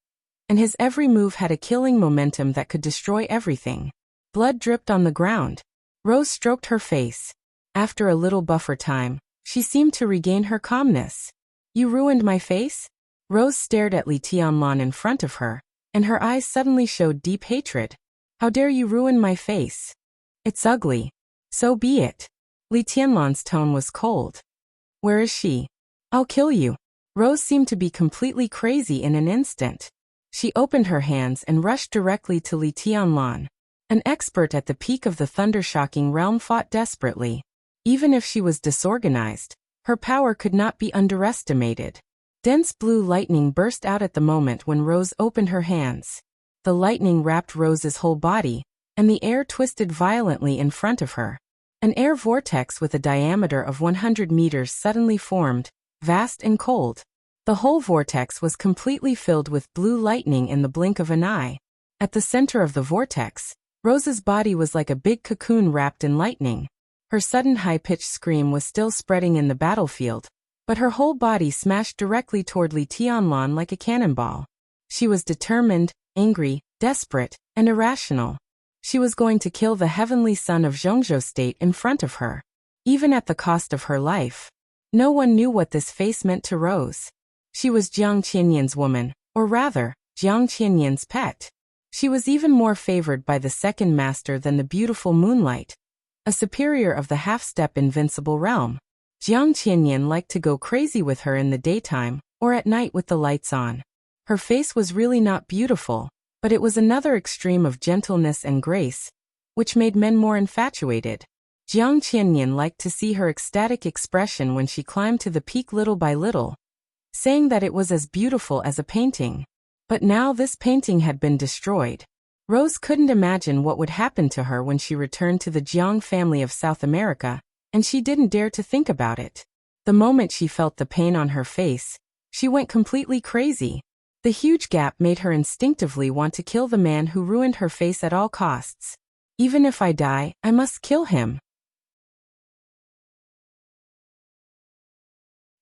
and his every move had a killing momentum that could destroy everything. Blood dripped on the ground. Rose stroked her face. After a little buffer time, she seemed to regain her calmness. "You ruined my face?" Rose stared at Li Tianlan in front of her, and her eyes suddenly showed deep hatred. "How dare you ruin my face? It's ugly. So be it." Li Tianlan's tone was cold. "Where is she? I'll kill you." Rose seemed to be completely crazy in an instant. She opened her hands and rushed directly to Li Tianlan. An expert at the peak of the thunder-shocking realm fought desperately. Even if she was disorganized, her power could not be underestimated. Dense blue lightning burst out at the moment when Rose opened her hands. The lightning wrapped Rose's whole body, and the air twisted violently in front of her. An air vortex with a diameter of 100 meters suddenly formed, vast and cold. The whole vortex was completely filled with blue lightning in the blink of an eye. At the center of the vortex, Rose's body was like a big cocoon wrapped in lightning. Her sudden high-pitched scream was still spreading in the battlefield, but her whole body smashed directly toward Li Tianlan like a cannonball. She was determined, angry, desperate, and irrational. She was going to kill the heavenly son of Zhongzhou State in front of her, even at the cost of her life. No one knew what this face meant to Rose. She was Jiang Qianyan's woman, or rather, Jiang Qianyan's pet. She was even more favored by the second master than the beautiful Moonlight, a superior of the half-step invincible realm. Jiang Qianyan liked to go crazy with her in the daytime, or at night with the lights on. Her face was really not beautiful, but it was another extreme of gentleness and grace, which made men more infatuated. Jiang Qianyan liked to see her ecstatic expression when she climbed to the peak little by little, saying that it was as beautiful as a painting. But now this painting had been destroyed. Rose couldn't imagine what would happen to her when she returned to the Jiang family of South America, and she didn't dare to think about it. The moment she felt the pain on her face, she went completely crazy. The huge gap made her instinctively want to kill the man who ruined her face at all costs. Even if I die, I must kill him.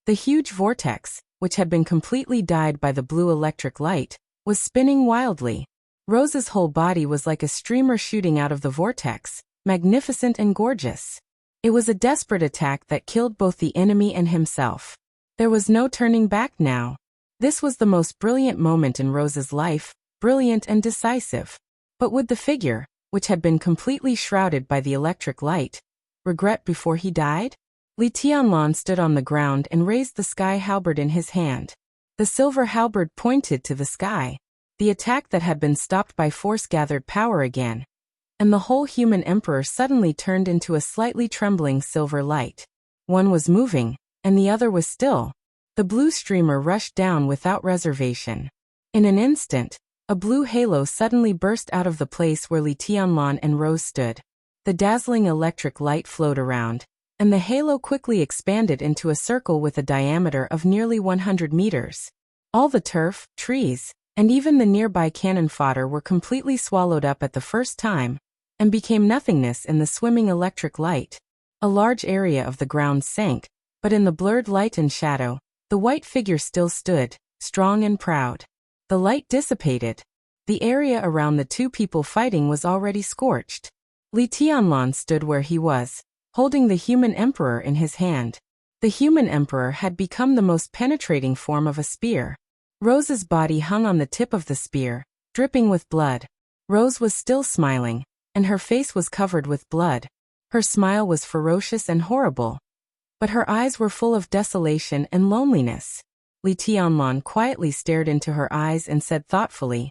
The huge vortex, which had been completely dyed by the blue electric light, was spinning wildly. Rose's whole body was like a streamer shooting out of the vortex, magnificent and gorgeous. It was a desperate attack that killed both the enemy and himself. There was no turning back now. This was the most brilliant moment in Rose's life, brilliant and decisive. But would the figure, which had been completely shrouded by the electric light, regret before he died? Li Tianlan stood on the ground and raised the sky halberd in his hand. The silver halberd pointed to the sky. The attack that had been stopped by force gathered power again, and the whole human emperor suddenly turned into a slightly trembling silver light. One was moving, and the other was still. The blue streamer rushed down without reservation. In an instant, a blue halo suddenly burst out of the place where Li Tianlan and Rose stood. The dazzling electric light flowed around, and the halo quickly expanded into a circle with a diameter of nearly 100 meters. All the turf, trees, and even the nearby cannon fodder were completely swallowed up at the first time, and became nothingness in the swimming electric light. A large area of the ground sank, but in the blurred light and shadow, the white figure still stood, strong and proud. The light dissipated. The area around the two people fighting was already scorched. Li Tianlan stood where he was, holding the human emperor in his hand. The human emperor had become the most penetrating form of a spear. Rose's body hung on the tip of the spear, dripping with blood. Rose was still smiling, and her face was covered with blood. Her smile was ferocious and horrible, but her eyes were full of desolation and loneliness. Li Tianlan quietly stared into her eyes and said thoughtfully,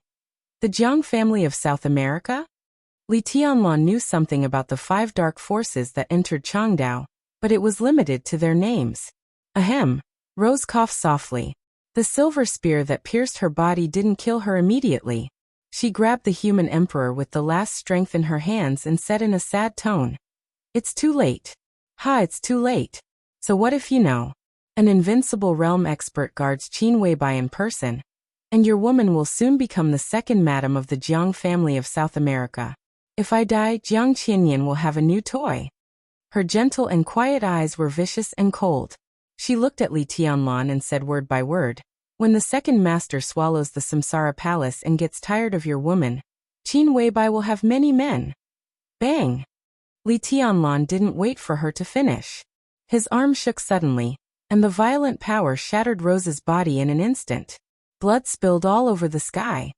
"The Jiang family of South America?" Li Tianlan knew something about the 5 dark forces that entered Changdao, but it was limited to their names. Ahem. Rose coughed softly. The silver spear that pierced her body didn't kill her immediately. She grabbed the human emperor with the last strength in her hands and said in a sad tone, "It's too late." "Ha, it's too late. So what if you know? An invincible realm expert guards Qin Weibai in person, and your woman will soon become the second madam of the Jiang family of South America. If I die, Jiang Qianyan will have a new toy." Her gentle and quiet eyes were vicious and cold. She looked at Li Tianlan and said word by word, "When the second master swallows the Samsara palace and gets tired of your woman, Qin Weibai will have many men." Bang! Li Tianlan didn't wait for her to finish. His arm shook suddenly, and the violent power shattered Rose's body in an instant. Blood spilled all over the sky.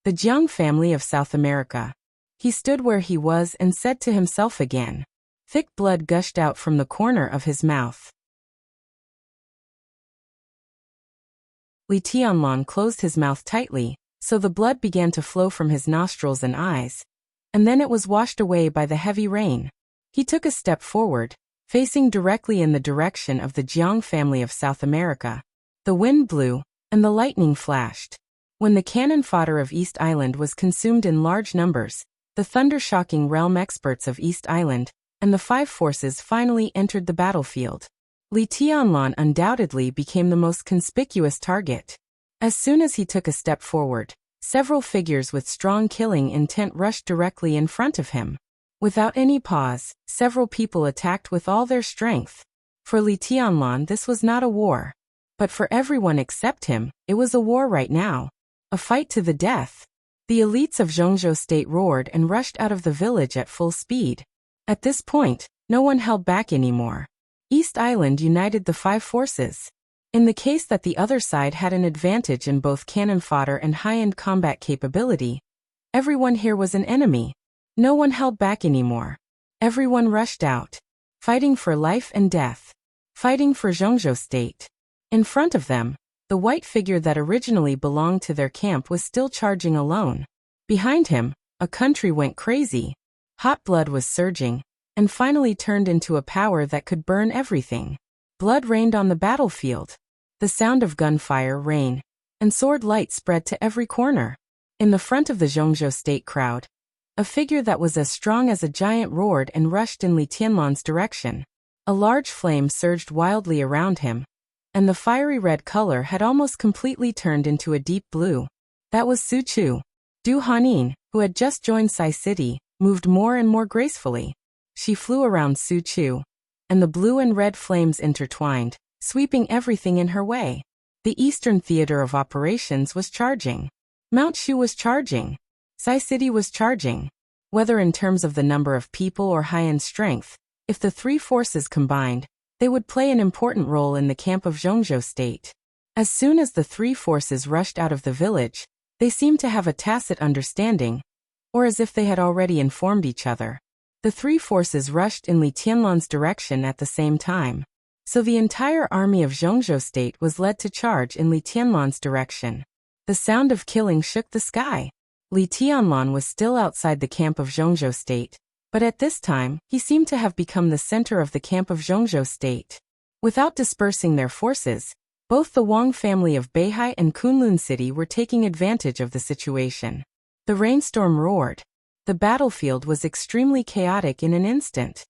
The Jiang family of South America. He stood where he was and said to himself again. Thick blood gushed out from the corner of his mouth. Li Tianlan closed his mouth tightly, so the blood began to flow from his nostrils and eyes, and then it was washed away by the heavy rain. He took a step forward, facing directly in the direction of the Jiang family of South America. The wind blew, and the lightning flashed. When the cannon fodder of East Island was consumed in large numbers, the thunder-shocking realm experts of East Island and the 5 forces finally entered the battlefield. Li Tianlan undoubtedly became the most conspicuous target. As soon as he took a step forward, several figures with strong killing intent rushed directly in front of him. Without any pause, several people attacked with all their strength. For Li Tianlan, this was not a war. But for everyone except him, it was a war right now. A fight to the death. The elites of Zhongzhou State roared and rushed out of the village at full speed. At this point, no one held back anymore. East Island united the 5 forces. In the case that the other side had an advantage in both cannon fodder and high-end combat capability, everyone here was an enemy. No one held back anymore. Everyone rushed out, fighting for life and death, fighting for Zhongzhou state. In front of them, the white figure that originally belonged to their camp was still charging alone. Behind him, a country went crazy. Hot blood was surging, and finally turned into a power that could burn everything. Blood rained on the battlefield. The sound of gunfire, rain, and sword light spread to every corner. In the front of the Zhongzhou state crowd, a figure that was as strong as a giant roared and rushed in Li Tianlan's direction. A large flame surged wildly around him, and the fiery red color had almost completely turned into a deep blue. That was Su Chu. Du Hanin, who had just joined Sai City, moved more and more gracefully. She flew around Su Chu, and the blue and red flames intertwined, sweeping everything in her way. The Eastern Theater of Operations was charging. Mount Shu was charging. Sai City was charging. Whether in terms of the number of people or high-end strength, if the three forces combined, they would play an important role in the camp of Zhongzhou state. As soon as the three forces rushed out of the village, they seemed to have a tacit understanding, or as if they had already informed each other. The three forces rushed in Li Tianlan's direction at the same time. So the entire army of Zhongzhou state was led to charge in Li Tianlan's direction. The sound of killing shook the sky. Li Tianlan was still outside the camp of Zhongzhou state, but at this time, he seemed to have become the center of the camp of Zhongzhou state. Without dispersing their forces, both the Wang family of Beihai and Kunlun City were taking advantage of the situation. The rainstorm roared. The battlefield was extremely chaotic in an instant.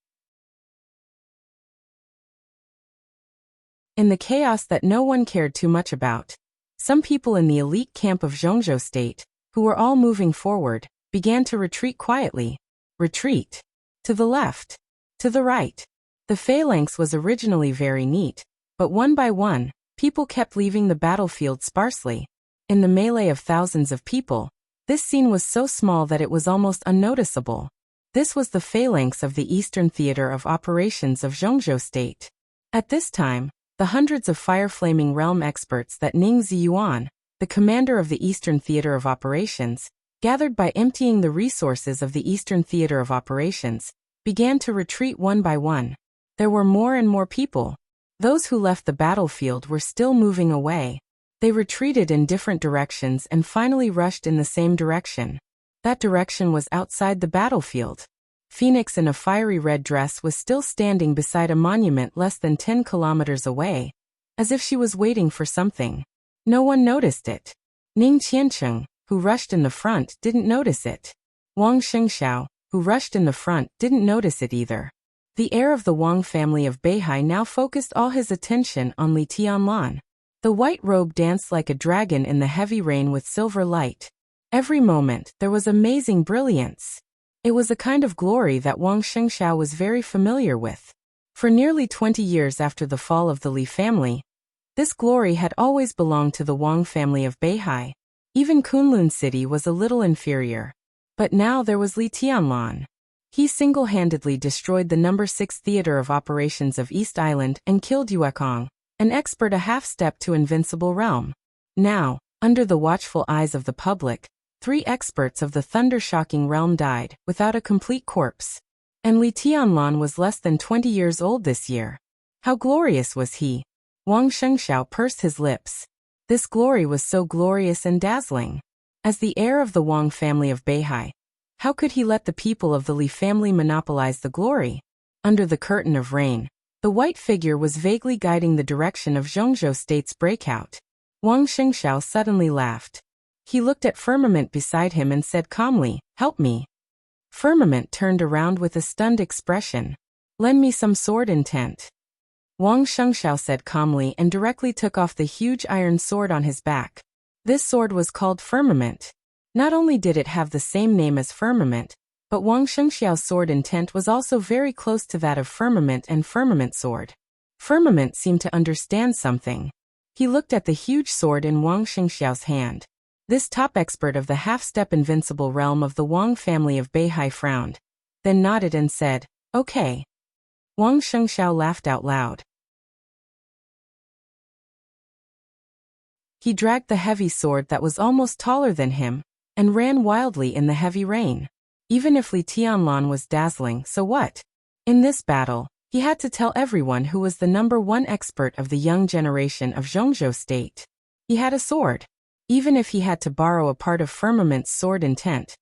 In the chaos that no one cared too much about, some people in the elite camp of Zhongzhou state, who were all moving forward, began to retreat quietly. Retreat. To the left. To the right. The phalanx was originally very neat, but one by one, people kept leaving the battlefield sparsely. In the melee of thousands of people, this scene was so small that it was almost unnoticeable. This was the phalanx of the Eastern Theater of Operations of Zhongzhou state. At this time, the hundreds of fire-flaming realm experts that Ning Ziyuan, the commander of the Eastern Theater of Operations, gathered by emptying the resources of the Eastern Theater of Operations, began to retreat one by one. There were more and more people. Those who left the battlefield were still moving away. They retreated in different directions and finally rushed in the same direction. That direction was outside the battlefield. Phoenix in a fiery red dress was still standing beside a monument less than 10 kilometers away, as if she was waiting for something. No one noticed it. Ning Qiancheng, who rushed in the front, didn't notice it. Wang Shengxiao, who rushed in the front, didn't notice it either. The heir of the Wang family of Beihai now focused all his attention on Li Tianlan. The white robe danced like a dragon in the heavy rain with silver light. Every moment, there was amazing brilliance. It was a kind of glory that Wang Shengxiao was very familiar with. For nearly 20 years after the fall of the Li family, this glory had always belonged to the Wang family of Beihai. Even Kunlun City was a little inferior. But now there was Li Tianlan. He single-handedly destroyed the No. 6 Theater of Operations of East Island and killed Yuekong, an expert a half-step to invincible realm. Now, under the watchful eyes of the public, 3 experts of the thunder-shocking realm died, without a complete corpse. And Li Tianlan was less than 20 years old this year. How glorious was he! Wang Shengxiao pursed his lips. This glory was so glorious and dazzling. As the heir of the Wang family of Beihai, how could he let the people of the Li family monopolize the glory? Under the curtain of rain, the white figure was vaguely guiding the direction of Zhongzhou state's breakout. Wang Shengxiao suddenly laughed. He looked at Firmament beside him and said calmly, "Help me." Firmament turned around with a stunned expression. "Lend me some sword intent." Wang Shengxiao said calmly and directly took off the huge iron sword on his back. This sword was called Firmament. Not only did it have the same name as Firmament, but Wang Shengxiao's sword intent was also very close to that of Firmament and Firmament sword. Firmament seemed to understand something. He looked at the huge sword in Wang Shengxiao's hand. This top expert of the half-step invincible realm of the Wang family of Beihai frowned, then nodded and said, "Okay." Wang Shengxiao laughed out loud. He dragged the heavy sword that was almost taller than him, and ran wildly in the heavy rain. Even if Li Tianlan was dazzling, so what? In this battle, he had to tell everyone who was the #1 expert of the young generation of Zhongzhou state. He had a sword. Even if he had to borrow a part of Firmament's sword intent,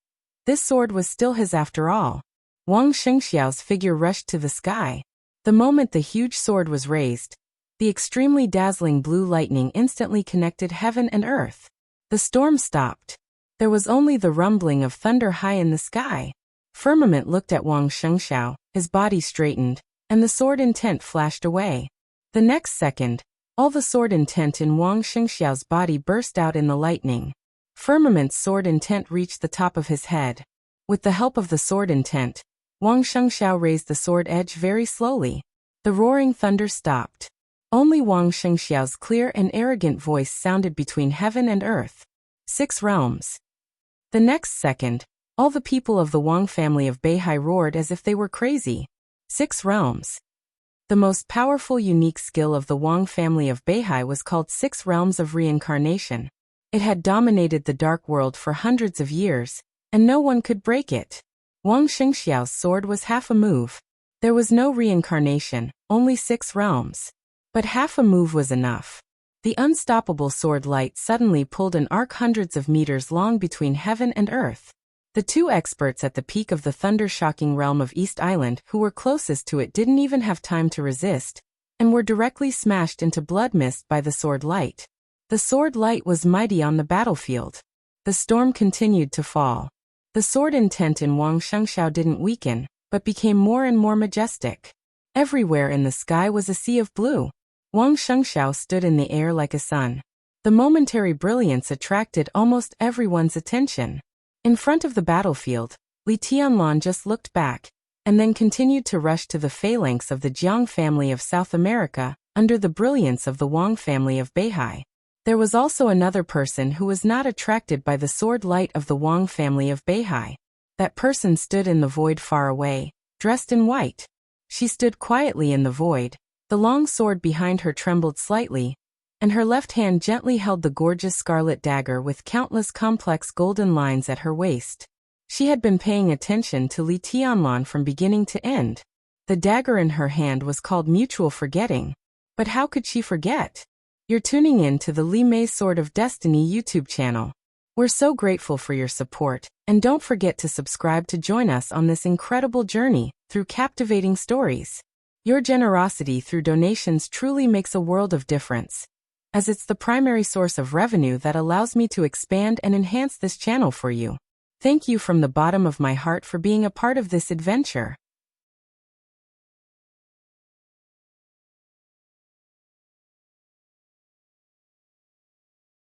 this sword was still his after all. Wang Shengxiao's figure rushed to the sky. The moment the huge sword was raised, the extremely dazzling blue lightning instantly connected heaven and earth. The storm stopped. There was only the rumbling of thunder high in the sky. Firmament looked at Wang Shengxiao, his body straightened, and the sword intent flashed away. The next second, all the sword intent in Wang Shengxiao's body burst out in the lightning. Firmament's sword intent reached the top of his head. With the help of the sword intent, Wang Shengxiao raised the sword edge very slowly. The roaring thunder stopped. Only Wang Shengxiao's clear and arrogant voice sounded between heaven and earth. 6 realms. The next second, all the people of the Wang family of Beihai roared as if they were crazy. 6 realms. The most powerful unique skill of the Wang family of Beihai was called 6 realms of reincarnation. It had dominated the dark world for hundreds of years, and no one could break it. Wang Shengxiao's sword was half a move. There was no reincarnation, only 6 realms. But half a move was enough. The unstoppable sword light suddenly pulled an arc hundreds of meters long between heaven and earth. The 2 experts at the peak of the thunder-shocking realm of East Island who were closest to it didn't even have time to resist, and were directly smashed into blood mist by the sword light. The sword light was mighty on the battlefield. The storm continued to fall. The sword intent in Wang Shengxiao didn't weaken, but became more and more majestic. Everywhere in the sky was a sea of blue. Wang Shengxiao stood in the air like a sun. The momentary brilliance attracted almost everyone's attention. In front of the battlefield, Li Tianlan just looked back, and then continued to rush to the phalanx of the Jiang family of South America, under the brilliance of the Wang family of Beihai. There was also another person who was not attracted by the sword light of the Wang family of Beihai. That person stood in the void far away, dressed in white. She stood quietly in the void. The long sword behind her trembled slightly, and her left hand gently held the gorgeous scarlet dagger with countless complex golden lines at her waist. She had been paying attention to Li Tianlan from beginning to end. The dagger in her hand was called Mutual Forgetting. But how could she forget? You're tuning in to the Li Mei Sword of Destiny YouTube channel. We're so grateful for your support, and don't forget to subscribe to join us on this incredible journey through captivating stories. Your generosity through donations truly makes a world of difference, as it's the primary source of revenue that allows me to expand and enhance this channel for you. Thank you from the bottom of my heart for being a part of this adventure.